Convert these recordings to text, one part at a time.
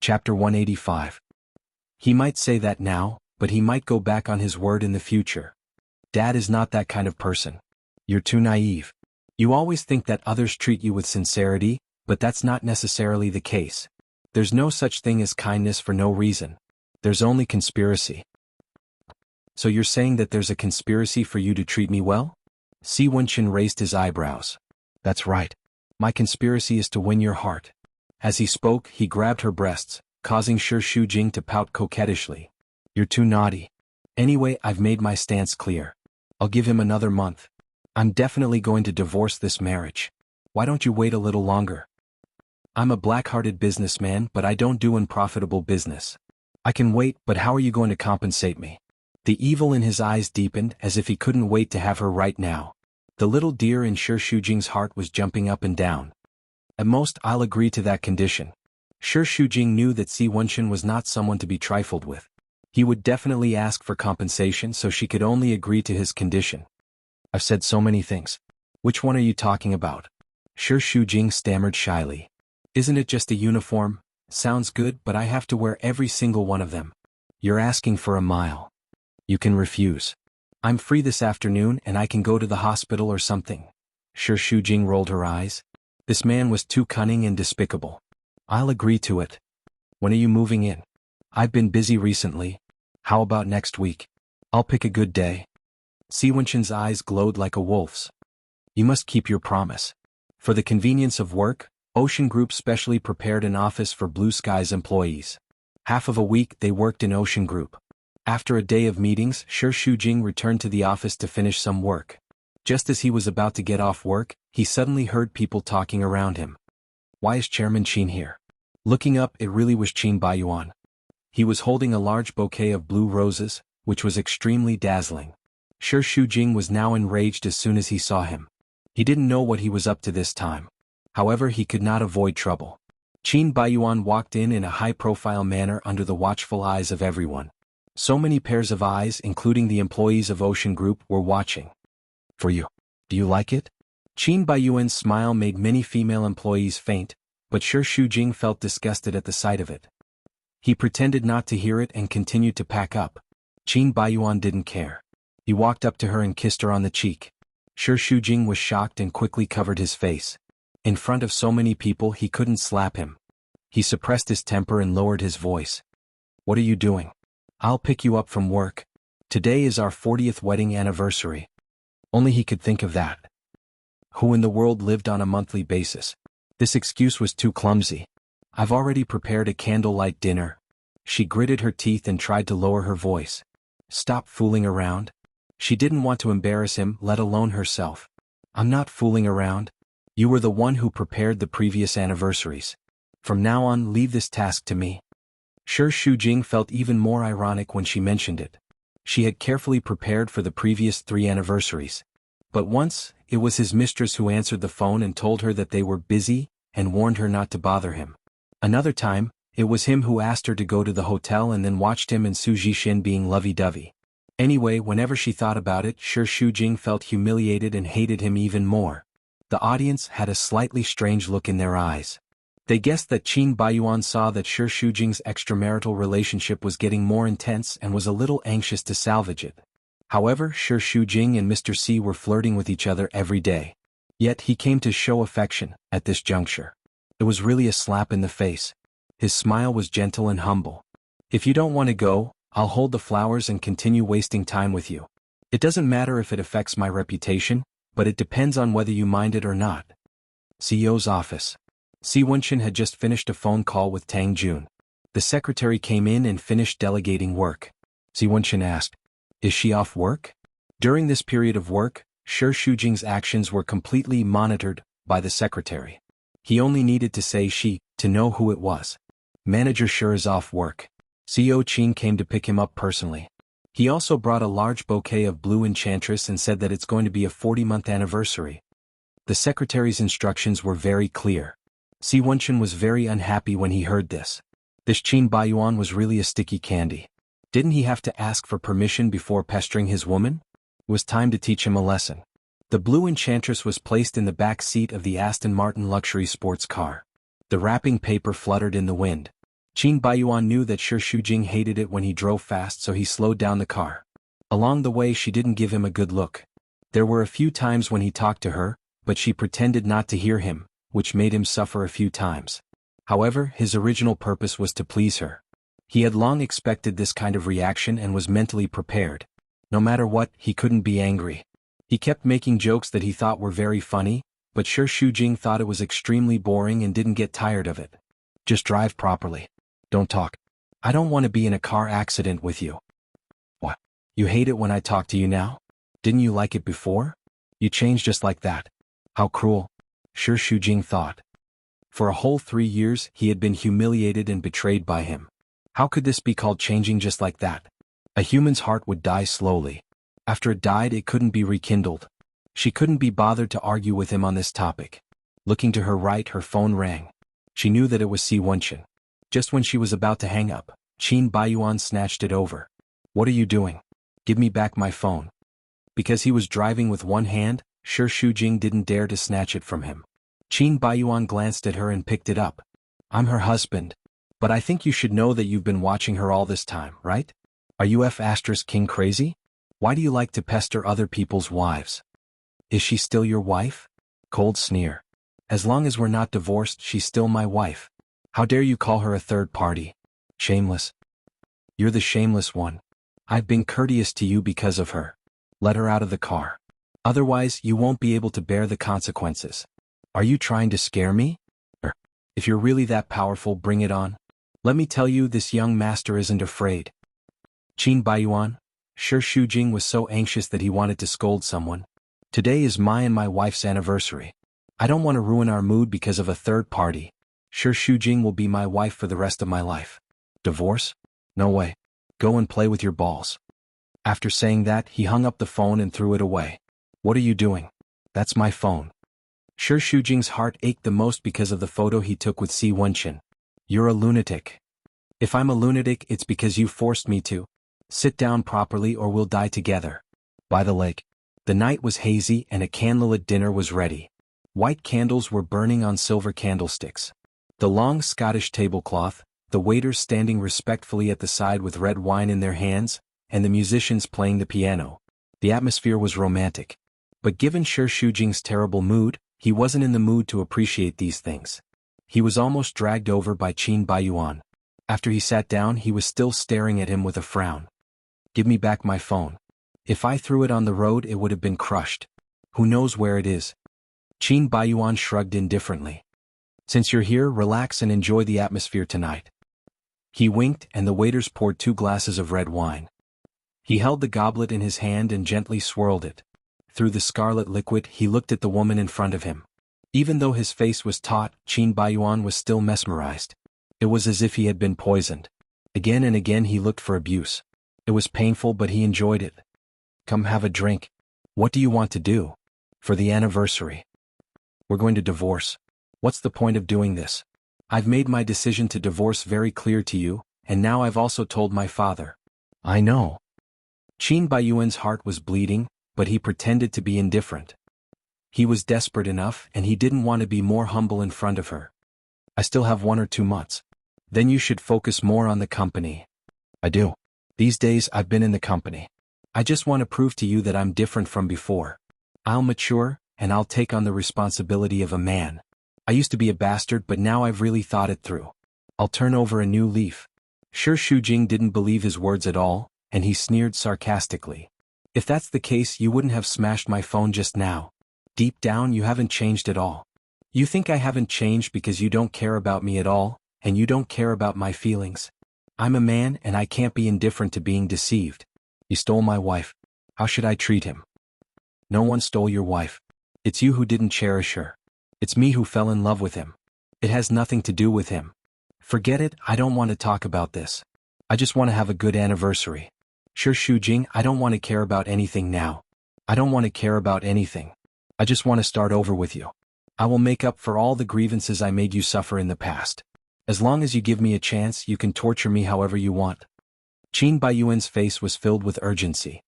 Chapter 185. He might say that now, but he might go back on his word in the future. Dad is not that kind of person. You're too naive. You always think that others treat you with sincerity, but that's not necessarily the case. There's no such thing as kindness for no reason. There's only conspiracy. So you're saying that there's a conspiracy for you to treat me well? Si Wenchen raised his eyebrows. That's right. My conspiracy is to win your heart. As he spoke, he grabbed her breasts, causing Shi Shujing to pout coquettishly. You're too naughty. Anyway, I've made my stance clear. I'll give him another month. I'm definitely going to divorce this marriage. Why don't you wait a little longer? I'm a black-hearted businessman, but I don't do unprofitable business. I can wait, but how are you going to compensate me? The evil in his eyes deepened as if he couldn't wait to have her right now. The little deer in Shi Shujing's heart was jumping up and down. At most, I'll agree to that condition. Shi Shujing knew that Si Wenchen was not someone to be trifled with. He would definitely ask for compensation, so she could only agree to his condition. I've said so many things. Which one are you talking about? Shi Shujing stammered shyly. Isn't it just a uniform? Sounds good, but I have to wear every single one of them. You're asking for a mile. You can refuse. I'm free this afternoon and I can go to the hospital or something. Shi Shujing rolled her eyes. This man was too cunning and despicable. I'll agree to it. When are you moving in? I've been busy recently. How about next week? I'll pick a good day. Si Wenchen's eyes glowed like a wolf's. You must keep your promise. For the convenience of work, Ocean Group specially prepared an office for Blue Sky's employees. Half of a week they worked in Ocean Group. After a day of meetings, Shi Shujing returned to the office to finish some work. Just as he was about to get off work, he suddenly heard people talking around him. Why is Chairman Qin here? Looking up, it really was Qin Baiyuan. He was holding a large bouquet of blue roses, which was extremely dazzling. Shi Shujing was now enraged as soon as he saw him. He didn't know what he was up to this time. However, he could not avoid trouble. Qin Baiyuan walked in a high-profile manner under the watchful eyes of everyone. So many pairs of eyes, including the employees of Ocean Group, were watching. For you. Do you like it? Qin Baiyuan's smile made many female employees faint, but Shi Shujing felt disgusted at the sight of it. He pretended not to hear it and continued to pack up. Qin Baiyuan didn't care. He walked up to her and kissed her on the cheek. Shi Shujing was shocked and quickly covered his face. In front of so many people he couldn't slap him. He suppressed his temper and lowered his voice. What are you doing? I'll pick you up from work. Today is our 40th wedding anniversary. Only he could think of that. Who in the world lived on a monthly basis? This excuse was too clumsy. I've already prepared a candlelight dinner. She gritted her teeth and tried to lower her voice. Stop fooling around. She didn't want to embarrass him, let alone herself. I'm not fooling around. You were the one who prepared the previous anniversaries. From now on, leave this task to me. Shi Shujing felt even more ironic when she mentioned it. She had carefully prepared for the previous 3 anniversaries. But once, it was his mistress who answered the phone and told her that they were busy, and warned her not to bother him. Another time, it was him who asked her to go to the hotel and then watched him and Su Jixin being lovey-dovey. Anyway, whenever she thought about it, Shi Shujing felt humiliated and hated him even more. The audience had a slightly strange look in their eyes. They guessed that Qin Baiyuan saw that Shi Shujing's extramarital relationship was getting more intense and was a little anxious to salvage it. However, Shi Shujing and Mr. C were flirting with each other every day. Yet he came to show affection at this juncture. It was really a slap in the face. His smile was gentle and humble. If you don't want to go, I'll hold the flowers and continue wasting time with you. It doesn't matter if it affects my reputation, but it depends on whether you mind it or not. CEO's office. Si Wenchen had just finished a phone call with Tang Jun. The secretary came in and finished delegating work. Si Wenchen asked, Is she off work? During this period of work, Shi Shujing's actions were completely monitored by the secretary. He only needed to say she to know who it was. Manager Shi is off work. CEO Qin came to pick him up personally. He also brought a large bouquet of blue enchantress and said that it's going to be a 40-month anniversary. The secretary's instructions were very clear. Si Wenchen was very unhappy when he heard this. This Qin Baiyuan was really a sticky candy. Didn't he have to ask for permission before pestering his woman? It was time to teach him a lesson. The blue enchantress was placed in the back seat of the Aston Martin luxury sports car. The wrapping paper fluttered in the wind. Qin Baiyuan knew that Shi Shujing hated it when he drove fast, so he slowed down the car. Along the way she didn't give him a good look. There were a few times when he talked to her, but she pretended not to hear him, which made him suffer a few times. However, his original purpose was to please her. He had long expected this kind of reaction and was mentally prepared. No matter what, he couldn't be angry. He kept making jokes that he thought were very funny, but Shi Shujing thought it was extremely boring and didn't get tired of it. Just drive properly. Don't talk. I don't want to be in a car accident with you. What? You hate it when I talk to you now? Didn't you like it before? You changed just like that. How cruel. Shi Shujing thought. For a whole 3 years he had been humiliated and betrayed by him. How could this be called changing just like that? A human's heart would die slowly. After it died it couldn't be rekindled. She couldn't be bothered to argue with him on this topic. Looking to her right, her phone rang. She knew that it was Si Wenqin. Just when she was about to hang up, Qin Baiyuan snatched it over. What are you doing? Give me back my phone. Because he was driving with one hand, Shi Shujing didn't dare to snatch it from him. Qin Baiyuan glanced at her and picked it up. I'm her husband. But I think you should know that you've been watching her all this time, right? Are you King crazy? Why do you like to pester other people's wives? Is she still your wife? Cold sneer. As long as we're not divorced, she's still my wife. How dare you call her a third party? Shameless. You're the shameless one. I've been courteous to you because of her. Let her out of the car. Otherwise, you won't be able to bear the consequences. Are you trying to scare me? If you're really that powerful, bring it on. Let me tell you, this young master isn't afraid. Qin Baiyuan. Shi Shujing was so anxious that he wanted to scold someone. Today is my and my wife's anniversary. I don't want to ruin our mood because of a third party. Shi Shujing will be my wife for the rest of my life. Divorce? No way. Go and play with your balls. After saying that, he hung up the phone and threw it away. What are you doing? That's my phone. Shi Shujing's heart ached the most because of the photo he took with Si Wenqin. You're a lunatic. If I'm a lunatic, it's because you forced me to. Sit down properly or we'll die together. By the lake. The night was hazy and a candlelit dinner was ready. White candles were burning on silver candlesticks. The long Scottish tablecloth, the waiters standing respectfully at the side with red wine in their hands, and the musicians playing the piano. The atmosphere was romantic. But given Shi Shujing's terrible mood, he wasn't in the mood to appreciate these things. He was almost dragged over by Qin Baiyuan. After he sat down, he was still staring at him with a frown. Give me back my phone. If I threw it on the road, it would have been crushed. Who knows where it is? Qin Baiyuan shrugged indifferently. Since you're here, relax and enjoy the atmosphere tonight. He winked and the waiters poured 2 glasses of red wine. He held the goblet in his hand and gently swirled it. Through the scarlet liquid, he looked at the woman in front of him. Even though his face was taut, Qin Baiyuan was still mesmerized. It was as if he had been poisoned. Again and again he looked for abuse. It was painful, but he enjoyed it. Come have a drink. What do you want to do? For the anniversary. We're going to divorce. What's the point of doing this? I've made my decision to divorce very clear to you, and now I've also told my father. I know. Qin Baiyuan's heart was bleeding, but he pretended to be indifferent. He was desperate enough, and he didn't want to be more humble in front of her. I still have 1 or 2 months. Then you should focus more on the company. I do. These days I've been in the company. I just want to prove to you that I'm different from before. I'll mature, and I'll take on the responsibility of a man. I used to be a bastard, but now I've really thought it through. I'll turn over a new leaf. Shi Shujing didn't believe his words at all, and he sneered sarcastically. If that's the case, you wouldn't have smashed my phone just now. Deep down, you haven't changed at all. You think I haven't changed because you don't care about me at all, and you don't care about my feelings. I'm a man and I can't be indifferent to being deceived. He stole my wife. How should I treat him? No one stole your wife. It's you who didn't cherish her. It's me who fell in love with him. It has nothing to do with him. Forget it, I don't want to talk about this. I just want to have a good anniversary. Shi Shujing, I don't want to care about anything now. I don't want to care about anything. I just want to start over with you. I will make up for all the grievances I made you suffer in the past. As long as you give me a chance, you can torture me however you want. Qin Baiyuan's face was filled with urgency.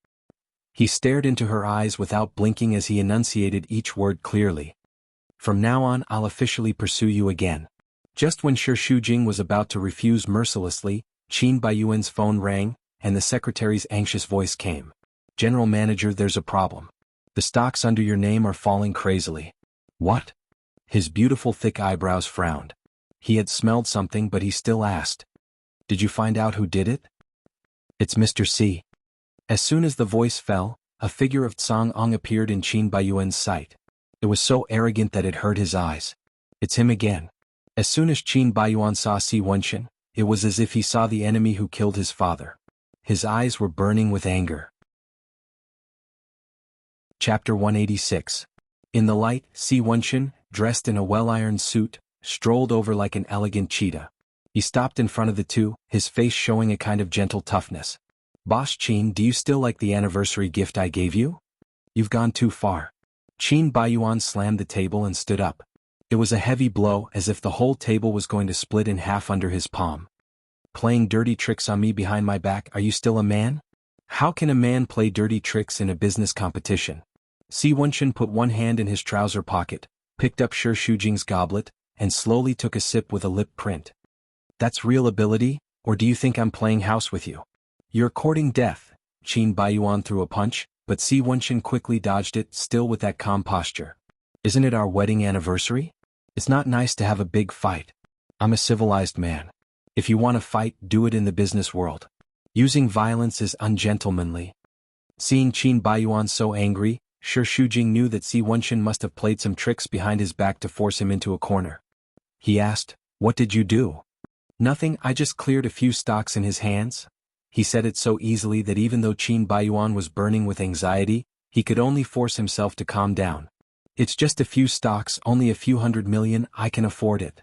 He stared into her eyes without blinking as he enunciated each word clearly. From now on, I'll officially pursue you again. Just when Shi Shujing was about to refuse mercilessly, Qin Baiyuan's phone rang, and the secretary's anxious voice came. General Manager, there's a problem. The stocks under your name are falling crazily. What? His beautiful thick eyebrows frowned. He had smelled something, but he still asked. Did you find out who did it? It's Mr. C. As soon as the voice fell, a figure of Tsang Ong appeared in Qin Baiyuan's sight. It was so arrogant that it hurt his eyes. It's him again. As soon as Qin Baiyuan saw Si Wenxin, it was as if he saw the enemy who killed his father. His eyes were burning with anger. Chapter 186. In the light, Si Wenxin, dressed in a well-ironed suit, strolled over like an elegant cheetah. He stopped in front of the two, his face showing a kind of gentle toughness. Boss Qin, do you still like the anniversary gift I gave you? You've gone too far. Qin Baiyuan slammed the table and stood up. It was a heavy blow, as if the whole table was going to split in half under his palm. Playing dirty tricks on me behind my back, are you still a man? How can a man play dirty tricks in a business competition? Si Wenxin put one hand in his trouser pocket, picked up Shi Shujing's goblet, and slowly took a sip with a lip print. That's real ability, or do you think I'm playing house with you? You're courting death. Qin Baiyuan threw a punch, but Si Wenxin quickly dodged it, still with that calm posture. Isn't it our wedding anniversary? It's not nice to have a big fight. I'm a civilized man. If you want to fight, do it in the business world. Using violence is ungentlemanly. Seeing Qin Baiyuan so angry, Shi Shujing knew that Si Wenxin must have played some tricks behind his back to force him into a corner. He asked, "What did you do?" "Nothing, I just cleared a few stocks in his hands." He said it so easily that even though Qin Baiyuan was burning with anxiety, he could only force himself to calm down. "It's just a few stocks, only a few 100 million, I can afford it."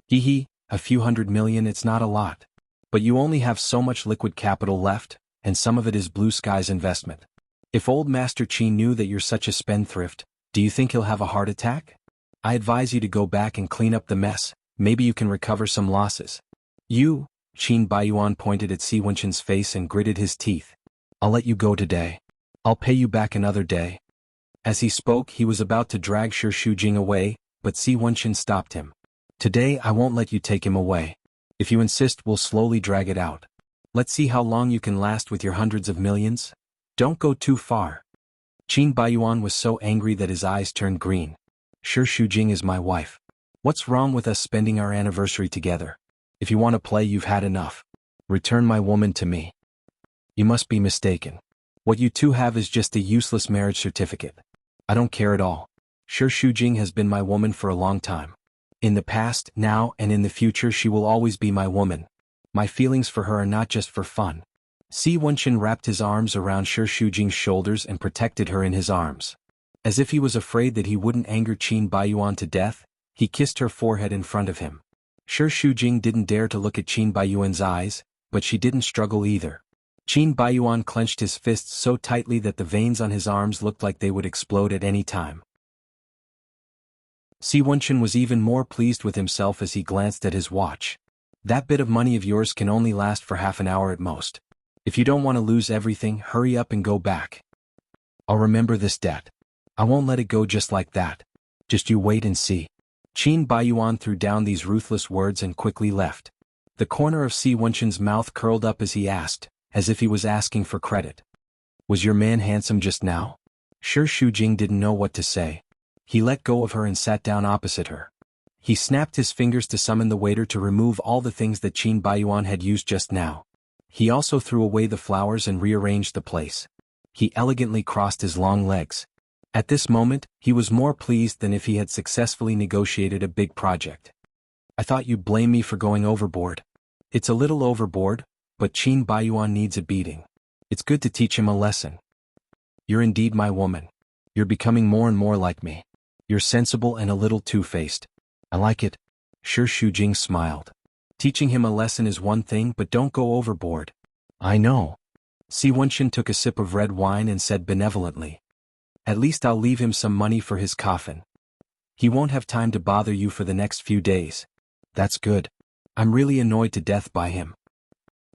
"Hee hee, a few 100 million, it's not a lot. But you only have so much liquid capital left, and some of it is blue skies investment. If old Master Qin knew that you're such a spendthrift, do you think he'll have a heart attack? I advise you to go back and clean up the mess, maybe you can recover some losses." "You," Qin Baiyuan pointed at Si Wenxin's face and gritted his teeth. "I'll let you go today. I'll pay you back another day." As he spoke, he was about to drag Shi Shujing away, but Si Wenxin stopped him. "Today I won't let you take him away. If you insist, we'll slowly drag it out. Let's see how long you can last with your hundreds of millions. Don't go too far." Qin Baiyuan was so angry that his eyes turned green. "Shi Shujing is my wife. What's wrong with us spending our anniversary together? If you want to play, you've had enough. Return my woman to me." "You must be mistaken. What you two have is just a useless marriage certificate. I don't care at all. Shi Shujing has been my woman for a long time. In the past, now, and in the future she will always be my woman. My feelings for her are not just for fun." Si Wenxin wrapped his arms around Shi Shujing's shoulders and protected her in his arms. As if he was afraid that he wouldn't anger Qin Baiyuan to death, he kissed her forehead in front of him. Shi Shujing didn't dare to look at Qin Baiyuan's eyes, but she didn't struggle either. Qin Baiyuan clenched his fists so tightly that the veins on his arms looked like they would explode at any time. Si Wenxin was even more pleased with himself as he glanced at his watch. "That bit of money of yours can only last for half an hour at most. If you don't want to lose everything, hurry up and go back." "I'll remember this debt. I won't let it go just like that. Just you wait and see." Qin Baiyuan threw down these ruthless words and quickly left. The corner of Si Wenxin's mouth curled up as he asked, as if he was asking for credit. "Was your man handsome just now?" Shi Shujing didn't know what to say. He let go of her and sat down opposite her. He snapped his fingers to summon the waiter to remove all the things that Qin Baiyuan had used just now. He also threw away the flowers and rearranged the place. He elegantly crossed his long legs. At this moment, he was more pleased than if he had successfully negotiated a big project. "I thought you'd blame me for going overboard." "It's a little overboard, but Qin Baiyuan needs a beating. It's good to teach him a lesson. You're indeed my woman. You're becoming more and more like me. You're sensible and a little two-faced. I like it." Shi Shujing smiled. "Teaching him a lesson is one thing, but don't go overboard." "I know." Si Wenxin took a sip of red wine and said benevolently, "At least I'll leave him some money for his coffin. He won't have time to bother you for the next few days." "That's good. I'm really annoyed to death by him."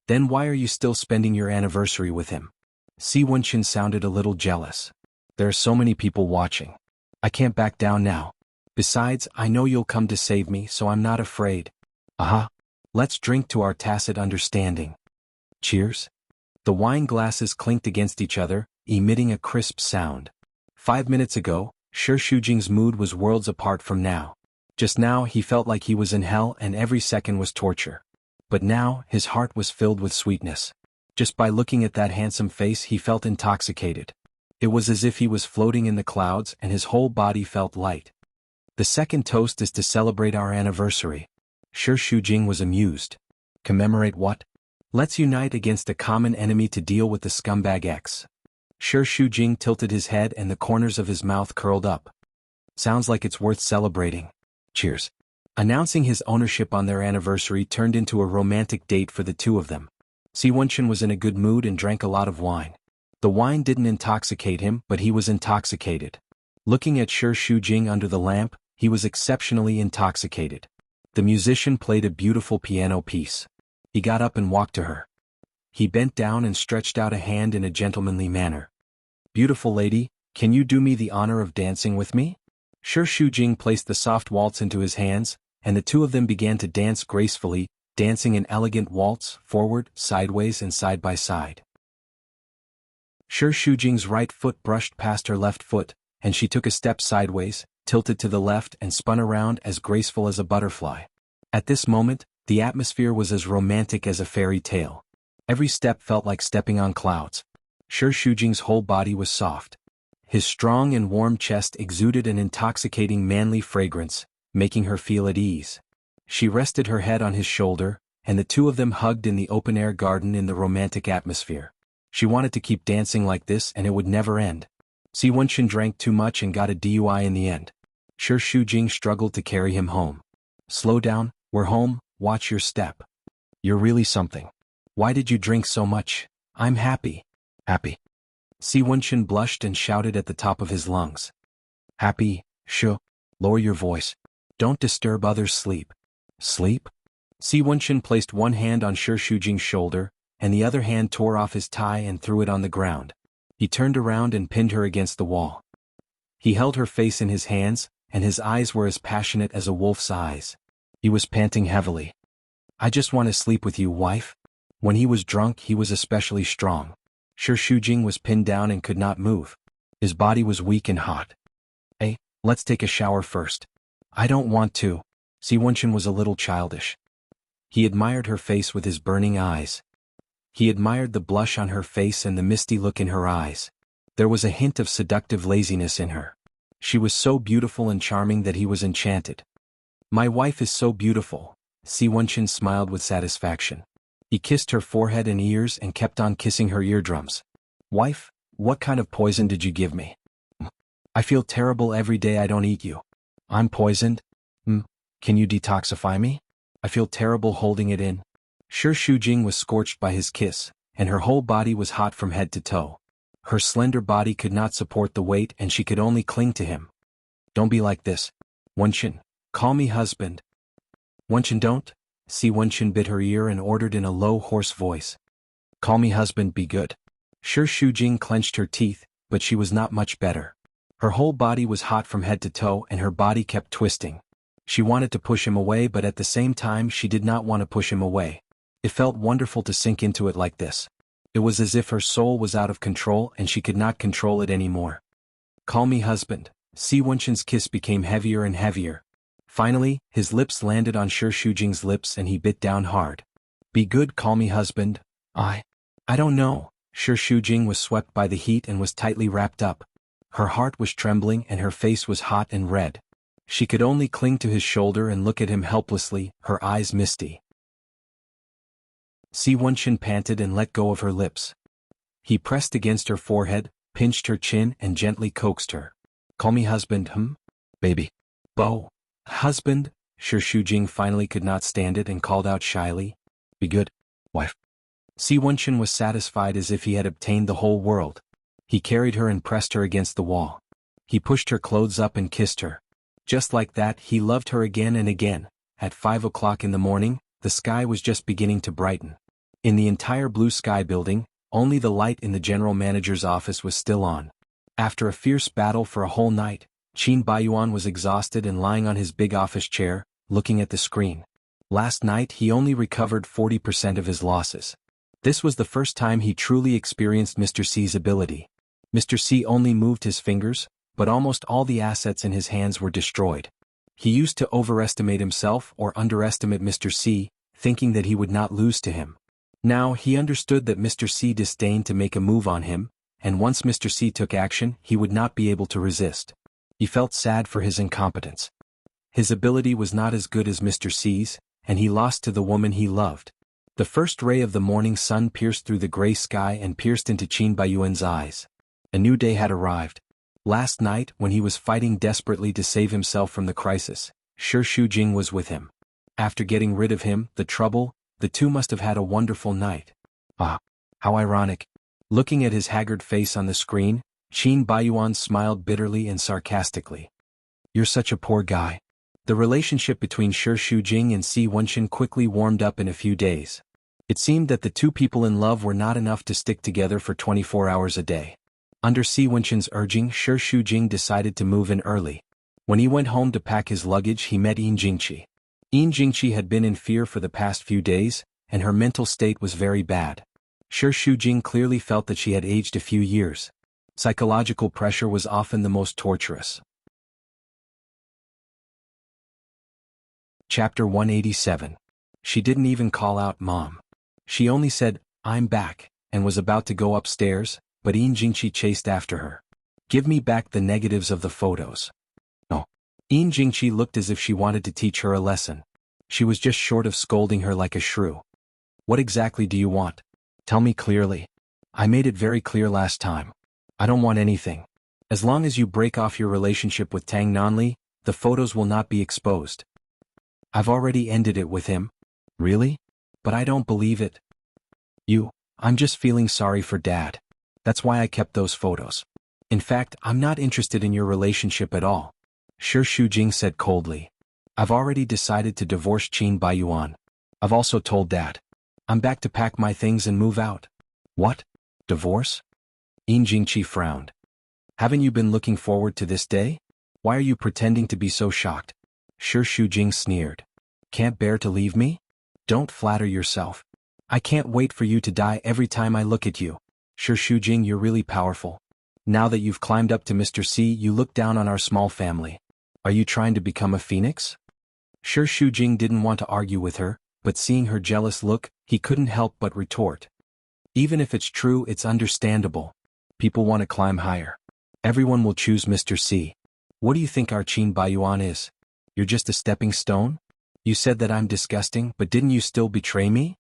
"Then why are you still spending your anniversary with him?" Si Wenxin sounded a little jealous. "There are so many people watching. I can't back down now. Besides, I know you'll come to save me, so I'm not afraid. Aha. Let's drink to our tacit understanding. Cheers. The wine glasses clinked against each other, emitting a crisp sound. 5 minutes ago, Shi Shujing's mood was worlds apart from now. Just now he felt like he was in hell and every second was torture. But now, his heart was filled with sweetness. Just by looking at that handsome face he felt intoxicated. It was as if he was floating in the clouds and his whole body felt light. The second toast is to celebrate our anniversary. Shi Shujing was amused. Commemorate what? Let's unite against a common enemy to deal with the scumbag X. Shi Shujing tilted his head and the corners of his mouth curled up. Sounds like it's worth celebrating. Cheers. Announcing his ownership on their anniversary turned into a romantic date for the two of them. Si Wenchen was in a good mood and drank a lot of wine. The wine didn't intoxicate him, but he was intoxicated. Looking at Shi Shujing under the lamp, he was exceptionally intoxicated. The musician played a beautiful piano piece. He got up and walked to her. He bent down and stretched out a hand in a gentlemanly manner. Beautiful lady, can you do me the honor of dancing with me? Shi Shujing placed the soft waltz into his hands, and the two of them began to dance gracefully, dancing an elegant waltz, forward, sideways and side by side. Shi Shujing's right foot brushed past her left foot, and she took a step sideways, tilted to the left and spun around as graceful as a butterfly. At this moment, the atmosphere was as romantic as a fairy tale. Every step felt like stepping on clouds. Shi Shujing's whole body was soft. His strong and warm chest exuded an intoxicating manly fragrance, making her feel at ease. She rested her head on his shoulder, and the two of them hugged in the open-air garden in the romantic atmosphere. She wanted to keep dancing like this and it would never end. Si Wenchen drank too much and got a DUI in the end. Shi Shujing struggled to carry him home. Slow down, we're home, watch your step. You're really something. Why did you drink so much? I'm happy. Happy. Si Wenchen blushed and shouted at the top of his lungs. Happy, Shi. Lower your voice. Don't disturb others' sleep. Sleep? Si Wenchen placed one hand on Shi Shujing's shoulder, and the other hand tore off his tie and threw it on the ground. He turned around and pinned her against the wall. He held her face in his hands, and his eyes were as passionate as a wolf's eyes. He was panting heavily. I just want to sleep with you, wife. When he was drunk he was especially strong. Shi Shujing was pinned down and could not move. His body was weak and hot. Hey, let's take a shower first. I don't want to. Si Wenchen was a little childish. He admired her face with his burning eyes. He admired the blush on her face and the misty look in her eyes. There was a hint of seductive laziness in her. She was so beautiful and charming that he was enchanted. My wife is so beautiful. Si Wenchen smiled with satisfaction. He kissed her forehead and ears and kept on kissing her eardrums. Wife, what kind of poison did you give me? I feel terrible every day I don't eat you. I'm poisoned? Can you detoxify me? I feel terrible holding it in. Shi Shujing was scorched by his kiss, and her whole body was hot from head to toe. Her slender body could not support the weight and she could only cling to him. Don't be like this. Wenchen, call me husband. Wenchen, don't. Si Wenchen bit her ear and ordered in a low, hoarse voice. Call me husband, be good. Shi Shujing clenched her teeth, but she was not much better. Her whole body was hot from head to toe and her body kept twisting. She wanted to push him away, but at the same time she did not want to push him away. It felt wonderful to sink into it like this. It was as if her soul was out of control and she could not control it anymore. Call me husband. Si Wenchen's kiss became heavier and heavier. Finally, his lips landed on Shi Shujing's lips and he bit down hard. Be good, call me husband. I don't know. Shi Shujing was swept by the heat and was tightly wrapped up. Her heart was trembling and her face was hot and red. She could only cling to his shoulder and look at him helplessly, her eyes misty. Si Wenchen panted and let go of her lips. He pressed against her forehead, pinched her chin and gently coaxed her. Call me husband, baby. Bo. Husband? Shi Shujing finally could not stand it and called out shyly. Be good, wife. Si Wenchen was satisfied as if he had obtained the whole world. He carried her and pressed her against the wall. He pushed her clothes up and kissed her. Just like that, he loved her again and again. At 5 o'clock in the morning, the sky was just beginning to brighten. In the entire Blue Sky building, only the light in the general manager's office was still on. After a fierce battle for a whole night, Qin Baiyuan was exhausted and lying on his big office chair, looking at the screen. Last night he only recovered 40% of his losses. This was the first time he truly experienced Mr. C's ability. Mr. C only moved his fingers, but almost all the assets in his hands were destroyed. He used to overestimate himself or underestimate Mr. C, thinking that he would not lose to him. Now he understood that Mr. C disdained to make a move on him, and once Mr. C took action, he would not be able to resist. He felt sad for his incompetence. His ability was not as good as Mr. C's, and he lost to the woman he loved. The first ray of the morning sun pierced through the gray sky and pierced into Qin Baiyuan's eyes. A new day had arrived. Last night, when he was fighting desperately to save himself from the crisis, Shi Shujing was with him. After getting rid of him, the two must have had a wonderful night. Ah, how ironic. Looking at his haggard face on the screen, Qin Baiyuan smiled bitterly and sarcastically. You're such a poor guy. The relationship between Shi Shujing and Si Wenxin quickly warmed up in a few days. It seemed that the two people in love were not enough to stick together for 24 hours a day. Under Si Wenxin's urging, Shi Shujing decided to move in early. When he went home to pack his luggage, he met Yin Jingqi. Yin Jingqi had been in fear for the past few days, and her mental state was very bad. Shi Shujing clearly felt that she had aged a few years. Psychological pressure was often the most torturous. Chapter 187. She didn't even call out Mom. She only said, I'm back, and was about to go upstairs, but Yin Jingqi chased after her. Give me back the negatives of the photos. No. Yin Jingqi looked as if she wanted to teach her a lesson. She was just short of scolding her like a shrew. What exactly do you want? Tell me clearly. I made it very clear last time. I don't want anything. As long as you break off your relationship with Tang Nanli, the photos will not be exposed. I've already ended it with him. Really? But I don't believe it. I'm just feeling sorry for Dad. That's why I kept those photos. In fact, I'm not interested in your relationship at all. Shi Shujing said coldly. I've already decided to divorce Qin Baiyuan. I've also told Dad. I'm back to pack my things and move out. What? Divorce? Yin Jingqi frowned. Haven't you been looking forward to this day? Why are you pretending to be so shocked? Shi Shujing sneered. Can't bear to leave me? Don't flatter yourself. I can't wait for you to die every time I look at you. Shi Shujing, you're really powerful. Now that you've climbed up to Mr. C, you look down on our small family. Are you trying to become a phoenix? Shi Shujing didn't want to argue with her, but seeing her jealous look, he couldn't help but retort. Even if it's true, it's understandable. People want to climb higher. Everyone will choose Mr. C. What do you think our Qin Baiyuan is? You're just a stepping stone? You said that I'm disgusting, but didn't you still betray me?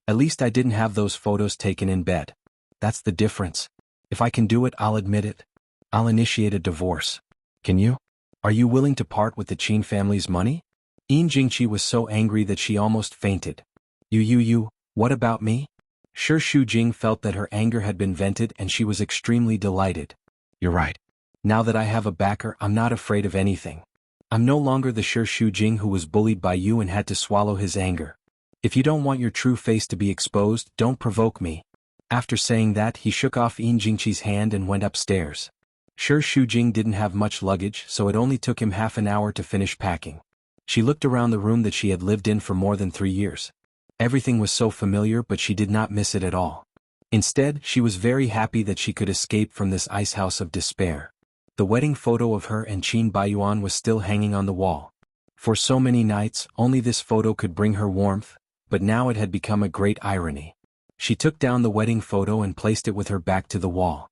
At least I didn't have those photos taken in bed. That's the difference. If I can do it, I'll admit it. I'll initiate a divorce. Can you? Are you willing to part with the Qin family's money? Yin Jingqi was so angry that she almost fainted. What about me? Shi Shujing felt that her anger had been vented and she was extremely delighted. You're right. Now that I have a backer, I'm not afraid of anything. I'm no longer the Shi Shujing who was bullied by you and had to swallow his anger. If you don't want your true face to be exposed, don't provoke me. After saying that, he shook off Yin Jingqi's hand and went upstairs. Shi Shujing didn't have much luggage, so it only took him half an hour to finish packing. She looked around the room that she had lived in for more than 3 years. Everything was so familiar, but she did not miss it at all. Instead, she was very happy that she could escape from this ice house of despair. The wedding photo of her and Qin Baiyuan was still hanging on the wall. For so many nights, only this photo could bring her warmth, but now it had become a great irony. She took down the wedding photo and placed it with her back to the wall.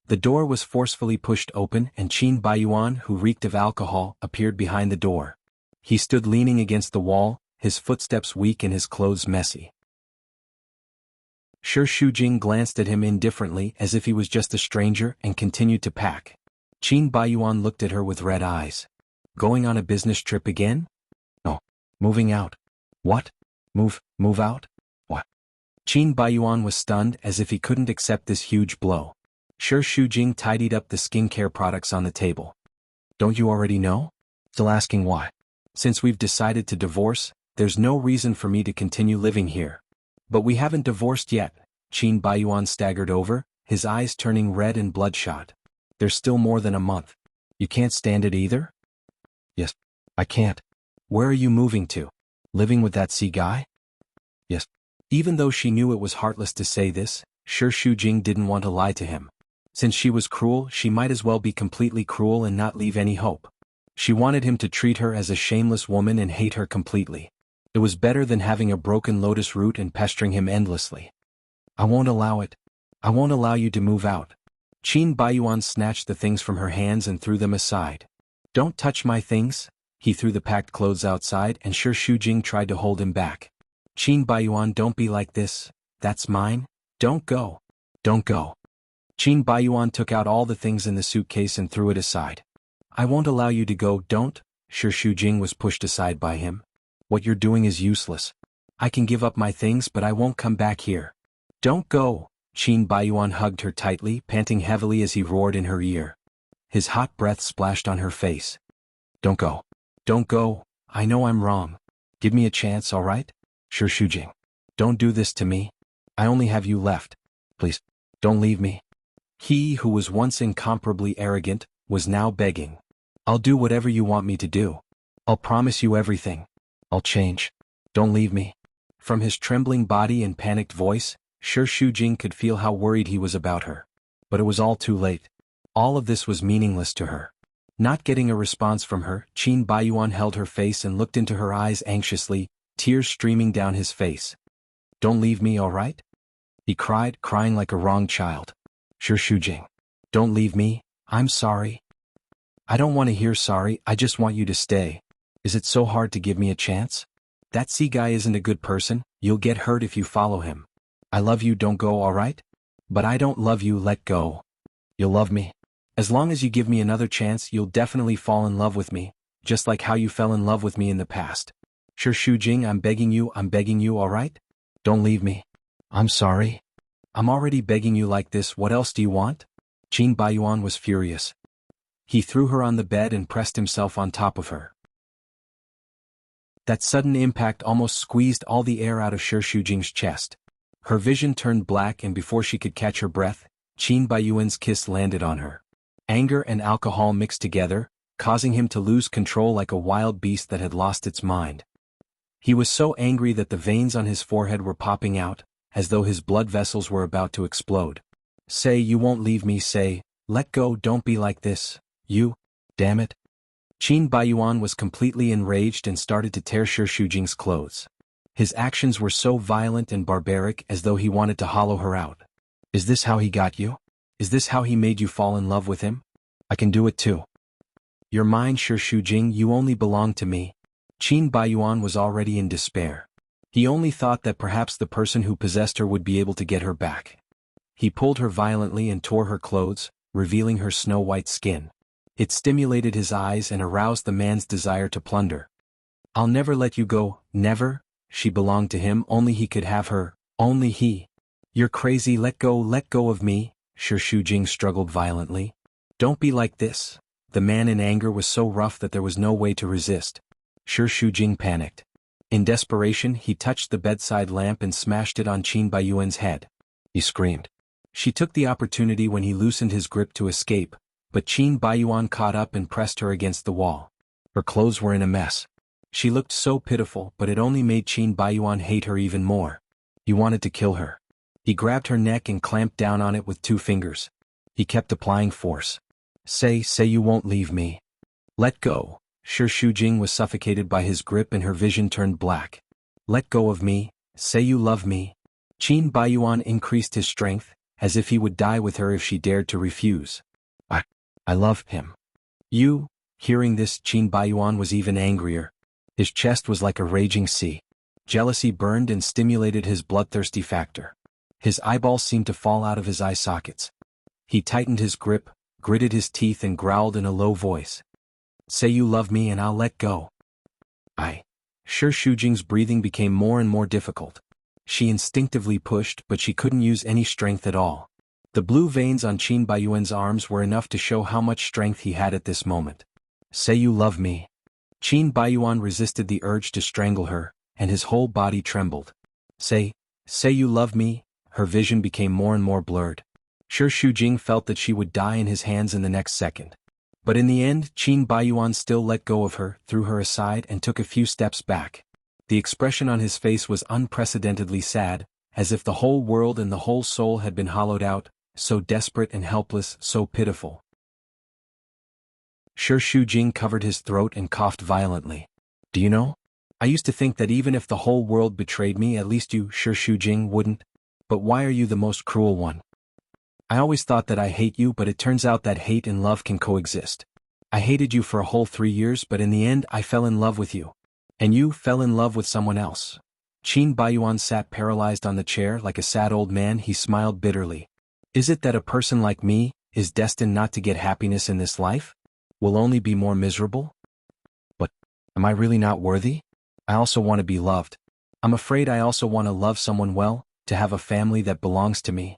The door was forcefully pushed open and Qin Baiyuan, who reeked of alcohol, appeared behind the door. He stood leaning against the wall, his footsteps weak and his clothes messy. Shi Shujing glanced at him indifferently as if he was just a stranger and continued to pack. Qin Baiyuan looked at her with red eyes. Going on a business trip again? No. Moving out. What? Move out? What? Qin Baiyuan was stunned as if he couldn't accept this huge blow. Shi Shujing tidied up the skincare products on the table. Don't you already know? Still asking why? Since we've decided to divorce, there's no reason for me to continue living here. But we haven't divorced yet. Qin Baiyuan staggered over, his eyes turning red and bloodshot. There's still more than a month. You can't stand it either? Yes. I can't. Where are you moving to? Living with that sea guy? Yes. Even though she knew it was heartless to say this, Shu Jing didn't want to lie to him. Since she was cruel, she might as well be completely cruel and not leave any hope. She wanted him to treat her as a shameless woman and hate her completely. It was better than having a broken lotus root and pestering him endlessly. I won't allow it. I won't allow you to move out. Qin Baiyuan snatched the things from her hands and threw them aside. Don't touch my things. He threw the packed clothes outside and Shu Jing tried to hold him back. Qin Baiyuan, don't be like this. That's mine. Don't go. Don't go. Qin Baiyuan took out all the things in the suitcase and threw it aside. I won't allow you to go, don't. Shu Jing was pushed aside by him. What you're doing is useless. I can give up my things but I won't come back here. Don't go. Qin Baiyuan hugged her tightly, panting heavily as he roared in her ear. His hot breath splashed on her face. Don't go. Don't go. I know I'm wrong. Give me a chance, all right? Shu Jing. Don't do this to me. I only have you left. Please, don't leave me. He, who was once incomparably arrogant, was now begging. I'll do whatever you want me to do. I'll promise you everything. I'll change. Don't leave me. From his trembling body and panicked voice, Shu Jing could feel how worried he was about her. But it was all too late. All of this was meaningless to her. Not getting a response from her, Qin Baiyuan held her face and looked into her eyes anxiously, tears streaming down his face. Don't leave me, all right? He cried, crying like a wronged child. Shu Jing. Don't leave me. I'm sorry. I don't want to hear sorry, I just want you to stay. Is it so hard to give me a chance? That sea guy isn't a good person, you'll get hurt if you follow him. I love you, don't go, all right? But I don't love you, let go. You'll love me. As long as you give me another chance, you'll definitely fall in love with me, just like how you fell in love with me in the past. Shu Jing, I'm begging you, all right? Don't leave me. I'm sorry. I'm already begging you like this, what else do you want? Qin Baiyuan was furious. He threw her on the bed and pressed himself on top of her. That sudden impact almost squeezed all the air out of Shu Jing's chest. Her vision turned black and before she could catch her breath, Qin Baiyuan's kiss landed on her. Anger and alcohol mixed together, causing him to lose control like a wild beast that had lost its mind. He was so angry that the veins on his forehead were popping out, as though his blood vessels were about to explode. Say you won't leave me, say, let go, don't be like this, you, damn it. Qin Baiyuan was completely enraged and started to tear Shu Jing's clothes. His actions were so violent and barbaric as though he wanted to hollow her out. Is this how he got you? Is this how he made you fall in love with him? I can do it too. You're mine, Shu Jing, you only belong to me. Qin Baiyuan was already in despair. He only thought that perhaps the person who possessed her would be able to get her back. He pulled her violently and tore her clothes, revealing her snow-white skin. It stimulated his eyes and aroused the man's desire to plunder. I'll never let you go, never. She belonged to him, only he could have her, only he. You're crazy, let go of me, Shu Jing struggled violently. Don't be like this. The man in anger was so rough that there was no way to resist. Shu Jing panicked. In desperation, he touched the bedside lamp and smashed it on Qin Baiyuan's head. He screamed. She took the opportunity when he loosened his grip to escape, but Qin Baiyuan caught up and pressed her against the wall. Her clothes were in a mess. She looked so pitiful, but it only made Qin Baiyuan hate her even more. He wanted to kill her. He grabbed her neck and clamped down on it with 2 fingers. He kept applying force. Say you won't leave me. Let go. Shu Jing was suffocated by his grip and her vision turned black. Let go of me, say you love me. Qin Baiyuan increased his strength, as if he would die with her if she dared to refuse. I love him. You, hearing this, Qin Baiyuan was even angrier. His chest was like a raging sea. Jealousy burned and stimulated his bloodthirsty factor. His eyeballs seemed to fall out of his eye sockets. He tightened his grip, gritted his teeth and growled in a low voice. Say you love me and I'll let go. Shu Jing's breathing became more and more difficult. She instinctively pushed, but she couldn't use any strength at all. The blue veins on Qin Baiyuan's arms were enough to show how much strength he had at this moment. Say you love me. Qin Baiyuan resisted the urge to strangle her, and his whole body trembled. Say you love me. Her vision became more and more blurred. Shu Jing felt that she would die in his hands in the next second. But in the end, Qin Baiyuan still let go of her, threw her aside and took a few steps back. The expression on his face was unprecedentedly sad, as if the whole world and the whole soul had been hollowed out, so desperate and helpless, so pitiful. Shi Shujing covered his throat and coughed violently. Do you know? I used to think that even if the whole world betrayed me, at least you, Shi Shujing, wouldn't. But why are you the most cruel one? I always thought that I hate you, but it turns out that hate and love can coexist. I hated you for a whole 3 years, but in the end I fell in love with you. And you fell in love with someone else. Qin Baiyuan sat paralyzed on the chair like a sad old man. He smiled bitterly. Is it that a person like me is destined not to get happiness in this life? Will only be more miserable? But am I really not worthy? I also want to be loved. I'm afraid I also want to love someone well, to have a family that belongs to me.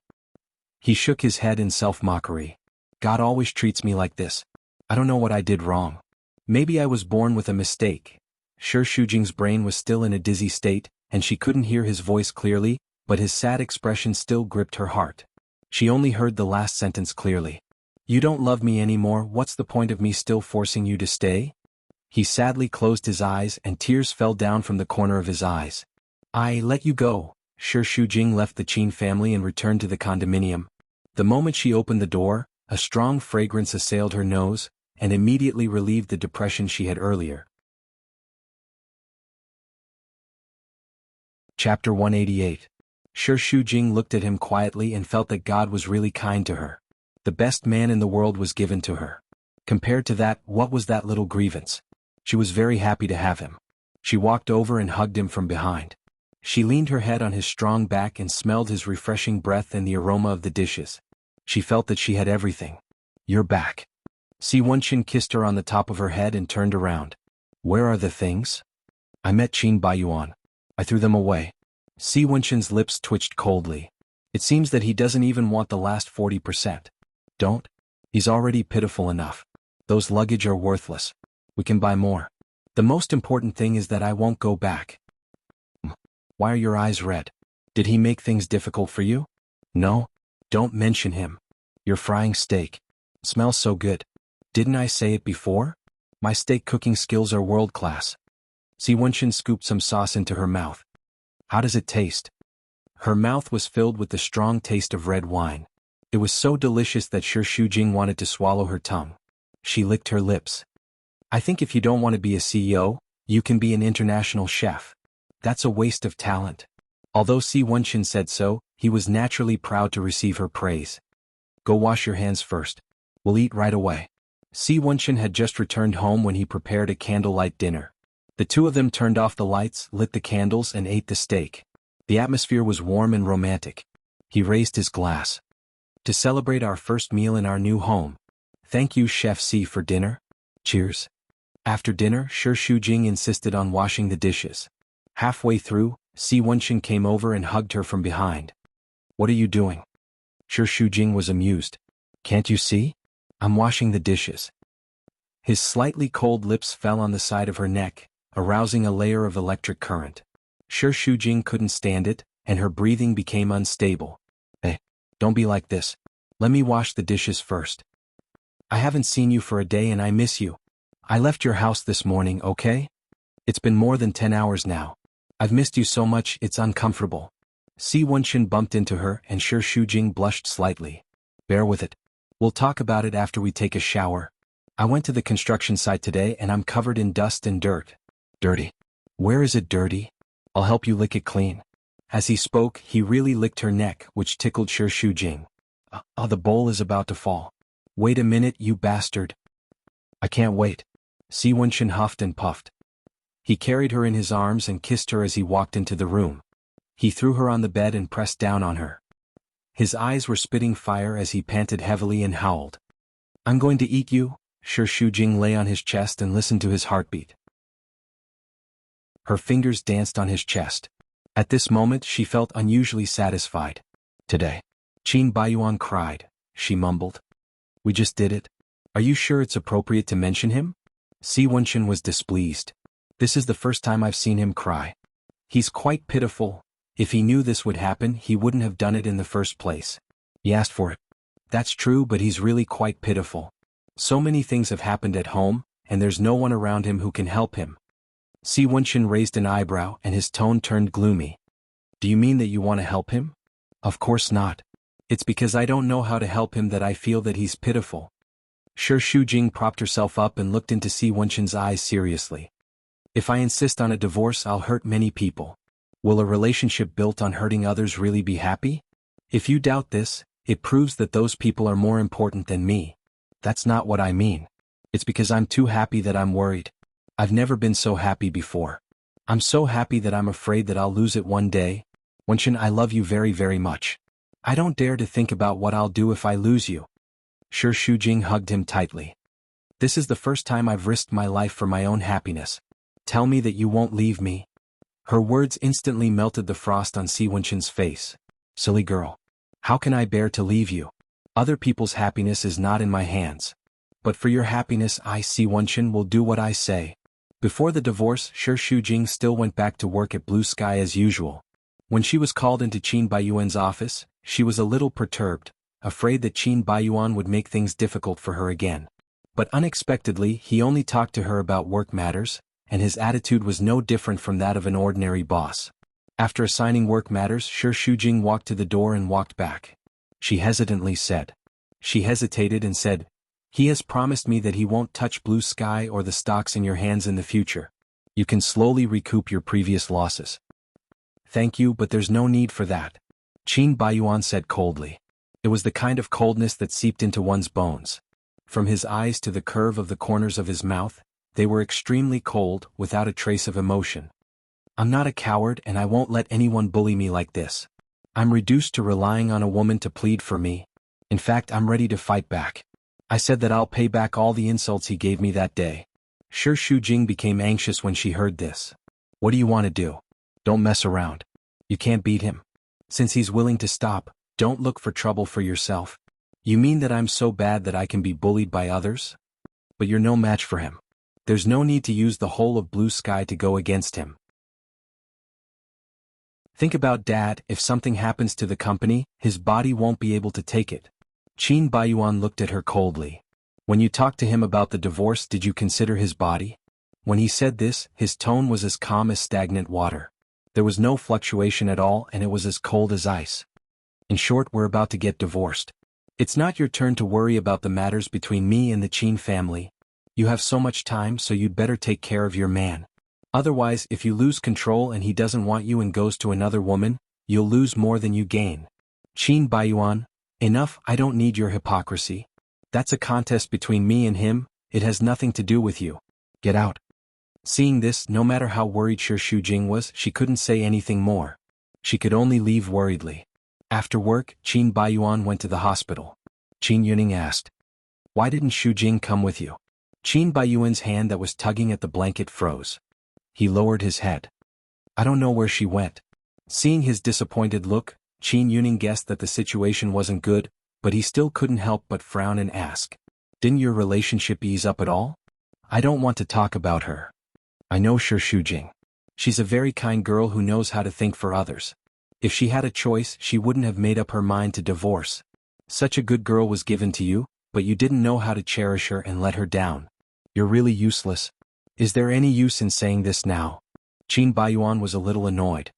He shook his head in self-mockery. God always treats me like this. I don't know what I did wrong. Maybe I was born with a mistake. Shi Shujing's brain was still in a dizzy state, and she couldn't hear his voice clearly, but his sad expression still gripped her heart. She only heard the last sentence clearly. You don't love me anymore. What's the point of me still forcing you to stay? He sadly closed his eyes and tears fell down from the corner of his eyes. I let you go. Shi Shujing left the Qin family and returned to the condominium. The moment she opened the door, a strong fragrance assailed her nose, and immediately relieved the depression she had earlier. Chapter 188. Shi Shujing looked at him quietly and felt that God was really kind to her. The best man in the world was given to her. Compared to that, what was that little grievance? She was very happy to have him. She walked over and hugged him from behind. She leaned her head on his strong back and smelled his refreshing breath and the aroma of the dishes. She felt that she had everything. You're back. Si Wenqin kissed her on the top of her head and turned around. Where are the things? I met Qin Baiyuan. I threw them away. Si Wenqin's lips twitched coldly. It seems that he doesn't even want the last 40%. Don't? He's already pitiful enough. Those luggage are worthless. We can buy more. The most important thing is that I won't go back. Why are your eyes red? Did he make things difficult for you? No. Don't mention him. You're frying steak. It smells so good. Didn't I say it before? My steak cooking skills are world-class. Si Wenqin scooped some sauce into her mouth. How does it taste? Her mouth was filled with the strong taste of red wine. It was so delicious that Shi Shujing wanted to swallow her tongue. She licked her lips. I think if you don't want to be a CEO, you can be an international chef. That's a waste of talent. Although Si Wenqin said so, he was naturally proud to receive her praise. Go wash your hands first. We'll eat right away. Si Wenqin had just returned home when he prepared a candlelight dinner. The two of them turned off the lights, lit the candles and ate the steak. The atmosphere was warm and romantic. He raised his glass. To celebrate our first meal in our new home. Thank you, Chef Si, for dinner. Cheers. After dinner, Shi Shujing insisted on washing the dishes. Halfway through, Si Wenqin came over and hugged her from behind. What are you doing? Shi Shujing was amused. Can't you see? I'm washing the dishes. His slightly cold lips fell on the side of her neck, arousing a layer of electric current. Shi Shujing couldn't stand it, and her breathing became unstable. Hey, don't be like this. Let me wash the dishes first. I haven't seen you for a day and I miss you. I left your house this morning, okay? It's been more than 10 hours now. I've missed you so much, it's uncomfortable. Si Wenqin bumped into her and Shi Shujing blushed slightly. Bear with it. We'll talk about it after we take a shower. I went to the construction site today and I'm covered in dust and dirt. Dirty. Where is it dirty? I'll help you lick it clean. As he spoke, he really licked her neck, which tickled Shi Shujing. The bowl is about to fall. Wait a minute, you bastard. I can't wait. Si Wenqin huffed and puffed. He carried her in his arms and kissed her as he walked into the room. He threw her on the bed and pressed down on her. His eyes were spitting fire as he panted heavily and howled. I'm going to eat you. Shi Shujing lay on his chest and listened to his heartbeat. Her fingers danced on his chest. At this moment she felt unusually satisfied. Today. Qin Baiyuan cried. She mumbled. We just did it. Are you sure it's appropriate to mention him? Si Wenqin was displeased. This is the first time I've seen him cry. He's quite pitiful. If he knew this would happen, he wouldn't have done it in the first place. He asked for it. That's true, but he's really quite pitiful. So many things have happened at home, and there's no one around him who can help him. Si Wenchen raised an eyebrow and his tone turned gloomy. Do you mean that you want to help him? Of course not. It's because I don't know how to help him that I feel that he's pitiful. Shi Shujing propped herself up and looked into Si Wenchen's eyes seriously. If I insist on a divorce, I'll hurt many people. Will a relationship built on hurting others really be happy? If you doubt this, it proves that those people are more important than me. That's not what I mean. It's because I'm too happy that I'm worried. I've never been so happy before. I'm so happy that I'm afraid that I'll lose it one day. Wenchen, I love you very, very much. I don't dare to think about what I'll do if I lose you. Shi Shujing hugged him tightly. This is the first time I've risked my life for my own happiness. Tell me that you won't leave me. Her words instantly melted the frost on Si Wenchen's face. Silly girl. How can I bear to leave you? Other people's happiness is not in my hands. But for your happiness, I, Si Wenchen, will do what I say. Before the divorce, Shi Shujing still went back to work at Blue Sky as usual. When she was called into Qin Baiyuan's office, she was a little perturbed, afraid that Qin Baiyuan would make things difficult for her again. But unexpectedly, he only talked to her about work matters, and his attitude was no different from that of an ordinary boss. After assigning work matters, Shi Shujing walked to the door and walked back. She hesitantly said. She hesitated and said, "He has promised me that he won't touch Blue Sky or the stocks in your hands in the future. You can slowly recoup your previous losses." "Thank you, but there's no need for that," Qin Baiyuan said coldly. It was the kind of coldness that seeped into one's bones. From his eyes to the curve of the corners of his mouth, they were extremely cold, without a trace of emotion. "I'm not a coward and I won't let anyone bully me like this. I'm reduced to relying on a woman to plead for me. In fact, I'm ready to fight back. I said that I'll pay back all the insults he gave me that day." Shi Shujing became anxious when she heard this. "What do you want to do? Don't mess around. You can't beat him. Since he's willing to stop, don't look for trouble for yourself. You mean that I'm so bad that I can be bullied by others? But you're no match for him. There's no need to use the whole of Blue Sky to go against him. Think about Dad. If something happens to the company, his body won't be able to take it." Qin Baiyuan looked at her coldly. "When you talked to him about the divorce, did you consider his body?" When he said this, his tone was as calm as stagnant water. There was no fluctuation at all, and it was as cold as ice. "In short, we're about to get divorced. It's not your turn to worry about the matters between me and the Qin family. You have so much time, so you'd better take care of your man. Otherwise, if you lose control and he doesn't want you and goes to another woman, you'll lose more than you gain." Qin Baiyuan, enough, I don't need your hypocrisy. That's a contest between me and him, it has nothing to do with you. Get out. Seeing this, no matter how worried Shi Shujing was, she couldn't say anything more. She could only leave worriedly. After work, Qin Baiyuan went to the hospital. Qin Yuning asked, "Why didn't Shujing come with you?" Qin Baiyuan's hand that was tugging at the blanket froze. He lowered his head. "I don't know where she went." Seeing his disappointed look, Qin Yuning guessed that the situation wasn't good, but he still couldn't help but frown and ask, "Didn't your relationship ease up at all?" "I don't want to talk about her. I know Shi Shujing. She's a very kind girl who knows how to think for others. If she had a choice, she wouldn't have made up her mind to divorce. Such a good girl was given to you, but you didn't know how to cherish her and let her down. You're really useless. Is there any use in saying this now?" Qin Baiyuan was a little annoyed.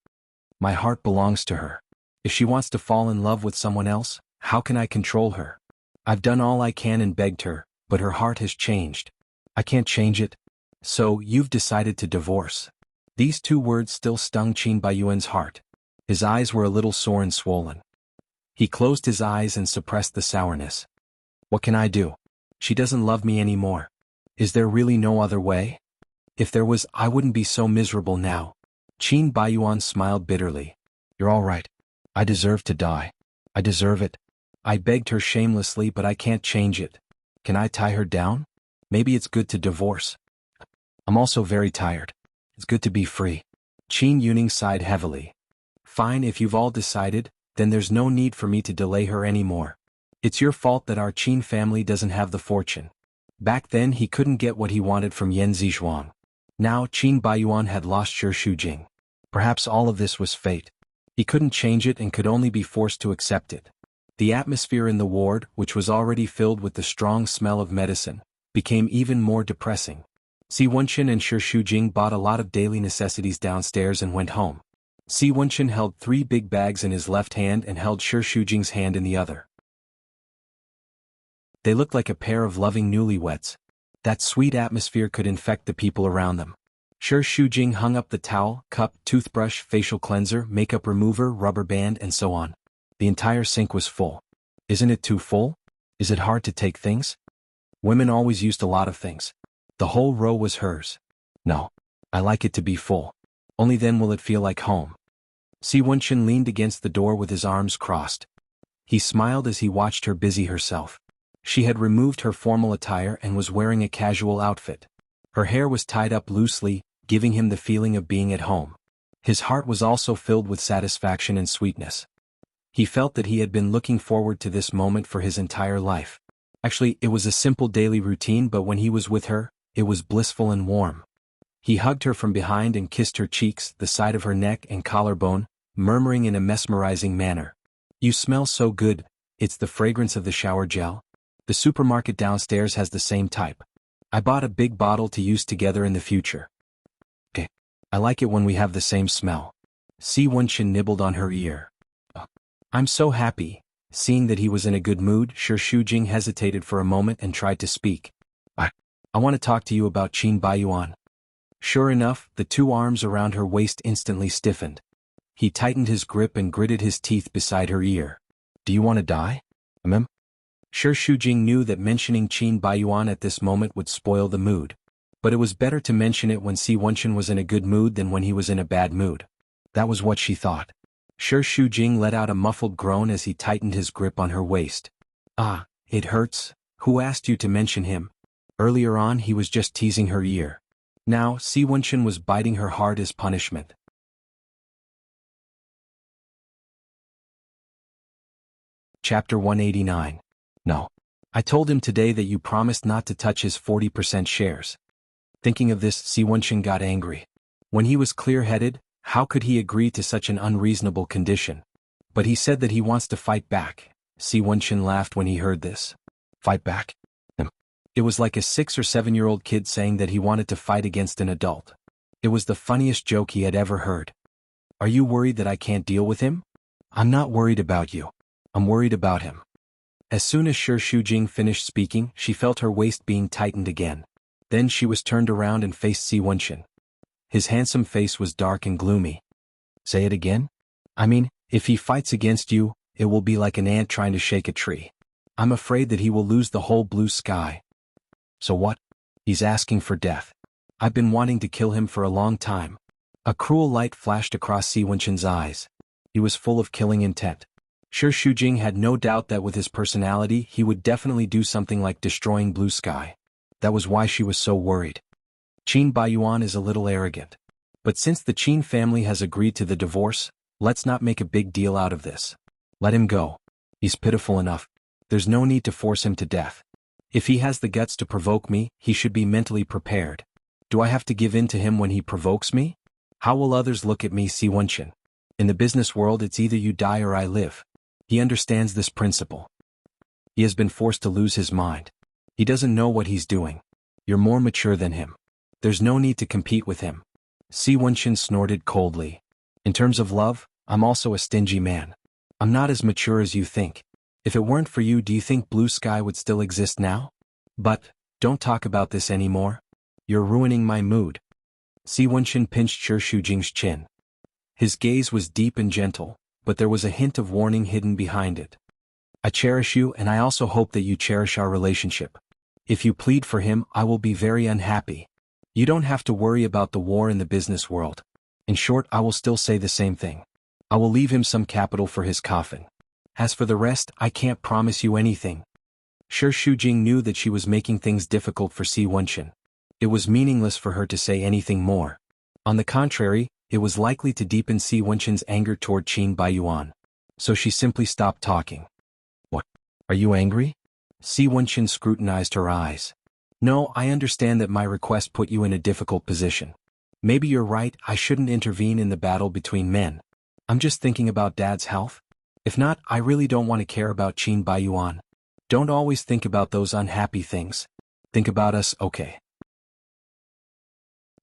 "My heart belongs to her. If she wants to fall in love with someone else, how can I control her? I've done all I can and begged her, but her heart has changed. I can't change it. So, you've decided to divorce." These two words still stung Qin Baiyuan's heart. His eyes were a little sore and swollen. He closed his eyes and suppressed the sourness. "What can I do? She doesn't love me anymore. Is there really no other way? If there was, I wouldn't be so miserable now." Qin Baiyuan smiled bitterly. "You're all right. I deserve to die. I deserve it. I begged her shamelessly, but I can't change it. Can I tie her down? Maybe it's good to divorce. I'm also very tired. It's good to be free." Qin Yuning sighed heavily. "Fine, if you've all decided, then there's no need for me to delay her anymore. It's your fault that our Qin family doesn't have the fortune. Back then he couldn't get what he wanted from Yan Zizhuang. Now Qin Baiyuan had lost Shi Shujing. Perhaps all of this was fate. He couldn't change it and could only be forced to accept it. The atmosphere in the ward, which was already filled with the strong smell of medicine, became even more depressing. Si Wenqin and Shi Shujing bought a lot of daily necessities downstairs and went home. Si Wenqin held 3 big bags in his left hand and held Shi Shujing's hand in the other. They looked like a pair of loving newlyweds. That sweet atmosphere could infect the people around them. Shi Shujing hung up the towel, cup, toothbrush, facial cleanser, makeup remover, rubber band, and so on. The entire sink was full. Isn't it too full? Is it hard to take things? Women always used a lot of things. The whole row was hers. No. I like it to be full. Only then will it feel like home. Si Wenqin leaned against the door with his arms crossed. He smiled as he watched her busy herself. She had removed her formal attire and was wearing a casual outfit. Her hair was tied up loosely, giving him the feeling of being at home. His heart was also filled with satisfaction and sweetness. He felt that he had been looking forward to this moment for his entire life. Actually, it was a simple daily routine, but when he was with her, it was blissful and warm. He hugged her from behind and kissed her cheeks, the side of her neck and collarbone, murmuring in a mesmerizing manner. "You smell so good, it's the fragrance of the shower gel. The supermarket downstairs has the same type. I bought a big bottle to use together in the future. Okay. I like it when we have the same smell." Si Wenqin nibbled on her ear. "I'm so happy." Seeing that he was in a good mood, Shi Shujing hesitated for a moment and tried to speak. I want to talk to you about Qin Baiyuan." Sure enough, the 2 arms around her waist instantly stiffened. He tightened his grip and gritted his teeth beside her ear. "Do you want to die? Shi Shujing knew that mentioning Qin Baiyuan at this moment would spoil the mood. But it was better to mention it when Si Wenqin was in a good mood than when he was in a bad mood. That was what she thought. Shi Shujing let out a muffled groan as he tightened his grip on her waist. "Ah, it hurts. Who asked you to mention him?" Earlier on he was just teasing her ear. Now, Si Wenqin was biting her hard as punishment. Chapter 189. No. I told him today that you promised not to touch his 40% shares. Thinking of this, Si Wenqin got angry. When he was clear-headed, how could he agree to such an unreasonable condition? But he said that he wants to fight back. Si Wenqin laughed when he heard this. Fight back? It was like a 6 or 7-year-old kid saying that he wanted to fight against an adult. It was the funniest joke he had ever heard. "Are you worried that I can't deal with him?" "I'm not worried about you. I'm worried about him." As soon as Shi Shujing finished speaking, she felt her waist being tightened again. Then she was turned around and faced Si Wenqin. His handsome face was dark and gloomy. "Say it again?" If he fights against you, it will be like an ant trying to shake a tree. I'm afraid that he will lose the whole blue sky." "So what?" "He's asking for death. I've been wanting to kill him for a long time." A cruel light flashed across Si Wenqin's eyes. He was full of killing intent. Shi Shujing had no doubt that with his personality he would definitely do something like destroying blue sky. That was why she was so worried. Qin Baiyuan is a little arrogant. But since the Qin family has agreed to the divorce, let's not make a big deal out of this. Let him go. He's pitiful enough. There's no need to force him to death. If he has the guts to provoke me, he should be mentally prepared. Do I have to give in to him when he provokes me? How will others look at me, Si Wenqin? In the business world it's either you die or I live. He understands this principle. He has been forced to lose his mind. He doesn't know what he's doing. You're more mature than him. There's no need to compete with him. Si Wenqin snorted coldly. In terms of love, I'm also a stingy man. I'm not as mature as you think. If it weren't for you, do you think blue sky would still exist now? But, don't talk about this anymore. You're ruining my mood. Si Wenqin pinched Shi Shujing's chin. His gaze was deep and gentle, but there was a hint of warning hidden behind it. I cherish you and I also hope that you cherish our relationship. If you plead for him, I will be very unhappy. You don't have to worry about the war in the business world. In short, I will still say the same thing. I will leave him some capital for his coffin. As for the rest, I can't promise you anything. Shi Shujing knew that she was making things difficult for Si Wenqin. It was meaningless for her to say anything more. On the contrary, it was likely to deepen Si Wenqin's anger toward Qin Baiyuan. So she simply stopped talking. What? Are you angry? Si Wenqin scrutinized her eyes. No, I understand that my request put you in a difficult position. Maybe you're right, I shouldn't intervene in the battle between men. I'm just thinking about Dad's health. If not, I really don't want to care about Qin Baiyuan. Don't always think about those unhappy things. Think about us, okay?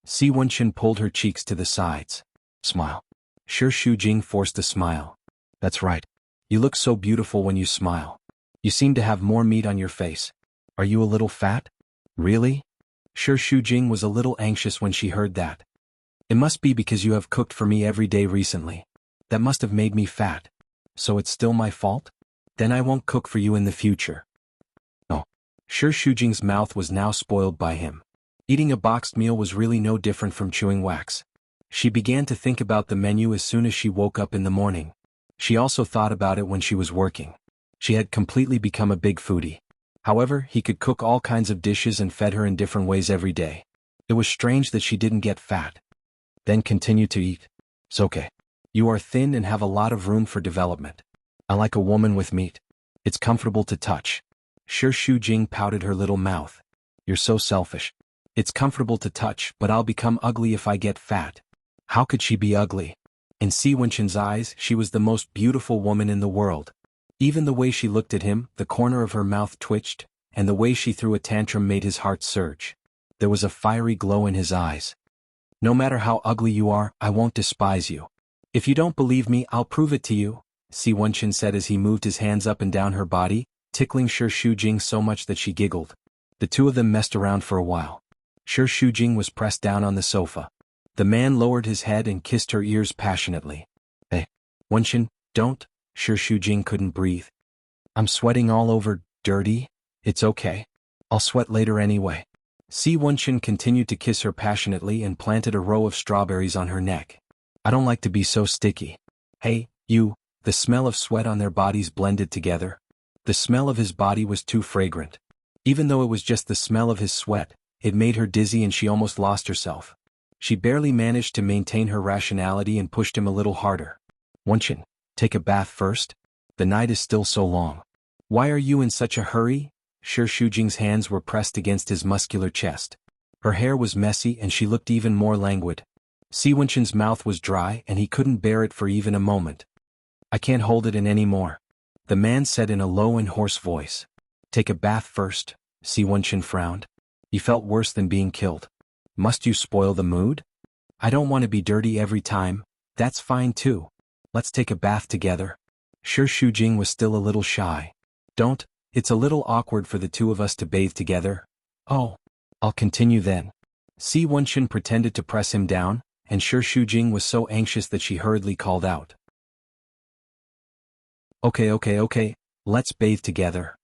Si Wenqin pulled her cheeks to the sides. Smile. Shi Shujing forced a smile. That's right. You look so beautiful when you smile. You seem to have more meat on your face. Are you a little fat? Really? Shi Shujing was a little anxious when she heard that. It must be because you have cooked for me every day recently. That must have made me fat. So it's still my fault? Then I won't cook for you in the future. Oh. Shi Shujing's mouth was now spoiled by him. Eating a boxed meal was really no different from chewing wax. She began to think about the menu as soon as she woke up in the morning. She also thought about it when she was working. She had completely become a big foodie. However, he could cook all kinds of dishes and fed her in different ways every day. It was strange that she didn't get fat. Then continue to eat. It's okay. You are thin and have a lot of room for development. I like a woman with meat. It's comfortable to touch. Shi Shujing pouted her little mouth. You're so selfish. It's comfortable to touch, but I'll become ugly if I get fat. How could she be ugly? In Si Wenqin's eyes, she was the most beautiful woman in the world. Even the way she looked at him, the corner of her mouth twitched, and the way she threw a tantrum made his heart surge. There was a fiery glow in his eyes. No matter how ugly you are, I won't despise you. If you don't believe me, I'll prove it to you, Si Wenqin said as he moved his hands up and down her body, tickling Shi Shujing so much that she giggled. The two of them messed around for a while. Shi Shujing was pressed down on the sofa. The man lowered his head and kissed her ears passionately. Hey, Wenqin, don't. Shi Shujing couldn't breathe. I'm sweating all over, dirty. It's okay. I'll sweat later anyway. Si Wenqin continued to kiss her passionately and planted a row of strawberries on her neck. I don't like to be so sticky. Hey, you. The smell of sweat on their bodies blended together. The smell of his body was too fragrant. Even though it was just the smell of his sweat, it made her dizzy and she almost lost herself. She barely managed to maintain her rationality and pushed him a little harder. Wenqin, take a bath first? The night is still so long. Why are you in such a hurry? Shi Shujing's hands were pressed against his muscular chest. Her hair was messy and she looked even more languid. Si Wenqin's mouth was dry and he couldn't bear it for even a moment. I can't hold it in any more. The man said in a low and hoarse voice. Take a bath first, Si Wenqin frowned. He felt worse than being killed. Must you spoil the mood? I don't want to be dirty every time. That's fine too. Let's take a bath together. Shi Shujing was still a little shy. Don't, it's a little awkward for the two of us to bathe together. Oh, I'll continue then. Si Wenqin pretended to press him down, and Shi Shujing was so anxious that she hurriedly called out. Okay, let's bathe together.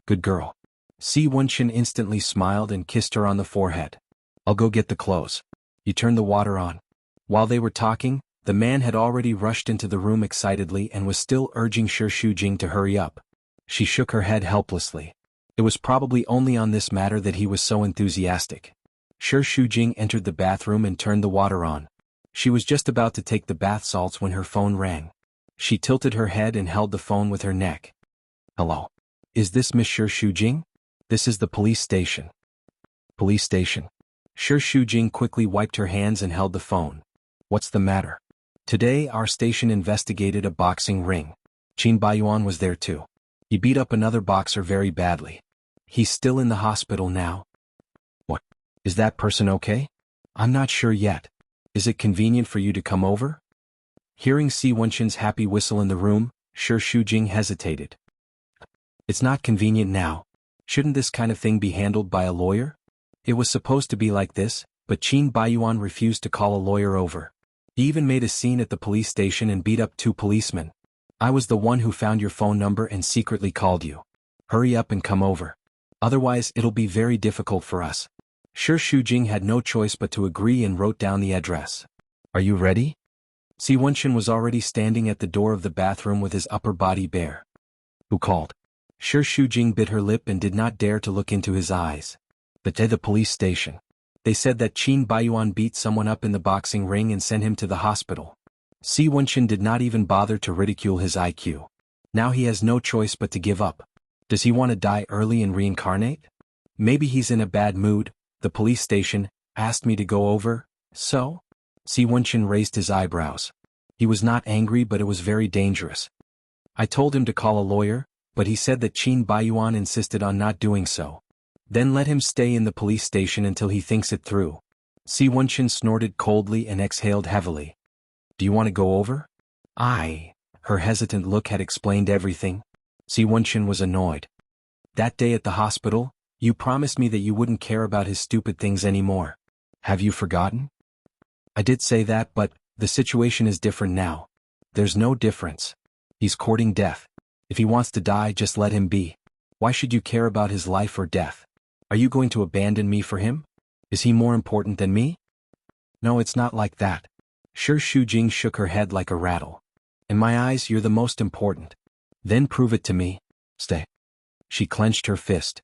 Good girl. Si Wenqin instantly smiled and kissed her on the forehead. I'll go get the clothes. You turn the water on. While they were talking, the man had already rushed into the room excitedly and was still urging Shi Shujing to hurry up. She shook her head helplessly. It was probably only on this matter that he was so enthusiastic. Shi Shujing entered the bathroom and turned the water on. She was just about to take the bath salts when her phone rang. She tilted her head and held the phone with her neck. Hello. Is this Miss Shi Shujing? This is the police station. Police station. Shi Shujing quickly wiped her hands and held the phone. What's the matter? Today our station investigated a boxing ring. Qin Baiyuan was there too. He beat up another boxer very badly. He's still in the hospital now. What? Is that person okay? I'm not sure yet. Is it convenient for you to come over? Hearing Si Wenqin's happy whistle in the room, Shi Shujing hesitated. It's not convenient now. Shouldn't this kind of thing be handled by a lawyer? It was supposed to be like this, but Qin Baiyuan refused to call a lawyer over. He even made a scene at the police station and beat up 2 policemen. I was the one who found your phone number and secretly called you. Hurry up and come over. Otherwise it'll be very difficult for us. Shi Shujing had no choice but to agree and wrote down the address. Are you ready? Si Wenqin was already standing at the door of the bathroom with his upper body bare. Who called? Shi Shujing bit her lip and did not dare to look into his eyes. But at the police station. They said that Qin Baiyuan beat someone up in the boxing ring and sent him to the hospital. Si Wenqin did not even bother to ridicule his IQ. Now he has no choice but to give up. Does he want to die early and reincarnate? Maybe he's in a bad mood. The police station asked me to go over, so? Si Wenqin raised his eyebrows. He was not angry, but it was very dangerous. I told him to call a lawyer, but he said that Qin Baiyuan insisted on not doing so. Then let him stay in the police station until he thinks it through. Si Wenqin snorted coldly and exhaled heavily. Do you want to go over? Her hesitant look had explained everything. Si Wenqin was annoyed. That day at the hospital, you promised me that you wouldn't care about his stupid things anymore. Have you forgotten? I did say that, but the situation is different now. There's no difference. He's courting death. If he wants to die, just let him be. Why should you care about his life or death? Are you going to abandon me for him? Is he more important than me? No, it's not like that. Shi Shujing shook her head like a rattle. In my eyes, you're the most important. Then prove it to me. Stay. She clenched her fist.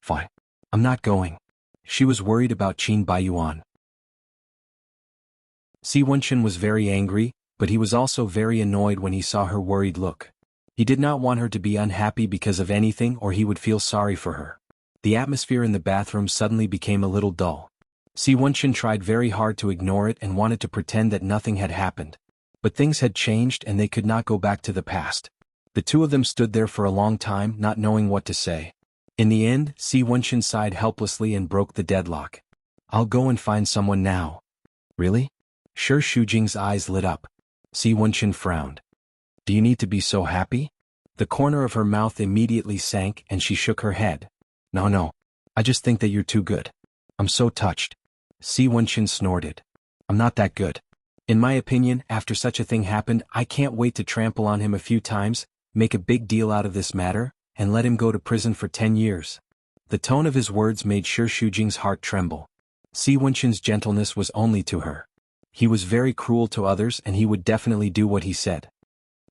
Fine. I'm not going. She was worried about Qin Baiyuan. Si Wenqin was very angry, but he was also very annoyed when he saw her worried look. He did not want her to be unhappy because of anything, or he would feel sorry for her. The atmosphere in the bathroom suddenly became a little dull. Si Wenqin tried very hard to ignore it and wanted to pretend that nothing had happened. But things had changed and they could not go back to the past. The two of them stood there for a long time, not knowing what to say. In the end, Si Wenqin sighed helplessly and broke the deadlock. I'll go and find someone now. Really? Shi Shujing's eyes lit up. Si Wenqin frowned. Do you need to be so happy? The corner of her mouth immediately sank and she shook her head. No. I just think that you're too good. I'm so touched. Si Wenqin snorted. I'm not that good. In my opinion, after such a thing happened, I can't wait to trample on him a few times, make a big deal out of this matter, and let him go to prison for 10 years. The tone of his words made Shi Shujing's heart tremble. Si Wenqin's gentleness was only to her. He was very cruel to others and he would definitely do what he said.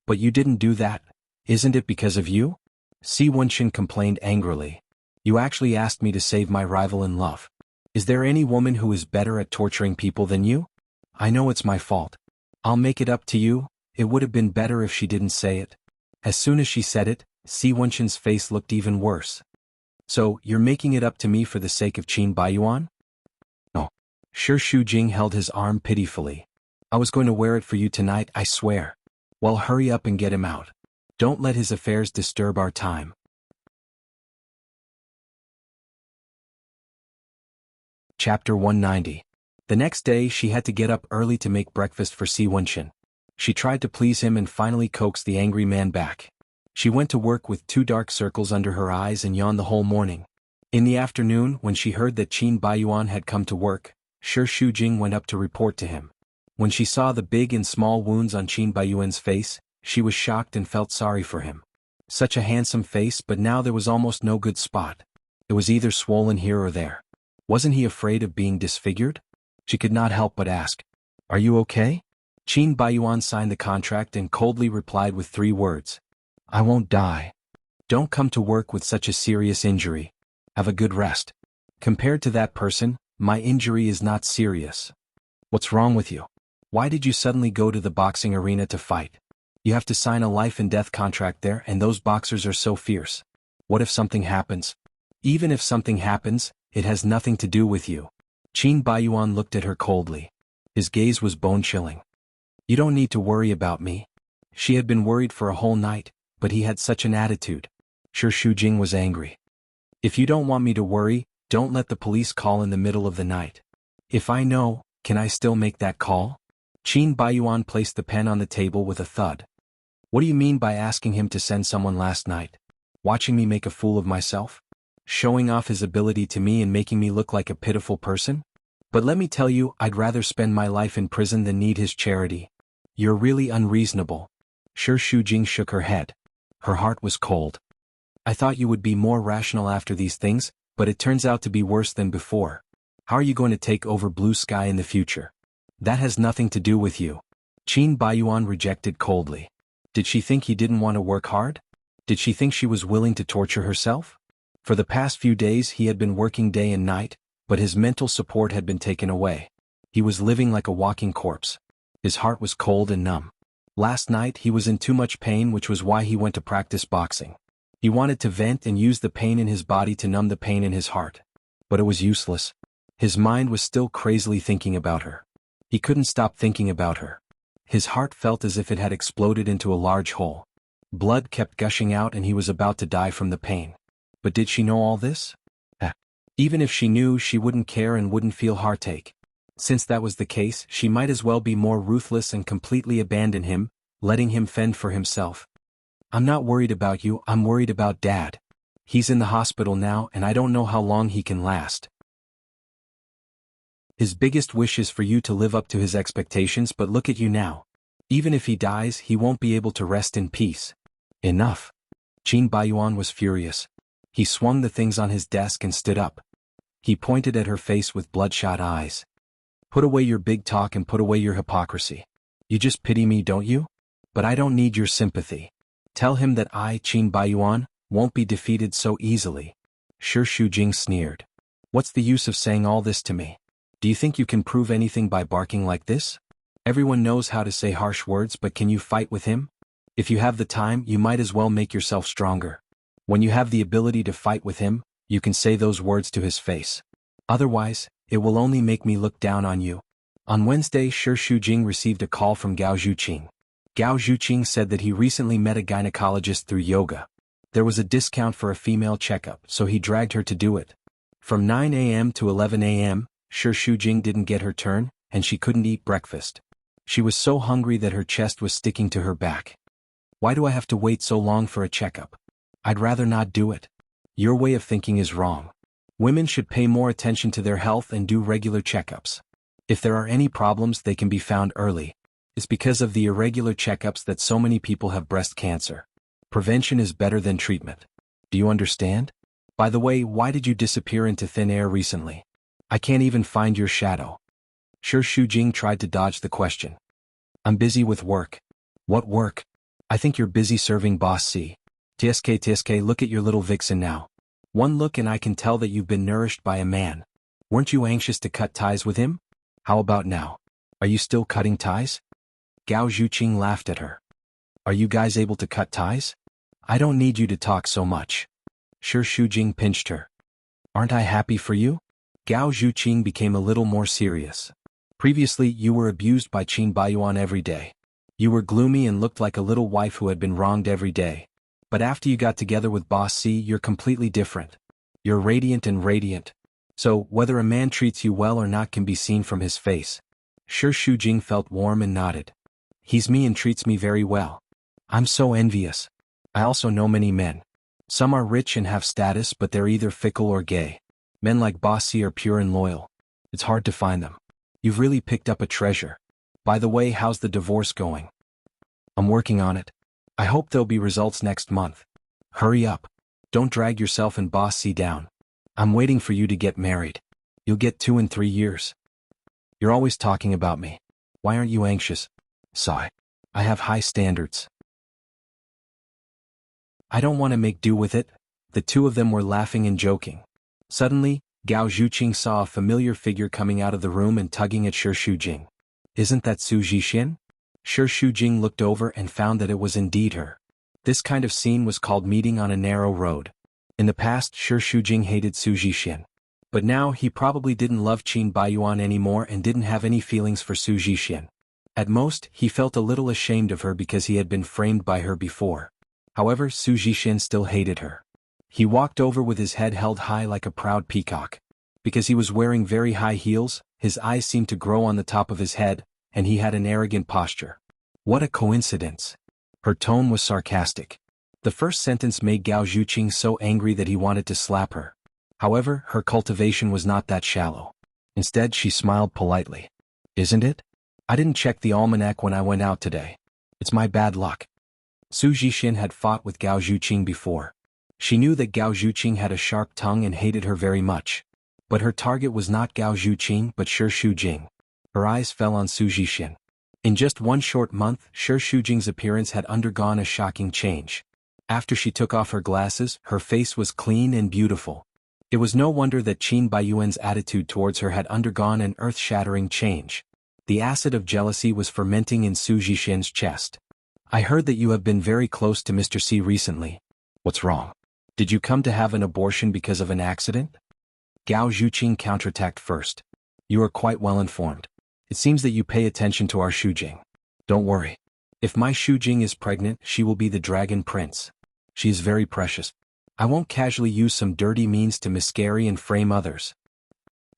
But you didn't do that. Isn't it because of you? Si Wenqin complained angrily. You actually asked me to save my rival in love. Is there any woman who is better at torturing people than you? I know it's my fault. I'll make it up to you. It would have been better if she didn't say it. As soon as she said it, Si Wenqin's face looked even worse. So, you're making it up to me for the sake of Qin Baiyuan? No. Shi Shujing held his arm pitifully. I was going to wear it for you tonight, I swear. Well, hurry up and get him out. Don't let his affairs disturb our time. Chapter 190. The next day she had to get up early to make breakfast for Si Wenqin. She tried to please him and finally coaxed the angry man back. She went to work with 2 dark circles under her eyes and yawned the whole morning. In the afternoon, when she heard that Qin Baiyuan had come to work, Shi Shujing went up to report to him. When she saw the big and small wounds on Qin Baiyuan's face, she was shocked and felt sorry for him. Such a handsome face, but now there was almost no good spot. It was either swollen here or there. Wasn't he afraid of being disfigured? She could not help but ask, Are you okay? Qin Baiyuan signed the contract and coldly replied with 3 words. I won't die. Don't come to work with such a serious injury. Have a good rest. Compared to that person, my injury is not serious. What's wrong with you? Why did you suddenly go to the boxing arena to fight? You have to sign a life and death contract there and those boxers are so fierce. What if something happens? Even if something happens, it has nothing to do with you. Qin Baiyuan looked at her coldly. His gaze was bone-chilling. You don't need to worry about me. She had been worried for a whole night, but he had such an attitude. Shi Shujing was angry. If you don't want me to worry, don't let the police call in the middle of the night. If I know, can I still make that call? Qin Baiyuan placed the pen on the table with a thud. What do you mean by asking him to send someone last night? Watching me make a fool of myself? Showing off his ability to me and making me look like a pitiful person? But let me tell you, I'd rather spend my life in prison than need his charity. You're really unreasonable. Shi Shujing shook her head. Her heart was cold. I thought you would be more rational after these things, but it turns out to be worse than before. How are you going to take over Blue Sky in the future? That has nothing to do with you. Qin Baiyuan rejected coldly. Did she think he didn't want to work hard? Did she think she was willing to torture herself? For the past few days he had been working day and night, but his mental support had been taken away. He was living like a walking corpse. His heart was cold and numb. Last night he was in too much pain, which was why he went to practice boxing. He wanted to vent and use the pain in his body to numb the pain in his heart. But it was useless. His mind was still crazily thinking about her. He couldn't stop thinking about her. His heart felt as if it had exploded into a large hole. Blood kept gushing out and he was about to die from the pain. But did she know all this? Even if she knew, she wouldn't care and wouldn't feel heartache. Since that was the case, she might as well be more ruthless and completely abandon him, letting him fend for himself. I'm not worried about you, I'm worried about Dad. He's in the hospital now and I don't know how long he can last. His biggest wish is for you to live up to his expectations, but look at you now. Even if he dies, he won't be able to rest in peace. Enough. Qin Baiyuan was furious. He swung the things on his desk and stood up. He pointed at her face with bloodshot eyes. Put away your big talk and put away your hypocrisy. You just pity me, don't you? But I don't need your sympathy. Tell him that I, Qin Baiyuan, won't be defeated so easily. Shi Shujing sneered. What's the use of saying all this to me? Do you think you can prove anything by barking like this? Everyone knows how to say harsh words, but can you fight with him? If you have the time, you might as well make yourself stronger. When you have the ability to fight with him, you can say those words to his face. Otherwise, it will only make me look down on you. On Wednesday, Shi Shujing received a call from Gao Zhuqing. Gao Zhuqing said that he recently met a gynecologist through yoga. There was a discount for a female checkup, so he dragged her to do it. From 9 a.m. to 11 a.m., Shi Shujing didn't get her turn, and she couldn't eat breakfast. She was so hungry that her chest was sticking to her back. Why do I have to wait so long for a checkup? I'd rather not do it. Your way of thinking is wrong. Women should pay more attention to their health and do regular checkups. If there are any problems, they can be found early. It's because of the irregular checkups that so many people have breast cancer. Prevention is better than treatment. Do you understand? By the way, why did you disappear into thin air recently? I can't even find your shadow. Shi Shujing tried to dodge the question. I'm busy with work. What work? I think you're busy serving Boss C. TSK, look at your little vixen now. One look and I can tell that you've been nourished by a man. Weren't you anxious to cut ties with him? How about now? Are you still cutting ties? Gao Zhuqing laughed at her. Are you guys able to cut ties? I don't need you to talk so much. Shi Shujing pinched her. Aren't I happy for you? Gao Zhuqing became a little more serious. Previously, you were abused by Qin Baiyuan every day. You were gloomy and looked like a little wife who had been wronged every day. But after you got together with Boss C, you're completely different. You're radiant and radiant. So, whether a man treats you well or not can be seen from his face. Shi Shujing felt warm and nodded. He's me and treats me very well. I'm so envious. I also know many men. Some are rich and have status, but they're either fickle or gay. Men like Boss C are pure and loyal. It's hard to find them. You've really picked up a treasure. By the way, how's the divorce going? I'm working on it. I hope there'll be results next month. Hurry up. Don't drag yourself and Boss C down. I'm waiting for you to get married. You'll get 2 in 3 years. You're always talking about me. Why aren't you anxious? Sigh. I have high standards. I don't want to make do with it. The two of them were laughing and joking. Suddenly, Gao Zhuqing saw a familiar figure coming out of the room and tugging at Shi Shujing. Isn't that Su Zhixin? Shi Shujing looked over and found that it was indeed her. This kind of scene was called meeting on a narrow road. In the past, Shi Shujing hated Su Zhixin. But now he probably didn't love Qin Baiyuan anymore and didn't have any feelings for Su Zhixin. At most, he felt a little ashamed of her because he had been framed by her before. However, Su Zhixin still hated her. He walked over with his head held high like a proud peacock. Because he was wearing very high heels, his eyes seemed to grow on the top of his head, and he had an arrogant posture. What a coincidence. Her tone was sarcastic. The first sentence made Gao Zhuqing so angry that he wanted to slap her. However, her cultivation was not that shallow. Instead, she smiled politely. Isn't it? I didn't check the almanac when I went out today. It's my bad luck. Su Zhixin had fought with Gao Zhuqing before. She knew that Gao Zhuqing had a sharp tongue and hated her very much. But her target was not Gao Zhuqing but Shi Shujing. Her eyes fell on Su Zhixin. In just one short month, Shi Shujing's appearance had undergone a shocking change. After she took off her glasses, her face was clean and beautiful. It was no wonder that Qin Baiyuan's attitude towards her had undergone an earth-shattering change. The acid of jealousy was fermenting in Su Zhixin's chest. I heard that you have been very close to Mr. C recently. What's wrong? Did you come to have an abortion because of an accident? Gao Zhuqing counterattacked first. You are quite well informed. It seems that you pay attention to our Shujing. Don't worry. If my Shujing is pregnant, she will be the dragon prince. She is very precious. I won't casually use some dirty means to miscarry and frame others.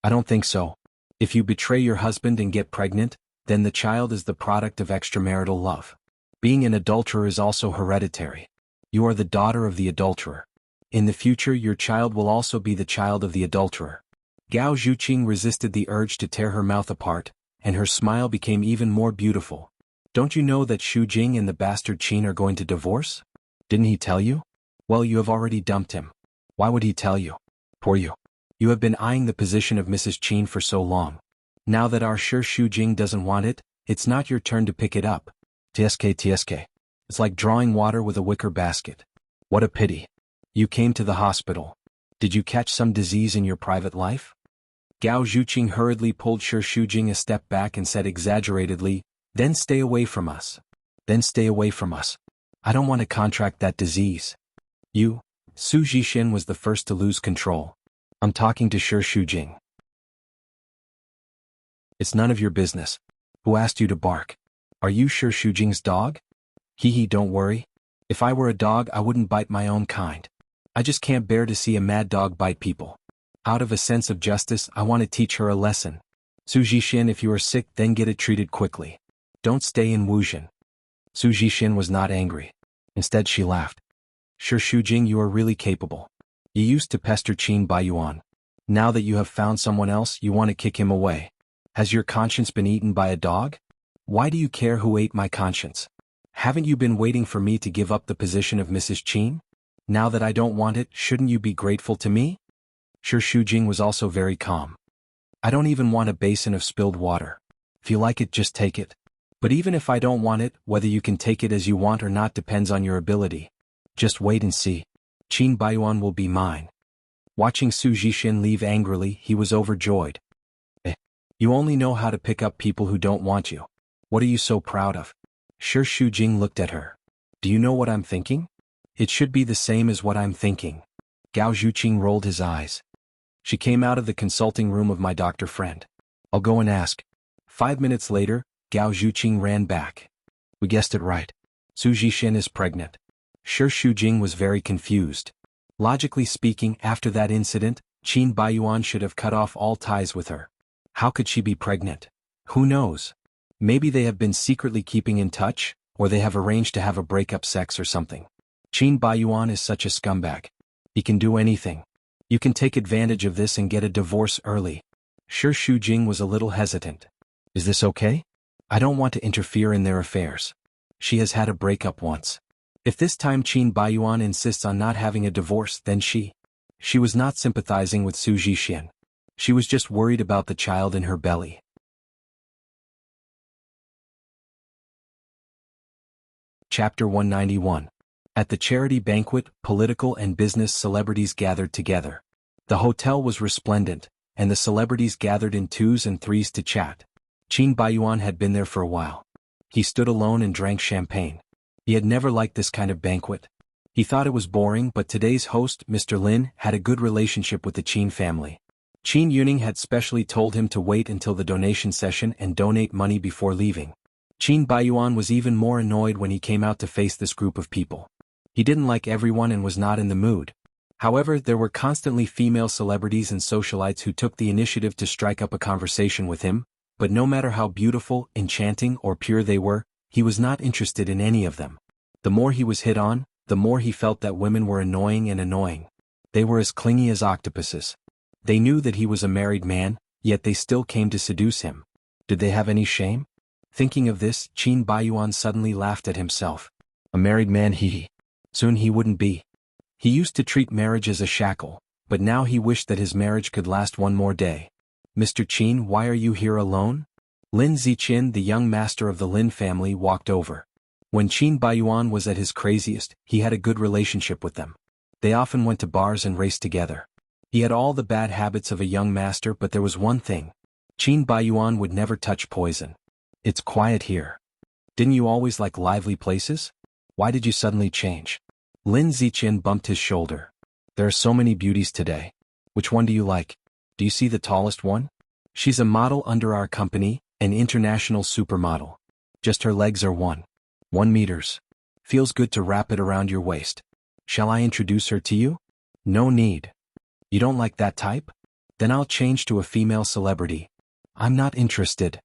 I don't think so. If you betray your husband and get pregnant, then the child is the product of extramarital love. Being an adulterer is also hereditary. You are the daughter of the adulterer. In the future, your child will also be the child of the adulterer. Gao Zhuqing resisted the urge to tear her mouth apart, and her smile became even more beautiful. Don't you know that Xu Jing and the bastard Qin are going to divorce? Didn't he tell you? Well, you have already dumped him. Why would he tell you? Poor you. You have been eyeing the position of Mrs. Qin for so long. Now that our sure Xu Jing doesn't want it, it's not your turn to pick it up. TSK. It's like drawing water with a wicker basket. What a pity. You came to the hospital. Did you catch some disease in your private life? Gao Zhuqing hurriedly pulled Shi Shujing a step back and said exaggeratedly, Then stay away from us. Then stay away from us. I don't want to contract that disease. You? Su Zhixin was the first to lose control. I'm talking to Shi Shujing. It's none of your business. Who asked you to bark? Are you Shi Shujing's dog? Hee, don't worry. If I were a dog, I wouldn't bite my own kind. I just can't bear to see a mad dog bite people. Out of a sense of justice, I want to teach her a lesson. Su Zhixin, if you are sick, then get it treated quickly. Don't stay in Wuxia. Su Zhixin was not angry. Instead, she laughed. Shi Shujing, you are really capable. You used to pester Qin Baiyuan. Now that you have found someone else, you want to kick him away. Has your conscience been eaten by a dog? Why do you care who ate my conscience? Haven't you been waiting for me to give up the position of Mrs. Qin? Now that I don't want it, shouldn't you be grateful to me? Shi Shujing was also very calm. I don't even want a basin of spilled water. If you like it, just take it. But even if I don't want it, whether you can take it as you want or not depends on your ability. Just wait and see. Qin Baiyuan will be mine. Watching Su Zhixin leave angrily, he was overjoyed. You only know how to pick up people who don't want you. What are you so proud of? Shi Shujing looked at her. Do you know what I'm thinking? It should be the same as what I'm thinking. Gao Zhuqing rolled his eyes. She came out of the consulting room of my doctor friend. I'll go and ask. 5 minutes later, Gao Zhuqing ran back. We guessed it right. Su Zhixin is pregnant. Shi Shujing was very confused. Logically speaking, after that incident, Qin Baiyuan should have cut off all ties with her. How could she be pregnant? Who knows? Maybe they have been secretly keeping in touch, or they have arranged to have a breakup sex or something. Qin Baiyuan is such a scumbag. He can do anything. You can take advantage of this and get a divorce early. Shi Shujing was a little hesitant. Is this okay? I don't want to interfere in their affairs. She has had a breakup once. If this time Qin Baiyuan insists on not having a divorce, then she was not sympathizing with Su Zhixin. She was just worried about the child in her belly. Chapter 191. At the charity banquet, political and business celebrities gathered together. The hotel was resplendent, and the celebrities gathered in 2s and 3s to chat. Qin Baiyuan had been there for a while. He stood alone and drank champagne. He had never liked this kind of banquet. He thought it was boring, but today's host, Mr. Lin, had a good relationship with the Qin family. Qin Yuning had specially told him to wait until the donation session and donate money before leaving. Qin Baiyuan was even more annoyed when he came out to face this group of people. He didn't like everyone and was not in the mood. However, there were constantly female celebrities and socialites who took the initiative to strike up a conversation with him, but no matter how beautiful, enchanting, or pure they were, he was not interested in any of them. The more he was hit on, the more he felt that women were annoying. They were as clingy as octopuses. They knew that he was a married man, yet they still came to seduce him. Did they have any shame? Thinking of this, Qin Baiyuan suddenly laughed at himself. A married man soon he wouldn't be. He used to treat marriage as a shackle, but now he wished that his marriage could last one more day. Mr. Qin, why are you here alone? Lin Ziqin, the young master of the Lin family, walked over. When Qin Baiyuan was at his craziest, he had a good relationship with them. They often went to bars and raced together. He had all the bad habits of a young master, but there was one thing. Qin Baiyuan would never touch poison. It's quiet here. Didn't you always like lively places? Why did you suddenly change? Lin Ziqin bumped his shoulder. There are so many beauties today. Which one do you like? Do you see the tallest one? She's a model under our company, an international supermodel. Just her legs are one. 1 meters. Feels good to wrap it around your waist. Shall I introduce her to you? No need. You don't like that type? Then I'll change to a female celebrity. I'm not interested.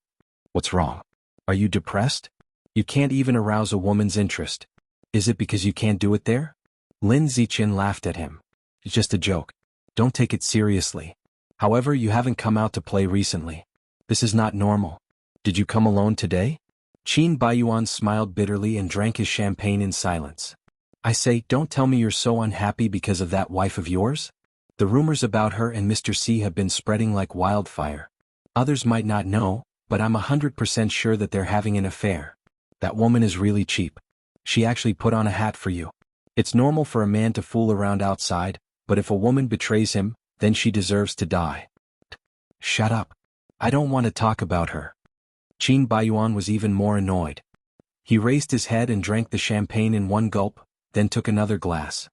What's wrong? Are you depressed? You can't even arouse a woman's interest. Is it because you can't do it there? Lin Ziqian laughed at him. It's just a joke. Don't take it seriously. However, you haven't come out to play recently. This is not normal. Did you come alone today? Qin Baiyuan smiled bitterly and drank his champagne in silence. I say, don't tell me you're so unhappy because of that wife of yours? The rumors about her and Mr. C have been spreading like wildfire. Others might not know, but I'm 100% sure that they're having an affair. That woman is really cheap. She actually put on a hat for you. It's normal for a man to fool around outside, but if a woman betrays him, then she deserves to die. Shut up. I don't want to talk about her. Qin Baiyuan was even more annoyed. He raised his head and drank the champagne in one gulp, then took another glass.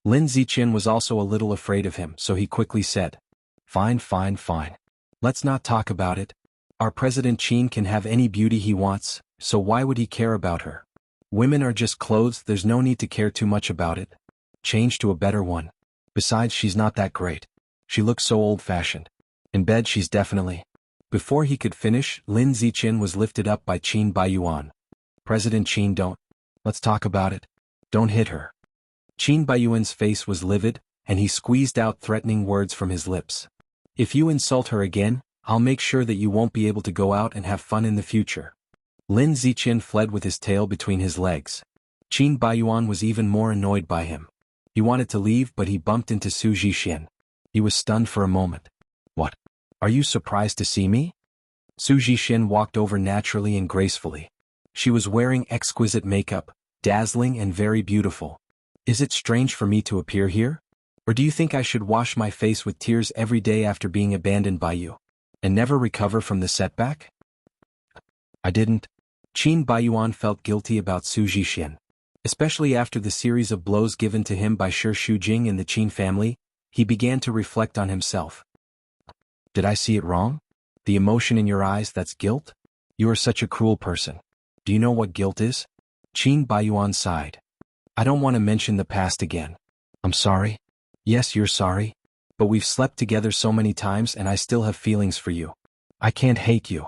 Lin Ziqian was also a little afraid of him, so he quickly said, Fine. Let's not talk about it. Our President Qin can have any beauty he wants, so why would he care about her? Women are just clothes, there's no need to care too much about it. Change to a better one. Besides, she's not that great. She looks so old-fashioned. In bed she's definitely... Before he could finish, Lin Ziqian was lifted up by Qin Baiyuan. President Qin, don't. Let's talk about it. Don't hit her. Qin Baiyuan's face was livid, and he squeezed out threatening words from his lips. If you insult her again, I'll make sure that you won't be able to go out and have fun in the future. Lin Ziqian fled with his tail between his legs. Qin Baiyuan was even more annoyed by him. He wanted to leave, but he bumped into Su Zhixian. He was stunned for a moment. What? Are you surprised to see me? Su Zhixian walked over naturally and gracefully. She was wearing exquisite makeup, dazzling and very beautiful. Is it strange for me to appear here? Or do you think I should wash my face with tears every day after being abandoned by you? And never recover from the setback? I didn't. Qin Baiyuan felt guilty about Su Zhixian. Especially after the series of blows given to him by Shi Shujing and the Qin family, he began to reflect on himself. Did I see it wrong? The emotion in your eyes, that's guilt? You are such a cruel person. Do you know what guilt is? Qin Baiyuan sighed. I don't want to mention the past again. I'm sorry. Yes, you're sorry. But we've slept together so many times and I still have feelings for you. I can't hate you.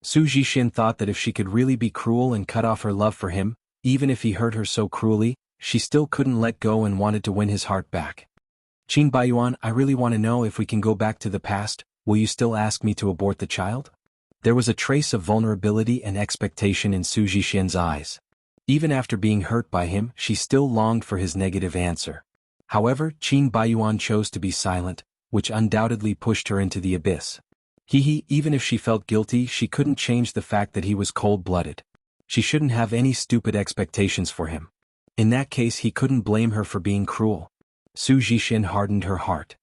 Su Zhixian thought that if she could really be cruel and cut off her love for him, even if he hurt her so cruelly, she still couldn't let go and wanted to win his heart back. Qin Baiyuan, I really want to know if we can go back to the past. Will you still ask me to abort the child? There was a trace of vulnerability and expectation in Su Zhixian's eyes. Even after being hurt by him, she still longed for his negative answer. However, Qin Baiyuan chose to be silent, which undoubtedly pushed her into the abyss. Even if she felt guilty, she couldn't change the fact that he was cold-blooded. She shouldn't have any stupid expectations for him. In that case, he couldn't blame her for being cruel. Su Zhixian hardened her heart.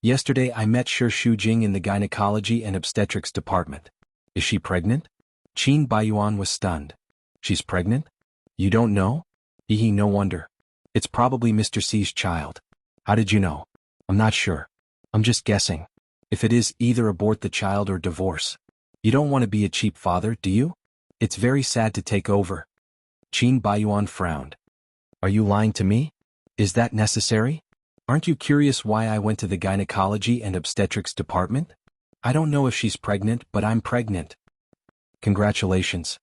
Yesterday I met Shi Shujing in the gynecology and obstetrics department. Is she pregnant? Qin Baiyuan was stunned. She's pregnant? You don't know? No wonder. It's probably Mr. C's child. How did you know? I'm not sure. I'm just guessing. If it is, either abort the child or divorce. You don't want to be a cheap father, do you? It's very sad to take over. Qin Baiyuan frowned. Are you lying to me? Is that necessary? Aren't you curious why I went to the gynecology and obstetrics department? I don't know if she's pregnant, but I'm pregnant. Congratulations.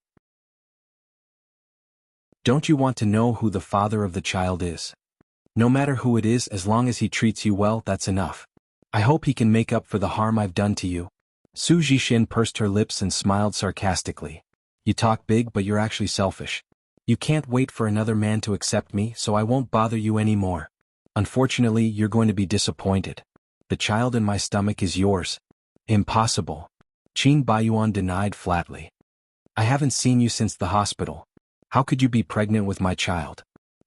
Don't you want to know who the father of the child is? No matter who it is, as long as he treats you well, that's enough. I hope he can make up for the harm I've done to you. Su Zhixian pursed her lips and smiled sarcastically. You talk big, but you're actually selfish. You can't wait for another man to accept me, so I won't bother you anymore. Unfortunately, you're going to be disappointed. The child in my stomach is yours. Impossible. Qin Baiyuan denied flatly. I haven't seen you since the hospital. How could you be pregnant with my child?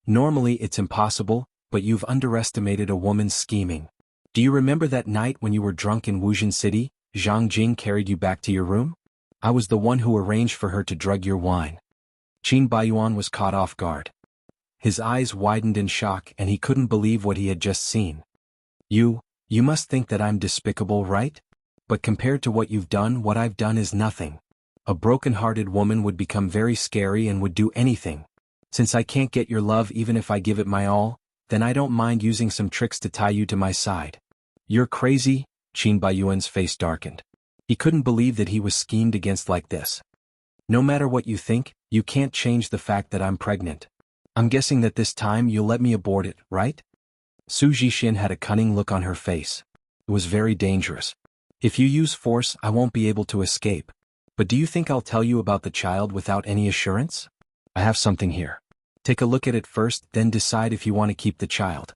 Normally it's impossible, but you've underestimated a woman's scheming. Do you remember that night when you were drunk in Wuxia City, Zhang Jing carried you back to your room? I was the one who arranged for her to drug your wine. Qin Baiyuan was caught off guard. His eyes widened in shock and he couldn't believe what he had just seen. You must think that I'm despicable, right? But compared to what you've done, what I've done is nothing. A broken-hearted woman would become very scary and would do anything. Since I can't get your love even if I give it my all, then I don't mind using some tricks to tie you to my side. You're crazy? Qin Baiyuan's face darkened. He couldn't believe that he was schemed against like this. No matter what you think, you can't change the fact that I'm pregnant. I'm guessing that this time you'll let me abort it, right? Su Zixin had a cunning look on her face. It was very dangerous. If you use force, I won't be able to escape. But do you think I'll tell you about the child without any assurance? I have something here. Take a look at it first, then decide if you want to keep the child.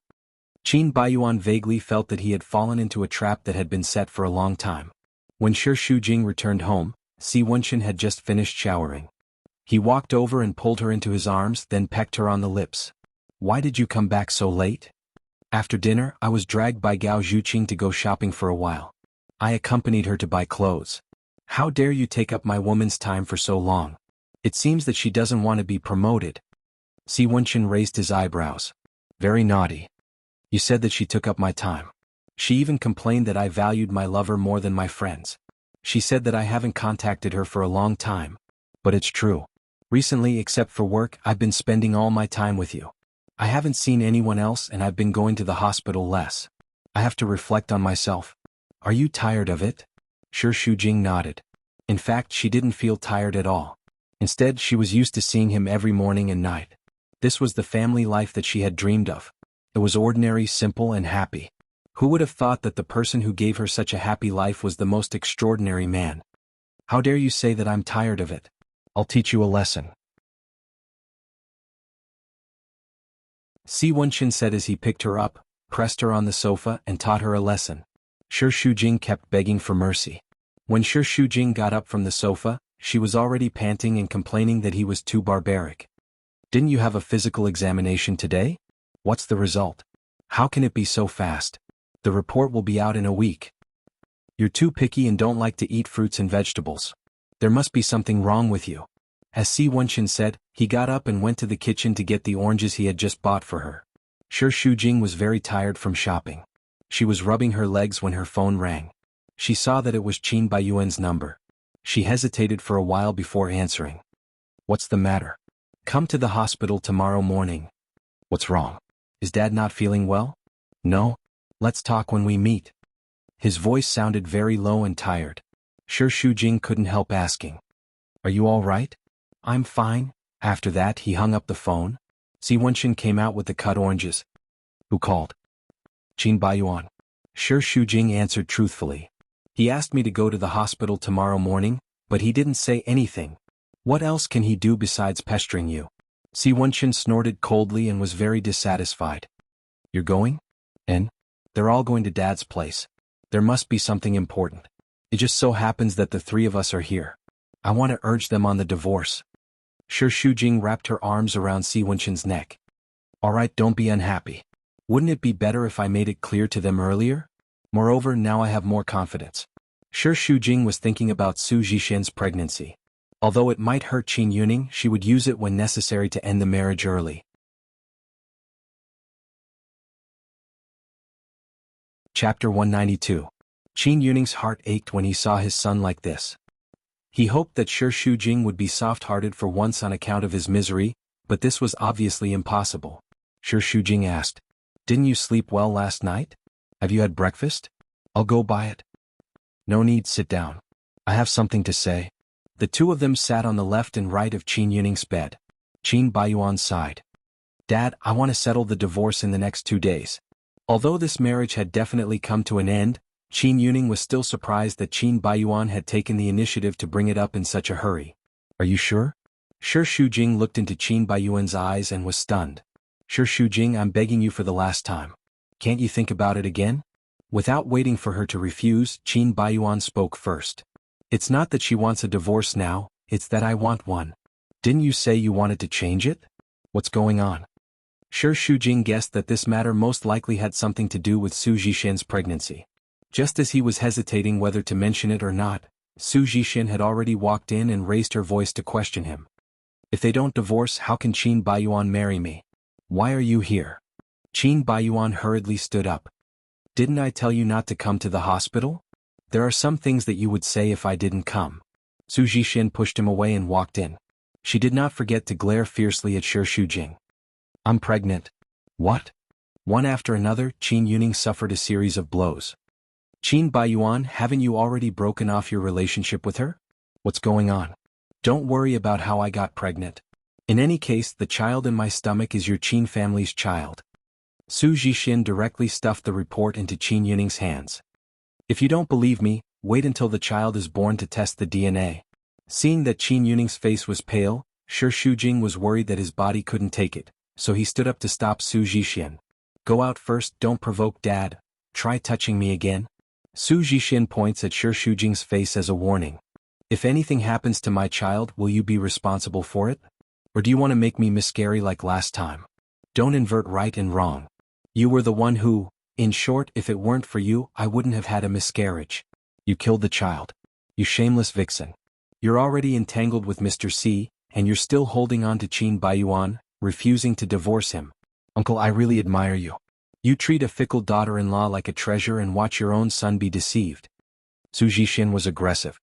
Qin Baiyuan vaguely felt that he had fallen into a trap that had been set for a long time. When Shi Shujing returned home, Si Wenxin had just finished showering. He walked over and pulled her into his arms, then pecked her on the lips. Why did you come back so late? After dinner, I was dragged by Gao Zhuqing to go shopping for a while. I accompanied her to buy clothes. How dare you take up my woman's time for so long? It seems that she doesn't want to be promoted. Si Wenxin raised his eyebrows. Very naughty. You said that she took up my time. She even complained that I valued my lover more than my friends. She said that I haven't contacted her for a long time. But it's true. Recently, except for work, I've been spending all my time with you. I haven't seen anyone else and I've been going to the hospital less. I have to reflect on myself. Are you tired of it? Shi Shujing nodded. In fact, she didn't feel tired at all. Instead, she was used to seeing him every morning and night. This was the family life that she had dreamed of. It was ordinary, simple, and happy. Who would have thought that the person who gave her such a happy life was the most extraordinary man? How dare you say that I'm tired of it? I'll teach you a lesson. Si Wenxin said as he picked her up, pressed her on the sofa, and taught her a lesson. Shi Shujing kept begging for mercy. When Shi Shujing got up from the sofa, she was already panting and complaining that he was too barbaric. Didn't you have a physical examination today? What's the result? How can it be so fast? The report will be out in a week. You're too picky and don't like to eat fruits and vegetables. There must be something wrong with you. As Si Wenxin said, he got up and went to the kitchen to get the oranges he had just bought for her. Shi Shujing was very tired from shopping. She was rubbing her legs when her phone rang. She saw that it was Qin Baiyuan's number. She hesitated for a while before answering. What's the matter? Come to the hospital tomorrow morning. What's wrong? Is Dad not feeling well? No. Let's talk when we meet. His voice sounded very low and tired. Shi Shujing couldn't help asking. Are you all right? I'm fine. After that, he hung up the phone. Si Wenxin came out with the cut oranges. Who called? Qin Baiyuan. Shi Shujing answered truthfully. He asked me to go to the hospital tomorrow morning, but he didn't say anything. What else can he do besides pestering you? Si Wenxin snorted coldly and was very dissatisfied. You're going? And? They're all going to Dad's place. There must be something important. It just so happens that the three of us are here. I want to urge them on the divorce. Shi Shujing wrapped her arms around Si Wenxin's neck. All right, don't be unhappy. Wouldn't it be better if I made it clear to them earlier? Moreover, now I have more confidence. Shi Shujing was thinking about Su Zixin's pregnancy. Although it might hurt Qin Yuning, she would use it when necessary to end the marriage early. Chapter 192. Qin Yuning's heart ached when he saw his son like this. He hoped that Shi Shujing would be soft-hearted for once on account of his misery, but this was obviously impossible. Shi Shujing asked, Didn't you sleep well last night? Have you had breakfast? I'll go buy it. No need, sit down. I have something to say. The two of them sat on the left and right of Qin Yuning's bed. Qin Baiyuan sighed. Dad, I want to settle the divorce in the next 2 days. Although this marriage had definitely come to an end, Qin Yuning was still surprised that Qin Baiyuan had taken the initiative to bring it up in such a hurry. Are you sure? Shi Shujing looked into Qin Baiyuan's eyes and was stunned. Shi Shujing, I'm begging you for the last time. Can't you think about it again? Without waiting for her to refuse, Qin Baiyuan spoke first. It's not that she wants a divorce now, it's that I want one. Didn't you say you wanted to change it? What's going on? Shi Shujing guessed that this matter most likely had something to do with Su Zixin's pregnancy. Just as he was hesitating whether to mention it or not, Su Zixin had already walked in and raised her voice to question him. If they don't divorce, how can Qin Baiyuan marry me? Why are you here? Qin Baiyuan hurriedly stood up. Didn't I tell you not to come to the hospital? There are some things that you would say if I didn't come. Su Zhixin pushed him away and walked in. She did not forget to glare fiercely at Shi Shujing. I'm pregnant. What? One after another, Qin Yuning suffered a series of blows. Qin Baiyuan, haven't you already broken off your relationship with her? What's going on? Don't worry about how I got pregnant. In any case, the child in my stomach is your Qin family's child. Su Zhixin directly stuffed the report into Qin Yuning's hands. If you don't believe me, wait until the child is born to test the DNA. Seeing that Qin Yuning's face was pale, Shi Shujing was worried that his body couldn't take it, so he stood up to stop Su Zhixin. Go out first, don't provoke Dad. Try touching me again. Su Zhixin points at Shi Shujing's face as a warning. If anything happens to my child, will you be responsible for it? Or do you want to make me miscarry like last time? Don't invert right and wrong. You were the one who, in short, if it weren't for you, I wouldn't have had a miscarriage. You killed the child. You shameless vixen. You're already entangled with Mr. C, and you're still holding on to Qin Baiyuan, refusing to divorce him. Uncle, I really admire you. You treat a fickle daughter-in-law like a treasure and watch your own son be deceived. Su Zhixin was aggressive.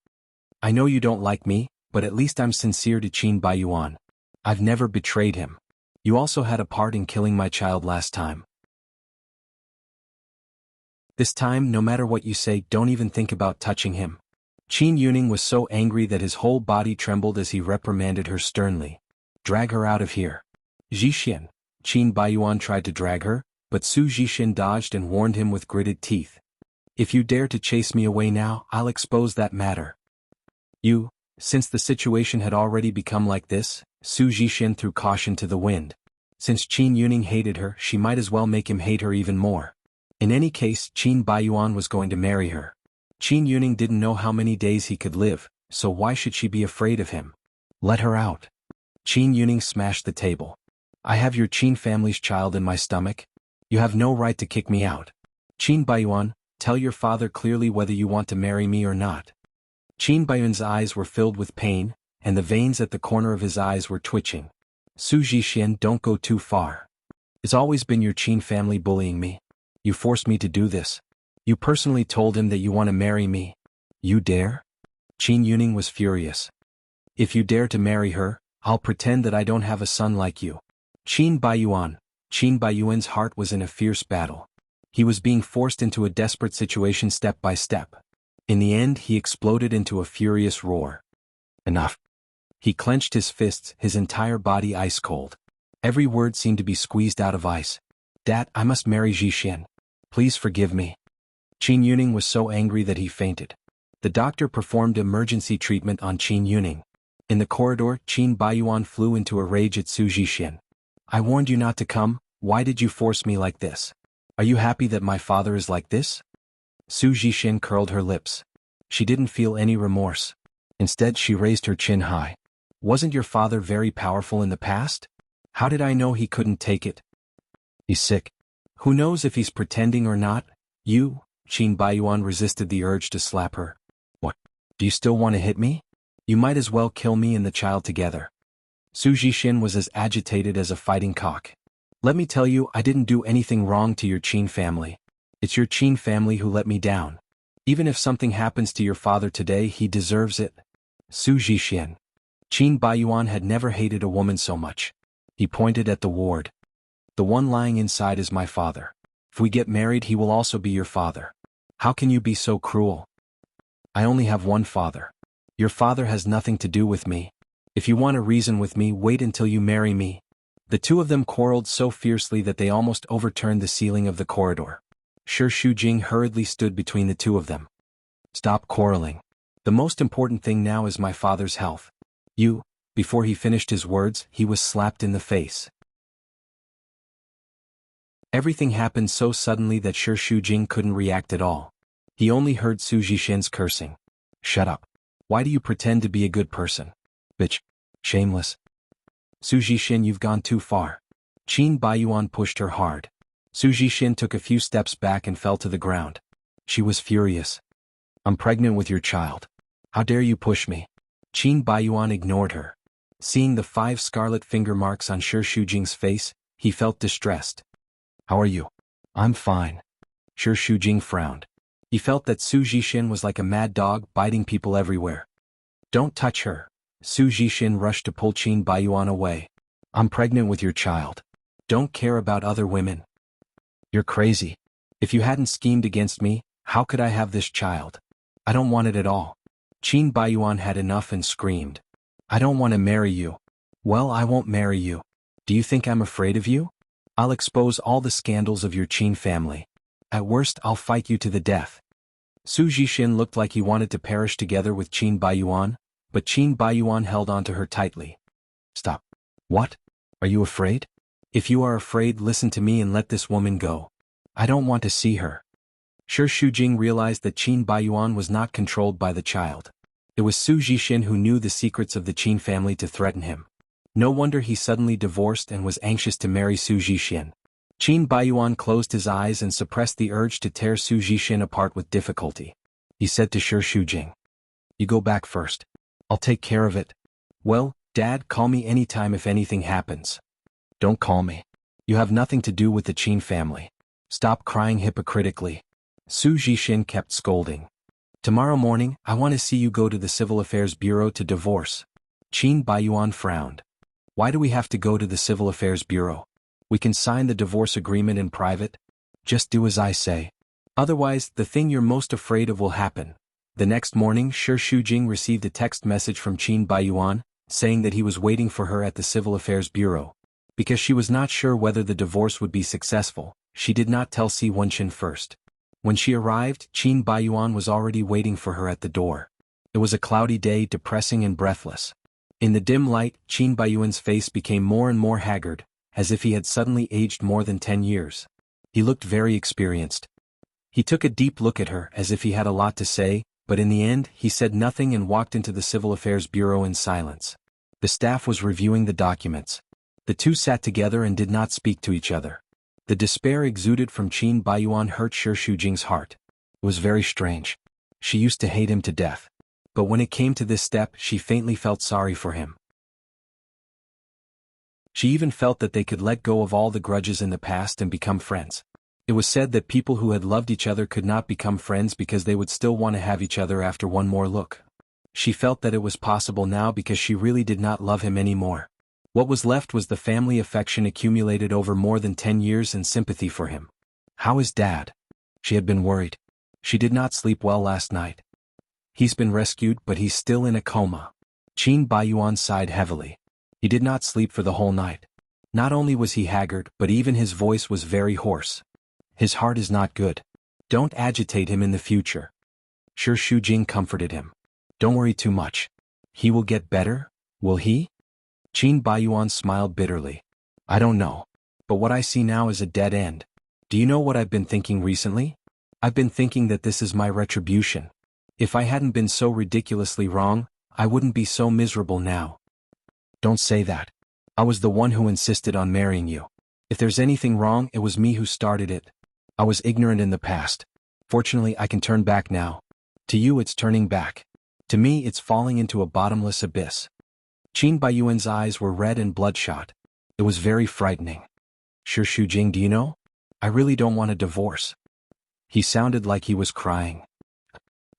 I know you don't like me, but at least I'm sincere to Qin Baiyuan. I've never betrayed him. You also had a part in killing my child last time. This time, no matter what you say, don't even think about touching him. Qin Yuning was so angry that his whole body trembled as he reprimanded her sternly. Drag her out of here. Zhixin. Qin Baiyuan tried to drag her, but Su Zhixin dodged and warned him with gritted teeth. If you dare to chase me away now, I'll expose that matter. Since the situation had already become like this, Su Zhixin threw caution to the wind. Since Qin Yuning hated her, she might as well make him hate her even more. In any case, Qin Baiyuan was going to marry her. Qin Yuning didn't know how many days he could live, so why should she be afraid of him? Let her out. Qin Yuning smashed the table. I have your Qin family's child in my stomach. You have no right to kick me out. Qin Baiyuan, tell your father clearly whether you want to marry me or not. Qin Baiyuan's eyes were filled with pain, and the veins at the corner of his eyes were twitching. Su Zhixin, don't go too far. It's always been your Qin family bullying me. You forced me to do this. You personally told him that you want to marry me. You dare? Qin Yuning was furious. If you dare to marry her, I'll pretend that I don't have a son like you. Qin Baiyuan's heart was in a fierce battle. He was being forced into a desperate situation step by step. In the end, he exploded into a furious roar. Enough. He clenched his fists, his entire body ice cold. Every word seemed to be squeezed out of ice. Dad, I must marry Zhixin. Please forgive me. Qin Yuning was so angry that he fainted. The doctor performed emergency treatment on Qin Yuning. In the corridor, Qin Baiyuan flew into a rage at Su Zhixin. I warned you not to come, why did you force me like this? Are you happy that my father is like this? Su Zhixin curled her lips. She didn't feel any remorse. Instead, she raised her chin high. Wasn't your father very powerful in the past? How did I know he couldn't take it? He's sick. Who knows if he's pretending or not? Qin Baiyuan resisted the urge to slap her. What? Do you still want to hit me? You might as well kill me and the child together. Su Zhixin was as agitated as a fighting cock. Let me tell you, I didn't do anything wrong to your Qin family. It's your Qin family who let me down. Even if something happens to your father today, he deserves it. Su Zhixin. Qin Baiyuan had never hated a woman so much. He pointed at the ward. The one lying inside is my father. If we get married, he will also be your father. How can you be so cruel? I only have one father. Your father has nothing to do with me. If you want to reason with me, wait until you marry me. The two of them quarreled so fiercely that they almost overturned the ceiling of the corridor. Shi Shujing hurriedly stood between the two of them. Stop quarreling. The most important thing now is my father's health. Before he finished his words, he was slapped in the face. Everything happened so suddenly that Shi Shujing couldn't react at all. He only heard Su Zhixin's cursing. Shut up. Why do you pretend to be a good person? Bitch. Shameless. Su Zhixin, you've gone too far. Qin Baiyuan pushed her hard. Su Zhixin took a few steps back and fell to the ground. She was furious. I'm pregnant with your child. How dare you push me? Qin Baiyuan ignored her. Seeing the 5 scarlet finger marks on Shi Shujing's face, he felt distressed. How are you? I'm fine. Shi Shujing frowned. He felt that Su Zhixin was like a mad dog biting people everywhere. Don't touch her. Su Jixin rushed to pull Qin Baiyuan away. I'm pregnant with your child. Don't care about other women. You're crazy. If you hadn't schemed against me, how could I have this child? I don't want it at all. Qin Baiyuan had enough and screamed. I don't want to marry you. Well, I won't marry you. Do you think I'm afraid of you? I'll expose all the scandals of your Qin family. At worst, I'll fight you to the death. Su Jixin looked like he wanted to perish together with Qin Baiyuan, but Qin Baiyuan held onto her tightly. Stop. What? Are you afraid? If you are afraid, listen to me and let this woman go. I don't want to see her. Shi Shujing realized that Qin Baiyuan was not controlled by the child. It was Su Jixin who knew the secrets of the Qin family to threaten him. No wonder he suddenly divorced and was anxious to marry Su Jixin. Qin Baiyuan closed his eyes and suppressed the urge to tear Su Jixin apart with difficulty. He said to Shi Shujing, You go back first. I'll take care of it. Well, Dad, call me anytime if anything happens. Don't call me. You have nothing to do with the Qin family. Stop crying hypocritically. Su Jixin kept scolding. Tomorrow morning, I want to see you go to the Civil Affairs Bureau to divorce. Qin Baiyuan frowned. Why do we have to go to the Civil Affairs Bureau? We can sign the divorce agreement in private. Just do as I say. Otherwise, the thing you're most afraid of will happen. The next morning, Shi Shujing received a text message from Qin Baiyuan, saying that he was waiting for her at the Civil Affairs Bureau. Because she was not sure whether the divorce would be successful, she did not tell Si Wenqin first. When she arrived, Qin Baiyuan was already waiting for her at the door. It was a cloudy day, depressing and breathless. In the dim light, Qin Baiyuan's face became more and more haggard, as if he had suddenly aged more than 10 years. He looked very experienced. He took a deep look at her as if he had a lot to say, but in the end, he said nothing and walked into the Civil Affairs Bureau in silence. The staff was reviewing the documents. The two sat together and did not speak to each other. The despair exuded from Qin Baiyuan hurt Shi Shujing's heart. It was very strange. She used to hate him to death. But when it came to this step, she faintly felt sorry for him. She even felt that they could let go of all the grudges in the past and become friends. It was said that people who had loved each other could not become friends because they would still want to have each other after one more look. She felt that it was possible now because she really did not love him anymore. What was left was the family affection accumulated over more than 10 years and sympathy for him. How is Dad? She had been worried. She did not sleep well last night. He's been rescued, but he's still in a coma. Qin Baiyuan sighed heavily. He did not sleep for the whole night. Not only was he haggard, but even his voice was very hoarse. His heart is not good. Don't agitate him in the future. Shi Shujing comforted him. Don't worry too much. He will get better, will he? Qin Baiyuan smiled bitterly. I don't know. But what I see now is a dead end. Do you know what I've been thinking recently? I've been thinking that this is my retribution. If I hadn't been so ridiculously wrong, I wouldn't be so miserable now. Don't say that. I was the one who insisted on marrying you. If there's anything wrong, it was me who started it. I was ignorant in the past. Fortunately, I can turn back now. To you, it's turning back. To me, it's falling into a bottomless abyss. Qin Baiyuan's eyes were red and bloodshot. It was very frightening. Shi Shujing, do you know? I really don't want a divorce. He sounded like he was crying.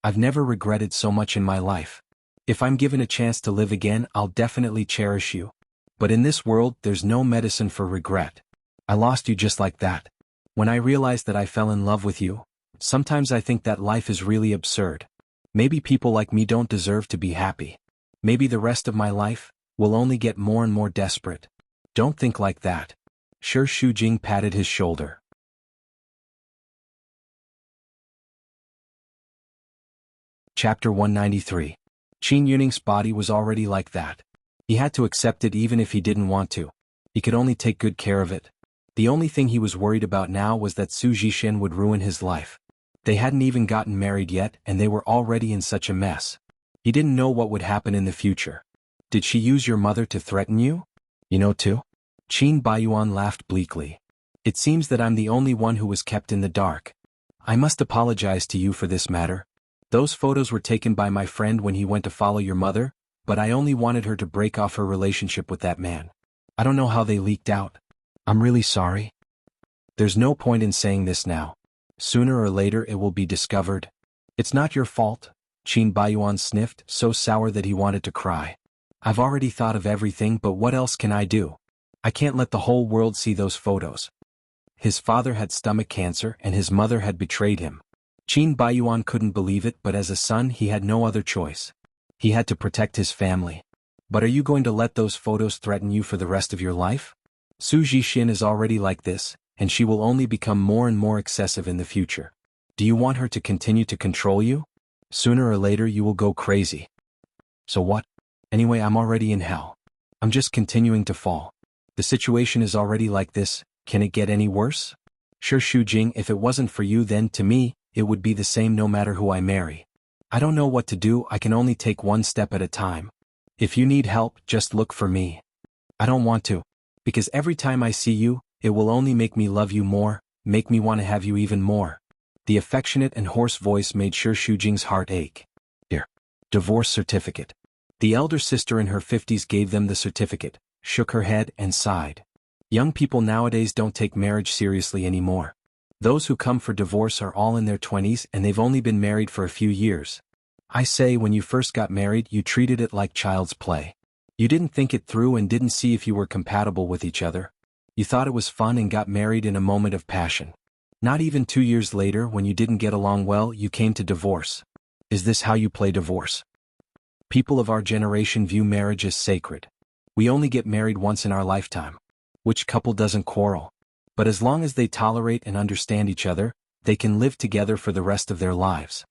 I've never regretted so much in my life. If I'm given a chance to live again, I'll definitely cherish you. But in this world, there's no medicine for regret. I lost you just like that. When I realized that I fell in love with you, sometimes I think that life is really absurd. Maybe people like me don't deserve to be happy. Maybe the rest of my life will only get more and more desperate. Don't think like that. Shi Shujing patted his shoulder. Chapter 193. Qin Yuning's body was already like that. He had to accept it even if he didn't want to. He could only take good care of it. The only thing he was worried about now was that Su Jixin would ruin his life. They hadn't even gotten married yet and they were already in such a mess. He didn't know what would happen in the future. Did she use your mother to threaten you? You know too? Qin Baiyuan laughed bleakly. It seems that I'm the only one who was kept in the dark. I must apologize to you for this matter. Those photos were taken by my friend when he went to follow your mother, but I only wanted her to break off her relationship with that man. I don't know how they leaked out. I'm really sorry. There's no point in saying this now. Sooner or later it will be discovered. It's not your fault, Qin Baiyuan sniffed, so sour that he wanted to cry. I've already thought of everything, but what else can I do? I can't let the whole world see those photos. His father had stomach cancer and his mother had betrayed him. Qin Baiyuan couldn't believe it, but as a son he had no other choice. He had to protect his family. But are you going to let those photos threaten you for the rest of your life? Su Jixin is already like this, and she will only become more and more excessive in the future. Do you want her to continue to control you? Sooner or later you will go crazy. So what? Anyway, I'm already in hell. I'm just continuing to fall. The situation is already like this, can it get any worse? Sure Shujing, if it wasn't for you then to me, it would be the same no matter who I marry. I don't know what to do, I can only take one step at a time. If you need help, just look for me. I don't want to. Because every time I see you, it will only make me love you more, make me want to have you even more. The affectionate and hoarse voice made Sure Shujing's heart ache. Here. Divorce certificate. The elder sister in her 50s gave them the certificate, shook her head and sighed. Young people nowadays don't take marriage seriously anymore. Those who come for divorce are all in their 20s and they've only been married for a few years. I say when you first got married you treated it like child's play. You didn't think it through and didn't see if you were compatible with each other. You thought it was fun and got married in a moment of passion. Not even 2 years later, when you didn't get along well, you came to divorce. Is this how you play divorce? People of our generation view marriage as sacred. We only get married once in our lifetime. Which couple doesn't quarrel? But as long as they tolerate and understand each other, they can live together for the rest of their lives.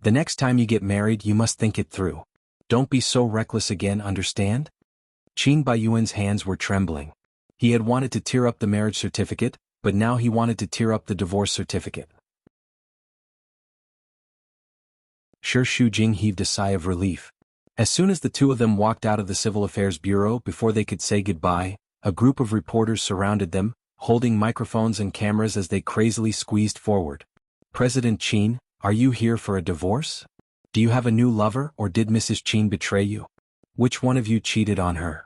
The next time you get married, you must think it through. Don't be so reckless again, understand? Qin Baiyuan's hands were trembling. He had wanted to tear up the marriage certificate, but now he wanted to tear up the divorce certificate. Sure Shujing heaved a sigh of relief. As soon as the two of them walked out of the Civil Affairs Bureau, before they could say goodbye, a group of reporters surrounded them, holding microphones and cameras as they crazily squeezed forward. President Qin, are you here for a divorce? Do you have a new lover, or did Mrs. Qin betray you? Which one of you cheated on her?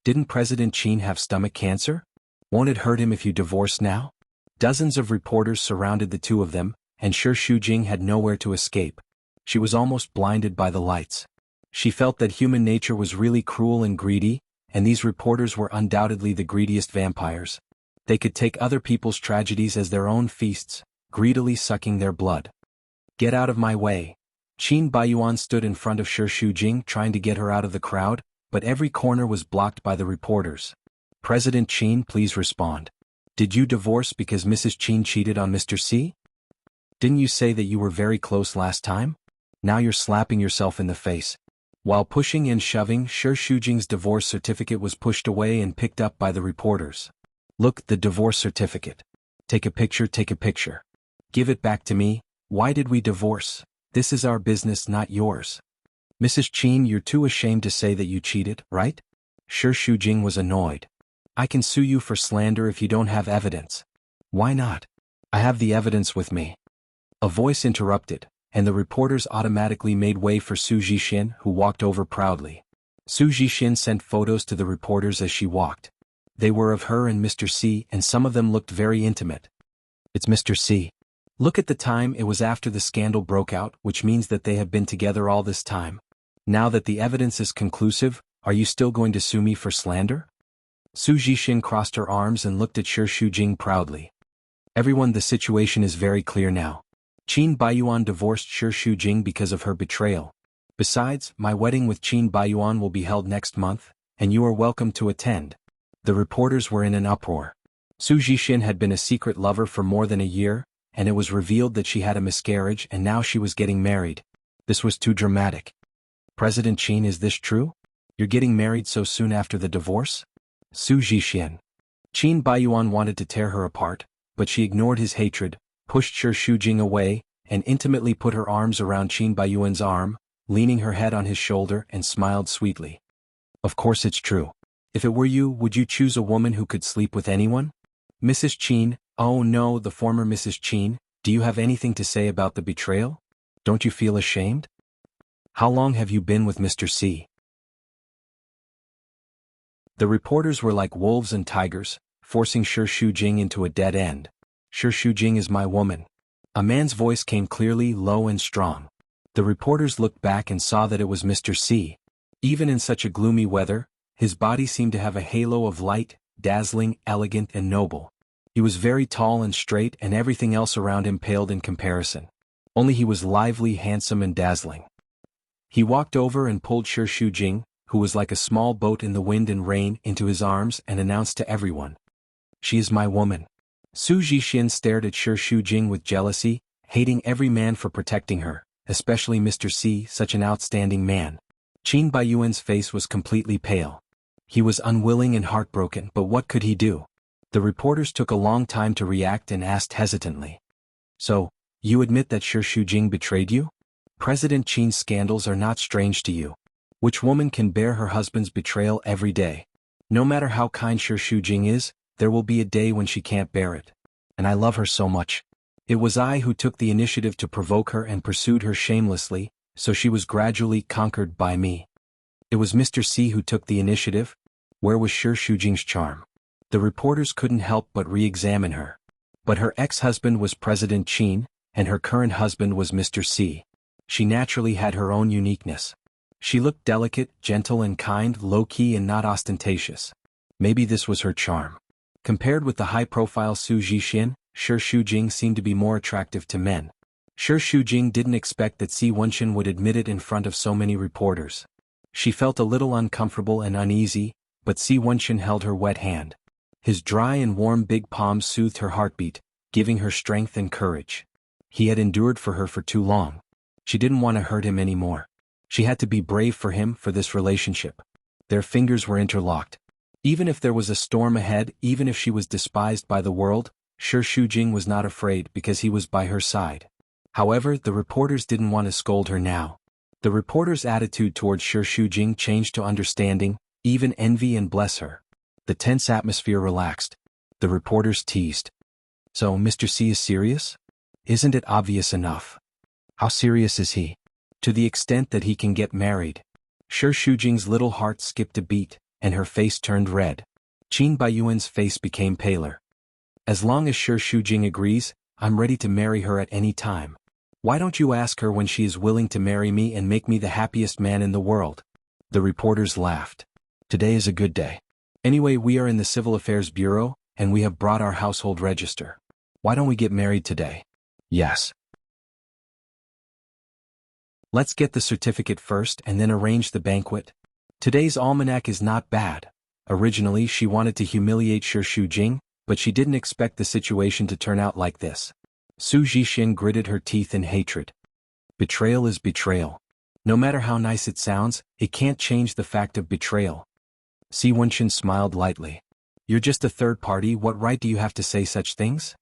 Didn't President Qin have stomach cancer? Won't it hurt him if you divorce now? Dozens of reporters surrounded the two of them, and Sure Shujing had nowhere to escape. She was almost blinded by the lights. She felt that human nature was really cruel and greedy, and these reporters were undoubtedly the greediest vampires. They could take other people's tragedies as their own feasts, greedily sucking their blood. Get out of my way. Qin Baiyuan stood in front of Sure Shujing trying to get her out of the crowd, but every corner was blocked by the reporters. President Qin, please respond. Did you divorce because Mrs. Qin cheated on Mr. C? Didn't you say that you were very close last time? Now you're slapping yourself in the face. While pushing and shoving, Sure Shujing's divorce certificate was pushed away and picked up by the reporters. Look, the divorce certificate. Take a picture, take a picture. Give it back to me. Why did we divorce? This is our business, not yours. Mrs. Qin, you're too ashamed to say that you cheated, right? Sure Shujing was annoyed. I can sue you for slander if you don't have evidence. Why not? I have the evidence with me. A voice interrupted, and the reporters automatically made way for Su Jixin, who walked over proudly. Su Jixin sent photos to the reporters as she walked. They were of her and Mr. C, and some of them looked very intimate. It's Mr. C. Look at the time, it was after the scandal broke out, which means that they have been together all this time. Now that the evidence is conclusive, are you still going to sue me for slander? Su Jixin crossed her arms and looked at Sure Shujing proudly. Everyone, the situation is very clear now. Qin Baiyuan divorced Sure Shujing because of her betrayal. Besides, my wedding with Qin Baiyuan will be held next month, and you are welcome to attend. The reporters were in an uproar. Su Jixin had been a secret lover for more than a year, and it was revealed that she had a miscarriage and now she was getting married. This was too dramatic. President Qin, is this true? You're getting married so soon after the divorce? Su Jixin. Qin Baiyuan wanted to tear her apart, but she ignored his hatred, pushed Sure Shujing away, and intimately put her arms around Qin Baiyuan's arm, leaning her head on his shoulder and smiled sweetly. Of course it's true. If it were you, would you choose a woman who could sleep with anyone? Mrs. Qin, oh no, the former Mrs. Qin, do you have anything to say about the betrayal? Don't you feel ashamed? How long have you been with Mr. C? The reporters were like wolves and tigers, forcing Sure Shujing into a dead end. Sure Shujing is my woman. A man's voice came clearly, low and strong. The reporters looked back and saw that it was Mr. C. Even in such a gloomy weather, his body seemed to have a halo of light, dazzling, elegant and noble. He was very tall and straight and everything else around him paled in comparison. Only he was lively, handsome and dazzling. He walked over and pulled Shi Shujing, who was like a small boat in the wind and rain, into his arms and announced to everyone, "She is my woman." Su Zhixin stared at Shi Shujing with jealousy, hating every man for protecting her, especially Mr. C, such an outstanding man. Qin Baiyuan's face was completely pale. He was unwilling and heartbroken, but what could he do? The reporters took a long time to react and asked hesitantly, "So, you admit that Shi Shujing betrayed you? President Qin's scandals are not strange to you. Which woman can bear her husband's betrayal every day? No matter how kind Shi Shujing is, there will be a day when she can't bear it. And I love her so much. It was I who took the initiative to provoke her and pursued her shamelessly, so she was gradually conquered by me." It was Mr. C who took the initiative? Where was Shi Shujing's charm? The reporters couldn't help but re-examine her. But her ex-husband was President Qin, and her current husband was Mr. C. She naturally had her own uniqueness. She looked delicate, gentle and kind, low-key and not ostentatious. Maybe this was her charm. Compared with the high-profile Su Zhixin, Shi Shujing seemed to be more attractive to men. Shi Shujing didn't expect that Si Wenxin would admit it in front of so many reporters. She felt a little uncomfortable and uneasy, but Si Wenxin held her wet hand. His dry and warm big palms soothed her heartbeat, giving her strength and courage. He had endured for her for too long. She didn't want to hurt him anymore. She had to be brave for him, for this relationship. Their fingers were interlocked. Even if there was a storm ahead, even if she was despised by the world, Shi Shujing was not afraid because he was by her side. However, the reporters didn't want to scold her now. The reporters' attitude towards Shi Shujing changed to understanding, even envy, and bless her. The tense atmosphere relaxed. The reporters teased. "So Mr. C is serious? Isn't it obvious enough?" "How serious is he?" "To the extent that he can get married." Shi Shujing's little heart skipped a beat, and her face turned red. Qin Baiyuan's face became paler. "As long as Shi Shujing agrees, I'm ready to marry her at any time. Why don't you ask her when she is willing to marry me and make me the happiest man in the world?" The reporters laughed. "Today is a good day. Anyway, we are in the Civil Affairs Bureau, and we have brought our household register. Why don't we get married today?" "Yes. Let's get the certificate first and then arrange the banquet." Today's almanac is not bad. Originally she wanted to humiliate Shi Shujing, but she didn't expect the situation to turn out like this. Su Zhixin gritted her teeth in hatred. Betrayal is betrayal. No matter how nice it sounds, it can't change the fact of betrayal. Si Wenxin smiled lightly. "You're just a third party, what right do you have to say such things?"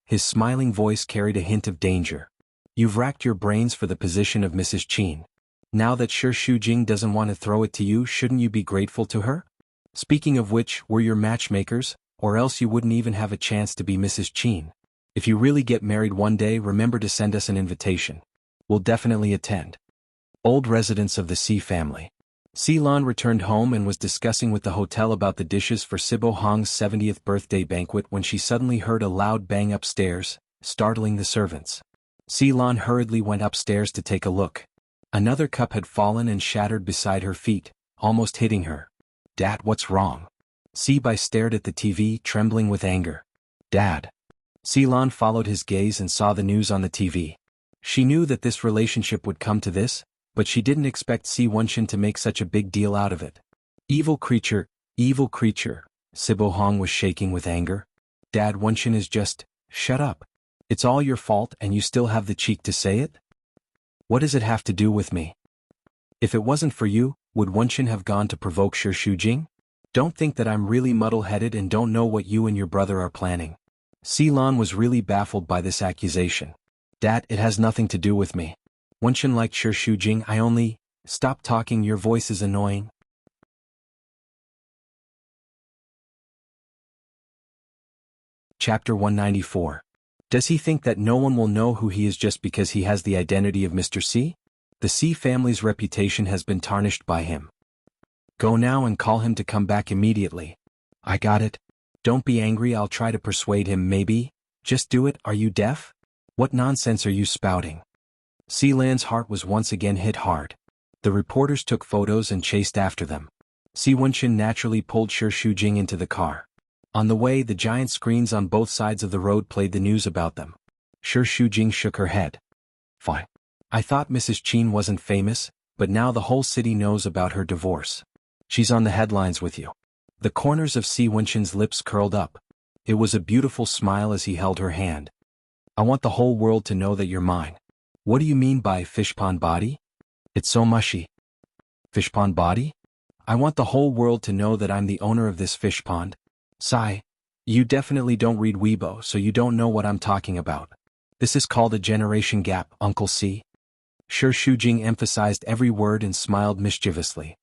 His smiling voice carried a hint of danger. "You've racked your brains for the position of Mrs. Qin. Now that Shi Shujing doesn't want to throw it to you, shouldn't you be grateful to her? Speaking of which, we're your matchmakers, or else you wouldn't even have a chance to be Mrs. Qin. If you really get married one day, remember to send us an invitation. We'll definitely attend." Old residents of the Si family. Si Lan returned home and was discussing with the hotel about the dishes for Sibo Hong's 70th birthday banquet when she suddenly heard a loud bang upstairs, startling the servants. Si Lan hurriedly went upstairs to take a look. Another cup had fallen and shattered beside her feet, almost hitting her. "Dad, what's wrong?" Si Bai stared at the TV, trembling with anger. "Dad." Si Lan followed his gaze and saw the news on the TV. She knew that this relationship would come to this, but she didn't expect Si Wenxin to make such a big deal out of it. Evil creature, Sibo Hong was shaking with anger. "Dad, Wenxin is just, shut up. It's all your fault and you still have the cheek to say it? What does it have to do with me? If it wasn't for you, would Wenxin have gone to provoke Shi Shujing? Don't think that I'm really muddle-headed and don't know what you and your brother are planning." Si Lan was really baffled by this accusation. "Dad, it has nothing to do with me. Wenxin liked Shi Shujing, I only..." "Stop talking, your voice is annoying." Chapter 194. Does he think that no one will know who he is just because he has the identity of Mr. C? The C family's reputation has been tarnished by him. Go now and call him to come back immediately. I got it. Don't be angry, I'll try to persuade him maybe. Just do it, are you deaf? What nonsense are you spouting? Lan's heart was once again hit hard. The reporters took photos and chased after them. Wenqin naturally pulled Shi Shujing into the car. On the way, the giant screens on both sides of the road played the news about them. Shi Shujing shook her head. Fine. I thought Mrs. Qin wasn't famous, but now the whole city knows about her divorce. She's on the headlines with you. The corners of Wenqin's lips curled up. It was a beautiful smile as he held her hand. I want the whole world to know that you're mine. What do you mean by fishpond body? It's so mushy. Fishpond body? I want the whole world to know that I'm the owner of this fish pond. Sigh. You definitely don't read Weibo, so you don't know what I'm talking about. This is called a generation gap, Uncle C. Shi Shujing emphasized every word and smiled mischievously.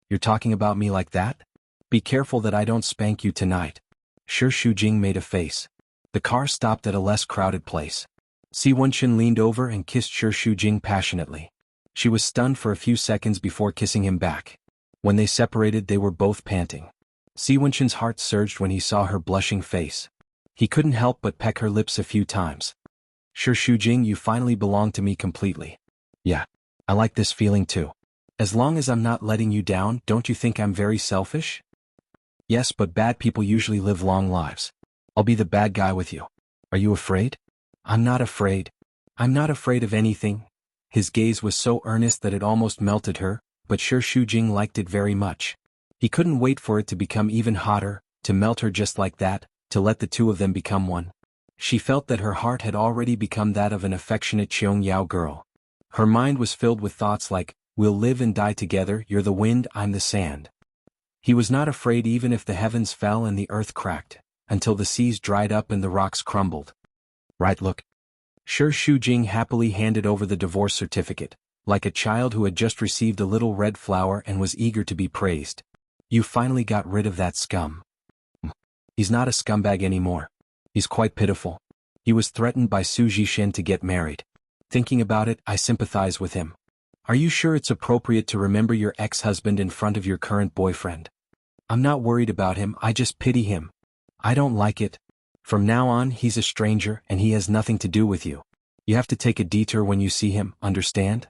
You're talking about me like that? Be careful that I don't spank you tonight. Shi Shujing made a face. The car stopped at a less crowded place. Wenqin leaned over and kissed Shi Shujing passionately. She was stunned for a few seconds before kissing him back. When they separated, they were both panting. Wenqin's heart surged when he saw her blushing face. He couldn't help but peck her lips a few times. Shi Shujing, you finally belong to me completely. Yeah. I like this feeling too. As long as I'm not letting you down, don't you think I'm very selfish? Yes, but bad people usually live long lives. I'll be the bad guy with you. Are you afraid? I'm not afraid. I'm not afraid of anything. His gaze was so earnest that it almost melted her, but Shi Shujing liked it very much. He couldn't wait for it to become even hotter, to melt her just like that, to let the two of them become one. She felt that her heart had already become that of an affectionate Qiangyao girl. Her mind was filled with thoughts like, we'll live and die together, you're the wind, I'm the sand. He was not afraid even if the heavens fell and the earth cracked, until the seas dried up and the rocks crumbled. Right, look. Shi Shujing happily handed over the divorce certificate, like a child who had just received a little red flower and was eager to be praised. You finally got rid of that scum. He's not a scumbag anymore. He's quite pitiful. He was threatened by Su Jishin to get married. Thinking about it, I sympathize with him. Are you sure it's appropriate to remember your ex-husband in front of your current boyfriend? I'm not worried about him, I just pity him. I don't like it. From now on, he's a stranger and he has nothing to do with you. You have to take a detour when you see him, understand?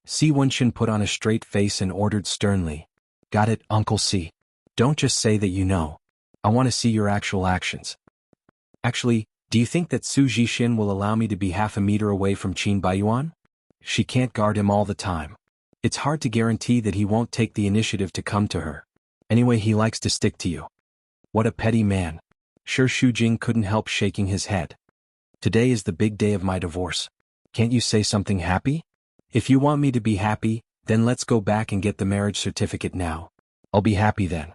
Wenqin put on a straight face and ordered sternly. Got it, Uncle C. Don't just say that you know. I want to see your actual actions. Actually, do you think that Su Jishin will allow me to be half a meter away from Qin Baiyuan? She can't guard him all the time. It's hard to guarantee that he won't take the initiative to come to her. Anyway, he likes to stick to you. What a petty man. Shi Shujing couldn't help shaking his head. Today is the big day of my divorce. Can't you say something happy? If you want me to be happy, then let's go back and get the marriage certificate now. I'll be happy then.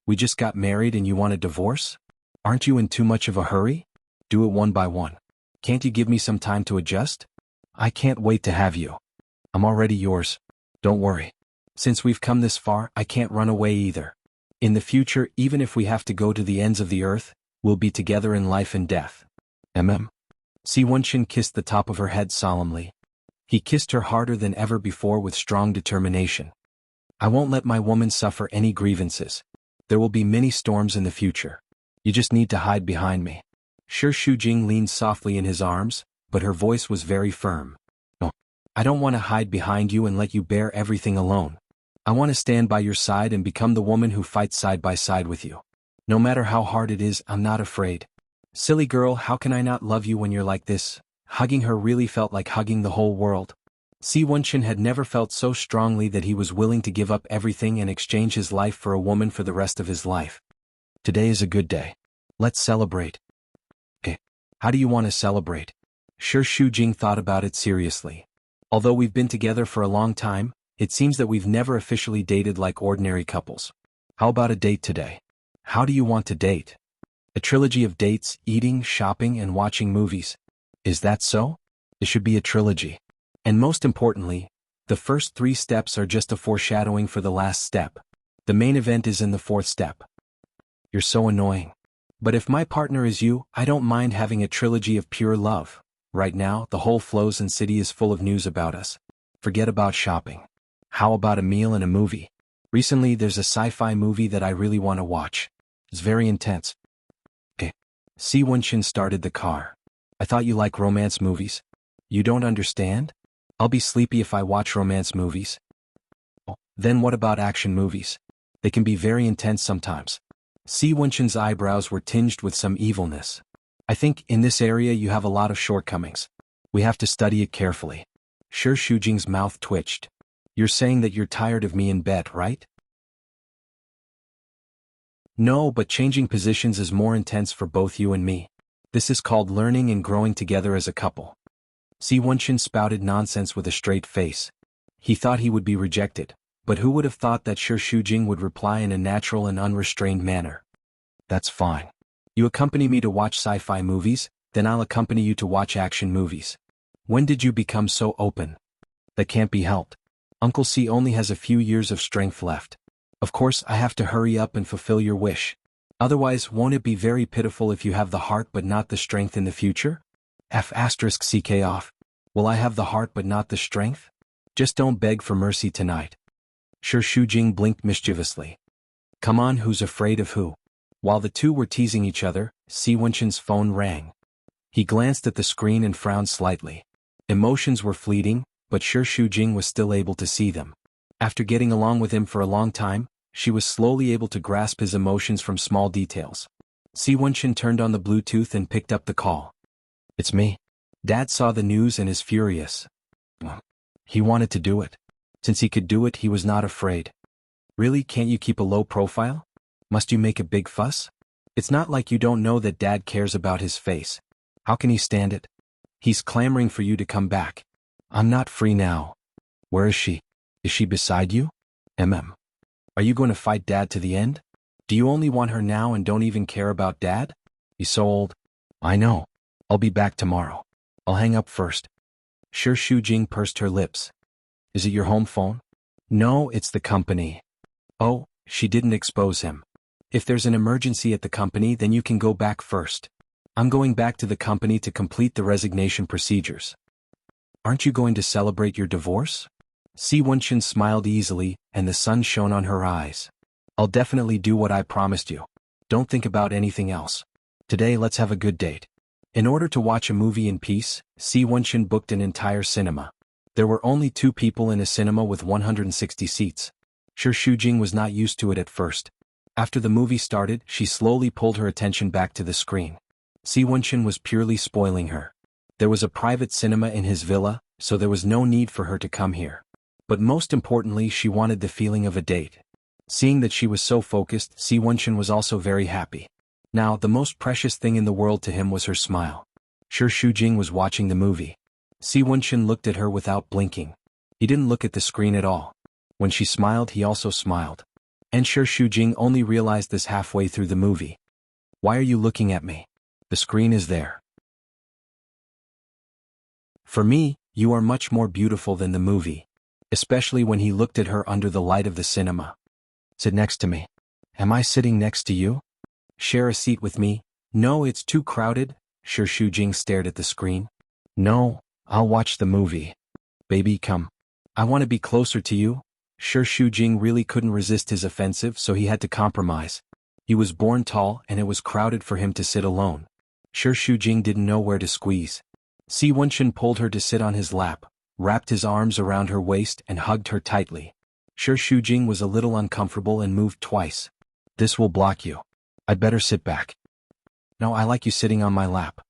We just got married and you want a divorce? Aren't you in too much of a hurry? Do it one by one. Can't you give me some time to adjust? I can't wait to have you. I'm already yours. Don't worry. Since we've come this far, I can't run away either. In the future, even if we have to go to the ends of the earth, we'll be together in life and death. Wenqin kissed the top of her head solemnly. He kissed her harder than ever before with strong determination. I won't let my woman suffer any grievances. There will be many storms in the future. You just need to hide behind me. Shi Shujing leaned softly in his arms, but her voice was very firm. No, I don't want to hide behind you and let you bear everything alone. I want to stand by your side and become the woman who fights side by side with you. No matter how hard it is, I'm not afraid. Silly girl, how can I not love you when you're like this? Hugging her really felt like hugging the whole world. Wenqin had never felt so strongly that he was willing to give up everything and exchange his life for a woman for the rest of his life. Today is a good day. Let's celebrate. How do you want to celebrate? Shi Shujing thought about it seriously. Although we've been together for a long time, it seems that we've never officially dated like ordinary couples. How about a date today? How do you want to date? A trilogy of dates, eating, shopping, and watching movies. Is that so? It should be a trilogy. And most importantly, the first 3 steps are just a foreshadowing for the last step. The main event is in the 4th step. You're so annoying. But if my partner is you, I don't mind having a trilogy of pure love. Right now, the whole Flozen city is full of news about us. Forget about shopping. How about a meal and a movie? Recently, there's a sci-fi movie that I really want to watch. It's very intense. Wenqin started the car. I thought you like romance movies. You don't understand? I'll be sleepy if I watch romance movies. Oh, then what about action movies? They can be very intense sometimes. Si Wenshin's eyebrows were tinged with some evilness. I think in this area you have a lot of shortcomings. We have to study it carefully. Shi Shujing's mouth twitched. You're saying that you're tired of me in bed, right? No, but changing positions is more intense for both you and me. This is called learning and growing together as a couple. Si Wenshin spouted nonsense with a straight face. He thought he would be rejected, but who would have thought that Shi Shujing would reply in a natural and unrestrained manner? That's fine. You accompany me to watch sci-fi movies, then I'll accompany you to watch action movies. When did you become so open? That can't be helped. Uncle Si only has a few years of strength left. Of course, I have to hurry up and fulfill your wish. Otherwise, won't it be very pitiful if you have the heart but not the strength in the future? F***ck off. Will I have the heart but not the strength? Just don't beg for mercy tonight. Shi Shujing blinked mischievously. Come on, who's afraid of who? While the two were teasing each other, Si Wenshin's phone rang. He glanced at the screen and frowned slightly. Emotions were fleeting, but Shi Shujing was still able to see them. After getting along with him for a long time, she was slowly able to grasp his emotions from small details. Si Wenshin turned on the Bluetooth and picked up the call. It's me. Dad saw the news and is furious. He wanted to do it. Since he could do it, he was not afraid. Really, can't you keep a low profile? Must you make a big fuss? It's not like you don't know that Dad cares about his face. How can he stand it? He's clamoring for you to come back. I'm not free now. Where is she? Is she beside you? Are you going to fight Dad to the end? Do you only want her now and don't even care about Dad? He's so old. I know. I'll be back tomorrow. I'll hang up first. Shi Shujing pursed her lips. Is it your home phone? No, it's the company. Oh, she didn't expose him. If there's an emergency at the company, then you can go back first. I'm going back to the company to complete the resignation procedures. Aren't you going to celebrate your divorce? Si Wenshin smiled easily, and the sun shone on her eyes. I'll definitely do what I promised you. Don't think about anything else. Today let's have a good date. In order to watch a movie in peace, Si Wenshin booked an entire cinema. There were only 2 people in a cinema with 160 seats. Shi Shujing was not used to it at first. After the movie started, she slowly pulled her attention back to the screen. Si Wenshin was purely spoiling her. There was a private cinema in his villa, so there was no need for her to come here. But most importantly, she wanted the feeling of a date. Seeing that she was so focused, Si Wenshin was also very happy. Now, the most precious thing in the world to him was her smile. Shi Shujing was watching the movie. Si Wenshin looked at her without blinking. He didn't look at the screen at all. When she smiled, he also smiled. And Shi Shujing only realized this halfway through the movie. Why are you looking at me? The screen is there. For me, you are much more beautiful than the movie. Especially when he looked at her under the light of the cinema. Sit next to me. Am I sitting next to you? Share a seat with me. No, it's too crowded. Shi Shujing stared at the screen. No, I'll watch the movie. Baby, come. I want to be closer to you. Shi Shujing really couldn't resist his offensive, so he had to compromise. He was born tall and it was crowded for him to sit alone. Shi Shujing didn't know where to squeeze. Si Wenshin pulled her to sit on his lap, wrapped his arms around her waist and hugged her tightly. Shi Shujing was a little uncomfortable and moved twice. This will block you. I'd better sit back. No, I like you sitting on my lap.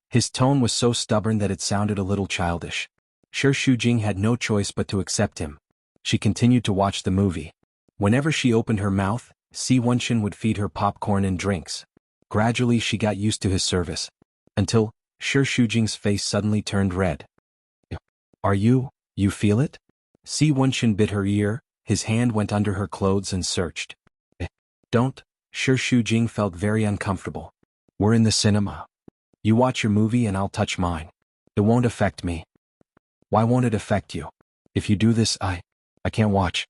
His tone was so stubborn that it sounded a little childish. Shi Shujing had no choice but to accept him. She continued to watch the movie. Whenever she opened her mouth, Si Wenshin would feed her popcorn and drinks. Gradually she got used to his service. Until, Shi Shujing's face suddenly turned red. You feel it? Si Wenshin bit her ear, his hand went under her clothes and searched. Don't. Shi Shujing felt very uncomfortable. We're in the cinema. You watch your movie and I'll touch mine. It won't affect me. Why won't it affect you? If you do this, I can't watch.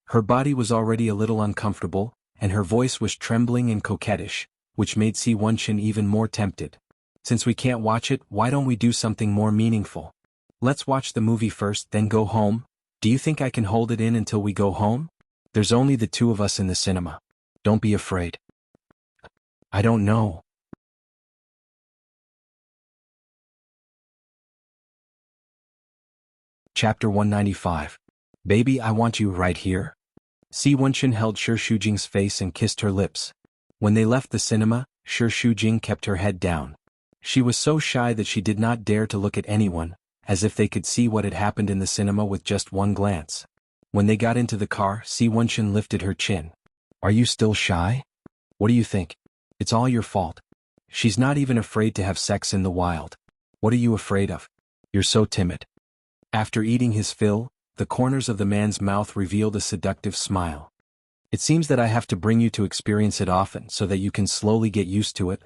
Her body was already a little uncomfortable, and her voice was trembling and coquettish, which made Si Wenshin even more tempted. Since we can't watch it, why don't we do something more meaningful? Let's watch the movie first, then go home. Do you think I can hold it in until we go home? There's only the 2 of us in the cinema. Don't be afraid. I don't know. Chapter 195. Baby, I want you right here. Si Wenchen held Shi Shujing's face and kissed her lips. When they left the cinema, Shi Shujing kept her head down. She was so shy that she did not dare to look at anyone, as if they could see what had happened in the cinema with just one glance. When they got into the car, Si Wenchen lifted her chin. Are you still shy? What do you think? It's all your fault. She's not even afraid to have sex in the wild. What are you afraid of? You're so timid. After eating his fill, the corners of the man's mouth revealed a seductive smile. It seems that I have to bring you to experience it often so that you can slowly get used to it.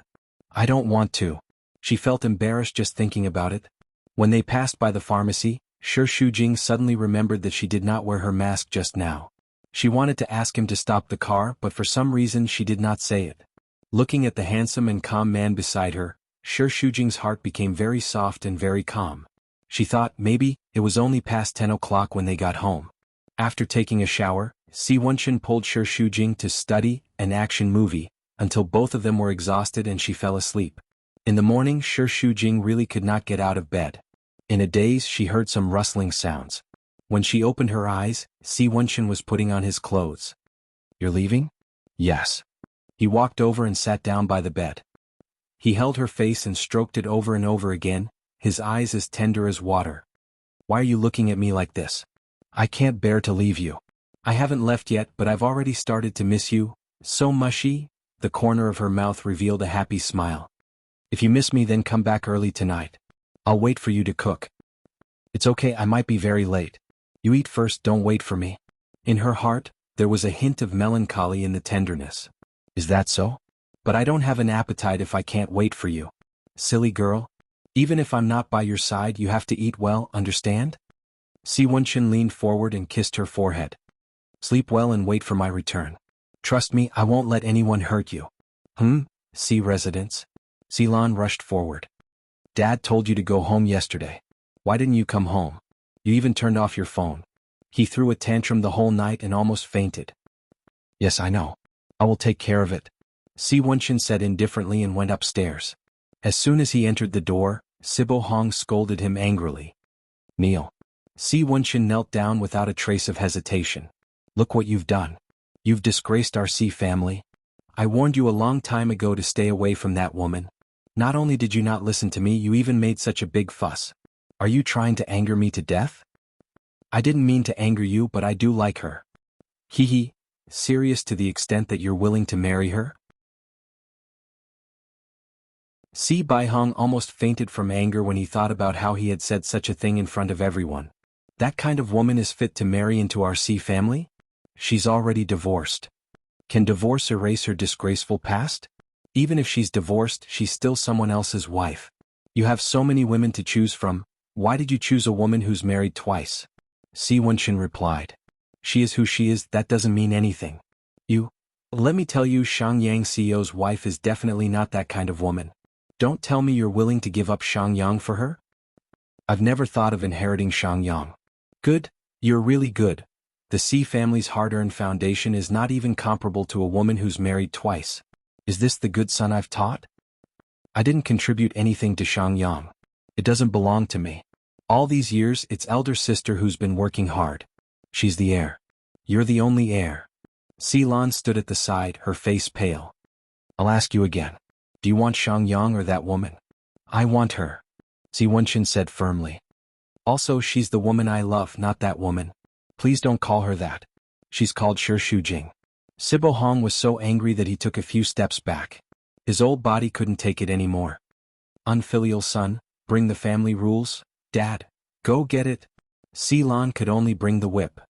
I don't want to. She felt embarrassed just thinking about it. When they passed by the pharmacy, Shi Shujing suddenly remembered that she did not wear her mask just now. She wanted to ask him to stop the car, but for some reason she did not say it. Looking at the handsome and calm man beside her, Shi Shujing's heart became very soft and very calm. She thought maybe it was only past 10 o'clock when they got home. After taking a shower, Si Wenchen pulled Shi Shujing to study an action movie, until both of them were exhausted and she fell asleep. In the morning, Shi Shujing really could not get out of bed. In a daze, she heard some rustling sounds. When she opened her eyes, Si Wenchen was putting on his clothes. You're leaving? Yes. He walked over and sat down by the bed. He held her face and stroked it over and over again, his eyes as tender as water. Why are you looking at me like this? I can't bear to leave you. I haven't left yet, but I've already started to miss you. So mushy? The corner of her mouth revealed a happy smile. If you miss me, then come back early tonight. I'll wait for you to cook. It's okay, I might be very late. You eat first, don't wait for me. In her heart, there was a hint of melancholy in the tenderness. Is that so? But I don't have an appetite if I can't wait for you. Silly girl. Even if I'm not by your side, you have to eat well, understand? Si Wenchen leaned forward and kissed her forehead. Sleep well and wait for my return. Trust me, I won't let anyone hurt you. Si residence. Silan rushed forward. Dad told you to go home yesterday. Why didn't you come home? You even turned off your phone. He threw a tantrum the whole night and almost fainted. Yes, I know. I will take care of it. Si Wenchen said indifferently and went upstairs. As soon as he entered the door, Sibo Hong scolded him angrily. Kneel. Si Wenchen knelt down without a trace of hesitation. Look what you've done. You've disgraced our Si family. I warned you a long time ago to stay away from that woman. Not only did you not listen to me, you even made such a big fuss. Are you trying to anger me to death? I didn't mean to anger you, but I do like her. Hee. Serious to the extent that you're willing to marry her? Si Baihong almost fainted from anger when he thought about how he had said such a thing in front of everyone. That kind of woman is fit to marry into our Si family? She's already divorced. Can divorce erase her disgraceful past? Even if she's divorced, she's still someone else's wife. You have so many women to choose from. Why did you choose a woman who's married twice? Si Wenchen replied. She is who she is, that doesn't mean anything. Let me tell you, Shangyang CEO's wife is definitely not that kind of woman. Don't tell me you're willing to give up Shangyang for her? I've never thought of inheriting Shangyang. Good, you're really good. The Si family's hard-earned foundation is not even comparable to a woman who's married twice. Is this the good son I've taught? I didn't contribute anything to Shangyang. It doesn't belong to me. All these years, it's elder sister who's been working hard. She's the heir. You're the only heir. Silan stood at the side, her face pale. I'll ask you again. Do you want Shangyang or that woman? I want her. Si Wenchen said firmly. Also, she's the woman I love, not that woman. Please don't call her that. She's called Shi Shujing. Sibo Hong was so angry that he took a few steps back. His old body couldn't take it anymore. Unfilial son, bring the family rules. Dad, go get it. Silan could only bring the whip.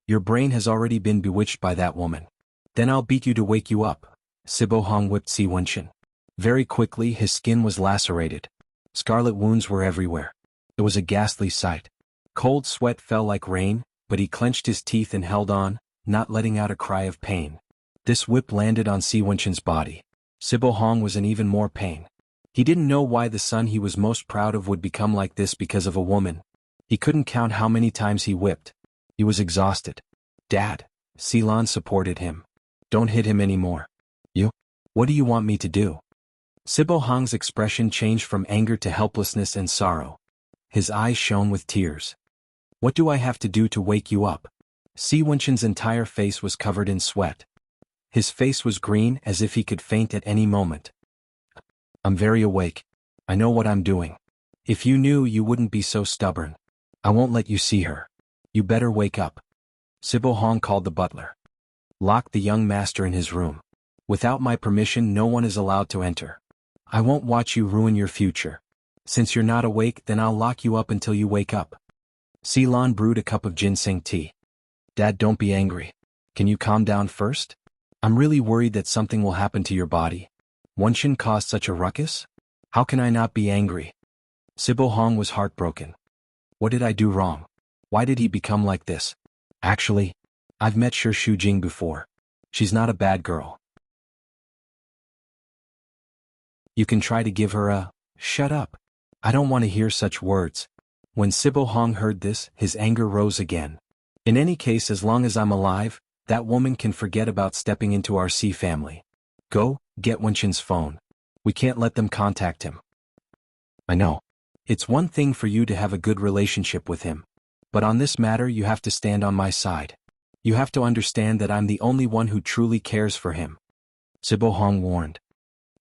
Your brain has already been bewitched by that woman. Then I'll beat you to wake you up. Sibo Hong whipped Si Wenchen. Very quickly his skin was lacerated. Scarlet wounds were everywhere. It was a ghastly sight. Cold sweat fell like rain, but he clenched his teeth and held on, not letting out a cry of pain. This whip landed on Si Wenchen's body. Sibo Hong was in even more pain. He didn't know why the son he was most proud of would become like this because of a woman. He couldn't count how many times he whipped. He was exhausted. Dad, Silan supported him. Don't hit him anymore. What do you want me to do? Sibo Hong's expression changed from anger to helplessness and sorrow. His eyes shone with tears. What do I have to do to wake you up? Si Wenshin's entire face was covered in sweat. His face was green as if he could faint at any moment. I'm very awake. I know what I'm doing. If you knew, you wouldn't be so stubborn. I won't let you see her. You better wake up. Sibo Hong called the butler. Lock the young master in his room. Without my permission, no one is allowed to enter. I won't watch you ruin your future. Since you're not awake, then I'll lock you up until you wake up. Ceylon brewed a cup of ginseng tea. Dad, don't be angry. Can you calm down first? I'm really worried that something will happen to your body. Wenshin caused such a ruckus? How can I not be angry? Sibo Hong was heartbroken. What did I do wrong? Why did he become like this? Actually, I've met Shi Shujing before. She's not a bad girl. You can try to give her a, shut up. I don't want to hear such words. When Sibo Hong heard this, his anger rose again. In any case, as long as I'm alive, that woman can forget about stepping into our C family. Go, get Wenshin's phone. We can't let them contact him. I know. It's one thing for you to have a good relationship with him. But on this matter you have to stand on my side. You have to understand that I'm the only one who truly cares for him. Sibo Hong warned.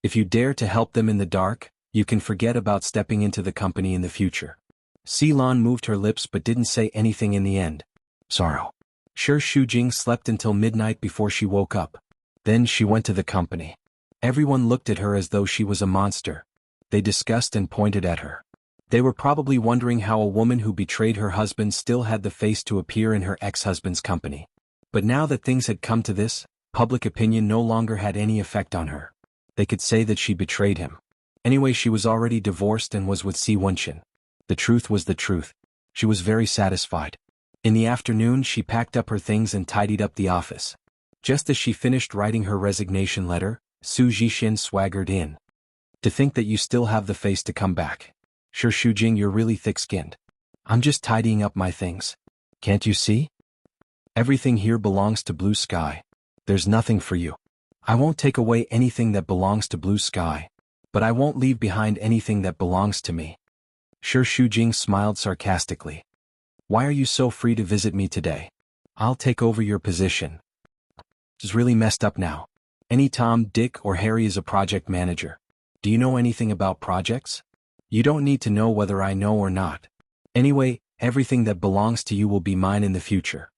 If you dare to help them in the dark, you can forget about stepping into the company in the future. Ceylon moved her lips but didn't say anything in the end. Sorrow. Shi Shujing slept until midnight before she woke up. Then she went to the company. Everyone looked at her as though she was a monster. They discussed and pointed at her. They were probably wondering how a woman who betrayed her husband still had the face to appear in her ex-husband's company. But now that things had come to this, public opinion no longer had any effect on her. They could say that she betrayed him. Anyway, she was already divorced and was with Si Wenshin. The truth was the truth. She was very satisfied. In the afternoon she packed up her things and tidied up the office. Just as she finished writing her resignation letter, Su Jixin swaggered in. To think that you still have the face to come back. Shi Shujing, you're really thick-skinned. I'm just tidying up my things. Can't you see? Everything here belongs to Blue Sky. There's nothing for you. I won't take away anything that belongs to Blue Sky. But I won't leave behind anything that belongs to me. Shi Shujing smiled sarcastically. Why are you so free to visit me today? I'll take over your position. It's really messed up now. Any Tom, Dick, or Harry is a project manager. Do you know anything about projects? You don't need to know whether I know or not. Anyway, everything that belongs to you will be mine in the future.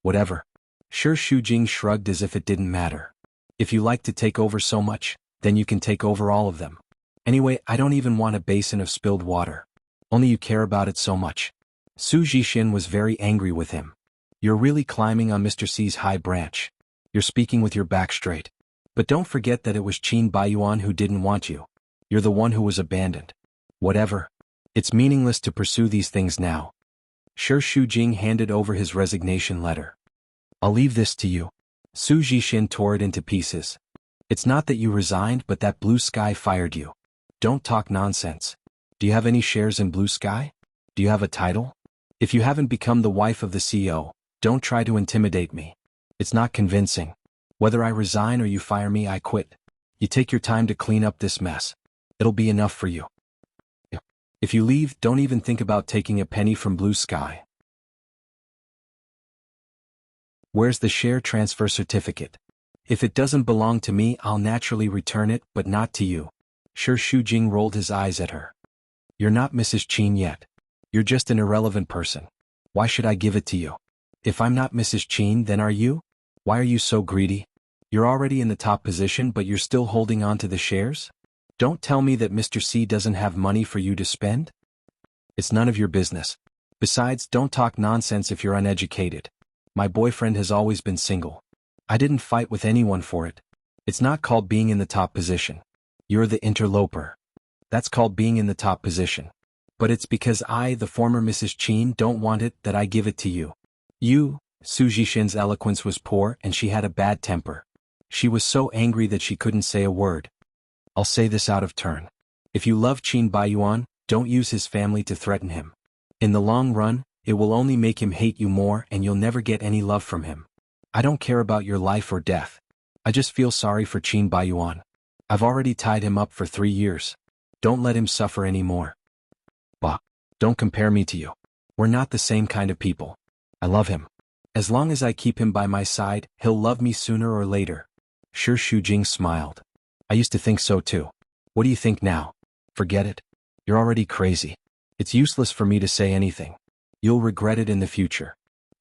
Whatever. Shi Shujing shrugged as if it didn't matter. If you like to take over so much, then you can take over all of them. Anyway, I don't even want a basin of spilled water. Only you care about it so much. Su Jixin was very angry with him. You're really climbing on Mr. C's high branch. You're speaking with your back straight. But don't forget that it was Qin Baiyuan who didn't want you. You're the one who was abandoned. Whatever. It's meaningless to pursue these things now. Shi Shujing handed over his resignation letter. I'll leave this to you. Su Jixin tore it into pieces. It's not that you resigned, but that Blue Sky fired you. Don't talk nonsense. Do you have any shares in Blue Sky? Do you have a title? If you haven't become the wife of the CEO, don't try to intimidate me. It's not convincing. Whether I resign or you fire me, I quit. You take your time to clean up this mess. It'll be enough for you. If you leave, don't even think about taking a penny from Blue Sky. Where's the share transfer certificate? If it doesn't belong to me, I'll naturally return it, but not to you. Shi Shujing rolled his eyes at her. You're not Mrs. Qin yet. You're just an irrelevant person. Why should I give it to you? If I'm not Mrs. Qin, then are you? Why are you so greedy? You're already in the top position, but you're still holding on to the shares? Don't tell me that Mr. C doesn't have money for you to spend? It's none of your business. Besides, don't talk nonsense if you're uneducated. My boyfriend has always been single. I didn't fight with anyone for it. It's not called being in the top position. You're the interloper. That's called being in the top position. But it's because I, the former Mrs. Qin, don't want it that I give it to you. You, Su Jixin's eloquence was poor and she had a bad temper. She was so angry that she couldn't say a word. I'll say this out of turn. If you love Qin Baiyuan, don't use his family to threaten him. In the long run, it will only make him hate you more and you'll never get any love from him. I don't care about your life or death. I just feel sorry for Qin Baiyuan. I've already tied him up for 3 years. Don't let him suffer any more. Bah, don't compare me to you. We're not the same kind of people. I love him. As long as I keep him by my side, he'll love me sooner or later. Shi Shujing smiled. I used to think so too. What do you think now? Forget it. You're already crazy. It's useless for me to say anything. You'll regret it in the future.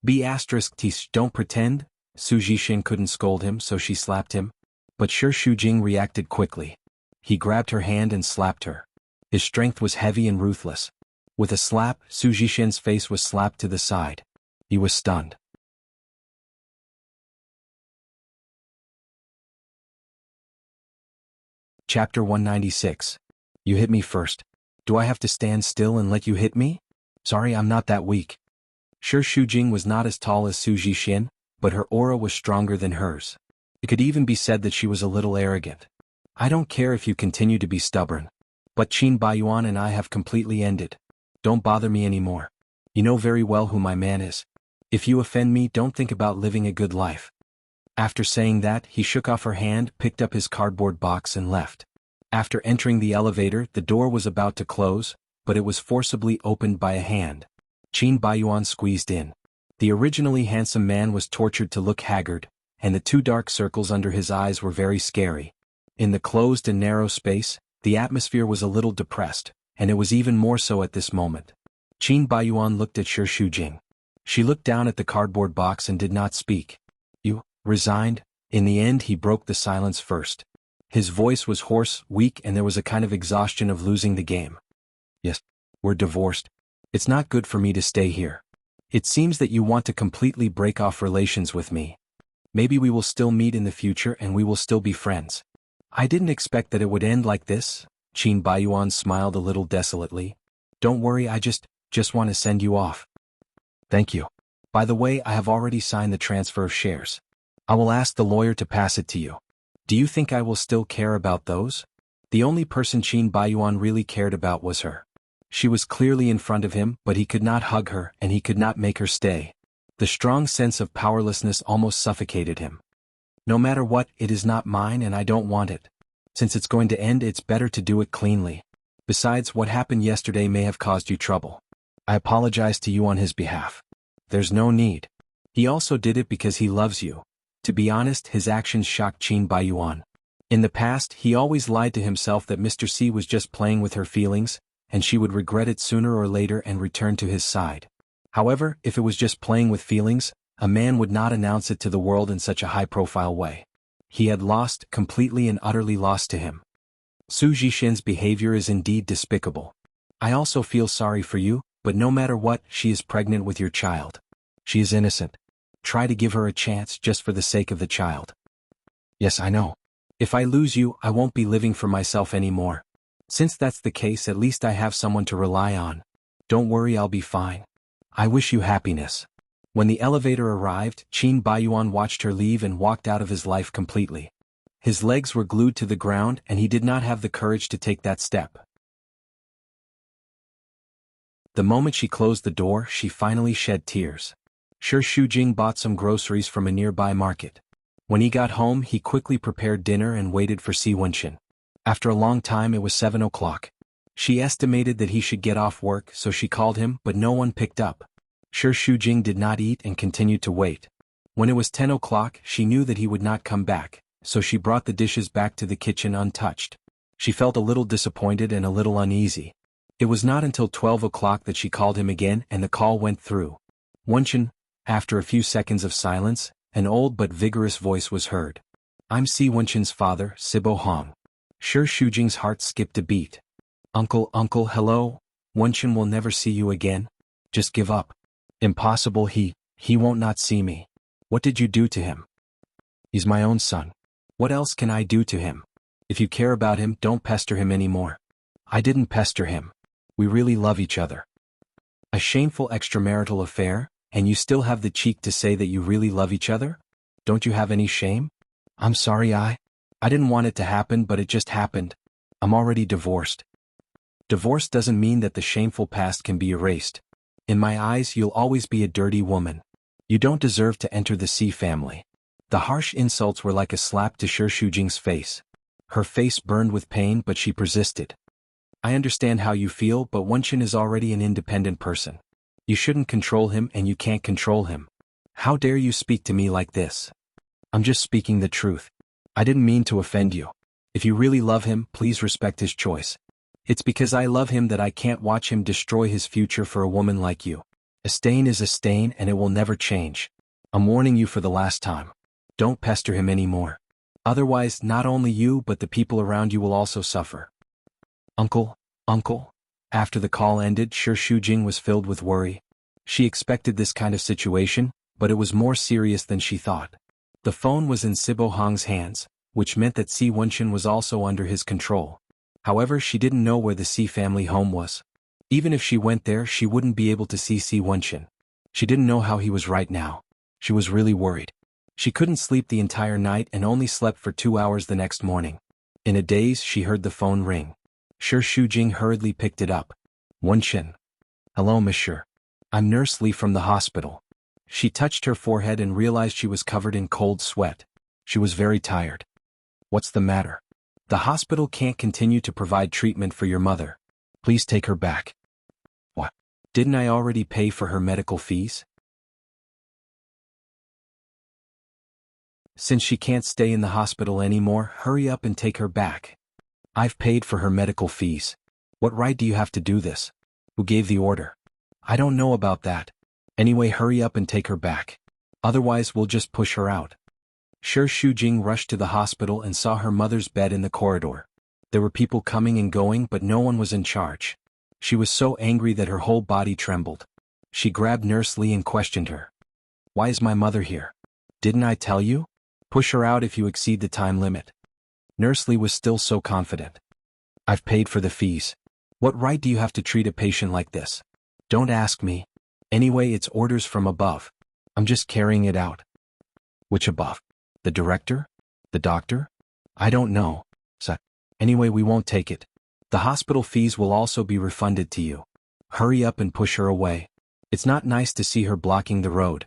Don't pretend. Su Jixin couldn't scold him, so she slapped him. But Shi Shujing reacted quickly. He grabbed her hand and slapped her. His strength was heavy and ruthless. With a slap, Su Jixin's face was slapped to the side. He was stunned. Chapter 196. You hit me first. Do I have to stand still and let you hit me? Sorry, I'm not that weak. Shi Shujing was not as tall as Su Jixin, but her aura was stronger than hers. It could even be said that she was a little arrogant. I don't care if you continue to be stubborn. But Qin Baiyuan and I have completely ended. Don't bother me anymore. You know very well who my man is. If you offend me, don't think about living a good life. After saying that, he shook off her hand, picked up his cardboard box and left. After entering the elevator, the door was about to close, but it was forcibly opened by a hand. Qin Baiyuan squeezed in. The originally handsome man was tortured to look haggard, and the two dark circles under his eyes were very scary. In the closed and narrow space, the atmosphere was a little depressed, and it was even more so at this moment. Qin Baiyuan looked at Shi Shujing. She looked down at the cardboard box and did not speak. You resigned? In the end, he broke the silence first. His voice was hoarse, weak, and there was a kind of exhaustion of losing the game. Yes, we're divorced. It's not good for me to stay here. It seems that you want to completely break off relations with me. Maybe we will still meet in the future and we will still be friends. I didn't expect that it would end like this. Qin Baiyuan smiled a little desolately. Don't worry, I just want to send you off. Thank you. By the way, I have already signed the transfer of shares. I will ask the lawyer to pass it to you. Do you think I will still care about those? The only person Qin Baiyuan really cared about was her. She was clearly in front of him, but he could not hug her and he could not make her stay. The strong sense of powerlessness almost suffocated him. No matter what, it is not mine and I don't want it. Since it's going to end, it's better to do it cleanly. Besides, what happened yesterday may have caused you trouble. I apologize to you on his behalf. There's no need. He also did it because he loves you. To be honest, his actions shocked Qin Baiyuan. In the past, he always lied to himself that Mr. C was just playing with her feelings, and she would regret it sooner or later and return to his side. However, if it was just playing with feelings, a man would not announce it to the world in such a high-profile way. He had lost, completely and utterly lost to him. Su Jixin's behavior is indeed despicable. I also feel sorry for you, but no matter what, she is pregnant with your child. She is innocent. Try to give her a chance just for the sake of the child. Yes, I know. If I lose you, I won't be living for myself anymore. Since that's the case, at least I have someone to rely on. Don't worry, I'll be fine. I wish you happiness. When the elevator arrived, Qin Baiyuan watched her leave and walked out of his life completely. His legs were glued to the ground and he did not have the courage to take that step. The moment she closed the door, she finally shed tears. Shi Shujing bought some groceries from a nearby market. When he got home, he quickly prepared dinner and waited for Si Wenqin. After a long time, it was 7 o'clock. She estimated that he should get off work, so she called him, but no one picked up. Shi Shujing did not eat and continued to wait. When it was 10 o'clock, she knew that he would not come back, so she brought the dishes back to the kitchen untouched. She felt a little disappointed and a little uneasy. It was not until 12 o'clock that she called him again and the call went through. Wenqin. After a few seconds of silence, an old but vigorous voice was heard. I'm Si Wenqin's father, Sibo Hong. Shi Shujing's heart skipped a beat. Uncle, hello? Wenqin will never see you again? Just give up. Impossible, he won't not see me. What did you do to him? He's my own son. What else can I do to him? If you care about him, don't pester him anymore. I didn't pester him. We really love each other. A shameful extramarital affair, and you still have the cheek to say that you really love each other? Don't you have any shame? I'm sorry, I didn't want it to happen, but it just happened. I'm already divorced. Divorce doesn't mean that the shameful past can be erased. In my eyes, you'll always be a dirty woman. You don't deserve to enter the C family. The harsh insults were like a slap to Shi Shujing's face. Her face burned with pain, but she persisted. I understand how you feel, but Wenqin is already an independent person. You shouldn't control him and you can't control him. How dare you speak to me like this? I'm just speaking the truth. I didn't mean to offend you. If you really love him, please respect his choice. It's because I love him that I can't watch him destroy his future for a woman like you. A stain is a stain and it will never change. I'm warning you for the last time. Don't pester him anymore. Otherwise, not only you but the people around you will also suffer. Uncle. After the call ended, Shi Shujing was filled with worry. She expected this kind of situation, but it was more serious than she thought. The phone was in Sibo Hong's hands, which meant that Si Wenxin was also under his control. However, she didn't know where the Si family home was. Even if she went there, she wouldn't be able to see Si Wenxin. She didn't know how he was right now. She was really worried. She couldn't sleep the entire night and only slept for 2 hours the next morning. In a daze, she heard the phone ring. Shi Shujing hurriedly picked it up. Wenxin. Hello, monsieur. I'm Nurse Li from the hospital. She touched her forehead and realized she was covered in cold sweat. She was very tired. What's the matter? The hospital can't continue to provide treatment for your mother. Please take her back. What? Didn't I already pay for her medical fees? Since she can't stay in the hospital anymore, hurry up and take her back. I've paid for her medical fees. What right do you have to do this? Who gave the order? I don't know about that. Anyway, hurry up and take her back. Otherwise, we'll just push her out. Shi Shujing rushed to the hospital and saw her mother's bed in the corridor. There were people coming and going, but no one was in charge. She was so angry that her whole body trembled. She grabbed Nurse Li and questioned her. Why is my mother here? Didn't I tell you? Push her out if you exceed the time limit. Nurse Li was still so confident. I've paid for the fees. What right do you have to treat a patient like this? Don't ask me. Anyway, it's orders from above. I'm just carrying it out. Which above? The director? The doctor? I don't know. So, anyway, we won't take it. The hospital fees will also be refunded to you. Hurry up and push her away. It's not nice to see her blocking the road.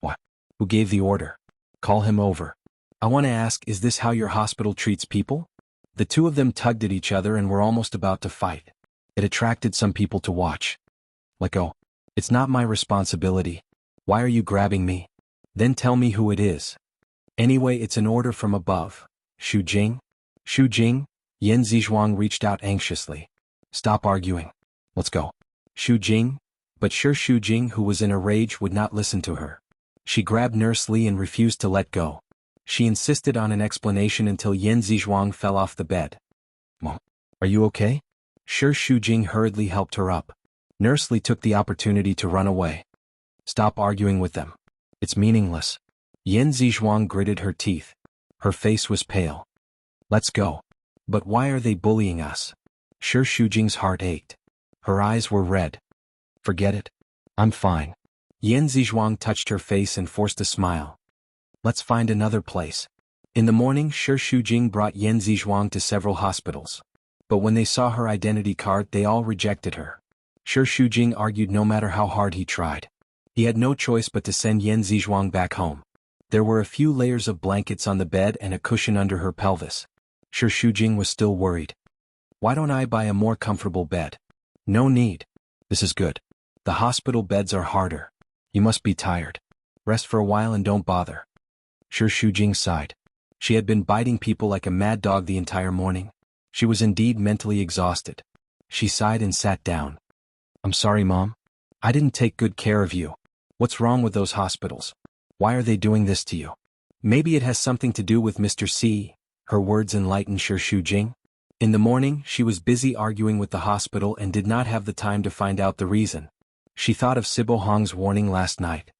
What? Who gave the order? Call him over. I want to ask, is this how your hospital treats people? The two of them tugged at each other and were almost about to fight. It attracted some people to watch. Let go. It's not my responsibility. Why are you grabbing me? Then tell me who it is. Anyway, it's an order from above. Shujing? Yan Zizhuang reached out anxiously. Stop arguing. Let's go. Shujing? But Shi Shujing, who was in a rage, would not listen to her. She grabbed Nurse Li and refused to let go. She insisted on an explanation until Yan Zizhuang fell off the bed. Mom, are you okay? Shi Shujing hurriedly helped her up. Nurse Li took the opportunity to run away. Stop arguing with them. It's meaningless. Yan Zizhuang gritted her teeth. Her face was pale. Let's go. But why are they bullying us? Shi Shujing's heart ached. Her eyes were red. Forget it. I'm fine. Yan Zizhuang touched her face and forced a smile. Let's find another place. In the morning, Shi Shujing brought Yan Zizhuang to several hospitals. But when they saw her identity card, they all rejected her. Shi Shujing argued no matter how hard he tried. He had no choice but to send Yan Zizhuang back home. There were a few layers of blankets on the bed and a cushion under her pelvis. Shi Shujing was still worried. Why don't I buy a more comfortable bed? No need. This is good. The hospital beds are harder. You must be tired. Rest for a while and don't bother. Shi Shujing sighed. She had been biting people like a mad dog the entire morning. She was indeed mentally exhausted. She sighed and sat down. I'm sorry, Mom. I didn't take good care of you. What's wrong with those hospitals? Why are they doing this to you? Maybe it has something to do with Mr. C. Her words enlightened Shi Shujing. In the morning, she was busy arguing with the hospital and did not have the time to find out the reason. She thought of Sibo Hong's warning last night.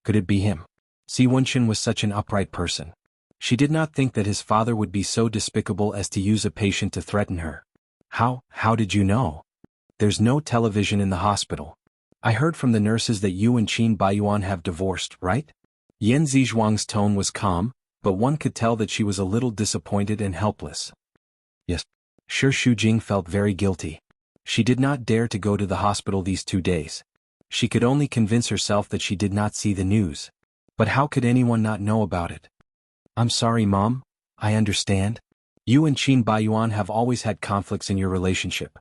Could it be him? Si Wenxin was such an upright person. She did not think that his father would be so despicable as to use a patient to threaten her. How did you know? There's no television in the hospital. I heard from the nurses that you and Qin Baiyuan have divorced, right? Yan Zizhuang's tone was calm, but one could tell that she was a little disappointed and helpless. Yes. Shi Shujing felt very guilty. She did not dare to go to the hospital these 2 days. She could only convince herself that she did not see the news. But how could anyone not know about it? I'm sorry, Mom. I understand. You and Qin Baiyuan have always had conflicts in your relationship.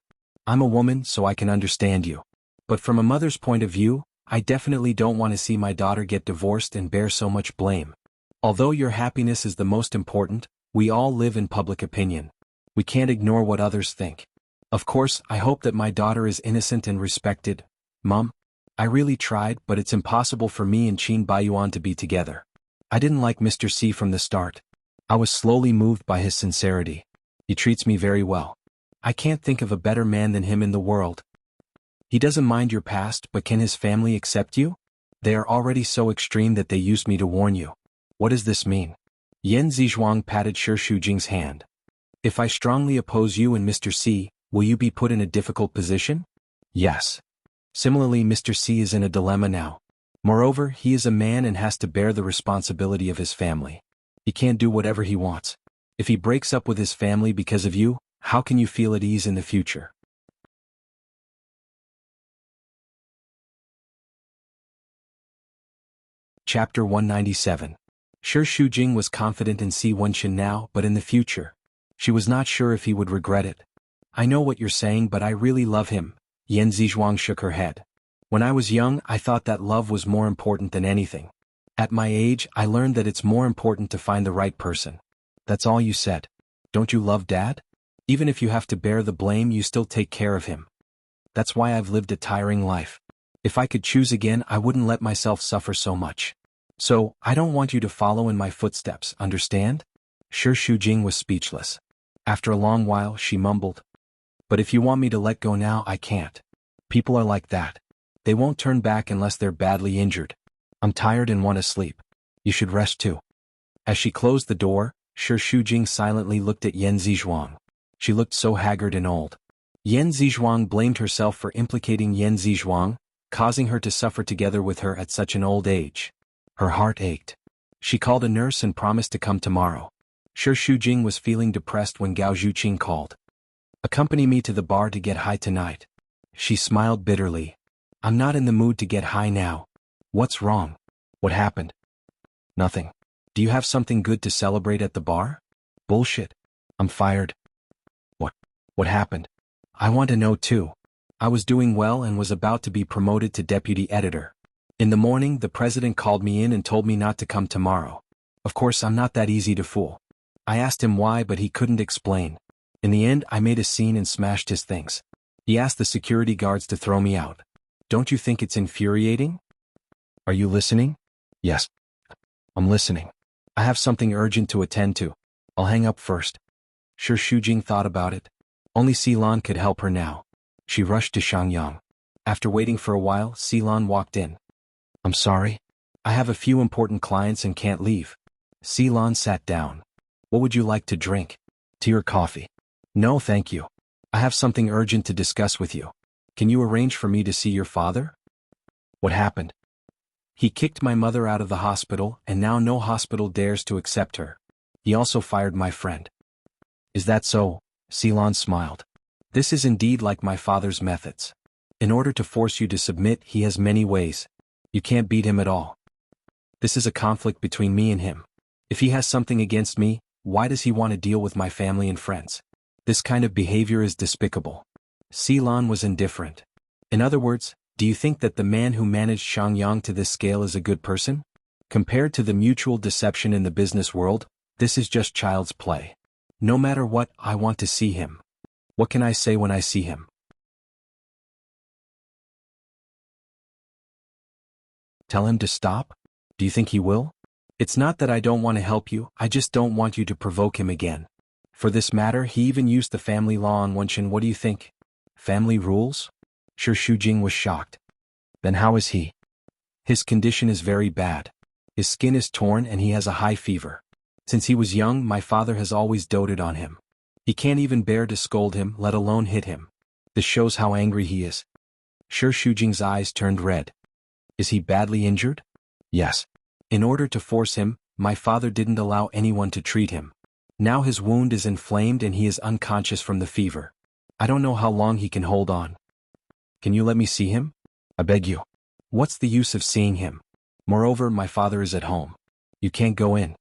I'm a woman, so I can understand you. But from a mother's point of view, I definitely don't want to see my daughter get divorced and bear so much blame. Although your happiness is the most important, we all live in public opinion. We can't ignore what others think. Of course, I hope that my daughter is innocent and respected. Mom, I really tried, but it's impossible for me and Qin Baiyuan to be together. I didn't like Mr. C from the start. I was slowly moved by his sincerity. He treats me very well. I can't think of a better man than him in the world. He doesn't mind your past, but can his family accept you? They are already so extreme that they used me to warn you. What does this mean? Yan Zizhuang patted Shi Shujing's hand. If I strongly oppose you and Mr. C, will you be put in a difficult position? Yes. Similarly, Mr. C is in a dilemma now. Moreover, he is a man and has to bear the responsibility of his family. He can't do whatever he wants. If he breaks up with his family because of you, how can you feel at ease in the future? Chapter 197. Shi Shujing was confident in Si Wenxin now, but in the future. She was not sure if he would regret it. I know what you're saying, but I really love him. Yan Zizhuang shook her head. When I was young, I thought that love was more important than anything. At my age, I learned that it's more important to find the right person. That's all you said. Don't you love Dad? Even if you have to bear the blame, you still take care of him. That's why I've lived a tiring life. If I could choose again, I wouldn't let myself suffer so much. So, I don't want you to follow in my footsteps, understand? Shi Shujing was speechless. After a long while, she mumbled. But if you want me to let go now, I can't. People are like that. They won't turn back unless they're badly injured. I'm tired and want to sleep. You should rest too. As she closed the door, Shi Shujing silently looked at Yan Zizhuang. She looked so haggard and old. Yan Zizhuang blamed herself for implicating Yan Zizhuang, causing her to suffer together with her at such an old age. Her heart ached. She called a nurse and promised to come tomorrow. Shi Shujing was feeling depressed when Gao Zhuqing called. Accompany me to the bar to get high tonight. She smiled bitterly. I'm not in the mood to get high now. What's wrong? What happened? Nothing. Do you have something good to celebrate at the bar? Bullshit. I'm fired. What happened? I want to know too. I was doing well and was about to be promoted to deputy editor. In the morning, the president called me in and told me not to come tomorrow. Of course, I'm not that easy to fool. I asked him why, but he couldn't explain. In the end, I made a scene and smashed his things. He asked the security guards to throw me out. Don't you think it's infuriating? Are you listening? Yes. I'm listening. I have something urgent to attend to. I'll hang up first. Shi Shujing thought about it. Only Silan could help her now. She rushed to Shangyang. After waiting for a while, Silan walked in. I'm sorry. I have a few important clients and can't leave. Silan sat down. What would you like to drink? Tea or coffee? No, thank you. I have something urgent to discuss with you. Can you arrange for me to see your father? What happened? He kicked my mother out of the hospital, and now no hospital dares to accept her. He also fired my friend. Is that so? Silan smiled. This is indeed like my father's methods. In order to force you to submit, he has many ways. You can't beat him at all. This is a conflict between me and him. If he has something against me, why does he want to deal with my family and friends? This kind of behavior is despicable. Silan was indifferent. In other words, do you think that the man who managed Shangyang to this scale is a good person? Compared to the mutual deception in the business world, this is just child's play. No matter what, I want to see him. What can I say when I see him? Tell him to stop? Do you think he will? It's not that I don't want to help you, I just don't want you to provoke him again. For this matter, he even used the family law on Wenxin. What do you think? Family rules? Shi Shujing was shocked. Then how is he? His condition is very bad. His skin is torn and he has a high fever. Since he was young, my father has always doted on him. He can't even bear to scold him, let alone hit him. This shows how angry he is. Shi Shujing's eyes turned red. Is he badly injured? Yes. In order to force him, my father didn't allow anyone to treat him. Now his wound is inflamed and he is unconscious from the fever. I don't know how long he can hold on. Can you let me see him? I beg you. What's the use of seeing him? Moreover, my father is at home. You can't go in.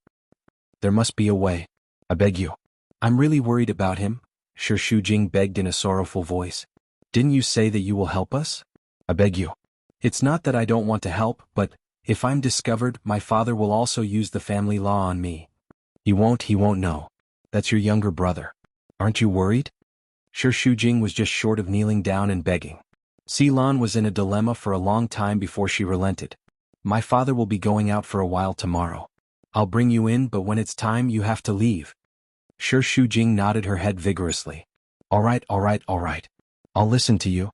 There must be a way. I beg you. I'm really worried about him, Shi Shujing begged in a sorrowful voice. Didn't you say that you will help us? I beg you. It's not that I don't want to help, but if I'm discovered, my father will also use the family law on me. He won't know. That's your younger brother. Aren't you worried? Shi Shujing was just short of kneeling down and begging. Silan was in a dilemma for a long time before she relented. My father will be going out for a while tomorrow. I'll bring you in, but when it's time you have to leave. Shi Shujing nodded her head vigorously. All right. I'll listen to you.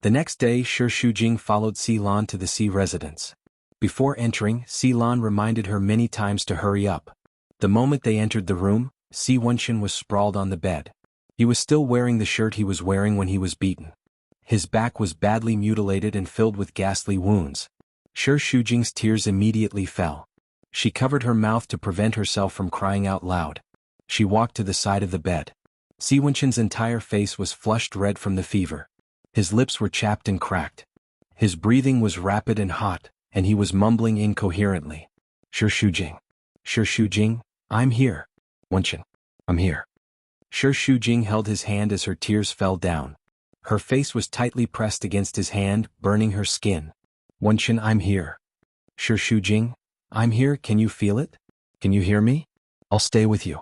The next day Shi Shujing followed Silan to the sea residence. Before entering, Silan reminded her many times to hurry up. The moment they entered the room, Si Wenxin was sprawled on the bed. He was still wearing the shirt he was wearing when he was beaten. His back was badly mutilated and filled with ghastly wounds. Shi Shujing's tears immediately fell. She covered her mouth to prevent herself from crying out loud. She walked to the side of the bed. Si Wenxin's entire face was flushed red from the fever. His lips were chapped and cracked. His breathing was rapid and hot, and he was mumbling incoherently. Shi Shujing, I'm here. Wenxin, I'm here. Shi Shujing held his hand as her tears fell down. Her face was tightly pressed against his hand, burning her skin. Wenxin, I'm here. Shi Shujing, I'm here, can you feel it? Can you hear me? I'll stay with you.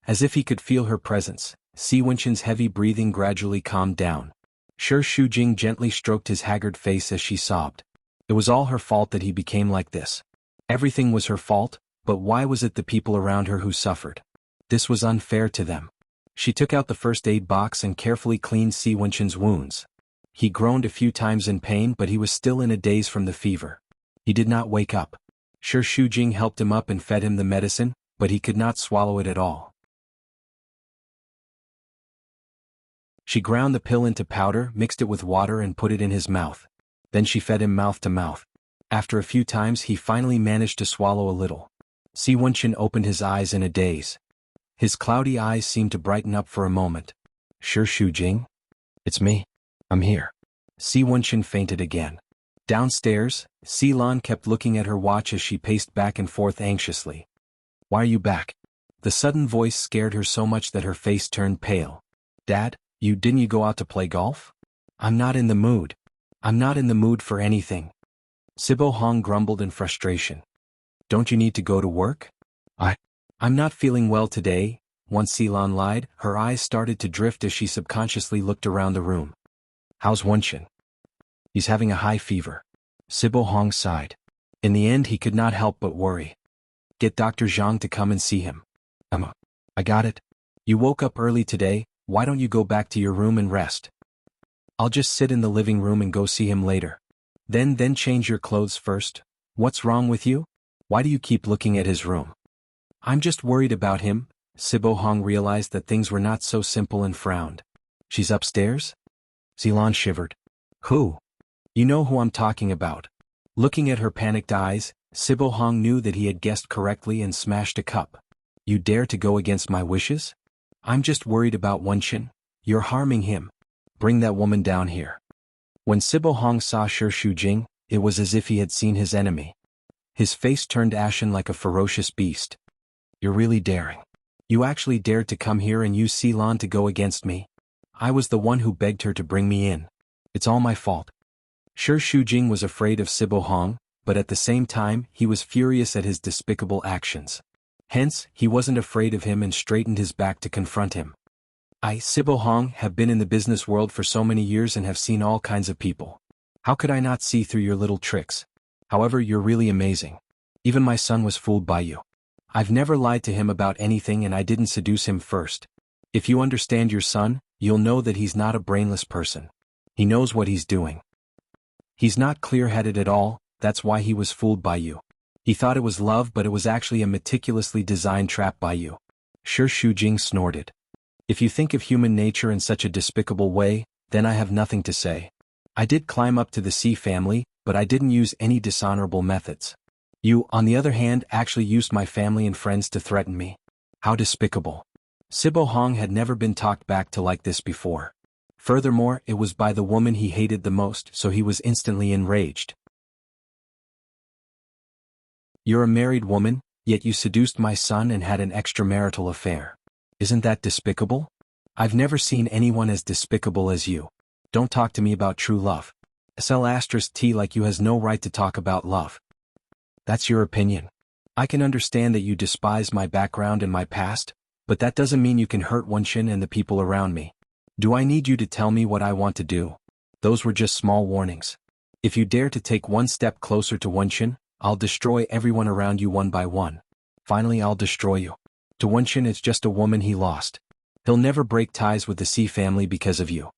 As if he could feel her presence, Si Wenxin's heavy breathing gradually calmed down. Shi Shujing gently stroked his haggard face as she sobbed. It was all her fault that he became like this. Everything was her fault, but why was it the people around her who suffered? This was unfair to them. She took out the first aid box and carefully cleaned Si Wenxin's wounds. He groaned a few times in pain, but he was still in a daze from the fever. He did not wake up. Shi Shujing helped him up and fed him the medicine, but he could not swallow it at all. She ground the pill into powder, mixed it with water and put it in his mouth. Then she fed him mouth to mouth. After a few times he finally managed to swallow a little. Si Wenxin opened his eyes in a daze. His cloudy eyes seemed to brighten up for a moment. Shi Shujing? It's me. I'm here. Si Wenxin fainted again. Downstairs, Silan kept looking at her watch as she paced back and forth anxiously. Why are you back? The sudden voice scared her so much that her face turned pale. Dad, didn't you go out to play golf? I'm not in the mood. I'm not in the mood for anything. Sibo Hong grumbled in frustration. Don't you need to go to work? I'm not feeling well today. Once Silan lied, her eyes started to drift as she subconsciously looked around the room. How's Wenxin? He's having a high fever. Sibo Hong sighed. In the end he could not help but worry. Get Dr. Zhang to come and see him. I got it. You woke up early today, why don't you go back to your room and rest? I'll just sit in the living room and go see him later. Then change your clothes first. What's wrong with you? Why do you keep looking at his room? I'm just worried about him. Sibo Hong realized that things were not so simple and frowned. She's upstairs? Silan shivered. Who? You know who I'm talking about. Looking at her panicked eyes, Sibo Hong knew that he had guessed correctly and smashed a cup. You dare to go against my wishes? I'm just worried about Wenxin. You're harming him. Bring that woman down here. When Sibo Hong saw Shi Shujing, it was as if he had seen his enemy. His face turned ashen like a ferocious beast. You're really daring. You actually dared to come here and use Silan to go against me. I was the one who begged her to bring me in. It's all my fault. Shi Shujing was afraid of Sibo Hong, but at the same time he was furious at his despicable actions. Hence, he wasn't afraid of him and straightened his back to confront him. Sibo Hong, have been in the business world for so many years and have seen all kinds of people. How could I not see through your little tricks? However, you're really amazing. Even my son was fooled by you. I've never lied to him about anything and I didn't seduce him first. If you understand your son, you'll know that he's not a brainless person. He knows what he's doing. He's not clear-headed at all, that's why he was fooled by you. He thought it was love, but it was actually a meticulously designed trap by you. Shi Shujing snorted. If you think of human nature in such a despicable way, then I have nothing to say. I did climb up to the Sea family, but I didn't use any dishonorable methods. You, on the other hand, actually used my family and friends to threaten me. How despicable. Sibo Hong had never been talked back to like this before. Furthermore, it was by the woman he hated the most, so he was instantly enraged. You're a married woman, yet you seduced my son and had an extramarital affair. Isn't that despicable? I've never seen anyone as despicable as you. Don't talk to me about true love. SL*T like you has no right to talk about love. That's your opinion. I can understand that you despise my background and my past, but that doesn't mean you can hurt Wuxia and the people around me. Do I need you to tell me what I want to do? Those were just small warnings. If you dare to take one step closer to Wuxia, I'll destroy everyone around you one by one. Finally, I'll destroy you. To Wuxia, it's just a woman he lost. He'll never break ties with the C family because of you.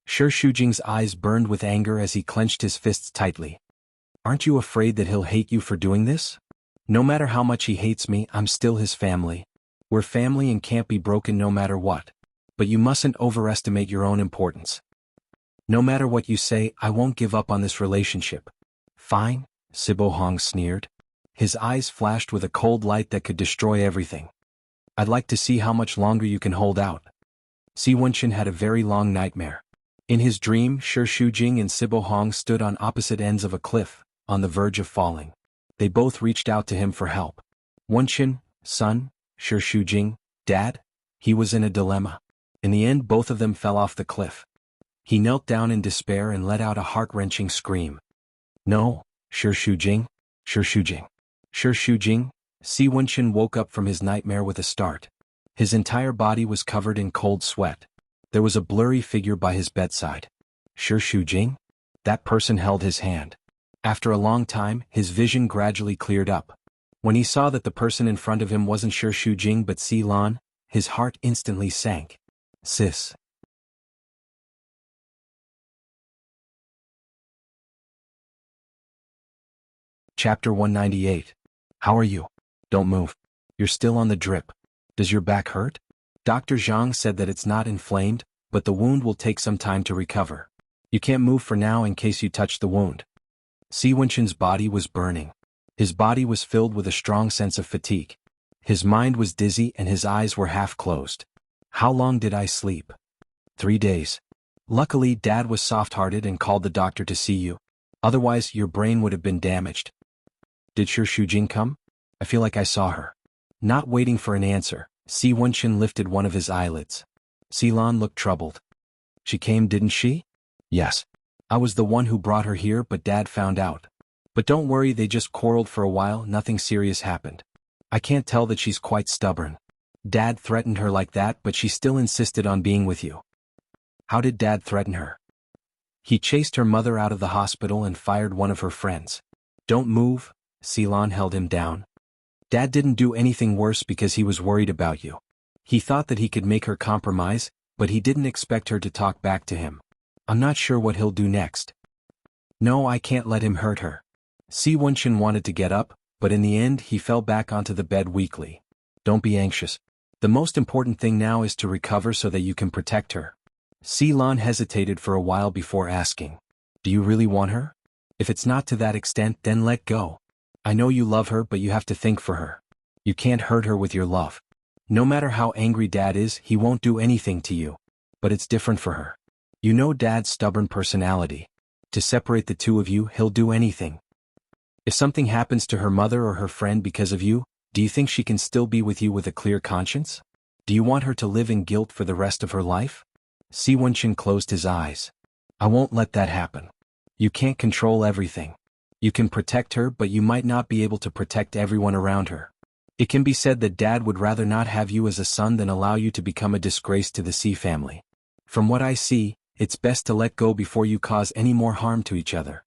Shi Shujing's eyes burned with anger as he clenched his fists tightly. Aren't you afraid that he'll hate you for doing this? No matter how much he hates me, I'm still his family. We're family and can't be broken no matter what. But you mustn't overestimate your own importance. No matter what you say, I won't give up on this relationship. Fine, Sibo Hong sneered. His eyes flashed with a cold light that could destroy everything. I'd like to see how much longer you can hold out. Si Wuxia had a very long nightmare. In his dream, Shi Shujing and Sibo Hong stood on opposite ends of a cliff, on the verge of falling. They both reached out to him for help. Wuxia, son, Shi Shujing, dad? He was in a dilemma. In the end, both of them fell off the cliff. He knelt down in despair and let out a heart-wrenching scream. No, Shi Shujing, Shi Shujing, Shi Shujing. Si Wuxia woke up from his nightmare with a start. His entire body was covered in cold sweat. There was a blurry figure by his bedside. Shi Shujing? That person held his hand. After a long time, his vision gradually cleared up. When he saw that the person in front of him wasn't Shi Shujing but Si Lan, his heart instantly sank. Sis. Chapter 198. How are you? Don't move. You're still on the drip. Does your back hurt? Dr. Zhang said that it's not inflamed, but the wound will take some time to recover. You can't move for now in case you touch the wound. Si Wuxia's body was burning. His body was filled with a strong sense of fatigue. His mind was dizzy and his eyes were half closed. How long did I sleep? 3 days. Luckily, Dad was soft-hearted and called the doctor to see you. Otherwise, your brain would have been damaged. Did Shi Shujing come? I feel like I saw her. Not waiting for an answer, Si Wuxia lifted one of his eyelids. Si Lan looked troubled. She came, didn't she? Yes. I was the one who brought her here, but Dad found out. But don't worry, they just quarreled for a while, nothing serious happened. I can't tell that she's quite stubborn. Dad threatened her like that, but she still insisted on being with you. How did Dad threaten her? He chased her mother out of the hospital and fired one of her friends. Don't move, Si Lan held him down. Dad didn't do anything worse because he was worried about you. He thought that he could make her compromise, but he didn't expect her to talk back to him. I'm not sure what he'll do next. No, I can't let him hurt her. Si Wuxia wanted to get up, but in the end he fell back onto the bed weakly. Don't be anxious. The most important thing now is to recover so that you can protect her. Si Lan hesitated for a while before asking. Do you really want her? If it's not to that extent, then let go. I know you love her, but you have to think for her. You can't hurt her with your love. No matter how angry Dad is, he won't do anything to you. But it's different for her. You know Dad's stubborn personality. To separate the two of you, he'll do anything. If something happens to her mother or her friend because of you, do you think she can still be with you with a clear conscience? Do you want her to live in guilt for the rest of her life? Si Wuxia closed his eyes. I won't let that happen. You can't control everything. You can protect her, but you might not be able to protect everyone around her. It can be said that Dad would rather not have you as a son than allow you to become a disgrace to the C family. From what I see, it's best to let go before you cause any more harm to each other.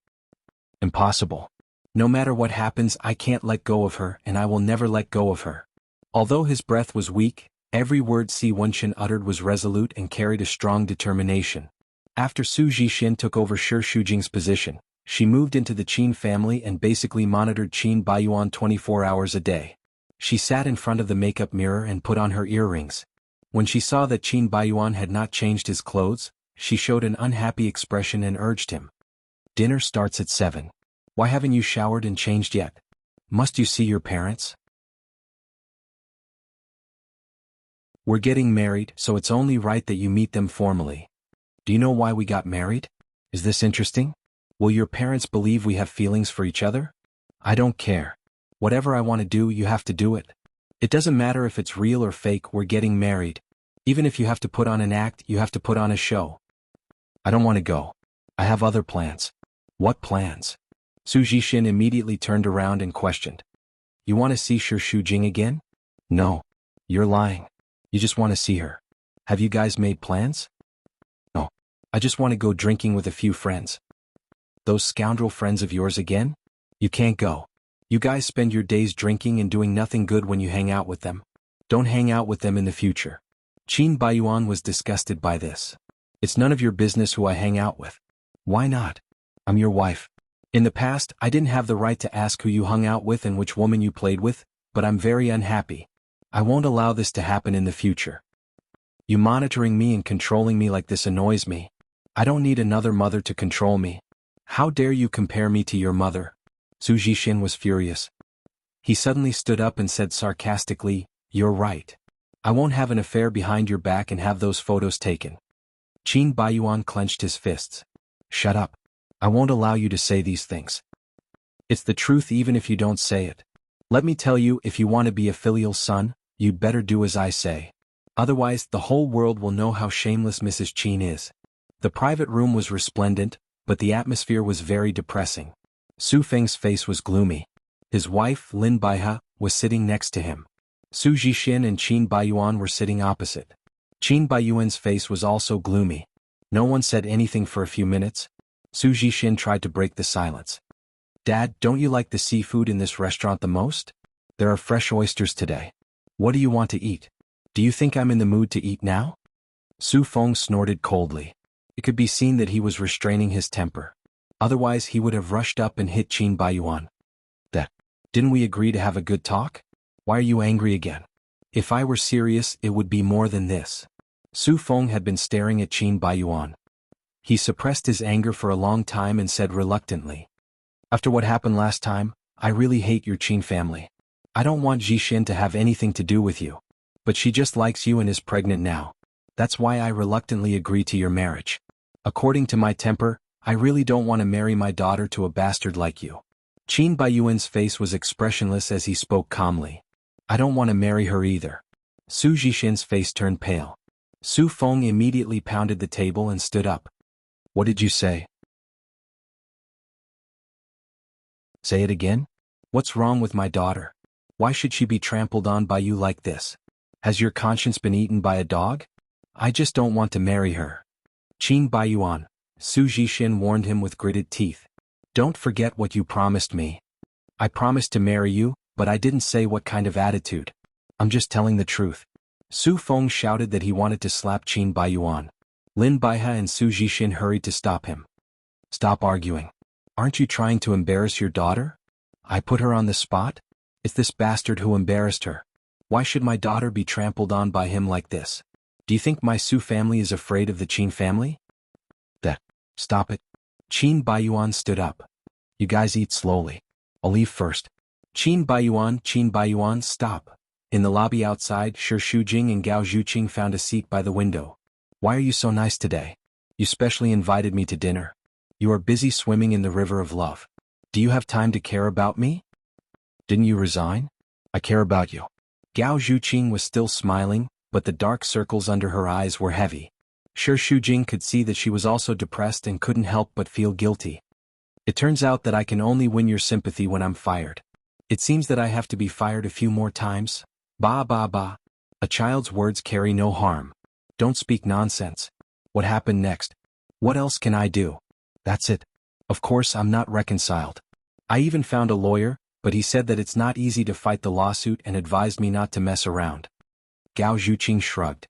Impossible. No matter what happens, I can't let go of her, and I will never let go of her. Although his breath was weak, every word Si Wuxia uttered was resolute and carried a strong determination. After Su Jixin took over Shi Shujing's position, she moved into the Qin family and basically monitored Qin Baiyuan 24 hours a day. She sat in front of the makeup mirror and put on her earrings. When she saw that Qin Baiyuan had not changed his clothes, she showed an unhappy expression and urged him. Dinner starts at 7. Why haven't you showered and changed yet? Must you see your parents? We're getting married, so it's only right that you meet them formally. Do you know why we got married? Is this interesting? Will your parents believe we have feelings for each other? I don't care. Whatever I want to do, you have to do it. It doesn't matter if it's real or fake, we're getting married. Even if you have to put on an act, you have to put on a show. I don't want to go. I have other plans. What plans? Su Jixin immediately turned around and questioned. You want to see Shi Shujing again? No. You're lying. You just want to see her. Have you guys made plans? No. I just want to go drinking with a few friends. Those scoundrel friends of yours again? You can't go. You guys spend your days drinking and doing nothing good when you hang out with them. Don't hang out with them in the future. Qin Baiyuan was disgusted by this. It's none of your business who I hang out with. Why not? I'm your wife. In the past, I didn't have the right to ask who you hung out with and which woman you played with, but I'm very unhappy. I won't allow this to happen in the future. You monitoring me and controlling me like this annoys me. I don't need another mother to control me. How dare you compare me to your mother? Su Jixin was furious. He suddenly stood up and said sarcastically, You're right. I won't have an affair behind your back and have those photos taken. Qin Baiyuan clenched his fists. Shut up. I won't allow you to say these things. It's the truth even if you don't say it. Let me tell you, if you want to be a filial son, you'd better do as I say. Otherwise, the whole world will know how shameless Mrs. Qin is. The private room was resplendent, but the atmosphere was very depressing. Su Feng's face was gloomy. His wife, Lin Baihe, was sitting next to him. Su Jixin and Qin Baiyuan were sitting opposite. Qin Baiyuan's face was also gloomy. No one said anything for a few minutes. Su Jixin tried to break the silence. Dad, don't you like the seafood in this restaurant the most? There are fresh oysters today. What do you want to eat? Do you think I'm in the mood to eat now? Su Feng snorted coldly. It could be seen that he was restraining his temper. Otherwise he would have rushed up and hit Qin Baiyuan. Didn't we agree to have a good talk? Why are you angry again? If I were serious, it would be more than this. Su Feng had been staring at Qin Baiyuan. He suppressed his anger for a long time and said reluctantly. After what happened last time, I really hate your Qin family. I don't want Jixin to have anything to do with you. But she just likes you and is pregnant now. That's why I reluctantly agreed to your marriage. According to my temper, I really don't want to marry my daughter to a bastard like you. Qin Baiyuan's face was expressionless as he spoke calmly. I don't want to marry her either. Su Jixin's face turned pale. Su Feng immediately pounded the table and stood up. What did you say? Say it again? What's wrong with my daughter? Why should she be trampled on by you like this? Has your conscience been eaten by a dog? I just don't want to marry her. Qin Baiyuan, Su Jixin warned him with gritted teeth. Don't forget what you promised me. I promised to marry you, but I didn't say what kind of attitude. I'm just telling the truth. Su Feng shouted that he wanted to slap Qin Baiyuan. Lin Baihe and Su Jixin hurried to stop him. Stop arguing. Aren't you trying to embarrass your daughter? I put her on the spot? It's this bastard who embarrassed her. Why should my daughter be trampled on by him like this? Do you think my Su family is afraid of the Qin family? Stop it. Qin Baiyuan stood up. You guys eat slowly. I'll leave first. Qin Baiyuan, stop. In the lobby outside, Shi Shujing and Gao Zhuqing found a seat by the window. Why are you so nice today? You specially invited me to dinner. You are busy swimming in the river of love. Do you have time to care about me? Didn't you resign? I care about you. Gao Zhuqing was still smiling, but the dark circles under her eyes were heavy. Shi Shujing could see that she was also depressed and couldn't help but feel guilty. It turns out that I can only win your sympathy when I'm fired. It seems that I have to be fired a few more times. Ba ba ba. A child's words carry no harm. Don't speak nonsense. What happened next? What else can I do? That's it. Of course I'm not reconciled. I even found a lawyer, but he said that it's not easy to fight the lawsuit and advised me not to mess around. Gao Zhuqing shrugged.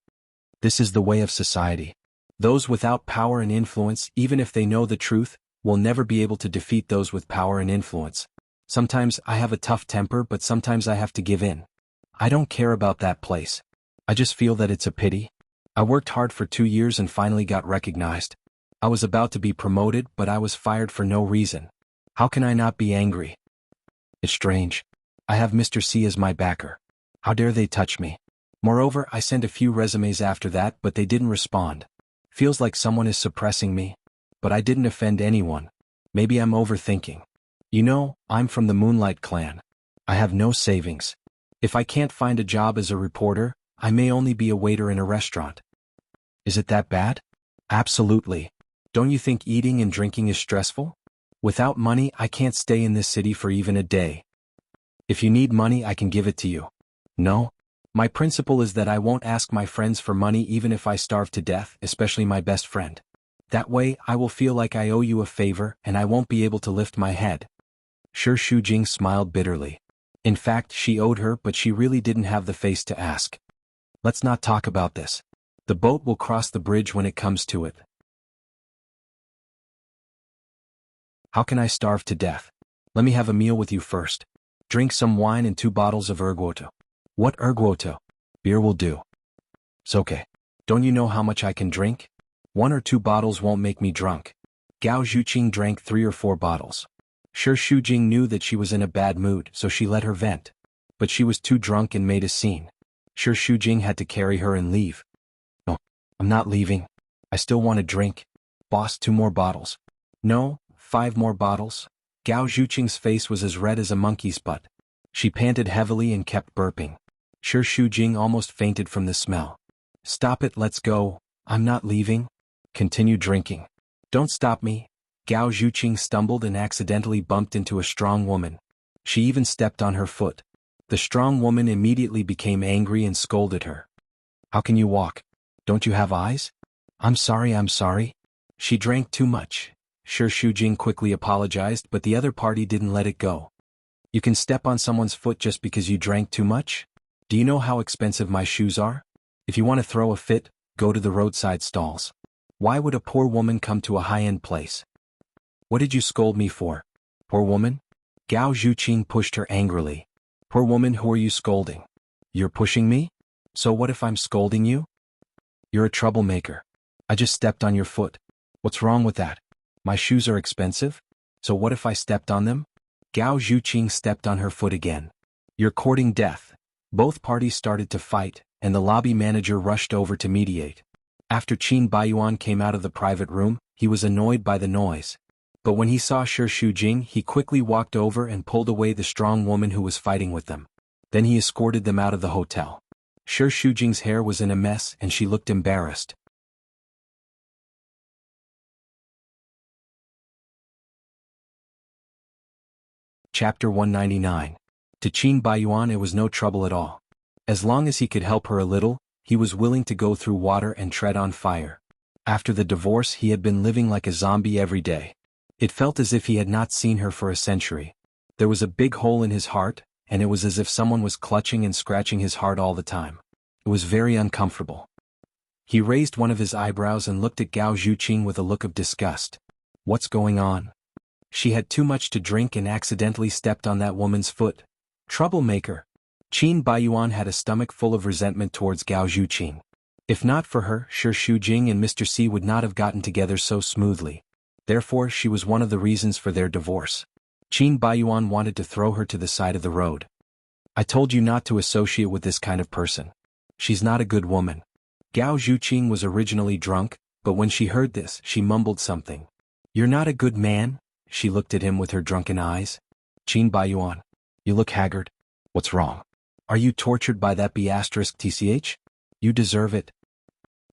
This is the way of society. Those without power and influence, even if they know the truth, will never be able to defeat those with power and influence. Sometimes I have a tough temper, but sometimes I have to give in. I don't care about that place. I just feel that it's a pity. I worked hard for 2 years and finally got recognized. I was about to be promoted, but I was fired for no reason. How can I not be angry? It's strange. I have Mr. C as my backer. How dare they touch me? Moreover, I sent a few resumes after that, but they didn't respond. Feels like someone is suppressing me. But I didn't offend anyone. Maybe I'm overthinking. You know, I'm from the Moonlight Clan. I have no savings. If I can't find a job as a reporter, I may only be a waiter in a restaurant. Is it that bad? Absolutely. Don't you think eating and drinking is stressful? Without money, I can't stay in this city for even a day. If you need money, I can give it to you. No? My principle is that I won't ask my friends for money even if I starve to death, especially my best friend. That way, I will feel like I owe you a favor and I won't be able to lift my head. Shi Shujing smiled bitterly. In fact, she owed her, but she really didn't have the face to ask. Let's not talk about this. The boat will cross the bridge when it comes to it. How can I starve to death? Let me have a meal with you first. Drink some wine and 2 bottles of erguoto. What erguoto? Beer will do. It's okay. Don't you know how much I can drink? 1 or 2 bottles won't make me drunk. Gao Zhuqing drank 3 or 4 bottles. Shi Shujing knew that she was in a bad mood, so she let her vent. But she was too drunk and made a scene. Shi Shujing had to carry her and leave. No, I'm not leaving. I still want to drink. Boss, 2 more bottles. No, 5 more bottles. Gao Zhuqing's face was as red as a monkey's butt. She panted heavily and kept burping. Shi Shujing almost fainted from the smell. Stop it, let's go. I'm not leaving. Continue drinking. Don't stop me. Gao Zhuqing stumbled and accidentally bumped into a strong woman. She even stepped on her foot. The strong woman immediately became angry and scolded her. How can you walk? Don't you have eyes? I'm sorry. She drank too much. Shi Shujing quickly apologized, but the other party didn't let it go. You can step on someone's foot just because you drank too much? Do you know how expensive my shoes are? If you want to throw a fit, go to the roadside stalls. Why would a poor woman come to a high-end place? What did you scold me for? Poor woman? Gao Zhuqing pushed her angrily. Poor woman, who are you scolding? You're pushing me? So what if I'm scolding you? You're a troublemaker. I just stepped on your foot. What's wrong with that? My shoes are expensive? So what if I stepped on them? Gao Zhuqing stepped on her foot again. You're courting death. Both parties started to fight, and the lobby manager rushed over to mediate. After Qin Baiyuan came out of the private room, he was annoyed by the noise. But when he saw Shi Shujing, he quickly walked over and pulled away the strong woman who was fighting with them. Then he escorted them out of the hotel. Shi Shujing's hair was in a mess and she looked embarrassed. Chapter 199. To Qin Baiyuan it was no trouble at all. As long as he could help her a little, he was willing to go through water and tread on fire. After the divorce, he had been living like a zombie every day. It felt as if he had not seen her for a century. There was a big hole in his heart, and it was as if someone was clutching and scratching his heart all the time. It was very uncomfortable. He raised one of his eyebrows and looked at Gao Zhuqing with a look of disgust. What's going on? She had too much to drink and accidentally stepped on that woman's foot. Troublemaker. Qin Baiyuan had a stomach full of resentment towards Gao Zhuqing. If not for her, Shi Shujing and Mr. C would not have gotten together so smoothly. Therefore, she was one of the reasons for their divorce. Qin Baiyuan wanted to throw her to the side of the road. I told you not to associate with this kind of person. She's not a good woman. Gao Zhuqing was originally drunk, but when she heard this, she mumbled something. You're not a good man? She looked at him with her drunken eyes. Qin Baiyuan, you look haggard. What's wrong? Are you tortured by that B*TCH? You deserve it.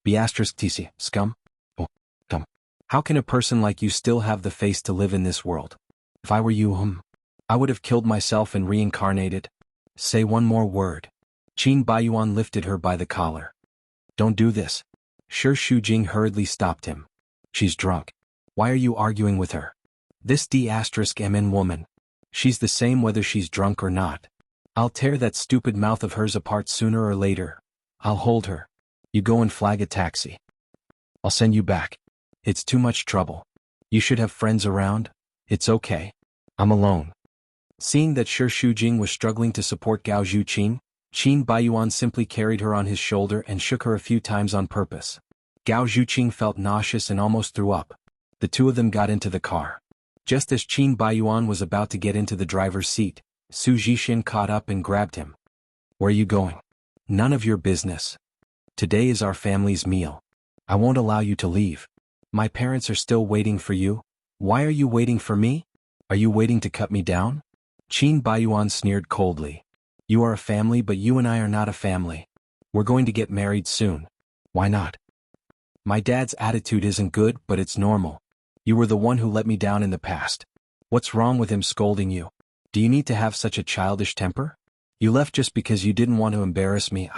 B*TC, scum? Oh, come. How can a person like you still have the face to live in this world? If I were you, I would have killed myself and reincarnated. Say one more word. Qin Baiyuan lifted her by the collar. Don't do this. Shi Shujing hurriedly stopped him. She's drunk. Why are you arguing with her? This D*MN woman. She's the same whether she's drunk or not. I'll tear that stupid mouth of hers apart sooner or later. I'll hold her. You go and flag a taxi. I'll send you back. It's too much trouble. You should have friends around. It's okay. I'm alone. Seeing that Shi Shujing was struggling to support Gao Zhuqing, Qin Baiyuan simply carried her on his shoulder and shook her a few times on purpose. Gao Zhuqing felt nauseous and almost threw up. The two of them got into the car. Just as Qin Baiyuan was about to get into the driver's seat, Su Zhishin caught up and grabbed him. Where are you going? None of your business. Today is our family's meal. I won't allow you to leave. My parents are still waiting for you. Why are you waiting for me? Are you waiting to cut me down? Qin Baiyuan sneered coldly. You are a family, but you and I are not a family. We're going to get married soon. Why not? My dad's attitude isn't good, but it's normal. You were the one who let me down in the past. What's wrong with him scolding you? Do you need to have such a childish temper? You left just because you didn't want to embarrass me.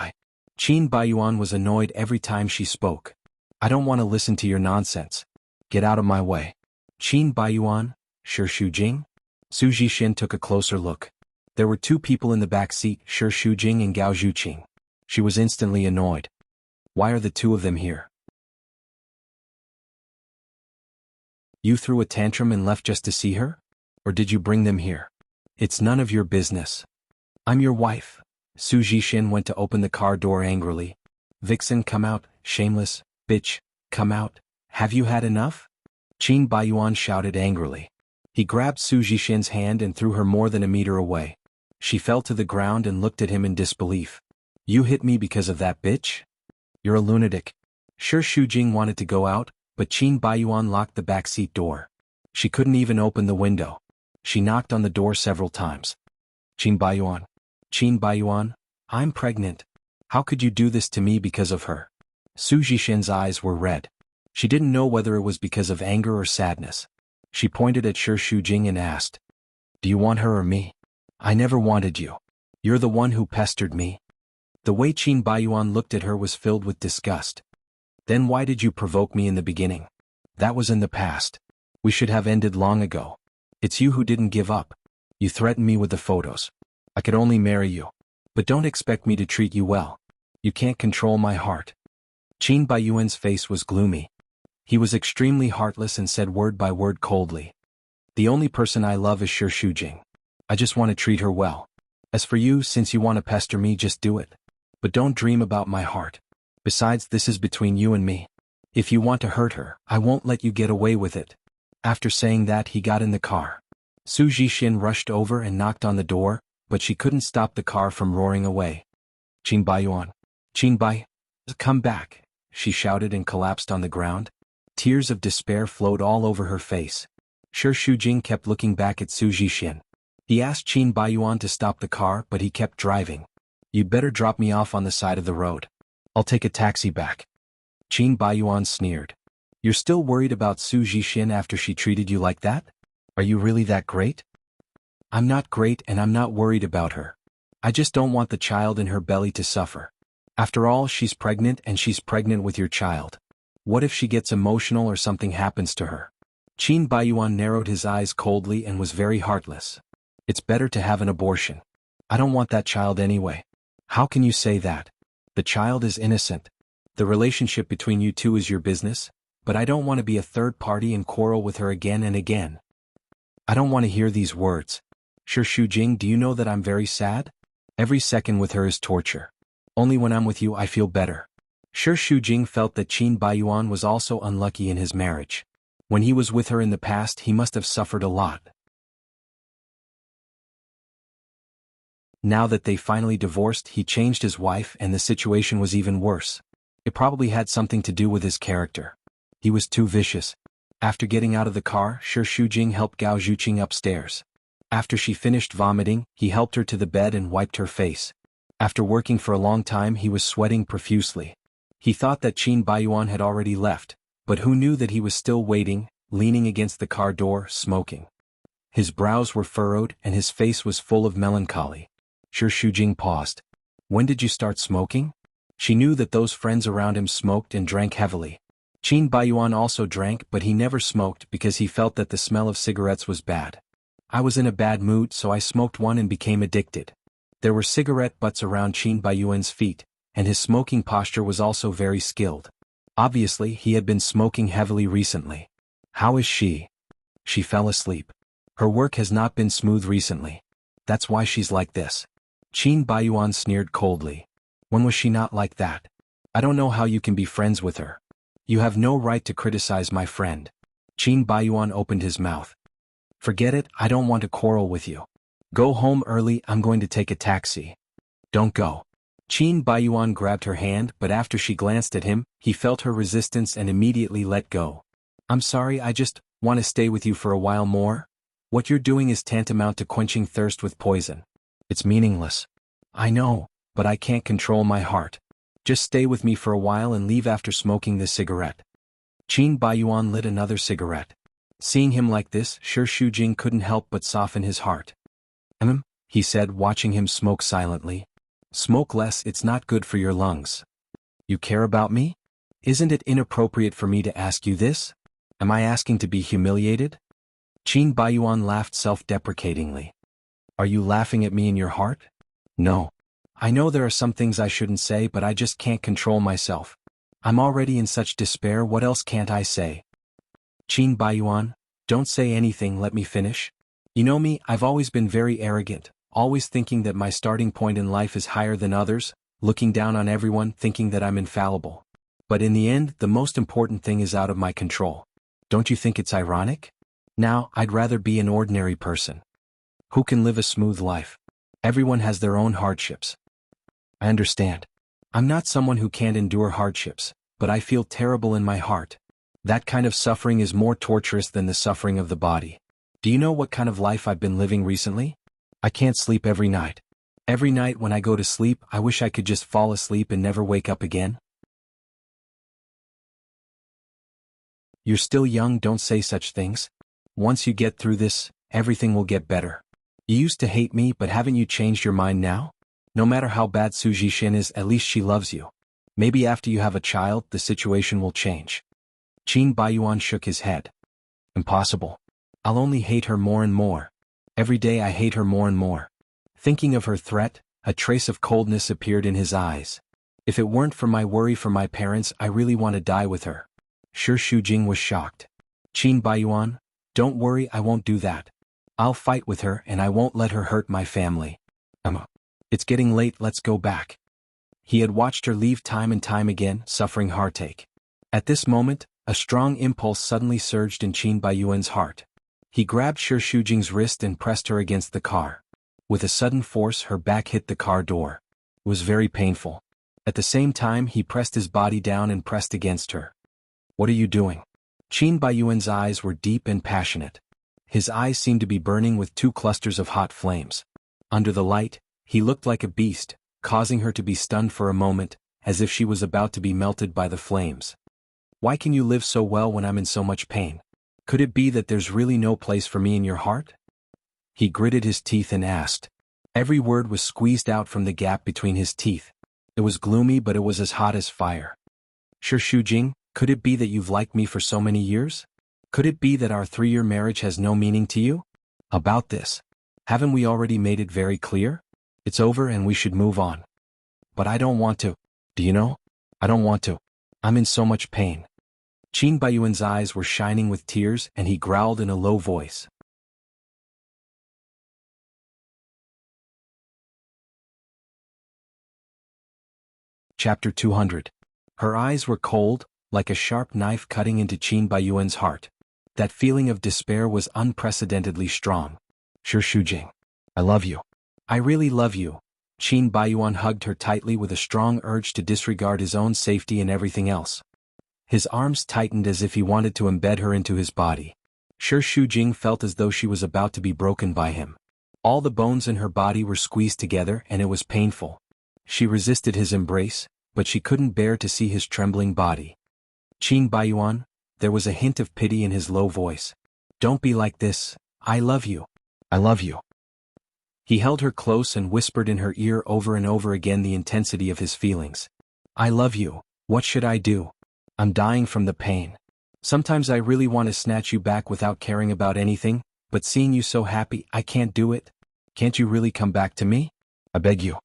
Qin Baiyuan was annoyed every time she spoke. I don't want to listen to your nonsense. Get out of my way. Qin Baiyuan, Shi Shujing? Su Jixin took a closer look. There were two people in the back seat, Shi Shujing and Gao Zhuqing. She was instantly annoyed. Why are the two of them here? You threw a tantrum and left just to see her? Or did you bring them here? It's none of your business. I'm your wife. Su Jixin went to open the car door angrily. Vixen, come out, shameless, bitch, come out. Have you had enough? Qin Baiyuan shouted angrily. He grabbed Su Jixin's hand and threw her more than a meter away. She fell to the ground and looked at him in disbelief. You hit me because of that bitch? You're a lunatic. Shi Shujing wanted to go out, but Qin Baiyuan locked the backseat door. She couldn't even open the window. She knocked on the door several times. Qin Baiyuan, I'm pregnant. How could you do this to me because of her? Su Jixin's eyes were red. She didn't know whether it was because of anger or sadness. She pointed at Shi Shujing and asked, do you want her or me? I never wanted you. You're the one who pestered me. The way Qin Baiyuan looked at her was filled with disgust. Then why did you provoke me in the beginning? That was in the past. We should have ended long ago. It's you who didn't give up. You threatened me with the photos. I could only marry you. But don't expect me to treat you well. You can't control my heart. Qin Baiyuan's face was gloomy. He was extremely heartless and said word by word coldly. The only person I love is Shi Shujing. I just want to treat her well. As for you, since you want to pester me, just do it. But don't dream about my heart. Besides, this is between you and me. If you want to hurt her, I won't let you get away with it. After saying that, he got in the car. Su Jixin rushed over and knocked on the door, but she couldn't stop the car from roaring away. Qin Baiyuan. Come back, she shouted and collapsed on the ground. Tears of despair flowed all over her face. Shi Shujing kept looking back at Su Jixin. He asked Qin Baiyuan to stop the car, but he kept driving. You'd better drop me off on the side of the road. I'll take a taxi back. Qin Baiyuan sneered. You're still worried about Su Jixin after she treated you like that? Are you really that great? I'm not great and I'm not worried about her. I just don't want the child in her belly to suffer. After all, she's pregnant and she's pregnant with your child. What if she gets emotional or something happens to her? Qin Baiyuan narrowed his eyes coldly and was very heartless. It's better to have an abortion. I don't want that child anyway. How can you say that? The child is innocent. The relationship between you two is your business, but I don't want to be a third party and quarrel with her again and again. I don't want to hear these words. Shi Shujing, do you know that I'm very sad? Every second with her is torture. Only when I'm with you I feel better. Shi Shujing felt that Qin Baiyuan was also unlucky in his marriage. When he was with her in the past, he must have suffered a lot. Now that they finally divorced, he changed his wife and the situation was even worse. It probably had something to do with his character. He was too vicious. After getting out of the car, Shi Shujing helped Gao Zhuqing upstairs. After she finished vomiting, he helped her to the bed and wiped her face. After working for a long time, he was sweating profusely. He thought that Qin Baiyuan had already left, but who knew that he was still waiting, leaning against the car door, smoking. His brows were furrowed and his face was full of melancholy. Shi Shujing paused. When did you start smoking? She knew that those friends around him smoked and drank heavily. Qin Baiyuan also drank, but he never smoked because he felt that the smell of cigarettes was bad. I was in a bad mood, so I smoked one and became addicted. There were cigarette butts around Qin Baiyuan's feet, and his smoking posture was also very skilled. Obviously, he had been smoking heavily recently. How is she? She fell asleep. Her work has not been smooth recently. That's why she's like this. Qin Baiyuan sneered coldly. When was she not like that? I don't know how you can be friends with her. You have no right to criticize my friend. Qin Baiyuan opened his mouth. Forget it, I don't want to quarrel with you. Go home early, I'm going to take a taxi. Don't go. Qin Baiyuan grabbed her hand, but after she glanced at him, he felt her resistance and immediately let go. I'm sorry, I just want to stay with you for a while more. What you're doing is tantamount to quenching thirst with poison. It's meaningless. I know, but I can't control my heart. Just stay with me for a while and leave after smoking this cigarette. Qin Baiyuan lit another cigarette. Seeing him like this, Shi Shujing couldn't help but soften his heart. He said, watching him smoke silently. Smoke less, it's not good for your lungs. You care about me? Isn't it inappropriate for me to ask you this? Am I asking to be humiliated? Qin Baiyuan laughed self-deprecatingly. Are you laughing at me in your heart? No. I know there are some things I shouldn't say, but I just can't control myself. I'm already in such despair, what else can't I say? Qin Baiyuan, don't say anything, let me finish. You know me, I've always been very arrogant, always thinking that my starting point in life is higher than others, looking down on everyone, thinking that I'm infallible. But in the end, the most important thing is out of my control. Don't you think it's ironic? Now, I'd rather be an ordinary person. Who can live a smooth life? Everyone has their own hardships. I understand. I'm not someone who can't endure hardships, but I feel terrible in my heart. That kind of suffering is more torturous than the suffering of the body. Do you know what kind of life I've been living recently? I can't sleep every night. Every night when I go to sleep, I wish I could just fall asleep and never wake up again. You're still young, don't say such things. Once you get through this, everything will get better. You used to hate me, but haven't you changed your mind now? No matter how bad Su Jishin is, at least she loves you. Maybe after you have a child, the situation will change. Qin Baiyuan shook his head. Impossible. I'll only hate her more and more. Every day I hate her more and more. Thinking of her threat, a trace of coldness appeared in his eyes. If it weren't for my worry for my parents, I really want to die with her. Shi Shujing was shocked. Qin Baiyuan, don't worry, I won't do that. I'll fight with her and I won't let her hurt my family. It's getting late, let's go back. He had watched her leave time and time again, suffering heartache. At this moment, a strong impulse suddenly surged in Qin Baiyuan's heart. He grabbed Shi Shujing's wrist and pressed her against the car. With a sudden force, her back hit the car door. It was very painful. At the same time, he pressed his body down and pressed against her. What are you doing? Qin Baiyuan's eyes were deep and passionate. His eyes seemed to be burning with two clusters of hot flames. Under the light, he looked like a beast, causing her to be stunned for a moment, as if she was about to be melted by the flames. Why can you live so well when I'm in so much pain? Could it be that there's really no place for me in your heart? He gritted his teeth and asked. Every word was squeezed out from the gap between his teeth. It was gloomy, but it was as hot as fire. Shi Shujing, could it be that you've liked me for so many years? Could it be that our 3-year marriage has no meaning to you? About this. Haven't we already made it very clear? It's over and we should move on. But I don't want to. Do you know? I don't want to. I'm in so much pain. Qin Baiyuan's eyes were shining with tears and he growled in a low voice. Chapter 200. Her eyes were cold, like a sharp knife cutting into Qin Baiyuan's heart. That feeling of despair was unprecedentedly strong. Shi Shujing. I love you. I really love you. Qin Baiyuan hugged her tightly with a strong urge to disregard his own safety and everything else. His arms tightened as if he wanted to embed her into his body. Shi Shujing felt as though she was about to be broken by him. All the bones in her body were squeezed together and it was painful. She resisted his embrace, but she couldn't bear to see his trembling body. Qin Baiyuan, there was a hint of pity in his low voice. Don't be like this, I love you. I love you. He held her close and whispered in her ear over and over again the intensity of his feelings. I love you, what should I do? I'm dying from the pain. Sometimes I really want to snatch you back without caring about anything, but seeing you so happy, I can't do it. Can't you really come back to me? I beg you.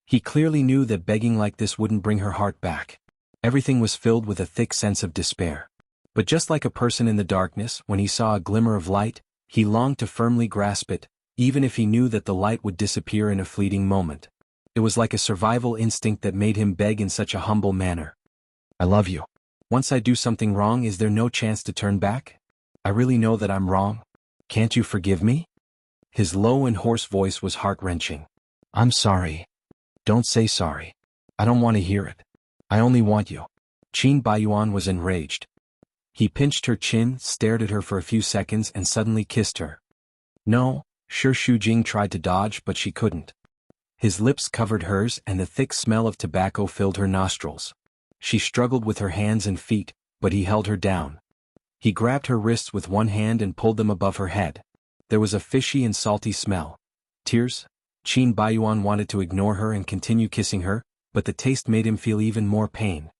He clearly knew that begging like this wouldn't bring her heart back. Everything was filled with a thick sense of despair. But just like a person in the darkness, when he saw a glimmer of light, he longed to firmly grasp it, even if he knew that the light would disappear in a fleeting moment. It was like a survival instinct that made him beg in such a humble manner. I love you. Once I do something wrong, is there no chance to turn back? I really know that I'm wrong. Can't you forgive me? His low and hoarse voice was heart-wrenching. I'm sorry. Don't say sorry. I don't want to hear it. I only want you. Qin Baiyuan was enraged. He pinched her chin, stared at her for a few seconds and suddenly kissed her. No, Shi Shujing tried to dodge but she couldn't. His lips covered hers and the thick smell of tobacco filled her nostrils. She struggled with her hands and feet, but he held her down. He grabbed her wrists with one hand and pulled them above her head. There was a fishy and salty smell. Tears? Qin Baiyuan wanted to ignore her and continue kissing her, but the taste made him feel even more pain.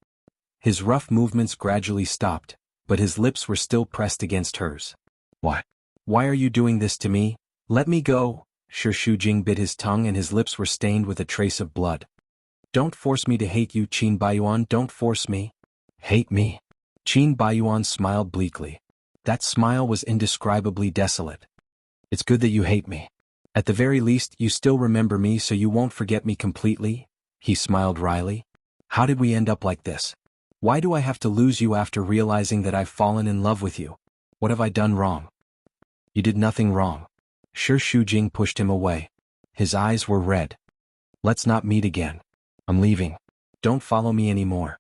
His rough movements gradually stopped, but his lips were still pressed against hers. What? Why are you doing this to me? Let me go. Shi Shujing bit his tongue and his lips were stained with a trace of blood. Don't force me to hate you, Qin Baiyuan, don't force me. Hate me? Qin Baiyuan smiled bleakly. That smile was indescribably desolate. It's good that you hate me. At the very least, you still remember me so you won't forget me completely, he smiled wryly. How did we end up like this? Why do I have to lose you after realizing that I've fallen in love with you? What have I done wrong? You did nothing wrong. Shi Shujing pushed him away. His eyes were red. Let's not meet again. I'm leaving. Don't follow me anymore.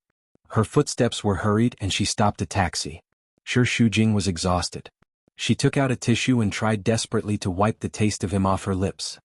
Her footsteps were hurried and she stopped a taxi. Shi Shujing was exhausted. She took out a tissue and tried desperately to wipe the taste of him off her lips.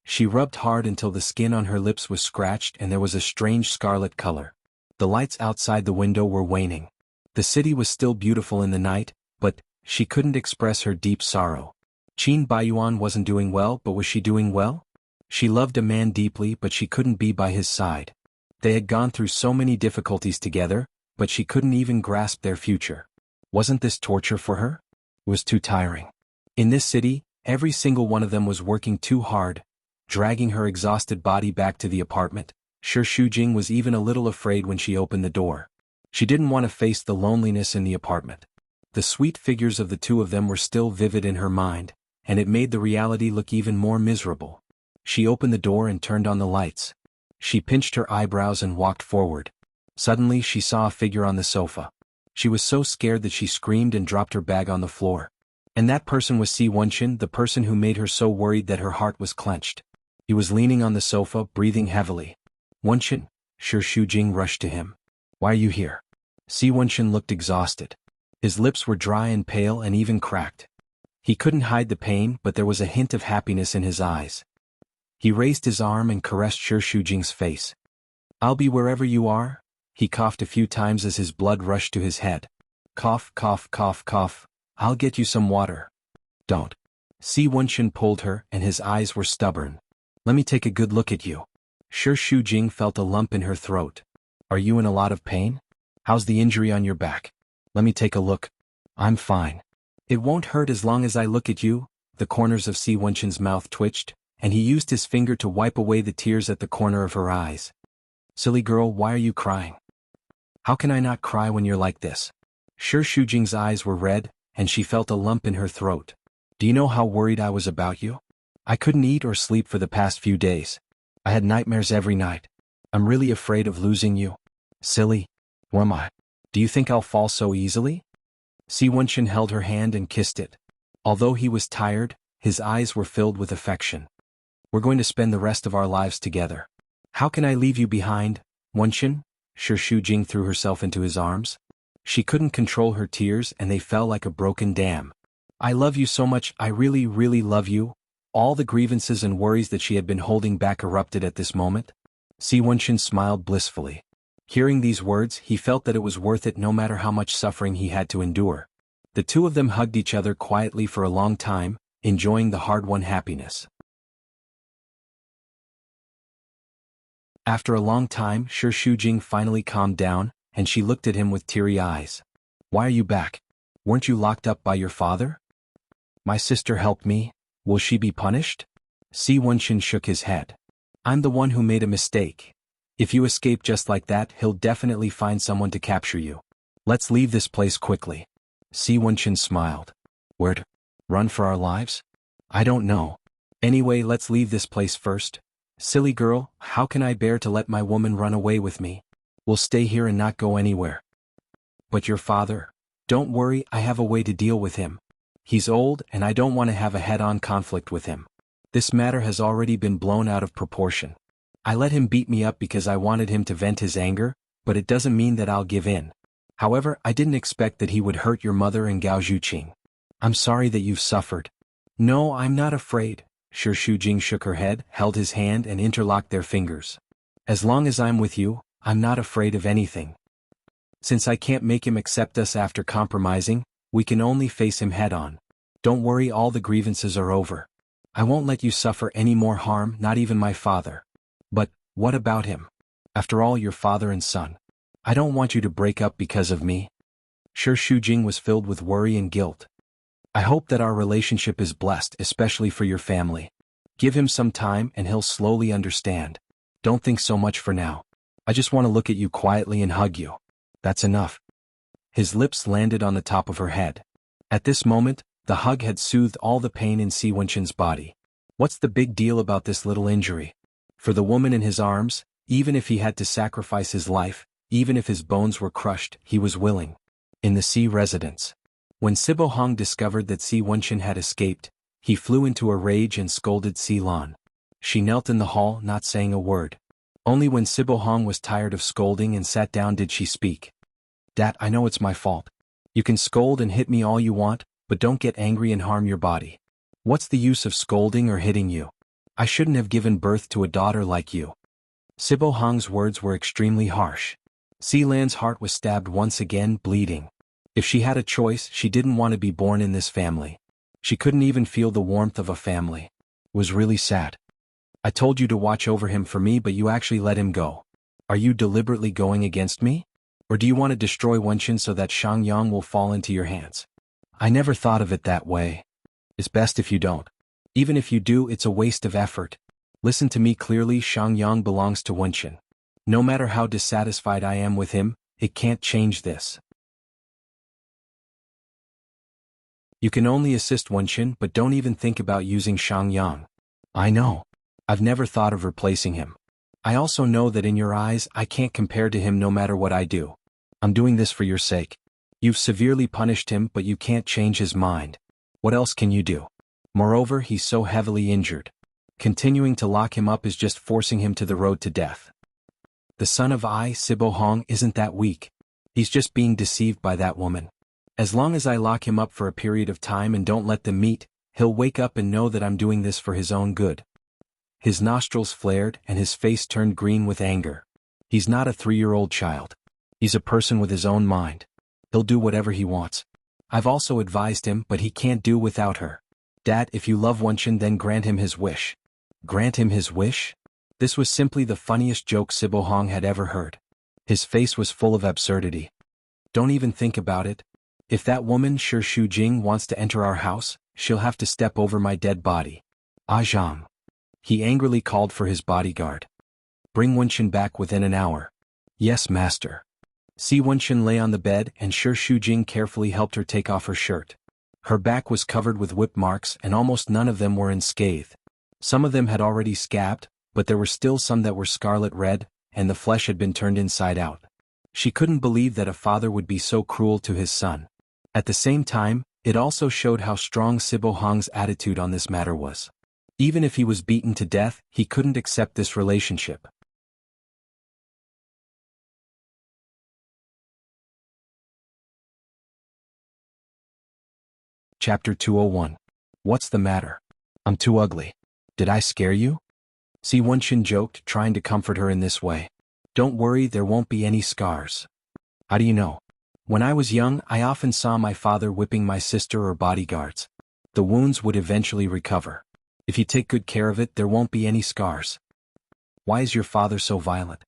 She rubbed hard until the skin on her lips was scratched and there was a strange scarlet color. The lights outside the window were waning. The city was still beautiful in the night, but she couldn't express her deep sorrow. Qin Baiyuan wasn't doing well, but was she doing well? She loved a man deeply, but she couldn't be by his side. They had gone through so many difficulties together, but she couldn't even grasp their future. Wasn't this torture for her? It was too tiring. In this city, every single one of them was working too hard, dragging her exhausted body back to the apartment. Shi Shujing was even a little afraid when she opened the door. She didn't want to face the loneliness in the apartment. The sweet figures of the two of them were still vivid in her mind, and it made the reality look even more miserable. She opened the door and turned on the lights. She pinched her eyebrows and walked forward. Suddenly she saw a figure on the sofa. She was so scared that she screamed and dropped her bag on the floor. And that person was Si Wenqin, the person who made her so worried that her heart was clenched. He was leaning on the sofa, breathing heavily. Wenqin, Shi Shujing rushed to him. Why are you here? Si Wenqin looked exhausted. His lips were dry and pale and even cracked. He couldn't hide the pain, but there was a hint of happiness in his eyes. He raised his arm and caressed Shi Shujing's face. I'll be wherever you are. He coughed a few times as his blood rushed to his head. Cough, cough, cough, cough. I'll get you some water. Don't. Si Wenqin pulled her and his eyes were stubborn. Let me take a good look at you. Shi Shujing felt a lump in her throat. Are you in a lot of pain? How's the injury on your back? Let me take a look. I'm fine. It won't hurt as long as I look at you. The corners of Si Wenqin's mouth twitched, and he used his finger to wipe away the tears at the corner of her eyes. Silly girl, why are you crying? How can I not cry when you're like this? Shi Shujing's eyes were red, and she felt a lump in her throat. Do you know how worried I was about you? I couldn't eat or sleep for the past few days. I had nightmares every night. I'm really afraid of losing you. Silly. Who am I? Do you think I'll fall so easily? Si Wenqin held her hand and kissed it. Although he was tired, his eyes were filled with affection. We're going to spend the rest of our lives together. How can I leave you behind, Wenqin? Shi Shujing threw herself into his arms. She couldn't control her tears and they fell like a broken dam. I love you so much, I really, really love you. All the grievances and worries that she had been holding back erupted at this moment. Si Wenqin smiled blissfully. Hearing these words, he felt that it was worth it no matter how much suffering he had to endure. The two of them hugged each other quietly for a long time, enjoying the hard-won happiness. After a long time, Shi Shujing finally calmed down, and she looked at him with teary eyes. Why are you back? Weren't you locked up by your father? My sister helped me. Will she be punished? Si Wenqin shook his head. I'm the one who made a mistake. If you escape just like that, he'll definitely find someone to capture you. Let's leave this place quickly. Si Wenqin smiled. Where'd? Run for our lives? I don't know. Anyway, let's leave this place first. Silly girl, how can I bear to let my woman run away with me? We'll stay here and not go anywhere. But your father? Don't worry, I have a way to deal with him. He's old and I don't want to have a head-on conflict with him. This matter has already been blown out of proportion. I let him beat me up because I wanted him to vent his anger, but it doesn't mean that I'll give in. However, I didn't expect that he would hurt your mother and Gao Zhuqing. I'm sorry that you've suffered. No, I'm not afraid. Shi Shujing shook her head, held his hand and interlocked their fingers. As long as I'm with you, I'm not afraid of anything. Since I can't make him accept us after compromising, we can only face him head-on. Don't worry, all the grievances are over. I won't let you suffer any more harm, not even my father. But, what about him? After all, your father and son. I don't want you to break up because of me. Shi Shujing was filled with worry and guilt. I hope that our relationship is blessed, especially for your family. Give him some time and he'll slowly understand. Don't think so much for now. I just want to look at you quietly and hug you. That's enough. His lips landed on the top of her head. At this moment, the hug had soothed all the pain in Si Wenchen's body. What's the big deal about this little injury? For the woman in his arms, even if he had to sacrifice his life, even if his bones were crushed, he was willing. In the Si residence. When Sibo Hong discovered that Si Wenchen had escaped, he flew into a rage and scolded Si Lan. She knelt in the hall, not saying a word. Only when Sibo Hong was tired of scolding and sat down did she speak. Dad, I know it's my fault. You can scold and hit me all you want, but don't get angry and harm your body. What's the use of scolding or hitting you? I shouldn't have given birth to a daughter like you. Sibo Hong's words were extremely harsh. Si Lan's heart was stabbed once again, bleeding. If she had a choice, she didn't want to be born in this family. She couldn't even feel the warmth of a family. It was really sad. I told you to watch over him for me, but you actually let him go. Are you deliberately going against me? Or do you want to destroy Wenchen so that Shangyang will fall into your hands? I never thought of it that way. It's best if you don't. Even if you do, it's a waste of effort. Listen to me clearly, Shangyang belongs to Wenchen. No matter how dissatisfied I am with him, it can't change this. You can only assist Wenchen, but don't even think about using Shangyang. I know. I've never thought of replacing him. I also know that in your eyes I can't compare to him no matter what I do. I'm doing this for your sake. You've severely punished him, but you can't change his mind. What else can you do? Moreover, he's so heavily injured. Continuing to lock him up is just forcing him to the road to death. The son of Sibo Hong isn't that weak. He's just being deceived by that woman. As long as I lock him up for a period of time and don't let them meet, he'll wake up and know that I'm doing this for his own good. His nostrils flared and his face turned green with anger. He's not a 3-year-old child. He's a person with his own mind. He'll do whatever he wants. I've also advised him, but he can't do without her. Dad, if you love Wenchen, then grant him his wish. Grant him his wish? This was simply the funniest joke Sibo Hong had ever heard. His face was full of absurdity. Don't even think about it. If that woman Shi Shujing wants to enter our house, she'll have to step over my dead body. Zhang. He angrily called for his bodyguard. Bring Wenchen back within an hour. Yes, master. Si Wenchen lay on the bed and Shi Shujing carefully helped her take off her shirt. Her back was covered with whip marks and almost none of them were unscathed. Some of them had already scabbed, but there were still some that were scarlet red, and the flesh had been turned inside out. She couldn't believe that a father would be so cruel to his son. At the same time, it also showed how strong Sibo Hong's attitude on this matter was. Even if he was beaten to death, he couldn't accept this relationship. Chapter 201. What's the matter? I'm too ugly. Did I scare you? Si Wenchen joked, trying to comfort her in this way. Don't worry, there won't be any scars. How do you know? When I was young, I often saw my father whipping my sister or bodyguards. The wounds would eventually recover. If you take good care of it, there won't be any scars. Why is your father so violent?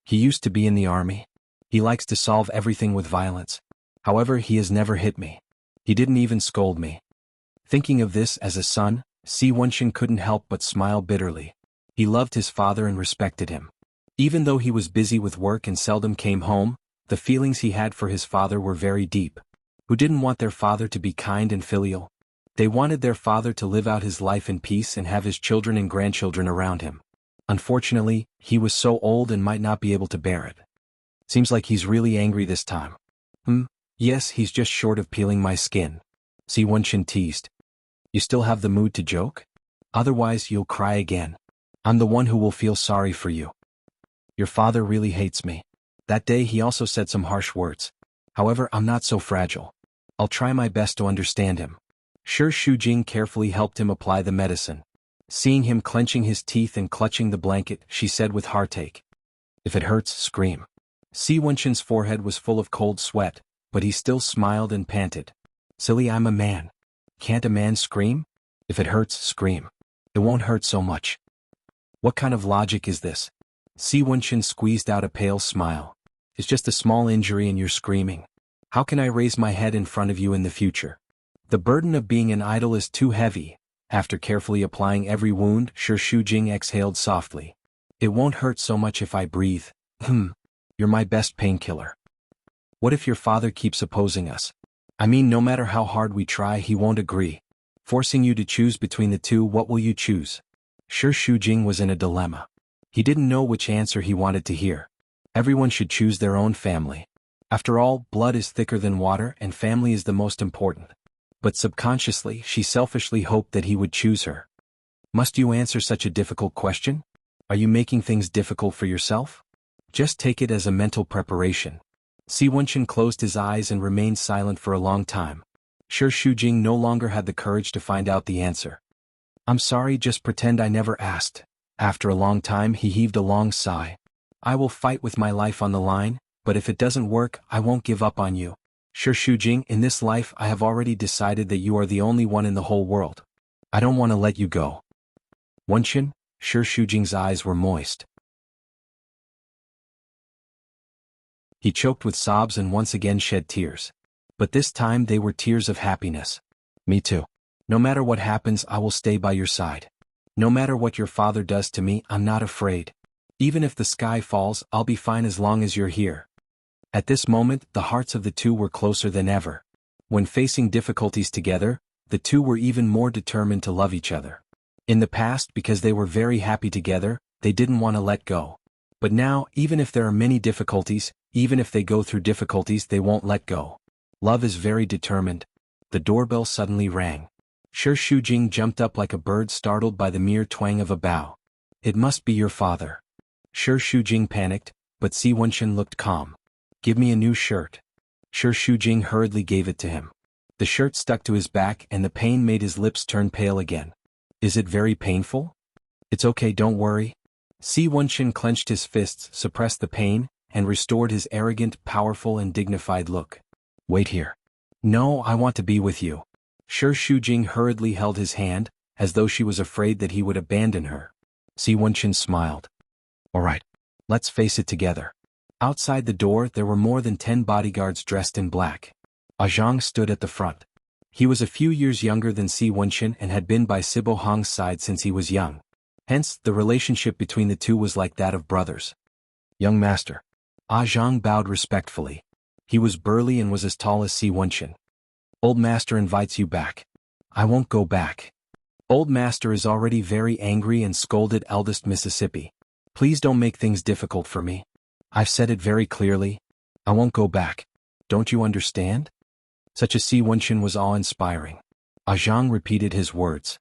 He used to be in the army. He likes to solve everything with violence. However, he has never hit me. He didn't even scold me. Thinking of this as a son, Si Wenchen couldn't help but smile bitterly. He loved his father and respected him. Even though he was busy with work and seldom came home, the feelings he had for his father were very deep. Who didn't want their father to be kind and filial? They wanted their father to live out his life in peace and have his children and grandchildren around him. Unfortunately, he was so old and might not be able to bear it. Seems like he's really angry this time. Yes, he's just short of peeling my skin. Si Wenchen teased. You still have the mood to joke? Otherwise you'll cry again. I'm the one who will feel sorry for you. Your father really hates me. That day he also said some harsh words. However, I'm not so fragile. I'll try my best to understand him. Shi Shujing carefully helped him apply the medicine. Seeing him clenching his teeth and clutching the blanket, she said with heartache, "If it hurts, scream." Si Wenqin's forehead was full of cold sweat, but he still smiled and panted. "Silly, I'm a man. Can't a man scream? If it hurts, scream. It won't hurt so much." "What kind of logic is this?" Si Wenqin squeezed out a pale smile. "It's just a small injury and you're screaming. How can I raise my head in front of you in the future? The burden of being an idol is too heavy." After carefully applying every wound, Shi Shujing exhaled softly. "It won't hurt so much if I breathe. You're my best painkiller." "What if your father keeps opposing us? I mean, no matter how hard we try, he won't agree. Forcing you to choose between the two, what will you choose?" Shi Shujing was in a dilemma. He didn't know which answer he wanted to hear. Everyone should choose their own family. After all, blood is thicker than water and family is the most important. But subconsciously, she selfishly hoped that he would choose her. "Must you answer such a difficult question? Are you making things difficult for yourself? Just take it as a mental preparation." Si Wenqin closed his eyes and remained silent for a long time. Shi Shujing no longer had the courage to find out the answer. "I'm sorry, just pretend I never asked." After a long time he heaved a long sigh. "I will fight with my life on the line, but if it doesn't work, I won't give up on you. Shi Shujing, in this life I have already decided that you are the only one in the whole world. I don't want to let you go." "Wenqin?" Shi Shujing's eyes were moist. He choked with sobs and once again shed tears. But this time they were tears of happiness. "Me too. No matter what happens, I will stay by your side. No matter what your father does to me, I'm not afraid. Even if the sky falls, I'll be fine as long as you're here." At this moment, the hearts of the two were closer than ever. When facing difficulties together, the two were even more determined to love each other. In the past, because they were very happy together, they didn't want to let go. But now, even if there are many difficulties, even if they go through difficulties, they won't let go. Love is very determined. The doorbell suddenly rang. Shi Shujing jumped up like a bird startled by the mere twang of a bow. "It must be your father." Shi Shujing panicked, but Si Wenqin looked calm. "Give me a new shirt." Shi Shujing hurriedly gave it to him. The shirt stuck to his back and the pain made his lips turn pale again. "Is it very painful?" "It's okay, don't worry." Si Wenqin clenched his fists, suppressed the pain, and restored his arrogant, powerful and dignified look. "Wait here." "No, I want to be with you." Shi Shujing hurriedly held his hand, as though she was afraid that he would abandon her. Si Wenqin smiled. "All right. Let's face it together." Outside the door there were more than 10 bodyguards dressed in black. Zhang stood at the front. He was a few years younger than Si Wenqin and had been by Sibo Hong's side since he was young. Hence, the relationship between the two was like that of brothers. "Young master." Zhang bowed respectfully. He was burly and was as tall as Si Wenqin. "Old master invites you back." "I won't go back." "Old master is already very angry and scolded eldest Mississippi. Please don't make things difficult for me. I've said it very clearly. I won't go back. Don't you understand?" Such a Si Wenqin was awe-inspiring. Zhang repeated his words.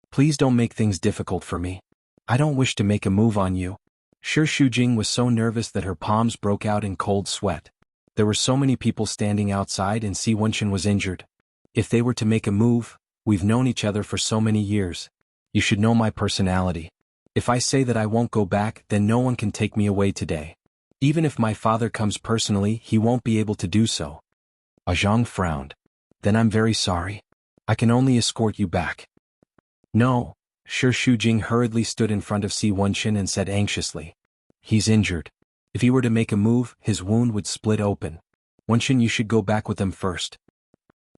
"Please don't make things difficult for me. I don't wish to make a move on you." Shi Shujing was so nervous that her palms broke out in cold sweat. There were so many people standing outside and Si Wenqin was injured. "If they were to make a move, we've known each other for so many years. You should know my personality. If I say that I won't go back, then no one can take me away today. Even if my father comes personally, he won't be able to do so." Zhang frowned. "Then I'm very sorry. I can only escort you back." "No." Shi Shujing hurriedly stood in front of Si Wenqin and said anxiously. "He's injured. If he were to make a move, his wound would split open. Wenqin, you should go back with them first."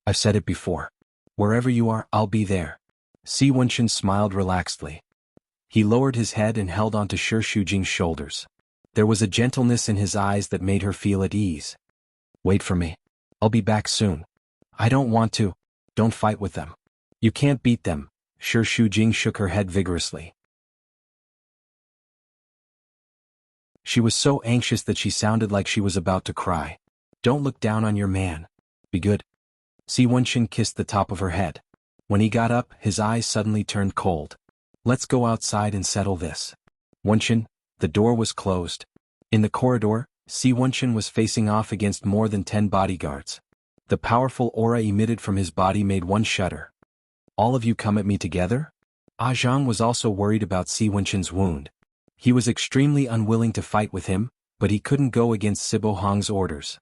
"I've said it before. Wherever you are, I'll be there." Si Wenqin smiled relaxedly. He lowered his head and held onto Shi Shujing's shoulders. There was a gentleness in his eyes that made her feel at ease. "Wait for me. I'll be back soon." "I don't want to." "Don't fight with them. You can't beat them." Shi Shujing shook her head vigorously. She was so anxious that she sounded like she was about to cry. "Don't look down on your man. Be good." Si Wenqin kissed the top of her head. When he got up, his eyes suddenly turned cold. "Let's go outside and settle this." "Wenqin." The door was closed. In the corridor, Si Wenqin was facing off against more than 10 bodyguards. The powerful aura emitted from his body made one shudder. All of you come at me together? Ah Zhang was also worried about Si Wenqin's wound. He was extremely unwilling to fight with him, but he couldn't go against Sibo Hong's orders.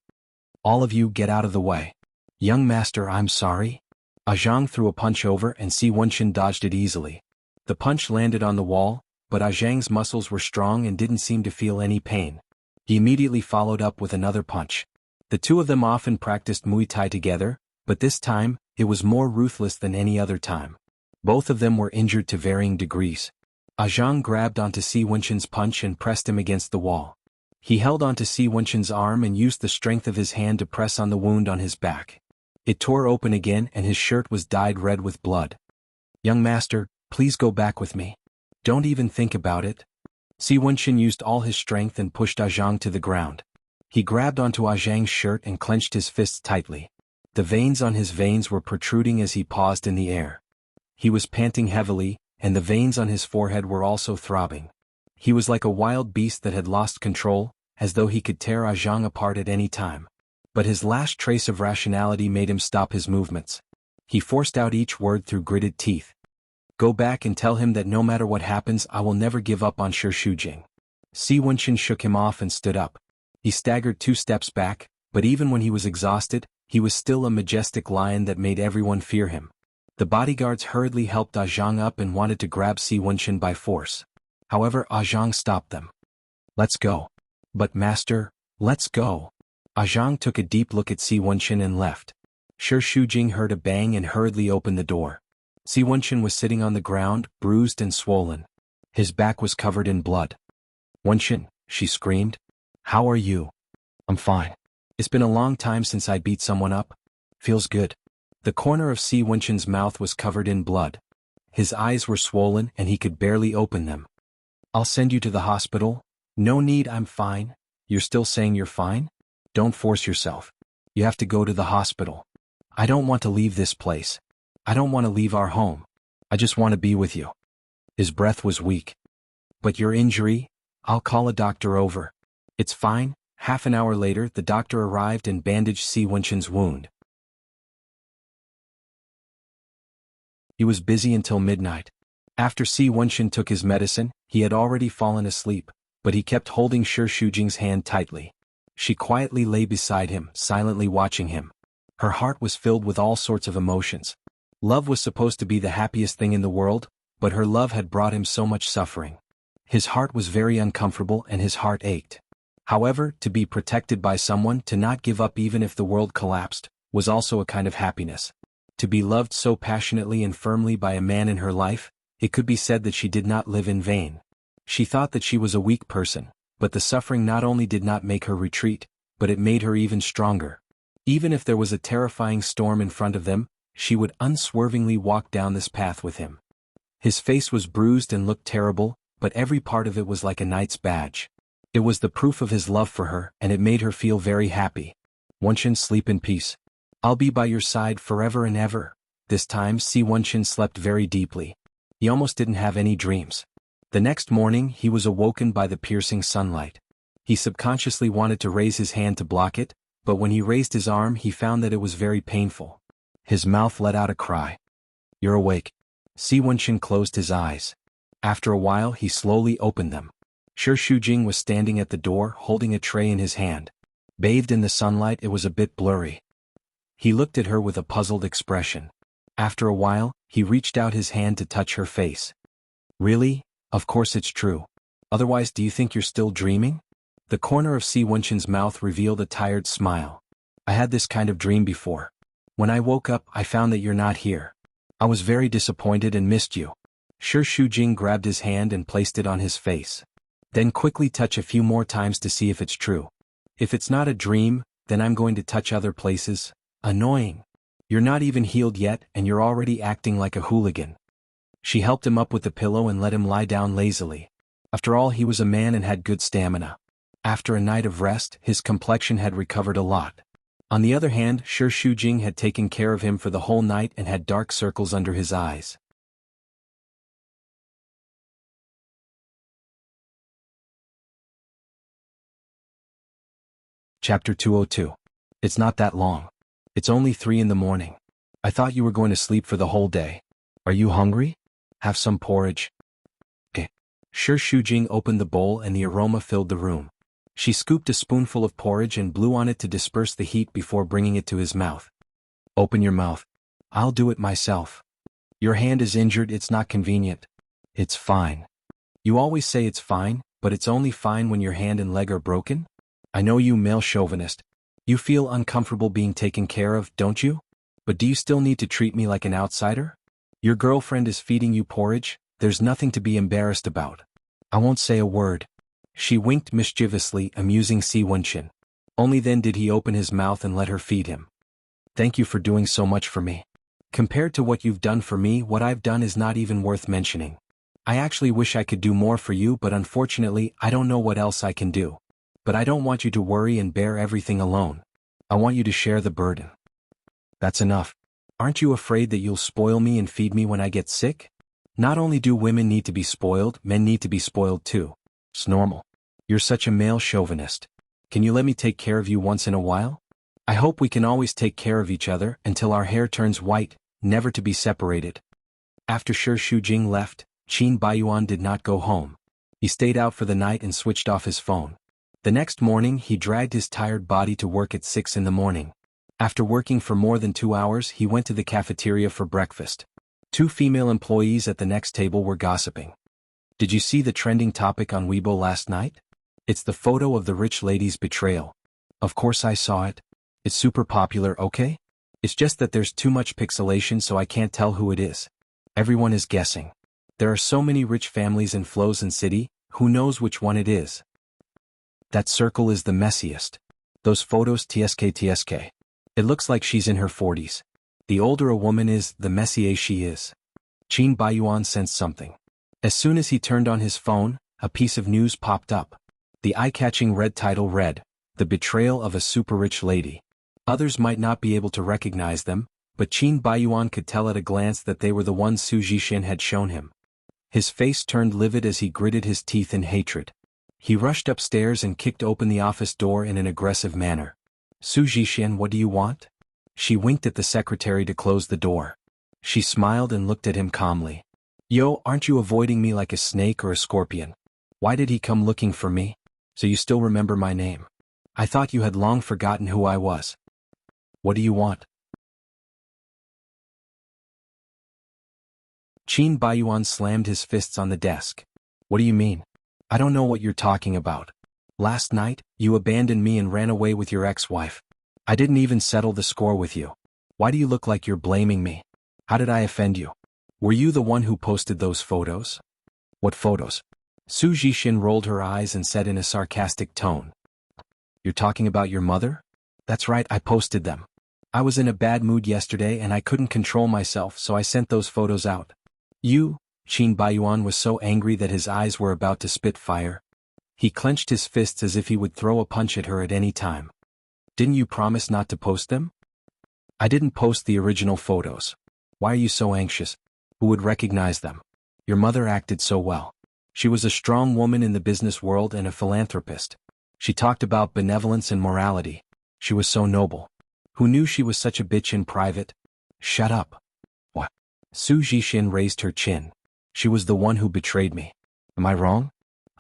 All of you get out of the way. Young master, I'm sorry. Ah Zhang threw a punch over and Si Wenqin dodged it easily. The punch landed on the wall, but Ah Zhang's muscles were strong and didn't seem to feel any pain. He immediately followed up with another punch. The two of them often practiced Muay Thai together, but this time, it was more ruthless than any other time. Both of them were injured to varying degrees. Ah Zhang grabbed onto Si Wenqin's punch and pressed him against the wall. He held onto Si Wenqin's arm and used the strength of his hand to press on the wound on his back. It tore open again and his shirt was dyed red with blood. Young master, please go back with me. Don't even think about it. Si Wenqin used all his strength and pushed Ah Zhang to the ground. He grabbed onto Ah Zhang's shirt and clenched his fists tightly. The veins on his veins were protruding as he paused in the air. He was panting heavily, and the veins on his forehead were also throbbing. He was like a wild beast that had lost control, as though he could tear Ah Zhang apart at any time. But his last trace of rationality made him stop his movements. He forced out each word through gritted teeth. Go back and tell him that no matter what happens I will never give up on Shi Shujing. Si Wenqin shook him off and stood up. He staggered 2 steps back, but even when he was exhausted, he was still a majestic lion that made everyone fear him. The bodyguards hurriedly helped Ah Zhang up and wanted to grab Si Wenqin by force. However, Ah Zhang stopped them. Let's go. But master, let's go. Ah Zhang took a deep look at Si Wenqin and left. Shi Shujing heard a bang and hurriedly opened the door. Si Wenqin was sitting on the ground, bruised and swollen. His back was covered in blood. Wenqin, she screamed. How are you? I'm fine. It's been a long time since I beat someone up. Feels good. The corner of Si Wenqin's mouth was covered in blood. His eyes were swollen and he could barely open them. I'll send you to the hospital. No need, I'm fine. You're still saying you're fine? Don't force yourself. You have to go to the hospital. I don't want to leave this place. I don't want to leave our home. I just want to be with you. His breath was weak. But your injury? I'll call a doctor over. It's fine. Half an hour later, the doctor arrived and bandaged Si Wenqin's wound. He was busy until midnight. After Si Wenqin took his medicine, he had already fallen asleep, but he kept holding Shi Shujing's hand tightly. She quietly lay beside him, silently watching him. Her heart was filled with all sorts of emotions. Love was supposed to be the happiest thing in the world, but her love had brought him so much suffering. His heart was very uncomfortable and his heart ached. However, to be protected by someone, to not give up even if the world collapsed, was also a kind of happiness. To be loved so passionately and firmly by a man in her life, it could be said that she did not live in vain. She thought that she was a weak person, but the suffering not only did not make her retreat, but it made her even stronger. Even if there was a terrifying storm in front of them, she would unswervingly walk down this path with him. His face was bruised and looked terrible, but every part of it was like a knight's badge. It was the proof of his love for her, and it made her feel very happy. Wenqin, sleep in peace. I'll be by your side forever and ever. This time Si Wenqin slept very deeply. He almost didn't have any dreams. The next morning he was awoken by the piercing sunlight. He subconsciously wanted to raise his hand to block it, but when he raised his arm he found that it was very painful. His mouth let out a cry. You're awake. Si Wenqin closed his eyes. After a while he slowly opened them. Shi Shujing was standing at the door holding a tray in his hand. Bathed in the sunlight it was a bit blurry. He looked at her with a puzzled expression. After a while, he reached out his hand to touch her face. Really? Of course it's true. Otherwise do you think you're still dreaming? The corner of Si Wenqin's mouth revealed a tired smile. I had this kind of dream before. When I woke up I found that you're not here. I was very disappointed and missed you. Shi Shujing grabbed his hand and placed it on his face. Then quickly touch a few more times to see if it's true. If it's not a dream, then I'm going to touch other places. Annoying. You're not even healed yet and you're already acting like a hooligan. She helped him up with the pillow and let him lie down lazily. After all, he was a man and had good stamina. After a night of rest, his complexion had recovered a lot. On the other hand, Shi Shujing had taken care of him for the whole night and had dark circles under his eyes. Chapter 202. It's not that long. It's only 3 in the morning. I thought you were going to sleep for the whole day. Are you hungry? Have some porridge. Eh. Shi Shujing opened the bowl and the aroma filled the room. She scooped a spoonful of porridge and blew on it to disperse the heat before bringing it to his mouth. Open your mouth. I'll do it myself. Your hand is injured, it's not convenient. It's fine. You always say it's fine, but it's only fine when your hand and leg are broken? I know you, male chauvinist. You feel uncomfortable being taken care of, don't you? But do you still need to treat me like an outsider? Your girlfriend is feeding you porridge, there's nothing to be embarrassed about. I won't say a word. She winked mischievously, amusing Si Wenqin. Only then did he open his mouth and let her feed him. Thank you for doing so much for me. Compared to what you've done for me, what I've done is not even worth mentioning. I actually wish I could do more for you, but unfortunately, I don't know what else I can do. But I don't want you to worry and bear everything alone. I want you to share the burden. That's enough. Aren't you afraid that you'll spoil me and feed me when I get sick? Not only do women need to be spoiled, men need to be spoiled too. It's normal. You're such a male chauvinist. Can you let me take care of you once in a while? I hope we can always take care of each other until our hair turns white, never to be separated. After Shi Shujing left, Qin Baiyuan did not go home. He stayed out for the night and switched off his phone. The next morning he dragged his tired body to work at 6 in the morning. After working for more than 2 hours, he went to the cafeteria for breakfast. 2 female employees at the next table were gossiping. Did you see the trending topic on Weibo last night? It's the photo of the rich lady's betrayal. Of course I saw it. It's super popular, okay? It's just that there's too much pixelation so I can't tell who it is. Everyone is guessing. There are so many rich families in Flozen City, who knows which one it is? That circle is the messiest. Those photos tsk. It looks like she's in her 40s. The older a woman is, the messier she is. Qin Baiyuan sensed something. As soon as he turned on his phone, a piece of news popped up. The eye-catching red title read, "The Betrayal of a Super-Rich Lady." Others might not be able to recognize them, but Qin Baiyuan could tell at a glance that they were the ones Su Jixin had shown him. His face turned livid as he gritted his teeth in hatred. He rushed upstairs and kicked open the office door in an aggressive manner. Su Jixin, what do you want? She winked at the secretary to close the door. She smiled and looked at him calmly. Yo, aren't you avoiding me like a snake or a scorpion? Why did he come looking for me? So you still remember my name? I thought you had long forgotten who I was. What do you want? Qin Baiyuan slammed his fists on the desk. What do you mean? I don't know what you're talking about. Last night, you abandoned me and ran away with your ex-wife. I didn't even settle the score with you. Why do you look like you're blaming me? How did I offend you? Were you the one who posted those photos? What photos? Su Jixin rolled her eyes and said in a sarcastic tone. You're talking about your mother? That's right, I posted them. I was in a bad mood yesterday and I couldn't control myself, so I sent those photos out. You? Qin Baiyuan was so angry that his eyes were about to spit fire. He clenched his fists as if he would throw a punch at her at any time. Didn't you promise not to post them? I didn't post the original photos. Why are you so anxious? Who would recognize them? Your mother acted so well. She was a strong woman in the business world and a philanthropist. She talked about benevolence and morality. She was so noble. Who knew she was such a bitch in private? Shut up. What? Su Jixin raised her chin. She was the one who betrayed me. Am I wrong?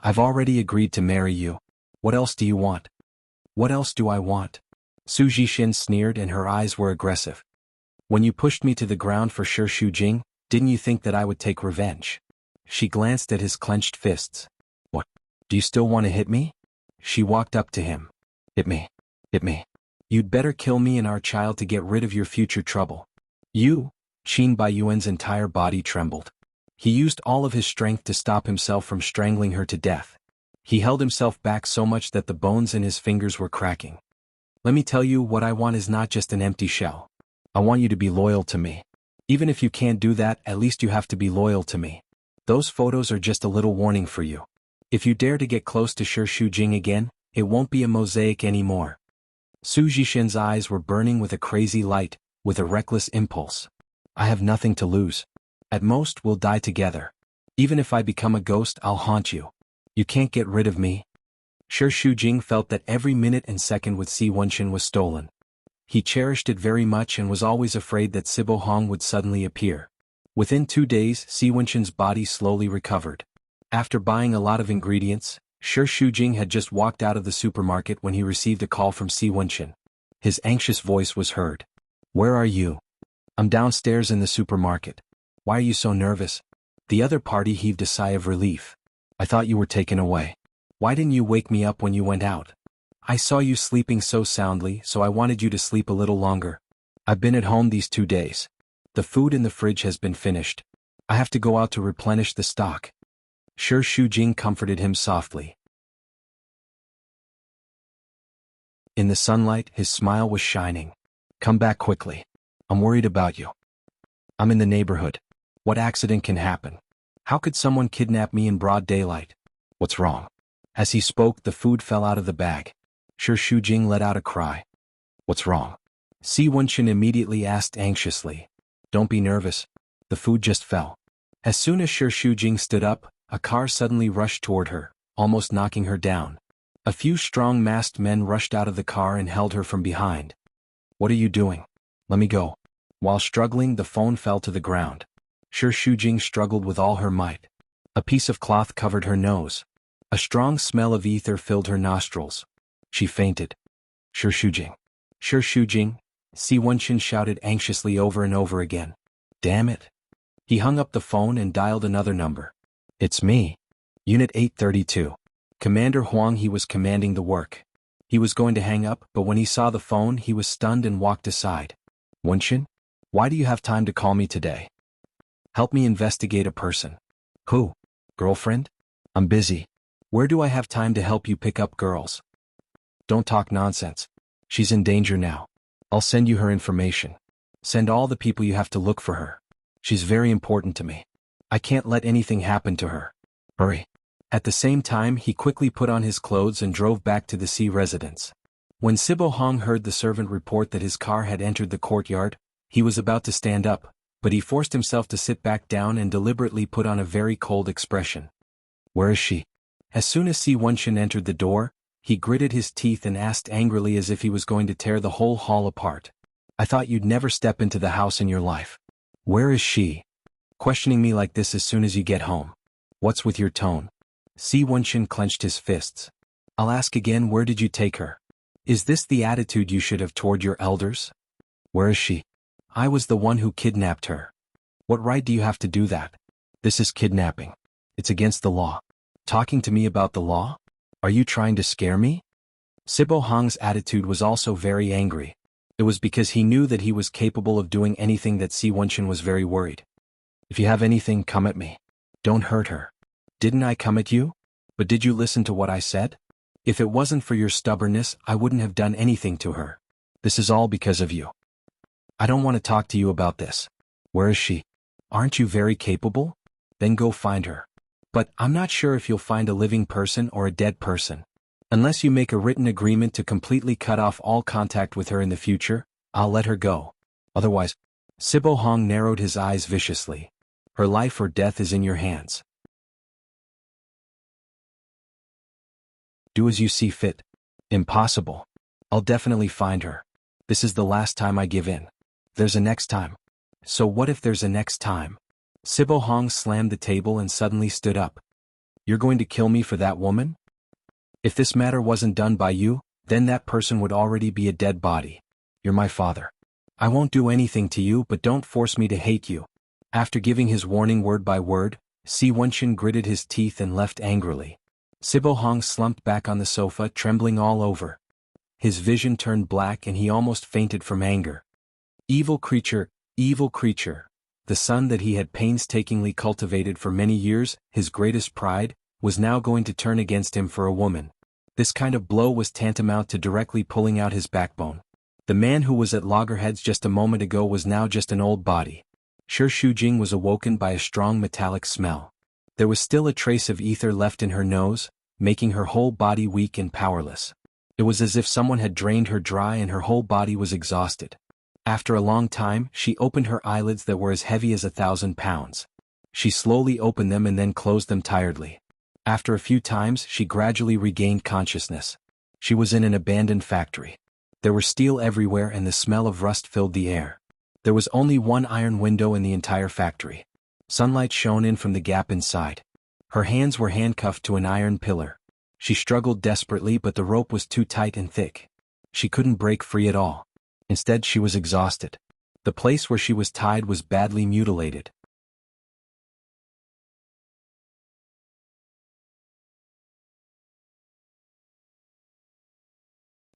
I've already agreed to marry you. What else do you want? What else do I want? Su Jixin sneered and her eyes were aggressive. When you pushed me to the ground for Shi Shujing, didn't you think that I would take revenge? She glanced at his clenched fists. What? Do you still want to hit me? She walked up to him. Hit me. Hit me. You'd better kill me and our child to get rid of your future trouble. You? Qin Baiyuan's entire body trembled. He used all of his strength to stop himself from strangling her to death. He held himself back so much that the bones in his fingers were cracking. Let me tell you, what I want is not just an empty shell. I want you to be loyal to me. Even if you can't do that, at least you have to be loyal to me. Those photos are just a little warning for you. If you dare to get close to Shi Shujing again, it won't be a mosaic anymore. Su Jixin's eyes were burning with a crazy light, with a reckless impulse. I have nothing to lose. At most, we'll die together. Even if I become a ghost, I'll haunt you. You can't get rid of me. Shi Shujing felt that every minute and second with Si Wenqin was stolen. He cherished it very much and was always afraid that Sibo Hong would suddenly appear. Within 2 days, Si Wenxin's body slowly recovered. After buying a lot of ingredients, Shi Shujing had just walked out of the supermarket when he received a call from Si Wenxin. His anxious voice was heard. "Where are you?" "I'm downstairs in the supermarket." "Why are you so nervous?" The other party heaved a sigh of relief. "I thought you were taken away. Why didn't you wake me up when you went out?" "I saw you sleeping so soundly, so I wanted you to sleep a little longer. I've been at home these 2 days. The food in the fridge has been finished. I have to go out to replenish the stock." Shi Shujing comforted him softly. In the sunlight, his smile was shining. "Come back quickly. I'm worried about you. I'm in the neighborhood. What accident can happen? How could someone kidnap me in broad daylight? What's wrong?" As he spoke, the food fell out of the bag. Shi Shujing let out a cry. "What's wrong?" Si Wenxin immediately asked anxiously. "Don't be nervous. The food just fell." As soon as Shi Shujing stood up, a car suddenly rushed toward her, almost knocking her down. A few strong masked men rushed out of the car and held her from behind. "What are you doing? Let me go." While struggling, the phone fell to the ground. Shi Shujing struggled with all her might. A piece of cloth covered her nose. A strong smell of ether filled her nostrils. She fainted. "Shi Shujing. Shi Shujing," Si Wenxin shouted anxiously over and over again. "Damn it." He hung up the phone and dialed another number. "It's me. Unit 832. Commander Huang." He was commanding the work. He was going to hang up, but when he saw the phone, he was stunned and walked aside. "Wenxin? Why do you have time to call me today? Help me investigate a person." "Who? Girlfriend? I'm busy. Where do I have time to help you pick up girls?" "Don't talk nonsense. She's in danger now. I'll send you her information. Send all the people you have to look for her. She's very important to me. I can't let anything happen to her. Hurry." At the same time, he quickly put on his clothes and drove back to the Si residence. When Sibo Hong heard the servant report that his car had entered the courtyard, he was about to stand up, but he forced himself to sit back down and deliberately put on a very cold expression. "Where is she?" As soon as Si Wenxin entered the door, he gritted his teeth and asked angrily as if he was going to tear the whole hall apart. "I thought you'd never step into the house in your life. Where is she? Questioning me like this as soon as you get home. What's with your tone?" Si Wenxin clenched his fists. "I'll ask again, where did you take her? Is this the attitude you should have toward your elders? Where is she? I was the one who kidnapped her. What right do you have to do that? This is kidnapping. It's against the law. Talking to me about the law? Are you trying to scare me?" Sibo Hong's attitude was also very angry. It was because he knew that he was capable of doing anything that Si Wenxin was very worried. "If you have anything, come at me. Don't hurt her." "Didn't I come at you? But did you listen to what I said? If it wasn't for your stubbornness, I wouldn't have done anything to her. This is all because of you. I don't want to talk to you about this. Where is she? Aren't you very capable? Then go find her. But I'm not sure if you'll find a living person or a dead person. Unless you make a written agreement to completely cut off all contact with her in the future, I'll let her go. Otherwise..." Sibo Hong narrowed his eyes viciously. "Her life or death is in your hands. Do as you see fit." "Impossible. I'll definitely find her. This is the last time I give in. There's a next time." "So what if there's a next time?" Sibo Hong slammed the table and suddenly stood up. "You're going to kill me for that woman? If this matter wasn't done by you, then that person would already be a dead body. You're my father. I won't do anything to you, but don't force me to hate you." After giving his warning word by word, Si Wenxin gritted his teeth and left angrily. Sibo Hong slumped back on the sofa, trembling all over. His vision turned black and he almost fainted from anger. Evil creature, the son that he had painstakingly cultivated for many years, his greatest pride, was now going to turn against him for a woman. This kind of blow was tantamount to directly pulling out his backbone. The man who was at loggerheads just a moment ago was now just an old body. Shi Shujing was awoken by a strong metallic smell. There was still a trace of ether left in her nose, making her whole body weak and powerless. It was as if someone had drained her dry and her whole body was exhausted. After a long time, she opened her eyelids that were as heavy as 1,000 pounds. She slowly opened them and then closed them tiredly. After a few times, she gradually regained consciousness. She was in an abandoned factory. There was steel everywhere and the smell of rust filled the air. There was only one iron window in the entire factory. Sunlight shone in from the gap inside. Her hands were handcuffed to an iron pillar. She struggled desperately, but the rope was too tight and thick. She couldn't break free at all. Instead, she was exhausted. The place where she was tied was badly mutilated.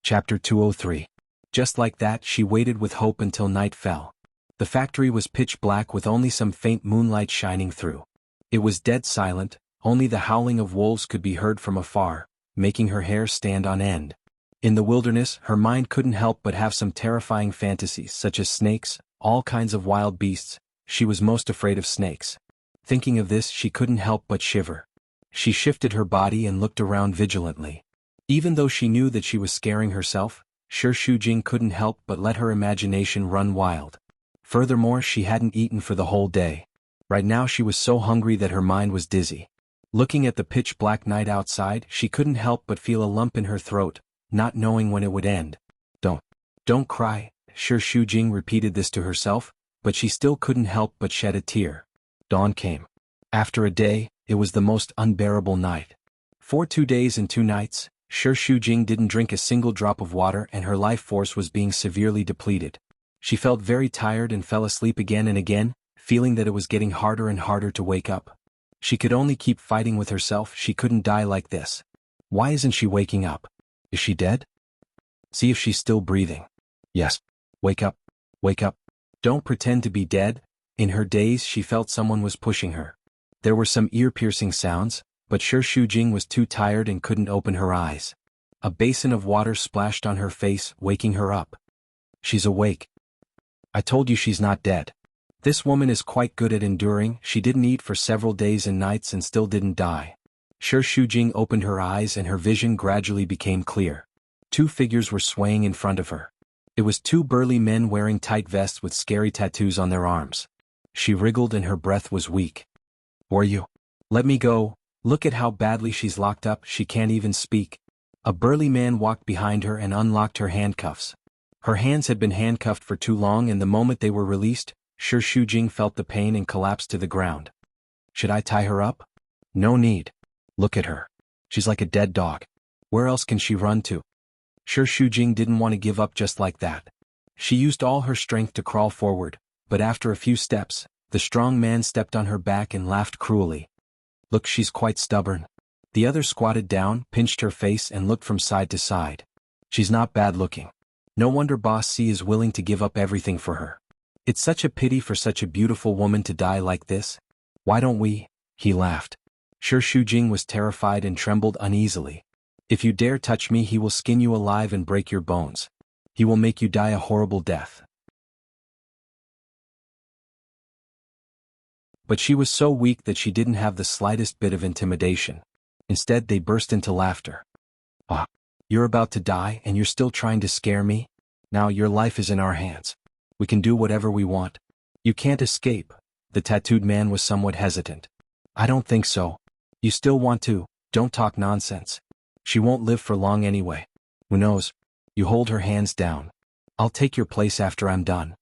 Chapter 203. Just like that, she waited with hope until night fell. The factory was pitch black with only some faint moonlight shining through. It was dead silent, only the howling of wolves could be heard from afar, making her hair stand on end. In the wilderness, her mind couldn't help but have some terrifying fantasies such as snakes, all kinds of wild beasts. She was most afraid of snakes. Thinking of this, she couldn't help but shiver. She shifted her body and looked around vigilantly. Even though she knew that she was scaring herself, Shujing couldn't help but let her imagination run wild. Furthermore, she hadn't eaten for the whole day. Right now she was so hungry that her mind was dizzy. Looking at the pitch-black night outside, she couldn't help but feel a lump in her throat, not knowing when it would end. Don't cry, Shujing repeated this to herself, but she still couldn't help but shed a tear. Dawn came. After a day, it was the most unbearable night. For 2 days and 2 nights, Shujing didn't drink a single drop of water and her life force was being severely depleted. She felt very tired and fell asleep again and again, feeling that it was getting harder and harder to wake up. She could only keep fighting with herself. She couldn't die like this. Why isn't she waking up? Is she dead? See if she's still breathing. Yes. Wake up. Wake up. Don't pretend to be dead. In her daze, she felt someone was pushing her. There were some ear-piercing sounds, but Shujing was too tired and couldn't open her eyes. A basin of water splashed on her face, waking her up. She's awake. I told you she's not dead. This woman is quite good at enduring. She didn't eat for several days and nights and still didn't die. Shujing opened her eyes and her vision gradually became clear. 2 figures were swaying in front of her. It was 2 burly men wearing tight vests with scary tattoos on their arms. She wriggled and her breath was weak. Who are you? Let me go. Look at how badly she's locked up, she can't even speak. A burly man walked behind her and unlocked her handcuffs. Her hands had been handcuffed for too long and the moment they were released, Shujing felt the pain and collapsed to the ground. Should I tie her up? No need. Look at her. She's like a dead dog. Where else can she run to? Shujing didn't want to give up just like that. She used all her strength to crawl forward, but after a few steps, the strong man stepped on her back and laughed cruelly. Look, she's quite stubborn. The other squatted down, pinched her face and looked from side to side. She's not bad looking. No wonder Boss C is willing to give up everything for her. It's such a pity for such a beautiful woman to die like this. Why don't we? He laughed. Shujing was terrified and trembled uneasily. If you dare touch me, he will skin you alive and break your bones. He will make you die a horrible death. But she was so weak that she didn't have the slightest bit of intimidation. Instead, they burst into laughter. Ah, you're about to die and you're still trying to scare me? Now your life is in our hands. We can do whatever we want. You can't escape. The tattooed man was somewhat hesitant. I don't think so. You still want to? Don't talk nonsense. She won't live for long anyway. Who knows? You hold her hands down. I'll take your place after I'm done.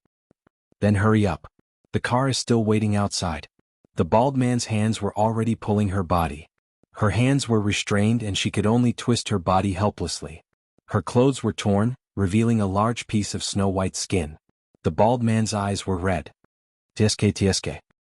Then hurry up. The car is still waiting outside. The bald man's hands were already pulling her body. Her hands were restrained and she could only twist her body helplessly. Her clothes were torn, revealing a large piece of snow-white skin. The bald man's eyes were red. Tsk.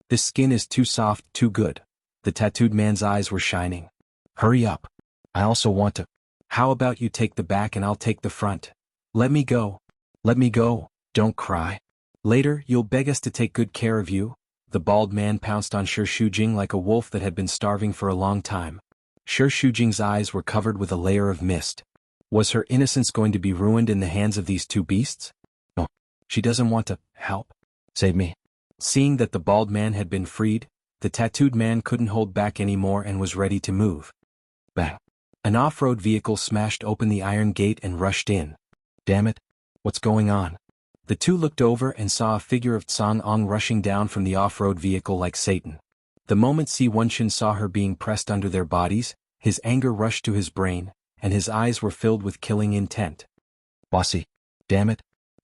This skin is too soft, too good. The tattooed man's eyes were shining. Hurry up. I also want to. How about you take the back and I'll take the front? Let me go. Let me go. Don't cry. Later, you'll beg us to take good care of you. The bald man pounced on Shujing like a wolf that had been starving for a long time. Shujing's eyes were covered with a layer of mist. Was her innocence going to be ruined in the hands of these 2 beasts? No. She doesn't want to help. Save me. Seeing that the bald man had been freed, the tattooed man couldn't hold back anymore and was ready to move. Bang. An off-road vehicle smashed open the iron gate and rushed in. Damn it. What's going on? The 2 looked over and saw a figure of Tsang-ong rushing down from the off-road vehicle like Satan. The moment Si Wenshin saw her being pressed under their bodies, his anger rushed to his brain, and his eyes were filled with killing intent. Bossy. Damn it.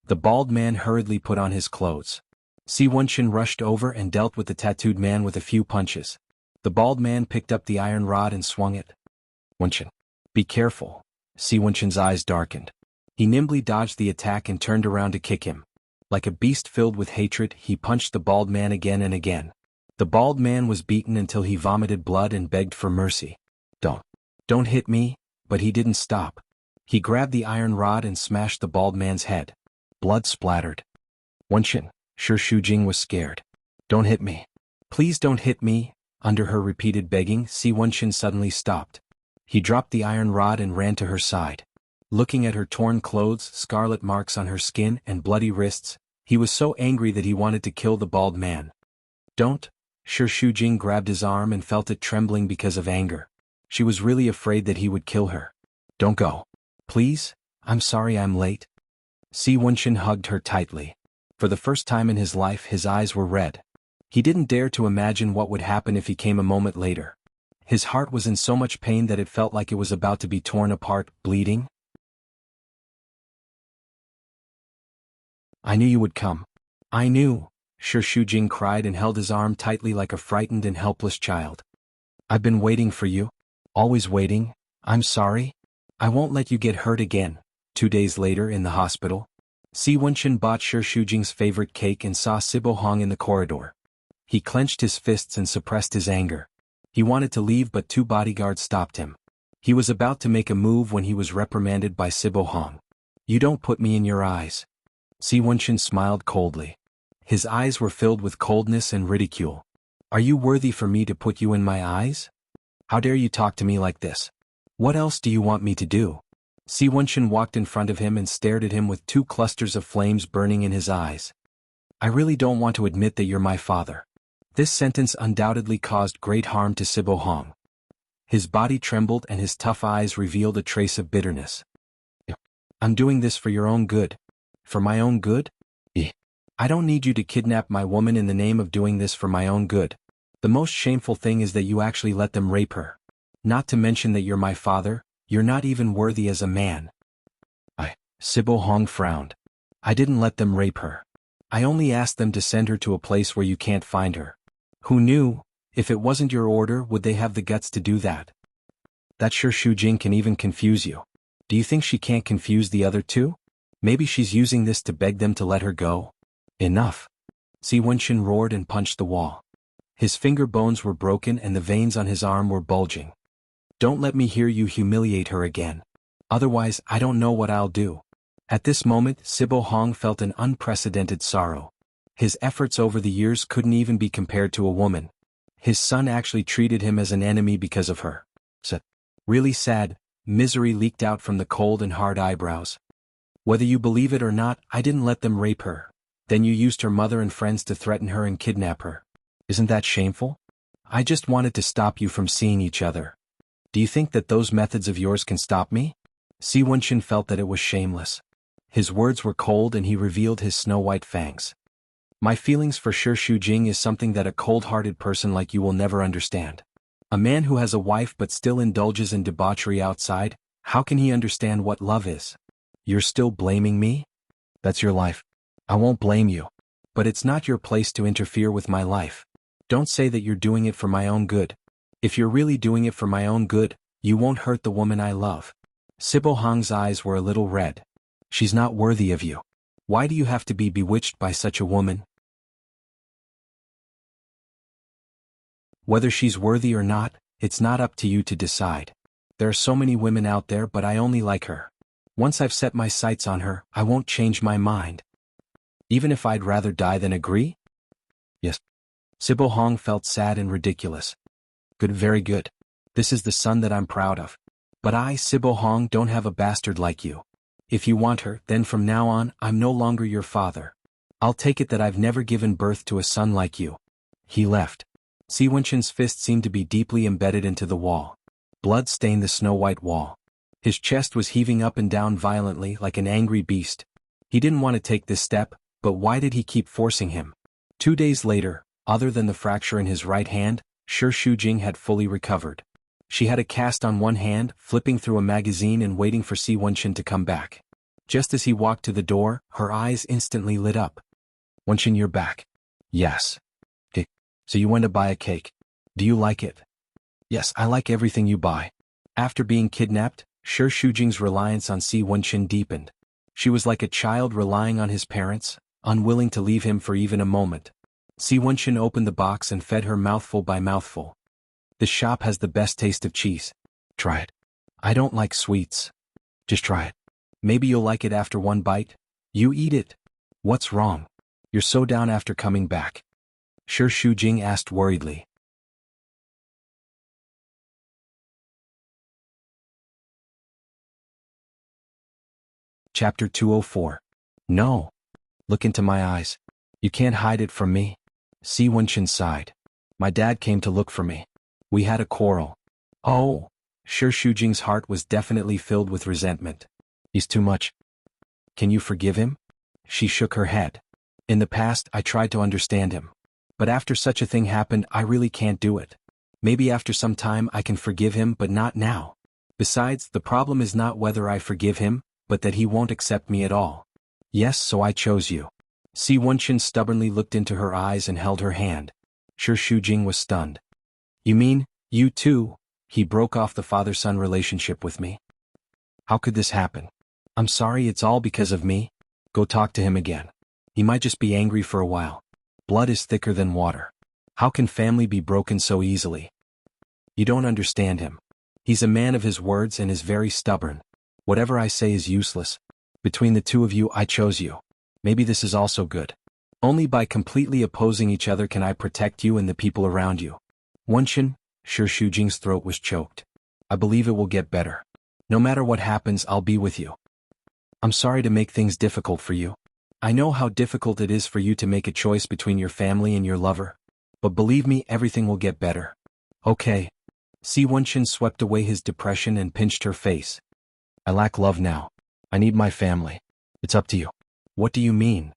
The bald man hurriedly put on his clothes. Si Wenchen rushed over and dealt with the tattooed man with a few punches. The bald man picked up the iron rod and swung it. Wenchen. Be careful. Si Wenchen's eyes darkened. He nimbly dodged the attack and turned around to kick him. Like a beast filled with hatred, he punched the bald man again and again. The bald man was beaten until he vomited blood and begged for mercy. Don't hit me, but he didn't stop. He grabbed the iron rod and smashed the bald man's head. Blood splattered. Wenchen, Shi Shujing was scared. Don't hit me. Please don't hit me. Under her repeated begging, Si Wenchen suddenly stopped. He dropped the iron rod and ran to her side. Looking at her torn clothes, scarlet marks on her skin, and bloody wrists, he was so angry that he wanted to kill the bald man. Don't. Shi Shujing grabbed his arm and felt it trembling because of anger. She was really afraid that he would kill her. Don't go. Please, I'm sorry I'm late. Si Wenchen hugged her tightly. For the first time in his life, his eyes were red. He didn't dare to imagine what would happen if he came a moment later. His heart was in so much pain that it felt like it was about to be torn apart, bleeding. I knew you would come. I knew, Shi Shujing cried and held his arm tightly like a frightened and helpless child. I've been waiting for you. Always waiting. I'm sorry. I won't let you get hurt again. 2 days later in the hospital, Si Wenchen bought Shi Shujing's favorite cake and saw Sibo Hong in the corridor. He clenched his fists and suppressed his anger. He wanted to leave but 2 bodyguards stopped him. He was about to make a move when he was reprimanded by Sibo Hong. You don't put me in your eyes. Si Wenchen smiled coldly. His eyes were filled with coldness and ridicule. Are you worthy for me to put you in my eyes? How dare you talk to me like this? What else do you want me to do? Si Wenchen walked in front of him and stared at him with 2 clusters of flames burning in his eyes. I really don't want to admit that you're my father. This sentence undoubtedly caused great harm to Sibo Hong. His body trembled and his tough eyes revealed a trace of bitterness. I'm doing this for your own good. For my own good? I don't need you to kidnap my woman in the name of doing this for my own good. The most shameful thing is that you actually let them rape her. Not to mention that you're my father, you're not even worthy as a man. Sibo Hong frowned. I didn't let them rape her. I only asked them to send her to a place where you can't find her. Who knew? If it wasn't your order, would they have the guts to do that? That Shi Shujing can even confuse you. Do you think she can't confuse the other 2? Maybe she's using this to beg them to let her go? Enough. Si Wenchen roared and punched the wall. His finger bones were broken and the veins on his arm were bulging. Don't let me hear you humiliate her again. Otherwise, I don't know what I'll do. At this moment, Sibo Hong felt an unprecedented sorrow. His efforts over the years couldn't even be compared to a woman. His son actually treated him as an enemy because of her. Really sad, misery leaked out from the cold and hard eyebrows. Whether you believe it or not, I didn't let them rape her. Then you used her mother and friends to threaten her and kidnap her. Isn't that shameful? I just wanted to stop you from seeing each other. Do you think that those methods of yours can stop me? Si Wenchen felt that it was shameless. His words were cold and he revealed his snow-white fangs. My feelings for Shi Shujing is something that a cold-hearted person like you will never understand. A man who has a wife but still indulges in debauchery outside, how can he understand what love is? You're still blaming me? That's your life. I won't blame you. But it's not your place to interfere with my life. Don't say that you're doing it for my own good. If you're really doing it for my own good, you won't hurt the woman I love. Sibo Hong's eyes were a little red. She's not worthy of you. Why do you have to be bewitched by such a woman? Whether she's worthy or not, it's not up to you to decide. There are so many women out there, but I only like her. Once I've set my sights on her, I won't change my mind. Even if I'd rather die than agree? Yes. Sibo Hong felt sad and ridiculous. Good, very good. This is the son that I'm proud of. But I, Sibo Hong, don't have a bastard like you. If you want her, then from now on, I'm no longer your father. I'll take it that I've never given birth to a son like you. He left. Si Wenchen's fist seemed to be deeply embedded into the wall. Blood stained the snow-white wall. His chest was heaving up and down violently like an angry beast. He didn't want to take this step, but why did he keep forcing him? 2 days later, other than the fracture in his right hand, Shi Shujing had fully recovered. She had a cast on one hand, flipping through a magazine and waiting for Si Wenchen to come back. Just as he walked to the door, her eyes instantly lit up. Wenqin, you're back. Yes. So you went to buy a cake. Do you like it? Yes, I like everything you buy. After being kidnapped, Shi Shujing's reliance on Si Wenqin deepened. She was like a child relying on his parents, unwilling to leave him for even a moment. Si Wenqin opened the box and fed her mouthful by mouthful. This shop has the best taste of cheese. Try it. I don't like sweets. Just try it. Maybe you'll like it after one bite. You eat it. What's wrong? You're so down after coming back. Shi Shujing asked worriedly. Chapter 204. No. Look into my eyes. You can't hide it from me. Si Wenqin sighed. My dad came to look for me. We had a quarrel. Oh. Shi Shujing's heart was definitely filled with resentment. He's too much. Can you forgive him? She shook her head. In the past, I tried to understand him. But after such a thing happened, I really can't do it. Maybe after some time I can forgive him, but not now. Besides, the problem is not whether I forgive him, but that he won't accept me at all. Yes, so I chose you. Si Wenqin stubbornly looked into her eyes and held her hand. Shi Shujing was stunned. You mean, you too? He broke off the father-son relationship with me? How could this happen? I'm sorry, it's all because of me. Go talk to him again. He might just be angry for a while. Blood is thicker than water. How can family be broken so easily? You don't understand him. He's a man of his words and is very stubborn. Whatever I say is useless. Between the two of you, I chose you. Maybe this is also good. Only by completely opposing each other can I protect you and the people around you. Wenqin, Shi Shujing's throat was choked. I believe it will get better. No matter what happens, I'll be with you. I'm sorry to make things difficult for you. I know how difficult it is for you to make a choice between your family and your lover. But believe me, everything will get better. Okay. Si Wenqin swept away his depression and pinched her face. I lack love now. I need my family. It's up to you. What do you mean?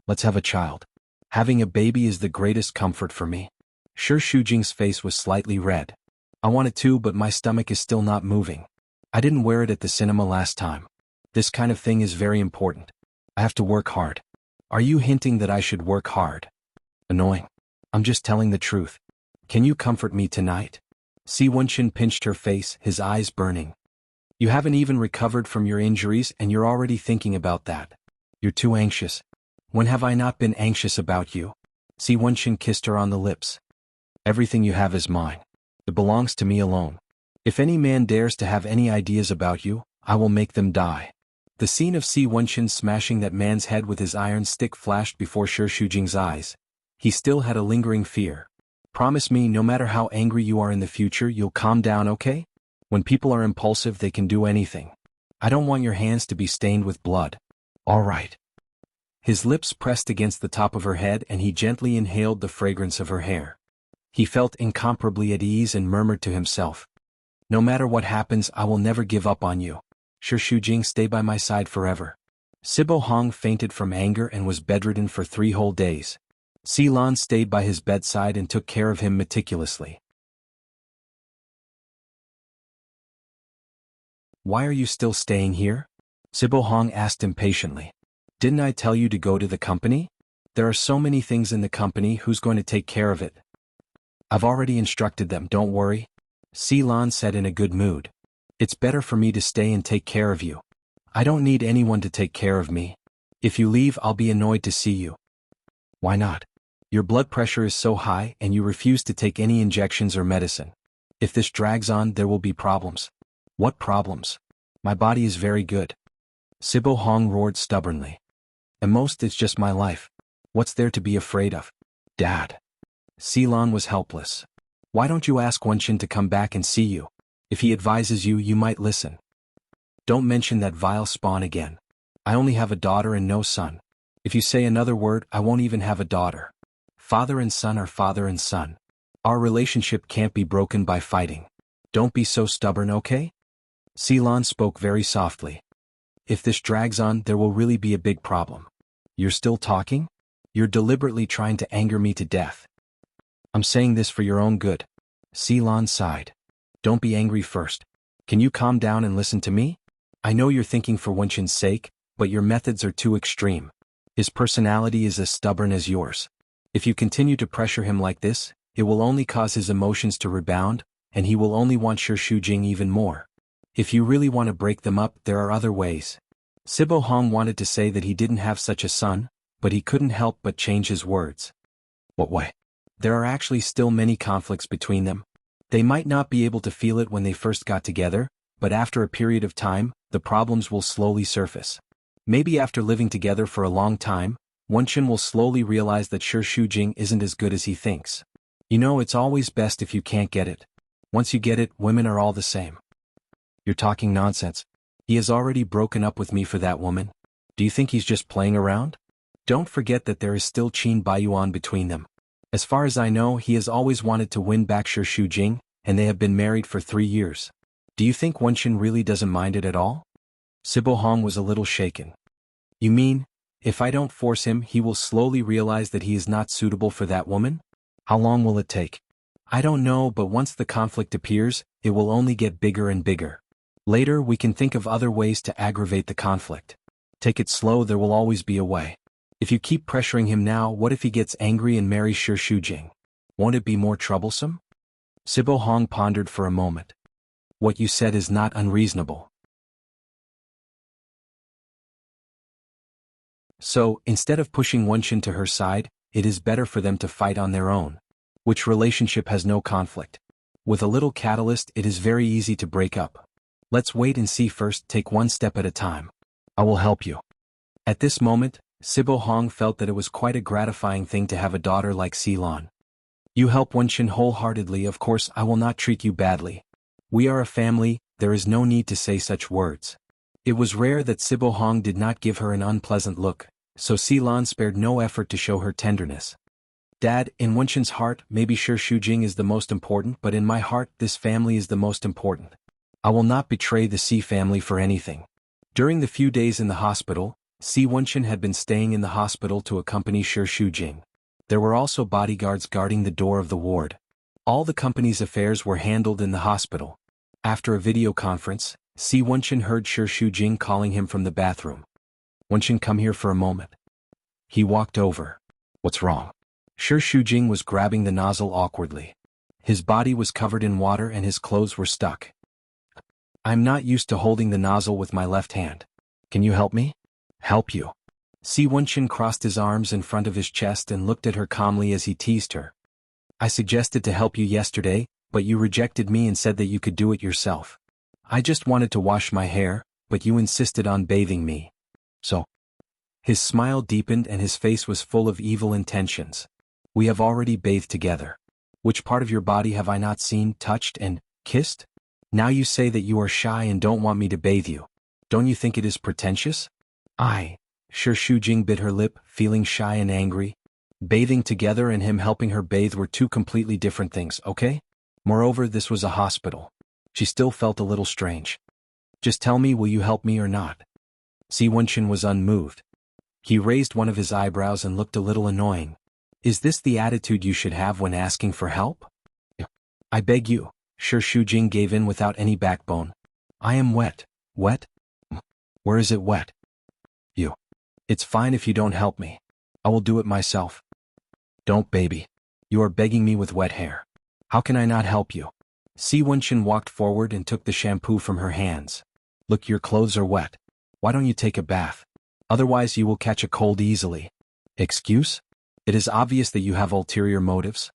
Let's have a child. Having a baby is the greatest comfort for me. Shi Shujing's face was slightly red. I wanted to, but my stomach is still not moving. I didn't wear it at the cinema last time. This kind of thing is very important. I have to work hard. Are you hinting that I should work hard? Annoying. I'm just telling the truth. Can you comfort me tonight? Si Wenqin pinched her face, his eyes burning. You haven't even recovered from your injuries and you're already thinking about that. You're too anxious. When have I not been anxious about you? Si Wenqin kissed her on the lips. Everything you have is mine. It belongs to me alone. If any man dares to have any ideas about you, I will make them die. The scene of Si Wenqin smashing that man's head with his iron stick flashed before Shi Shujing's eyes. He still had a lingering fear. Promise me no matter how angry you are in the future, you'll calm down, okay? When people are impulsive, they can do anything. I don't want your hands to be stained with blood. All right. His lips pressed against the top of her head and he gently inhaled the fragrance of her hair. He felt incomparably at ease and murmured to himself. No matter what happens, I will never give up on you. Shi Shujing, stay by my side forever. Sibo Hong fainted from anger and was bedridden for 3 whole days. Si Lan stayed by his bedside and took care of him meticulously. Why are you still staying here? Sibo Hong asked impatiently. Didn't I tell you to go to the company? There are so many things in the company, who's going to take care of it? I've already instructed them, don't worry. Si Lan said in a good mood. It's better for me to stay and take care of you. I don't need anyone to take care of me. If you leave, I'll be annoyed to see you. Why not? Your blood pressure is so high and you refuse to take any injections or medicine. If this drags on, there will be problems. What problems? My body is very good. Sibo Hong roared stubbornly. At most, it's just my life. What's there to be afraid of? Dad. Si Lan was helpless. Why don't you ask Wenqin to come back and see you? If he advises you, you might listen. Don't mention that vile spawn again. I only have a daughter and no son. If you say another word, I won't even have a daughter. Father and son are father and son. Our relationship can't be broken by fighting. Don't be so stubborn, okay? Si Lan spoke very softly. If this drags on, there will really be a big problem. You're still talking? You're deliberately trying to anger me to death. I'm saying this for your own good. Si Lan sighed. Don't be angry first. Can you calm down and listen to me? I know you're thinking for Wenqin's sake, but your methods are too extreme. His personality is as stubborn as yours. If you continue to pressure him like this, it will only cause his emotions to rebound, and he will only want Shujing even more. If you really want to break them up, there are other ways. Sibo Hong wanted to say that he didn't have such a son, but he couldn't help but change his words. What way? There are actually still many conflicts between them. They might not be able to feel it when they first got together, but after a period of time, the problems will slowly surface. Maybe after living together for a long time, Wenchen will slowly realize that Shujing isn't as good as he thinks. You know, it's always best if you can't get it. Once you get it, women are all the same. You're talking nonsense. He has already broken up with me for that woman. Do you think he's just playing around? Don't forget that there is still Qin Baiyuan between them. As far as I know, he has always wanted to win back Shujing, and they have been married for 3 years. Do you think Wenchen really doesn't mind it at all? Sibo Hong was a little shaken. You mean, if I don't force him, he will slowly realize that he is not suitable for that woman? How long will it take? I don't know, but once the conflict appears, it will only get bigger and bigger. Later we can think of other ways to aggravate the conflict. Take it slow, there will always be a way. If you keep pressuring him now, what if he gets angry and marries Shujing? Won't it be more troublesome? Sibo Hong pondered for a moment. What you said is not unreasonable. So, instead of pushing Wenchen to her side, it is better for them to fight on their own. Which relationship has no conflict? With a little catalyst, it is very easy to break up. Let's wait and see first, take one step at a time. I will help you. At this moment, Sibo Hong felt that it was quite a gratifying thing to have a daughter like Silan. You help Wenchen wholeheartedly, of course I will not treat you badly. We are a family, there is no need to say such words. It was rare that Sibo Hong did not give her an unpleasant look, so Silan spared no effort to show her tenderness. Dad, in Wenchen's heart, maybe Shujing is the most important, but in my heart, this family is the most important. I will not betray the Si family for anything. During the few days in the hospital, Si Wenchen had been staying in the hospital to accompany Shujing. There were also bodyguards guarding the door of the ward. All the company's affairs were handled in the hospital. After a video conference, Si Wenchen heard Shujing calling him from the bathroom. Wenchen, come here for a moment. He walked over. What's wrong? Shujing was grabbing the nozzle awkwardly. His body was covered in water and his clothes were stuck. I'm not used to holding the nozzle with my left hand. Can you help me? Help you? Si Wenchen crossed his arms in front of his chest and looked at her calmly as he teased her. I suggested to help you yesterday, but you rejected me and said that you could do it yourself. I just wanted to wash my hair, but you insisted on bathing me. So? His smile deepened and his face was full of evil intentions. We have already bathed together. Which part of your body have I not seen, touched, and kissed? Now you say that you are shy and don't want me to bathe you. Don't you think it is pretentious? Shujing bit her lip, feeling shy and angry. Bathing together and him helping her bathe were two completely different things, okay? Moreover, this was a hospital. She still felt a little strange. Just tell me, will you help me or not? Si Wenchen was unmoved. He raised one of his eyebrows and looked a little annoying. Is this the attitude you should have when asking for help? I beg you. Shujing gave in without any backbone. I am wet. Wet? Where is it wet? You. It's fine if you don't help me. I will do it myself. Don't, baby. You are begging me with wet hair. How can I not help you? Si Wenchen walked forward and took the shampoo from her hands. Look, your clothes are wet. Why don't you take a bath? Otherwise you will catch a cold easily. Excuse? It is obvious that you have ulterior motives.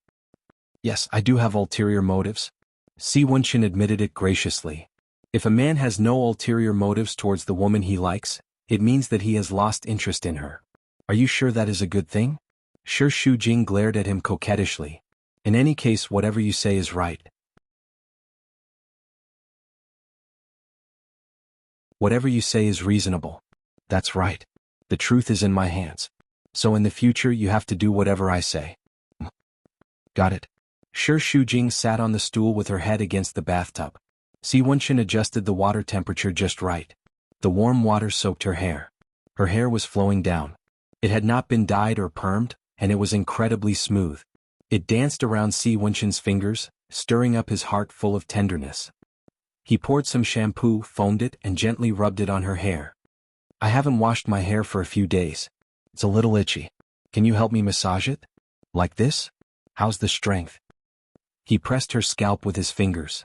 Yes, I do have ulterior motives. Si Wenchen admitted it graciously. If a man has no ulterior motives towards the woman he likes, it means that he has lost interest in her. Are you sure that is a good thing? Shujing glared at him coquettishly. In any case, whatever you say is right. Whatever you say is reasonable. That's right. The truth is in my hands. So in the future you have to do whatever I say. Got it. Shujing sat on the stool with her head against the bathtub. Si Wenchen adjusted the water temperature just right. The warm water soaked her hair. Her hair was flowing down. It had not been dyed or permed, and it was incredibly smooth. It danced around Si Wenchen's fingers, stirring up his heart full of tenderness. He poured some shampoo, foamed it, and gently rubbed it on her hair. I haven't washed my hair for a few days. It's a little itchy. Can you help me massage it? Like this? How's the strength? He pressed her scalp with his fingers.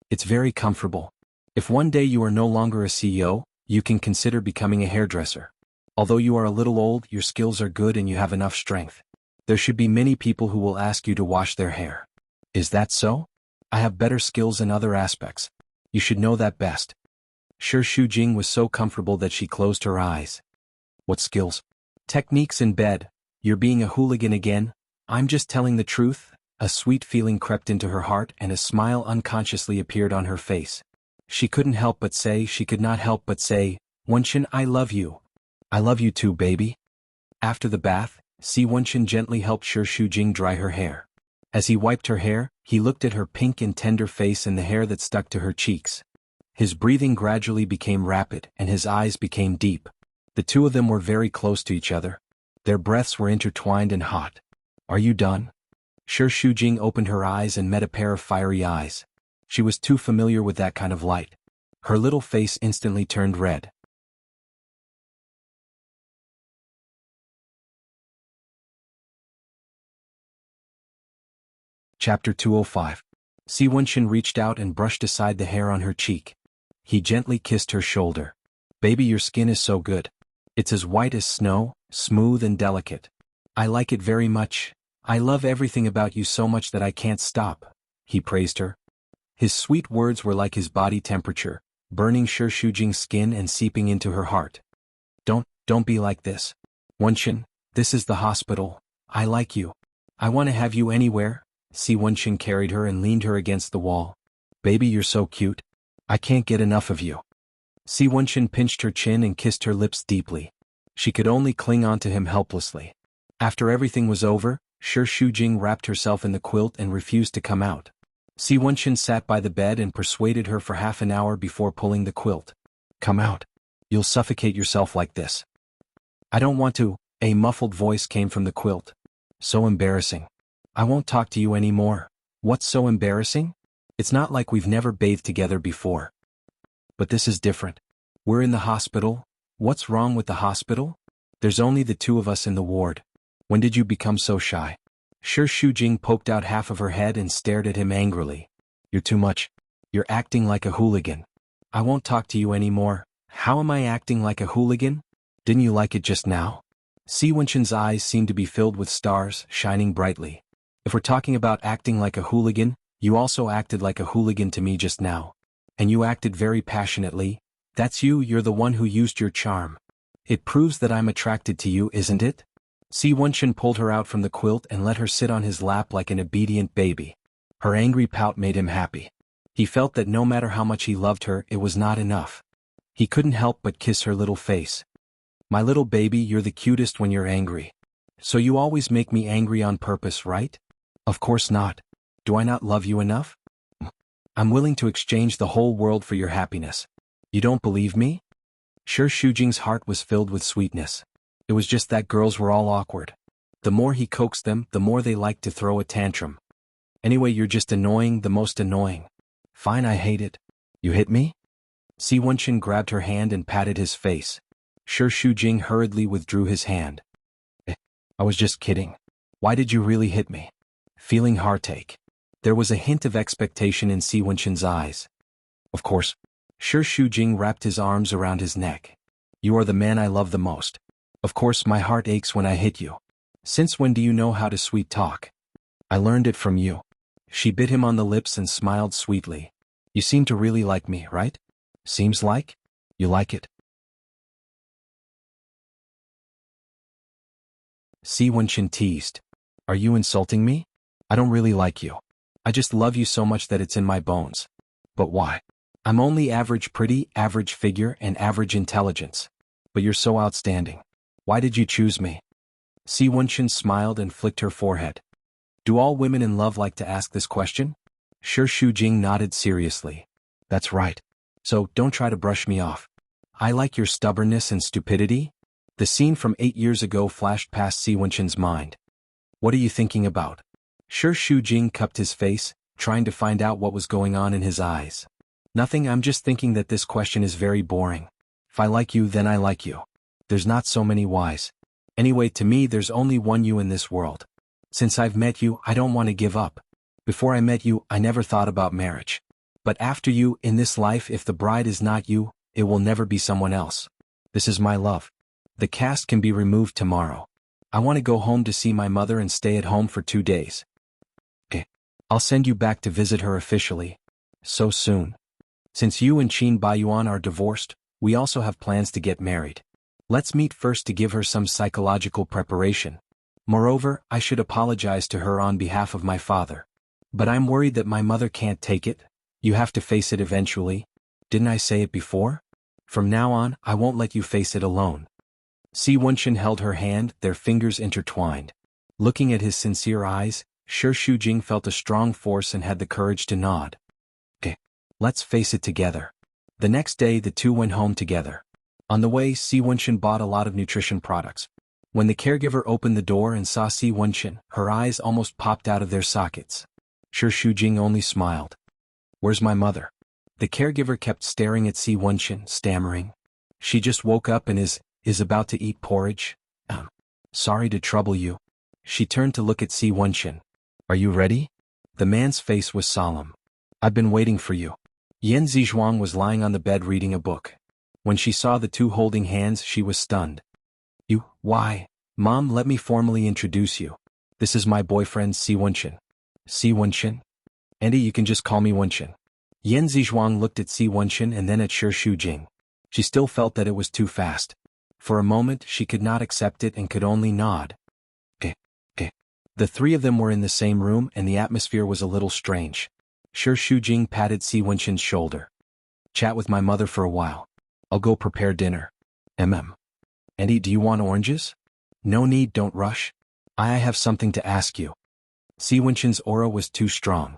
It's very comfortable. If one day you are no longer a CEO, you can consider becoming a hairdresser. Although you are a little old, your skills are good and you have enough strength. There should be many people who will ask you to wash their hair. Is that so? I have better skills in other aspects. You should know that best. Shi Shujing was so comfortable that she closed her eyes. What skills? Techniques in bed. You're being a hooligan again? I'm just telling the truth. A sweet feeling crept into her heart and a smile unconsciously appeared on her face. She could not help but say, Wenxin, I love you. I love you too, baby. After the bath, Si Wenxin gently helped Shi Shujing dry her hair. As he wiped her hair, he looked at her pink and tender face and the hair that stuck to her cheeks. His breathing gradually became rapid and his eyes became deep. The two of them were very close to each other. Their breaths were intertwined and hot. Are you done? Shi Shujing opened her eyes and met a pair of fiery eyes. She was too familiar with that kind of light. Her little face instantly turned red. Chapter 205. Si Wenxin reached out and brushed aside the hair on her cheek. He gently kissed her shoulder. Baby, your skin is so good. It's as white as snow, smooth and delicate. I like it very much. I love everything about you so much that I can't stop. He praised her. His sweet words were like his body temperature, burning Shi Shujing's skin and seeping into her heart. Don't be like this. Wenxin, this is the hospital. I like you. I want to have you anywhere. Si Wenxin carried her and leaned her against the wall. Baby, you're so cute. I can't get enough of you. Si Wenxin pinched her chin and kissed her lips deeply. She could only cling onto him helplessly. After everything was over, Shi Shujing wrapped herself in the quilt and refused to come out. Si Wenxin sat by the bed and persuaded her for half an hour before pulling the quilt. Come out. You'll suffocate yourself like this. I don't want to. A muffled voice came from the quilt. So embarrassing. I won't talk to you anymore. What's so embarrassing? It's not like we've never bathed together before. But this is different. We're in the hospital. What's wrong with the hospital? There's only the two of us in the ward. When did you become so shy? Shi Shujing poked out half of her head and stared at him angrily. You're too much. You're acting like a hooligan. I won't talk to you anymore. How am I acting like a hooligan? Didn't you like it just now? Si Wenxin's eyes seemed to be filled with stars, shining brightly. If we're talking about acting like a hooligan, you also acted like a hooligan to me just now. And you acted very passionately. That's you, you're the one who used your charm. It proves that I'm attracted to you, isn't it? Si Wenxin pulled her out from the quilt and let her sit on his lap like an obedient baby. Her angry pout made him happy. He felt that no matter how much he loved her, it was not enough. He couldn't help but kiss her little face. My little baby, you're the cutest when you're angry. So you always make me angry on purpose, right? Of course not. Do I not love you enough? I'm willing to exchange the whole world for your happiness. You don't believe me? Shi Shujing's heart was filled with sweetness. It was just that girls were all awkward. The more he coaxed them, the more they liked to throw a tantrum. Anyway, you're just annoying, the most annoying. Fine, I hate it. You hit me? Si Wenxin grabbed her hand and patted his face. Shi Shujing hurriedly withdrew his hand. I was just kidding. Why did you really hit me? Feeling heartache. There was a hint of expectation in Si Wenxin's eyes. Of course. Shi Shujing wrapped his arms around his neck. You are the man I love the most. Of course my heart aches when I hit you. Since when do you know how to sweet talk? I learned it from you. She bit him on the lips and smiled sweetly. You seem to really like me, right? Seems like? You like it. Si Wenxin teased. Are you insulting me? I don't really like you. I just love you so much that it's in my bones. But why? I'm only average pretty, average figure, and average intelligence. But you're so outstanding. Why did you choose me? Si Wenxin smiled and flicked her forehead. Do all women in love like to ask this question? Shi Shujing nodded seriously. That's right. So, don't try to brush me off. I like your stubbornness and stupidity. The scene from 8 years ago flashed past Si Wenxin's mind. What are you thinking about? Shi Shujing cupped his face, trying to find out what was going on in his eyes. Nothing, I'm just thinking that this question is very boring. If I like you, then I like you. There's not so many whys. Anyway, to me there's only one you in this world. Since I've met you, I don't want to give up. Before I met you, I never thought about marriage. But after you, in this life, if the bride is not you, it will never be someone else. This is my love. The cast can be removed tomorrow. I want to go home to see my mother and stay at home for 2 days. Okay. I'll send you back to visit her officially. So soon. Since you and Qin Baiyuan are divorced, we also have plans to get married. Let's meet first to give her some psychological preparation. Moreover, I should apologize to her on behalf of my father. But I'm worried that my mother can't take it. You have to face it eventually. Didn't I say it before? From now on, I won't let you face it alone. Si Wenxin held her hand, their fingers intertwined. Looking at his sincere eyes, Shi Shujing felt a strong force and had the courage to nod. Okay. Let's face it together. The next day the two went home together. On the way, Si Wenxin bought a lot of nutrition products. When the caregiver opened the door and saw Si Wenxin, her eyes almost popped out of their sockets. Shi Shujing only smiled. Where's my mother? The caregiver kept staring at Si Wenxin, stammering. She just woke up and is about to eat porridge. Sorry to trouble you. She turned to look at Si Wenxin. Are you ready? The man's face was solemn. I've been waiting for you. Yan Zizhuang was lying on the bed reading a book. When she saw the two holding hands, she was stunned. You, why? Mom, let me formally introduce you. This is my boyfriend Si Wenxin. Si Wenxin? Andy, you can just call me Wenxin. Yan Zizhuang looked at Si Wenxin and then at Shi Shujing. She still felt that it was too fast. For a moment she could not accept it and could only nod. Okay. The three of them were in the same room and the atmosphere was a little strange. Shi Shujing patted Si Wenxin's shoulder. Chat with my mother for a while. I'll go prepare dinner. Andy, do you want oranges? No need, don't rush. I have something to ask you. Si Wenxin's aura was too strong.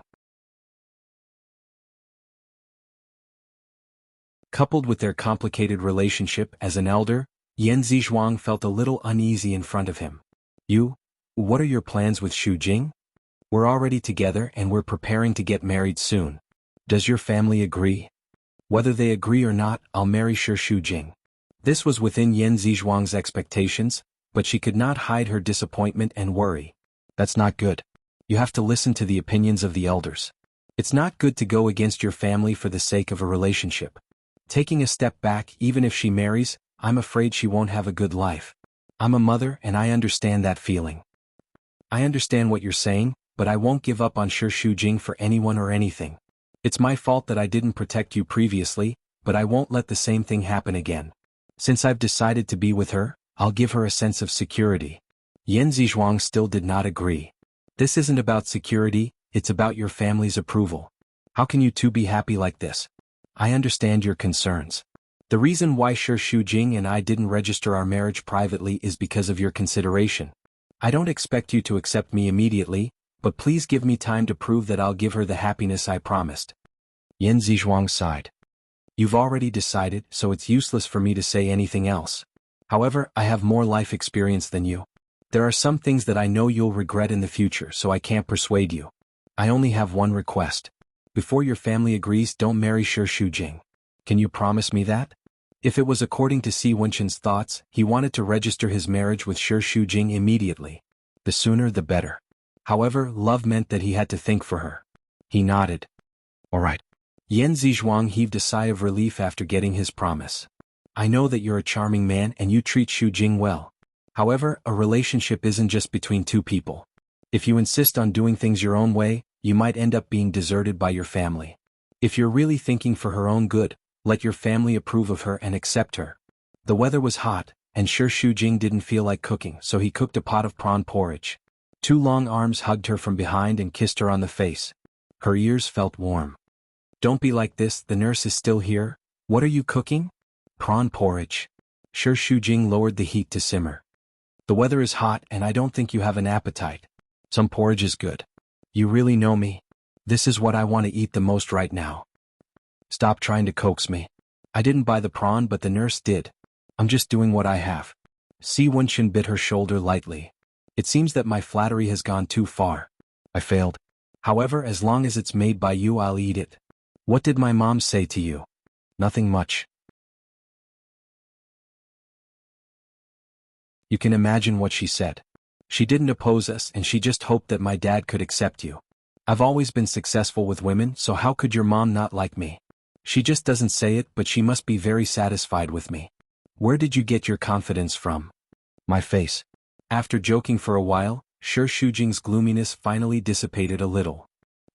Coupled with their complicated relationship as an elder, Yan Zizhuang felt a little uneasy in front of him. What are your plans with Shujing? We're already together and we're preparing to get married soon. Does your family agree? Whether they agree or not, I'll marry Shi Shujing. This was within Yan Zizhuang's expectations, but she could not hide her disappointment and worry. That's not good. You have to listen to the opinions of the elders. It's not good to go against your family for the sake of a relationship. Taking a step back, even if she marries, I'm afraid she won't have a good life. I'm a mother and I understand that feeling. I understand what you're saying, but I won't give up on Shi Shujing for anyone or anything. It's my fault that I didn't protect you previously, but I won't let the same thing happen again. Since I've decided to be with her, I'll give her a sense of security. Yan Zizhuang still did not agree. This isn't about security, it's about your family's approval. How can you two be happy like this? I understand your concerns. The reason why Shi Shujing and I didn't register our marriage privately is because of your consideration. I don't expect you to accept me immediately, but please give me time to prove that I'll give her the happiness I promised. Yan Zizhuang sighed. You've already decided, so it's useless for me to say anything else. However, I have more life experience than you. There are some things that I know you'll regret in the future, so I can't persuade you. I only have one request. Before your family agrees, don't marry Shi Shujing. Can you promise me that? If it was according to Si Wenxin's thoughts, he wanted to register his marriage with Shi Shujing immediately. The sooner the better. However, love meant that he had to think for her. He nodded. All right. Yan Zizhuang heaved a sigh of relief after getting his promise. I know that you're a charming man and you treat Shujing well. However, a relationship isn't just between two people. If you insist on doing things your own way, you might end up being deserted by your family. If you're really thinking for her own good, let your family approve of her and accept her. The weather was hot, and Shi Shujing didn't feel like cooking, so he cooked a pot of prawn porridge. Two long arms hugged her from behind and kissed her on the face. Her ears felt warm. Don't be like this, the nurse is still here. What are you cooking? Prawn porridge. Shi Shujing lowered the heat to simmer. The weather is hot and I don't think you have an appetite. Some porridge is good. You really know me. This is what I want to eat the most right now. Stop trying to coax me. I didn't buy the prawn but the nurse did. I'm just doing what I have. Si Wenxin bit her shoulder lightly. It seems that my flattery has gone too far. I failed. However, as long as it's made by you, I'll eat it. What did my mom say to you? Nothing much. You can imagine what she said. She didn't oppose us and she just hoped that my dad could accept you. I've always been successful with women, so how could your mom not like me? She just doesn't say it, but she must be very satisfied with me. Where did you get your confidence from? My face. After joking for a while, Shi Shujing's gloominess finally dissipated a little.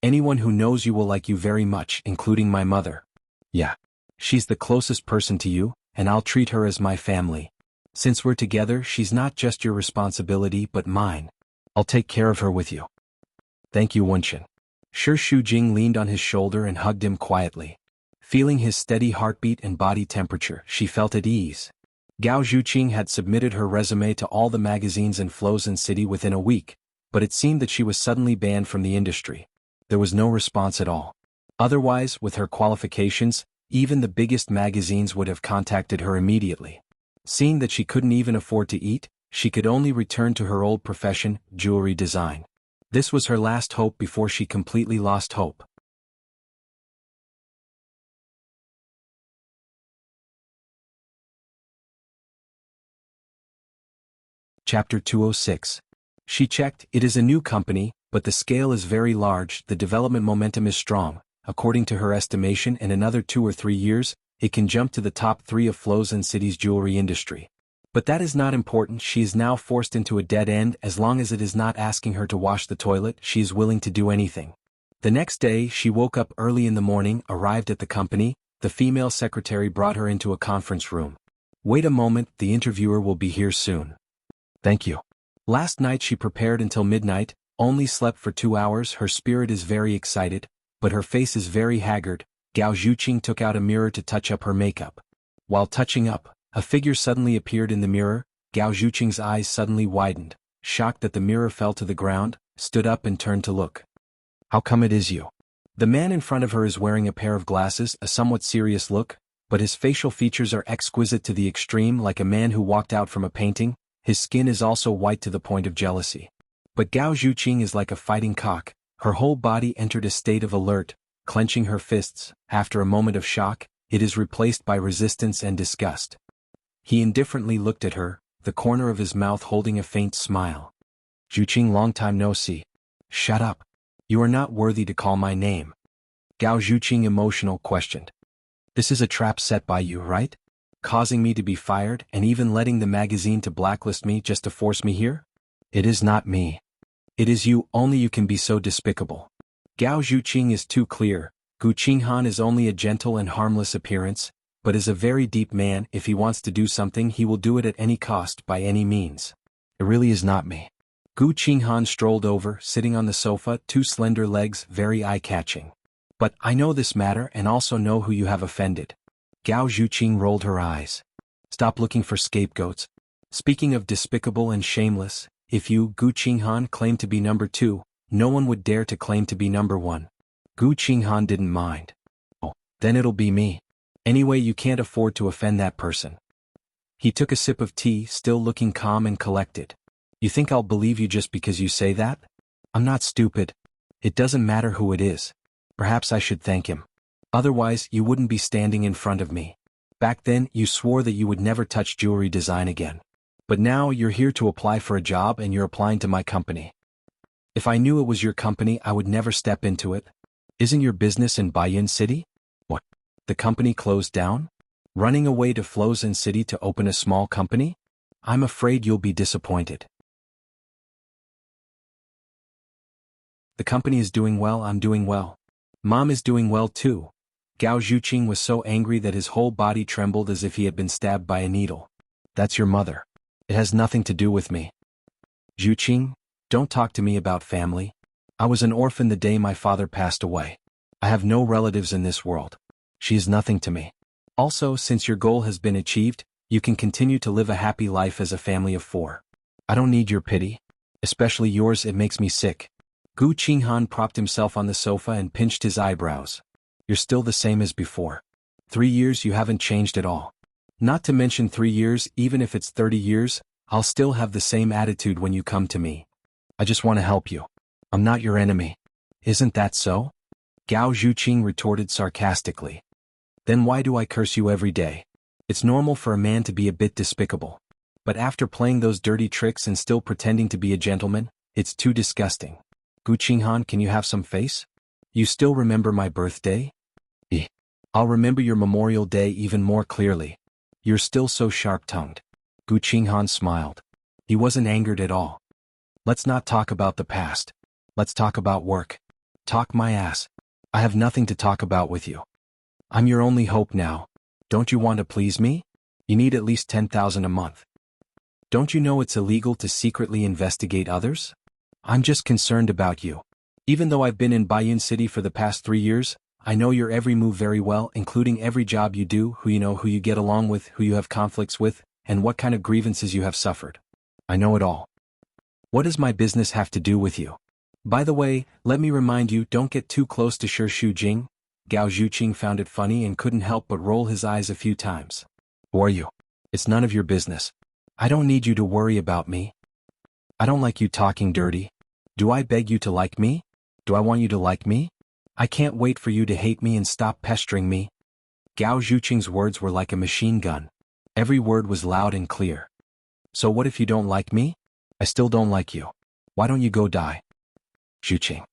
Anyone who knows you will like you very much, including my mother. Yeah. She's the closest person to you, and I'll treat her as my family. Since we're together, she's not just your responsibility but mine. I'll take care of her with you. Thank you, Wenchen. Shi Shujing leaned on his shoulder and hugged him quietly. Feeling his steady heartbeat and body temperature, she felt at ease. Gao Zhuqing had submitted her resume to all the magazines in Flozen City within a week, but it seemed that she was suddenly banned from the industry. There was no response at all. Otherwise, with her qualifications, even the biggest magazines would have contacted her immediately. Seeing that she couldn't even afford to eat, she could only return to her old profession, jewelry design. This was her last hope before she completely lost hope. Chapter 206. She checked, it is a new company, but the scale is very large, the development momentum is strong. According to her estimation, in another 2 or 3 years, it can jump to the top 3 of Flozen City's jewelry industry. But that is not important, she is now forced into a dead end. As long as it is not asking her to wash the toilet, she is willing to do anything. The next day, she woke up early in the morning, arrived at the company, the female secretary brought her into a conference room. Wait a moment, the interviewer will be here soon. Thank you. Last night she prepared until midnight, only slept for 2 hours, her spirit is very excited, but her face is very haggard. Gao Zhuqing took out a mirror to touch up her makeup. While touching up, a figure suddenly appeared in the mirror. Gao Zhuqing's eyes suddenly widened, shocked that the mirror fell to the ground, stood up and turned to look. How come it is you? The man in front of her is wearing a pair of glasses, a somewhat serious look, but his facial features are exquisite to the extreme, like a man who walked out from a painting. His skin is also white to the point of jealousy. But Gao Zhuqing is like a fighting cock, her whole body entered a state of alert, clenching her fists. After a moment of shock, it is replaced by resistance and disgust. He indifferently looked at her, the corner of his mouth holding a faint smile. Zhuqing, long time no see. Shut up. You are not worthy to call my name. Gao Zhuqing, emotional, questioned. This is a trap set by you, right? Causing me to be fired and even letting the magazine to blacklist me just to force me here? It is not me. It is you, only you can be so despicable. Gao Zhuqing is too clear. Gu Qinghan is only a gentle and harmless appearance, but is a very deep man. If he wants to do something, he will do it at any cost, by any means. It really is not me. Gu Qinghan strolled over, sitting on the sofa, 2 slender legs, very eye-catching. But I know this matter and also know who you have offended. Gao Zhuqing rolled her eyes. Stop looking for scapegoats. Speaking of despicable and shameless, if you, Gu Qinghan, claim to be number 2, no one would dare to claim to be number 1. Gu Qinghan didn't mind. Oh, then it'll be me. Anyway, you can't afford to offend that person. He took a sip of tea, still looking calm and collected. You think I'll believe you just because you say that? I'm not stupid. It doesn't matter who it is. Perhaps I should thank him. Otherwise, you wouldn't be standing in front of me. Back then, you swore that you would never touch jewelry design again. But now you're here to apply for a job and you're applying to my company. If I knew it was your company, I would never step into it. Isn't your business in Baiyun City? What? The company closed down? Running away to Flozen City to open a small company? I'm afraid you'll be disappointed. The company is doing well, I'm doing well. Mom is doing well too. Gao Zhuqing was so angry that his whole body trembled as if he had been stabbed by a needle. That's your mother. It has nothing to do with me. Zhuqing, don't talk to me about family. I was an orphan the day my father passed away. I have no relatives in this world. She is nothing to me. Also, since your goal has been achieved, you can continue to live a happy life as a family of 4. I don't need your pity. Especially yours, it makes me sick. Gu Qinghan propped himself on the sofa and pinched his eyebrows. You're still the same as before. 3 years, you haven't changed at all. Not to mention 3 years, even if it's 30 years, I'll still have the same attitude when you come to me. I just want to help you. I'm not your enemy. Isn't that so? Gao Zhuqing retorted sarcastically. Then why do I curse you every day? It's normal for a man to be a bit despicable. But after playing those dirty tricks and still pretending to be a gentleman, it's too disgusting. Gu Qinghan, can you have some face? You still remember my birthday? Eh. I'll remember your Memorial Day even more clearly. You're still so sharp-tongued. Gu Qinghan smiled. He wasn't angered at all. Let's not talk about the past. Let's talk about work. Talk my ass. I have nothing to talk about with you. I'm your only hope now. Don't you want to please me? You need at least 10,000 a month. Don't you know it's illegal to secretly investigate others? I'm just concerned about you. Even though I've been in Baiyun City for the past 3 years, I know your every move very well, including every job you do, who you know, who you get along with, who you have conflicts with, and what kind of grievances you have suffered. I know it all. What does my business have to do with you? By the way, let me remind you, don't get too close to Shi Shujing. Gao Zhuqing found it funny and couldn't help but roll his eyes a few times. Who are you? It's none of your business. I don't need you to worry about me. I don't like you talking dirty. Do I beg you to like me? Do I want you to like me? I can't wait for you to hate me and stop pestering me. Gao Zhuqing's words were like a machine gun. Every word was loud and clear. So what if you don't like me? I still don't like you. Why don't you go die? Zhuqing.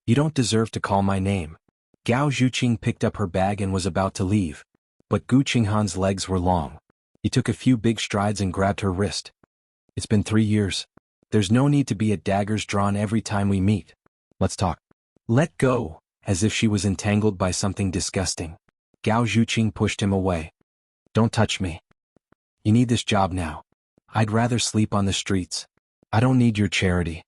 You don't deserve to call my name. Gao Zhuqing picked up her bag and was about to leave. But Gu Qinghan's legs were long. He took a few big strides and grabbed her wrist. It's been 3 years. There's no need to be at daggers drawn every time we meet. Let's talk. Let go, as if she was entangled by something disgusting. Gao Zhuqing pushed him away. Don't touch me. You need this job now. I'd rather sleep on the streets. I don't need your charity.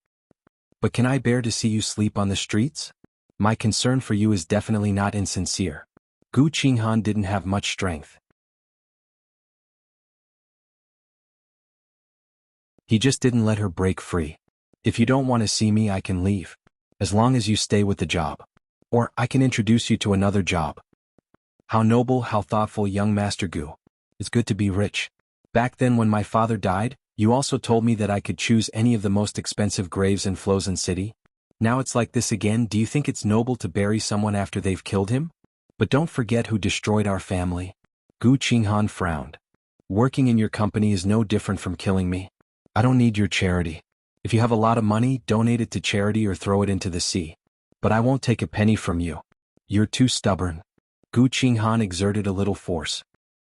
But can I bear to see you sleep on the streets? My concern for you is definitely not insincere. Gu Qinghan didn't have much strength. He just didn't let her break free. If you don't want to see me, I can leave. As long as you stay with the job. Or I can introduce you to another job. How noble, how thoughtful, young Master Gu. It's good to be rich. Back then when my father died, you also told me that I could choose any of the most expensive graves in Flozen City. Now it's like this again. Do you think it's noble to bury someone after they've killed him? But don't forget who destroyed our family. Gu Qinghan frowned. Working in your company is no different from killing me. I don't need your charity. If you have a lot of money, donate it to charity or throw it into the sea. But I won't take a penny from you. You're too stubborn. Gu Qinghan exerted a little force.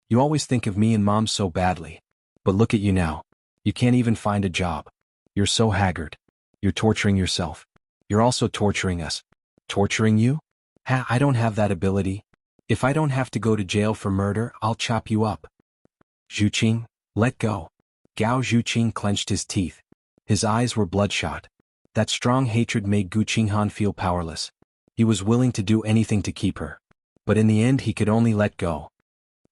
You always think of me and Mom so badly. But look at you now. You can't even find a job. You're so haggard. You're torturing yourself. You're also torturing us. Torturing you? I don't have that ability. If I don't have to go to jail for murder, I'll chop you up. Zhuqing, let go. Gao Zhuqing clenched his teeth. His eyes were bloodshot. That strong hatred made Gu Qinghan feel powerless. He was willing to do anything to keep her. But in the end he could only let go.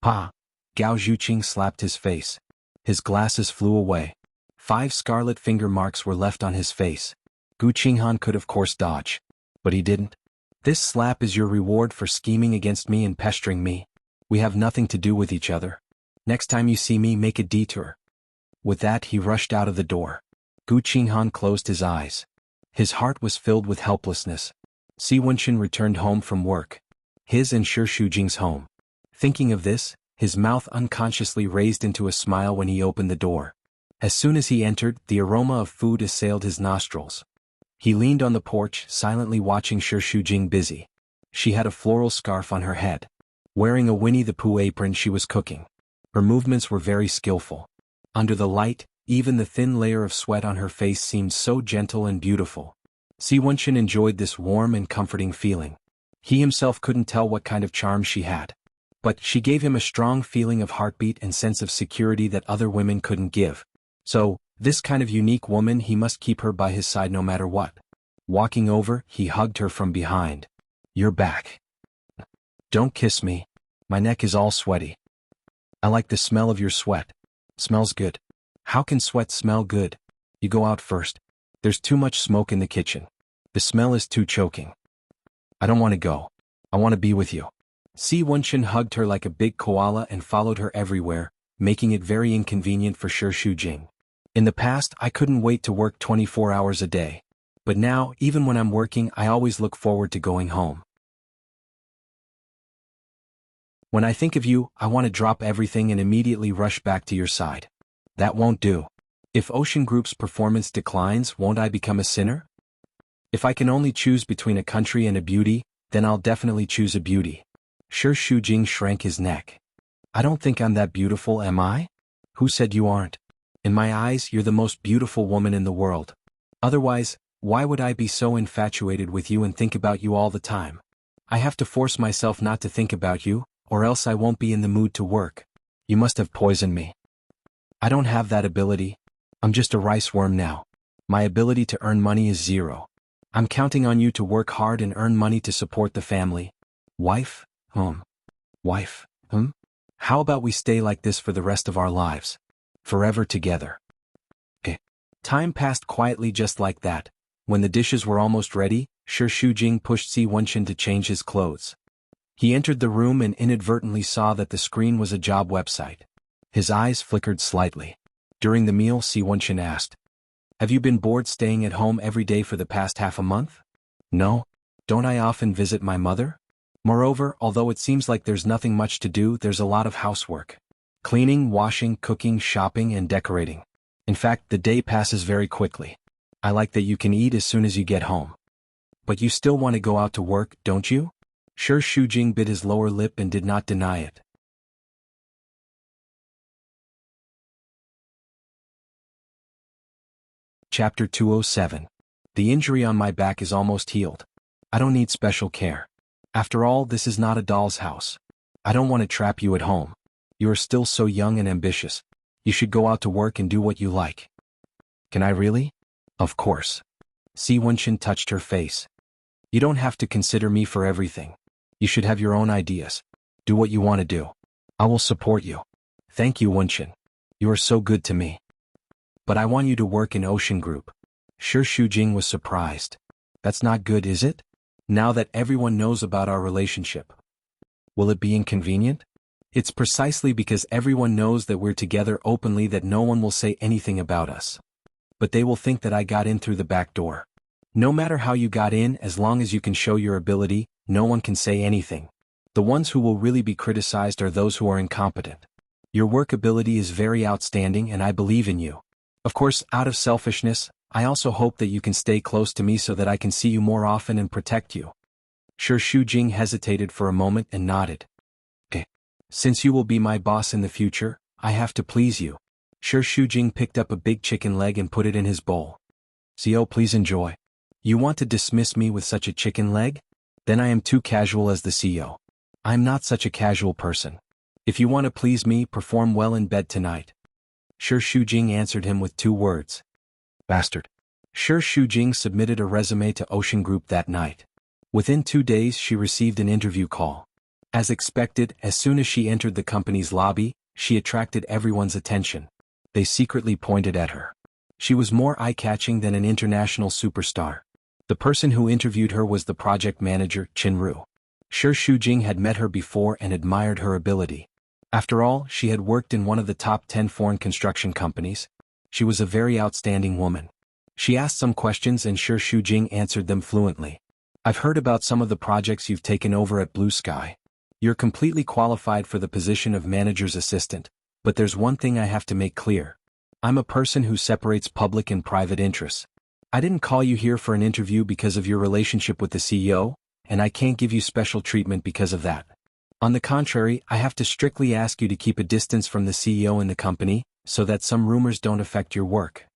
Pa! Gao Zhuqing slapped his face. His glasses flew away. 5 scarlet finger marks were left on his face. Gu Qinghan could of course dodge. But he didn't. This slap is your reward for scheming against me and pestering me. We have nothing to do with each other. Next time you see me, make a detour. With that he rushed out of the door. Gu Qinghan closed his eyes. His heart was filled with helplessness. Si Wenxin returned home from work. His and Shi Shujing's home. Thinking of this, his mouth unconsciously raised into a smile when he opened the door. As soon as he entered, the aroma of food assailed his nostrils. He leaned on the porch, silently watching Shi Shujing busy. She had a floral scarf on her head. Wearing a Winnie the Pooh apron, she was cooking. Her movements were very skillful. Under the light, even the thin layer of sweat on her face seemed so gentle and beautiful. Si Wenxin enjoyed this warm and comforting feeling. He himself couldn't tell what kind of charm she had. But she gave him a strong feeling of heartbeat and sense of security that other women couldn't give. So, this kind of unique woman, he must keep her by his side no matter what. Walking over, he hugged her from behind. You're back. Don't kiss me. My neck is all sweaty. I like the smell of your sweat. Smells good. How can sweat smell good? You go out first. There's too much smoke in the kitchen. The smell is too choking. I don't want to go. I want to be with you. Si Wenxin hugged her like a big koala and followed her everywhere, making it very inconvenient for Shi Shujing. In the past, I couldn't wait to work 24 hours a day. But now, even when I'm working, I always look forward to going home. When I think of you, I want to drop everything and immediately rush back to your side. That won't do. If Ocean Group's performance declines, won't I become a sinner? If I can only choose between a country and a beauty, then I'll definitely choose a beauty. Shi Shujing shrank his neck. I don't think I'm that beautiful, am I? Who said you aren't? In my eyes, you're the most beautiful woman in the world. Otherwise, why would I be so infatuated with you and think about you all the time? I have to force myself not to think about you, or else I won't be in the mood to work. You must have poisoned me. I don't have that ability. I'm just a rice worm now. My ability to earn money is zero. I'm counting on you to work hard and earn money to support the family. Wife? Wife? How about we stay like this for the rest of our lives? Forever together. Time passed quietly just like that. When the dishes were almost ready, Shi Shujing pushed Si Wenchen to change his clothes. He entered the room and inadvertently saw that the screen was a job website. His eyes flickered slightly. During the meal, Si Wenchen asked, "Have you been bored staying at home every day for the past half a month?" "No. Don't I often visit my mother? Moreover, although it seems like there's nothing much to do, there's a lot of housework. Cleaning, washing, cooking, shopping, and decorating. In fact, the day passes very quickly. I like that you can eat as soon as you get home. But you still want to go out to work, don't you?" Shi Shujing bit his lower lip and did not deny it. Chapter 207. The injury on my back is almost healed. I don't need special care. After all, this is not a doll's house. I don't want to trap you at home. You are still so young and ambitious. You should go out to work and do what you like. Can I really? Of course. Si Wenchen touched her face. You don't have to consider me for everything. You should have your own ideas. Do what you want to do. I will support you. Thank you, Wenchen. You are so good to me. But I want you to work in Ocean Group. Shi Shujing was surprised. That's not good, is it? Now that everyone knows about our relationship. Will it be inconvenient? It's precisely because everyone knows that we're together openly that no one will say anything about us. But they will think that I got in through the back door. No matter how you got in, as long as you can show your ability, no one can say anything. The ones who will really be criticized are those who are incompetent. Your work ability is very outstanding and I believe in you. Of course, out of selfishness, I also hope that you can stay close to me so that I can see you more often and protect you. Shi Shujing hesitated for a moment and nodded. Since you will be my boss in the future, I have to please you. Shi Shujing picked up a big chicken leg and put it in his bowl. "CEO, please enjoy." "You want to dismiss me with such a chicken leg? Then I am too casual as the CEO. I'm not such a casual person. If you want to please me, perform well in bed tonight." Shi Shujing answered him with 2 words. Bastard. Shi Shujing submitted a resume to Ocean Group that night. Within 2 days she received an interview call. As expected, as soon as she entered the company's lobby, she attracted everyone's attention. They secretly pointed at her. She was more eye-catching than an international superstar. The person who interviewed her was the project manager, Chinru. Shi Shujing had met her before and admired her ability. After all, she had worked in one of the top 10 foreign construction companies. She was a very outstanding woman. She asked some questions and Shi Shujing answered them fluently. "I've heard about some of the projects you've taken over at Blue Sky. You're completely qualified for the position of manager's assistant, but there's one thing I have to make clear. I'm a person who separates public and private interests. I didn't call you here for an interview because of your relationship with the CEO, and I can't give you special treatment because of that. On the contrary, I have to strictly ask you to keep a distance from the CEO in the company, so that some rumors don't affect your work.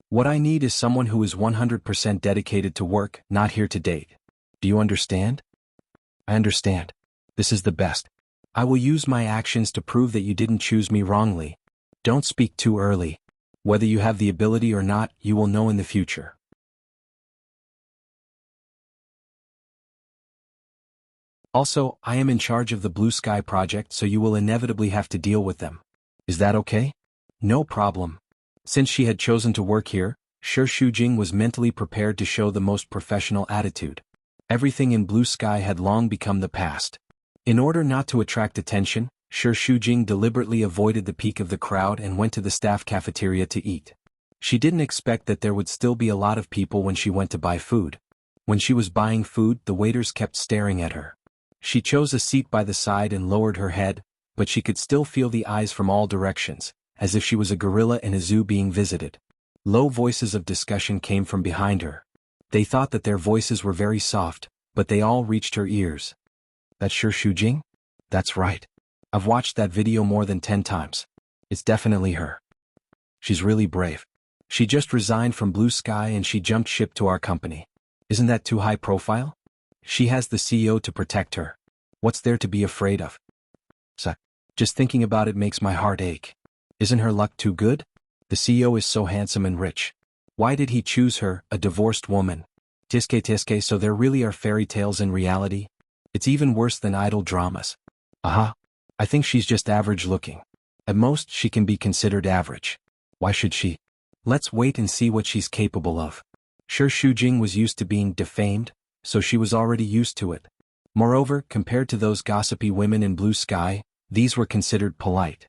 What I need is someone who is 100% dedicated to work, not here to date. Do you understand?" "I understand. This is the best. I will use my actions to prove that you didn't choose me wrongly. Don't speak too early. Whether you have the ability or not, you will know in the future." Also, I am in charge of the Blue Sky project, so you will inevitably have to deal with them. Is that okay?" "No problem." Since she had chosen to work here, Shi Shujing was mentally prepared to show the most professional attitude. Everything in Blue Sky had long become the past. In order not to attract attention, Shi Shujing deliberately avoided the peak of the crowd and went to the staff cafeteria to eat. She didn't expect that there would still be a lot of people when she went to buy food. When she was buying food, the waiters kept staring at her. She chose a seat by the side and lowered her head, but she could still feel the eyes from all directions, as if she was a gorilla in a zoo being visited. Low voices of discussion came from behind her. They thought that their voices were very soft, but they all reached her ears. That's sure Shujing? That's right. I've watched that video more than 10 times. It's definitely her. She's really brave. She just resigned from Blue Sky and she jumped ship to our company. Isn't that too high profile? She has the CEO to protect her. What's there to be afraid of? So, just thinking about it makes my heart ache. Isn't her luck too good? The CEO is so handsome and rich. Why did he choose her, a divorced woman? Tiske, so there really are fairy tales in reality? It's even worse than idol dramas. I think she's just average looking. At most, she can be considered average. Why should she? Let's wait and see what she's capable of. Sure, Shujing was used to being defamed, so she was already used to it. Moreover, compared to those gossipy women in Blue Sky, these were considered polite.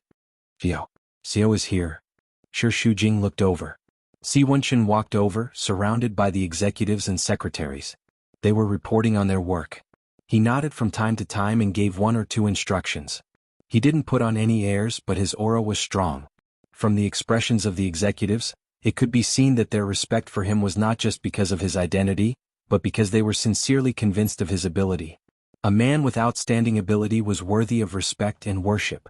Xiao is here. Sure, Shujing looked over. Si Wenchen walked over, surrounded by the executives and secretaries. They were reporting on their work. He nodded from time to time and gave 1 or 2 instructions. He didn't put on any airs, but his aura was strong. From the expressions of the executives, it could be seen that their respect for him was not just because of his identity, but because they were sincerely convinced of his ability. A man with outstanding ability was worthy of respect and worship.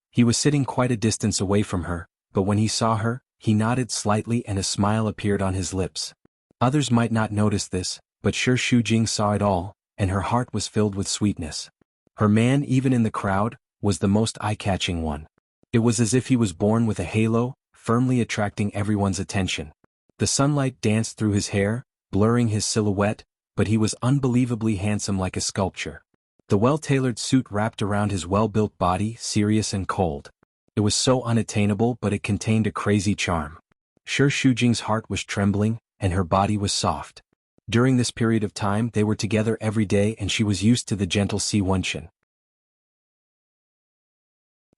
He was sitting quite a distance away from her, but when he saw her, he nodded slightly and a smile appeared on his lips. Others might not notice this, but sure Shujing saw it all, and her heart was filled with sweetness. Her man, even in the crowd, was the most eye-catching one. It was as if he was born with a halo, firmly attracting everyone's attention. The sunlight danced through his hair, blurring his silhouette, but he was unbelievably handsome like a sculpture. The well-tailored suit wrapped around his well-built body, serious and cold. It was so unattainable, but it contained a crazy charm. Sure Shujing's heart was trembling, and her body was soft. During this period of time they were together every day and she was used to the gentle Si Wenchen.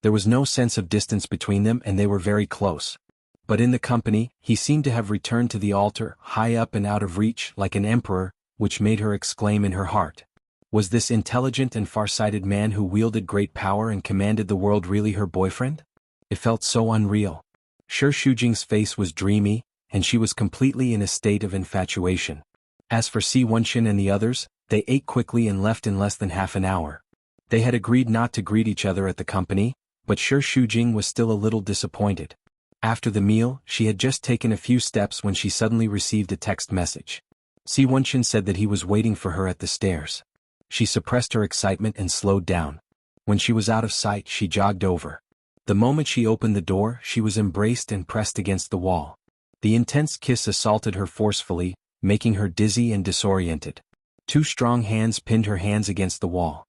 There was no sense of distance between them and they were very close. But in the company, he seemed to have returned to the altar, high up and out of reach, like an emperor, which made her exclaim in her heart. Was this intelligent and far-sighted man who wielded great power and commanded the world really her boyfriend? It felt so unreal. Sure Shujing's face was dreamy, and she was completely in a state of infatuation. As for Si Wenchen and the others, they ate quickly and left in less than half an hour. They had agreed not to greet each other at the company, but sure Shujing was still a little disappointed. After the meal, she had just taken a few steps when she suddenly received a text message. Si Wenchen said that he was waiting for her at the stairs. She suppressed her excitement and slowed down. When she was out of sight, she jogged over. The moment she opened the door, she was embraced and pressed against the wall. The intense kiss assaulted her forcefully, making her dizzy and disoriented. 2 strong hands pinned her hands against the wall.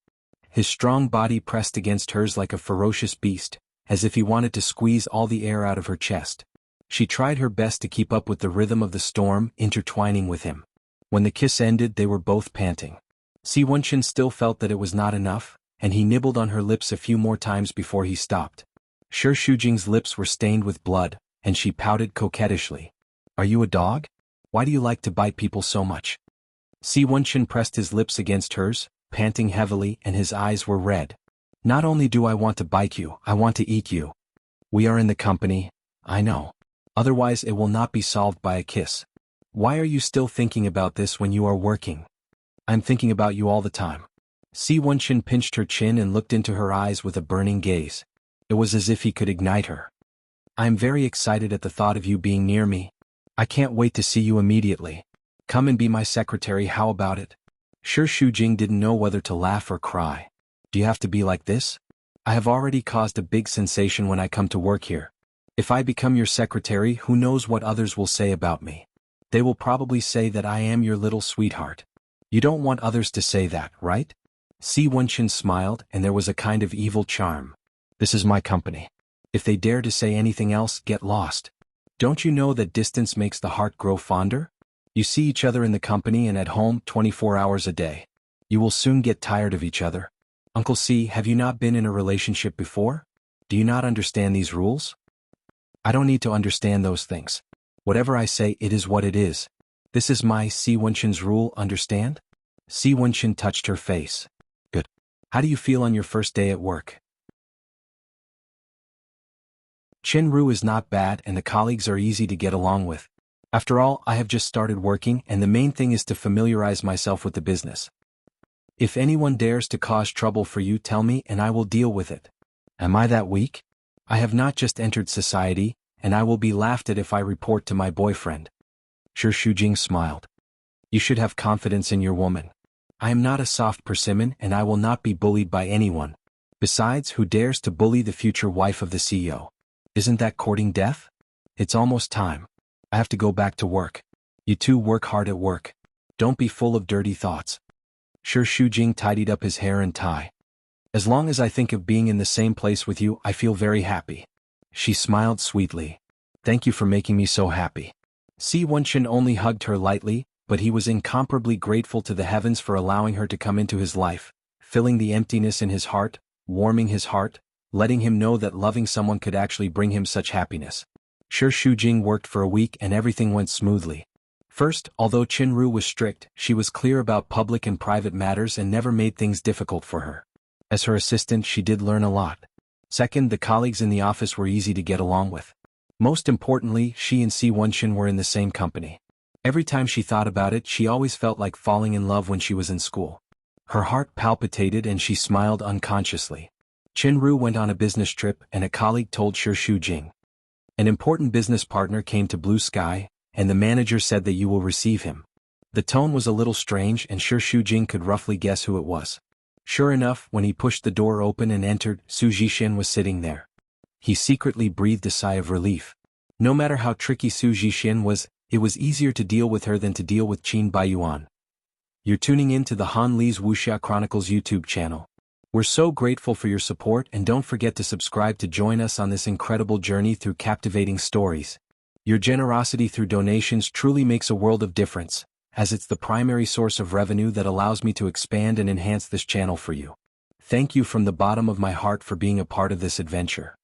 His strong body pressed against hers like a ferocious beast, as if he wanted to squeeze all the air out of her chest. She tried her best to keep up with the rhythm of the storm, intertwining with him. When the kiss ended, they were both panting. Si Wenchen still felt that it was not enough, and he nibbled on her lips a few more times before he stopped. Sure Shujing's lips were stained with blood, and she pouted coquettishly. Are you a dog? Why do you like to bite people so much? Si Wenchen pressed his lips against hers, panting heavily, and his eyes were red. Not only do I want to bite you, I want to eat you. We are in the company, I know. Otherwise it will not be solved by a kiss. Why are you still thinking about this when you are working? I'm thinking about you all the time. Si Wenchen pinched her chin and looked into her eyes with a burning gaze. It was as if he could ignite her. I am very excited at the thought of you being near me. I can't wait to see you immediately. Come and be my secretary, how about it? Sure Shujing didn't know whether to laugh or cry. Do you have to be like this? I have already caused a big sensation when I come to work here. If I become your secretary, who knows what others will say about me? They will probably say that I am your little sweetheart. You don't want others to say that, right? Si Wenchen smiled, and there was a kind of evil charm. This is my company. If they dare to say anything else, get lost. Don't you know that distance makes the heart grow fonder? You see each other in the company and at home 24 hours a day. You will soon get tired of each other. Uncle C, have you not been in a relationship before? Do you not understand these rules? I don't need to understand those things. Whatever I say, it is what it is. This is my Si Wenchen's rule, understand? Si Wenchen touched her face. Good. How do you feel on your first day at work? Chinru is not bad and the colleagues are easy to get along with. After all, I have just started working and the main thing is to familiarize myself with the business. If anyone dares to cause trouble for you, tell me and I will deal with it. Am I that weak? I have not just entered society, and I will be laughed at if I report to my boyfriend. Shi Shujing smiled. You should have confidence in your woman. I am not a soft persimmon and I will not be bullied by anyone. Besides, who dares to bully the future wife of the CEO? Isn't that courting death? It's almost time. I have to go back to work. You two work hard at work. Don't be full of dirty thoughts. Shi Shujing tidied up his hair and tie. As long as I think of being in the same place with you, I feel very happy. She smiled sweetly. Thank you for making me so happy. Si Wenchen only hugged her lightly, but he was incomparably grateful to the heavens for allowing her to come into his life, filling the emptiness in his heart, warming his heart, letting him know that loving someone could actually bring him such happiness. Shi Shujing worked for a week and everything went smoothly. First, although Chinru was strict, she was clear about public and private matters and never made things difficult for her. As her assistant, she did learn a lot. Second, the colleagues in the office were easy to get along with. Most importantly, she and Si Wenchen were in the same company. Every time she thought about it, she always felt like falling in love when she was in school. Her heart palpitated and she smiled unconsciously. Chinru went on a business trip and a colleague told Shi Shujing. An important business partner came to Blue Sky, and the manager said that you will receive him. The tone was a little strange and Shi Shujing could roughly guess who it was. Sure enough, when he pushed the door open and entered, Su Jixin was sitting there. He secretly breathed a sigh of relief. No matter how tricky Su Jixin was, it was easier to deal with her than to deal with Qin Baiyuan. You're tuning in to the Han Li's Wuxia Chronicles YouTube channel. We're so grateful for your support and don't forget to subscribe to join us on this incredible journey through captivating stories. Your generosity through donations truly makes a world of difference, as it's the primary source of revenue that allows me to expand and enhance this channel for you. Thank you from the bottom of my heart for being a part of this adventure.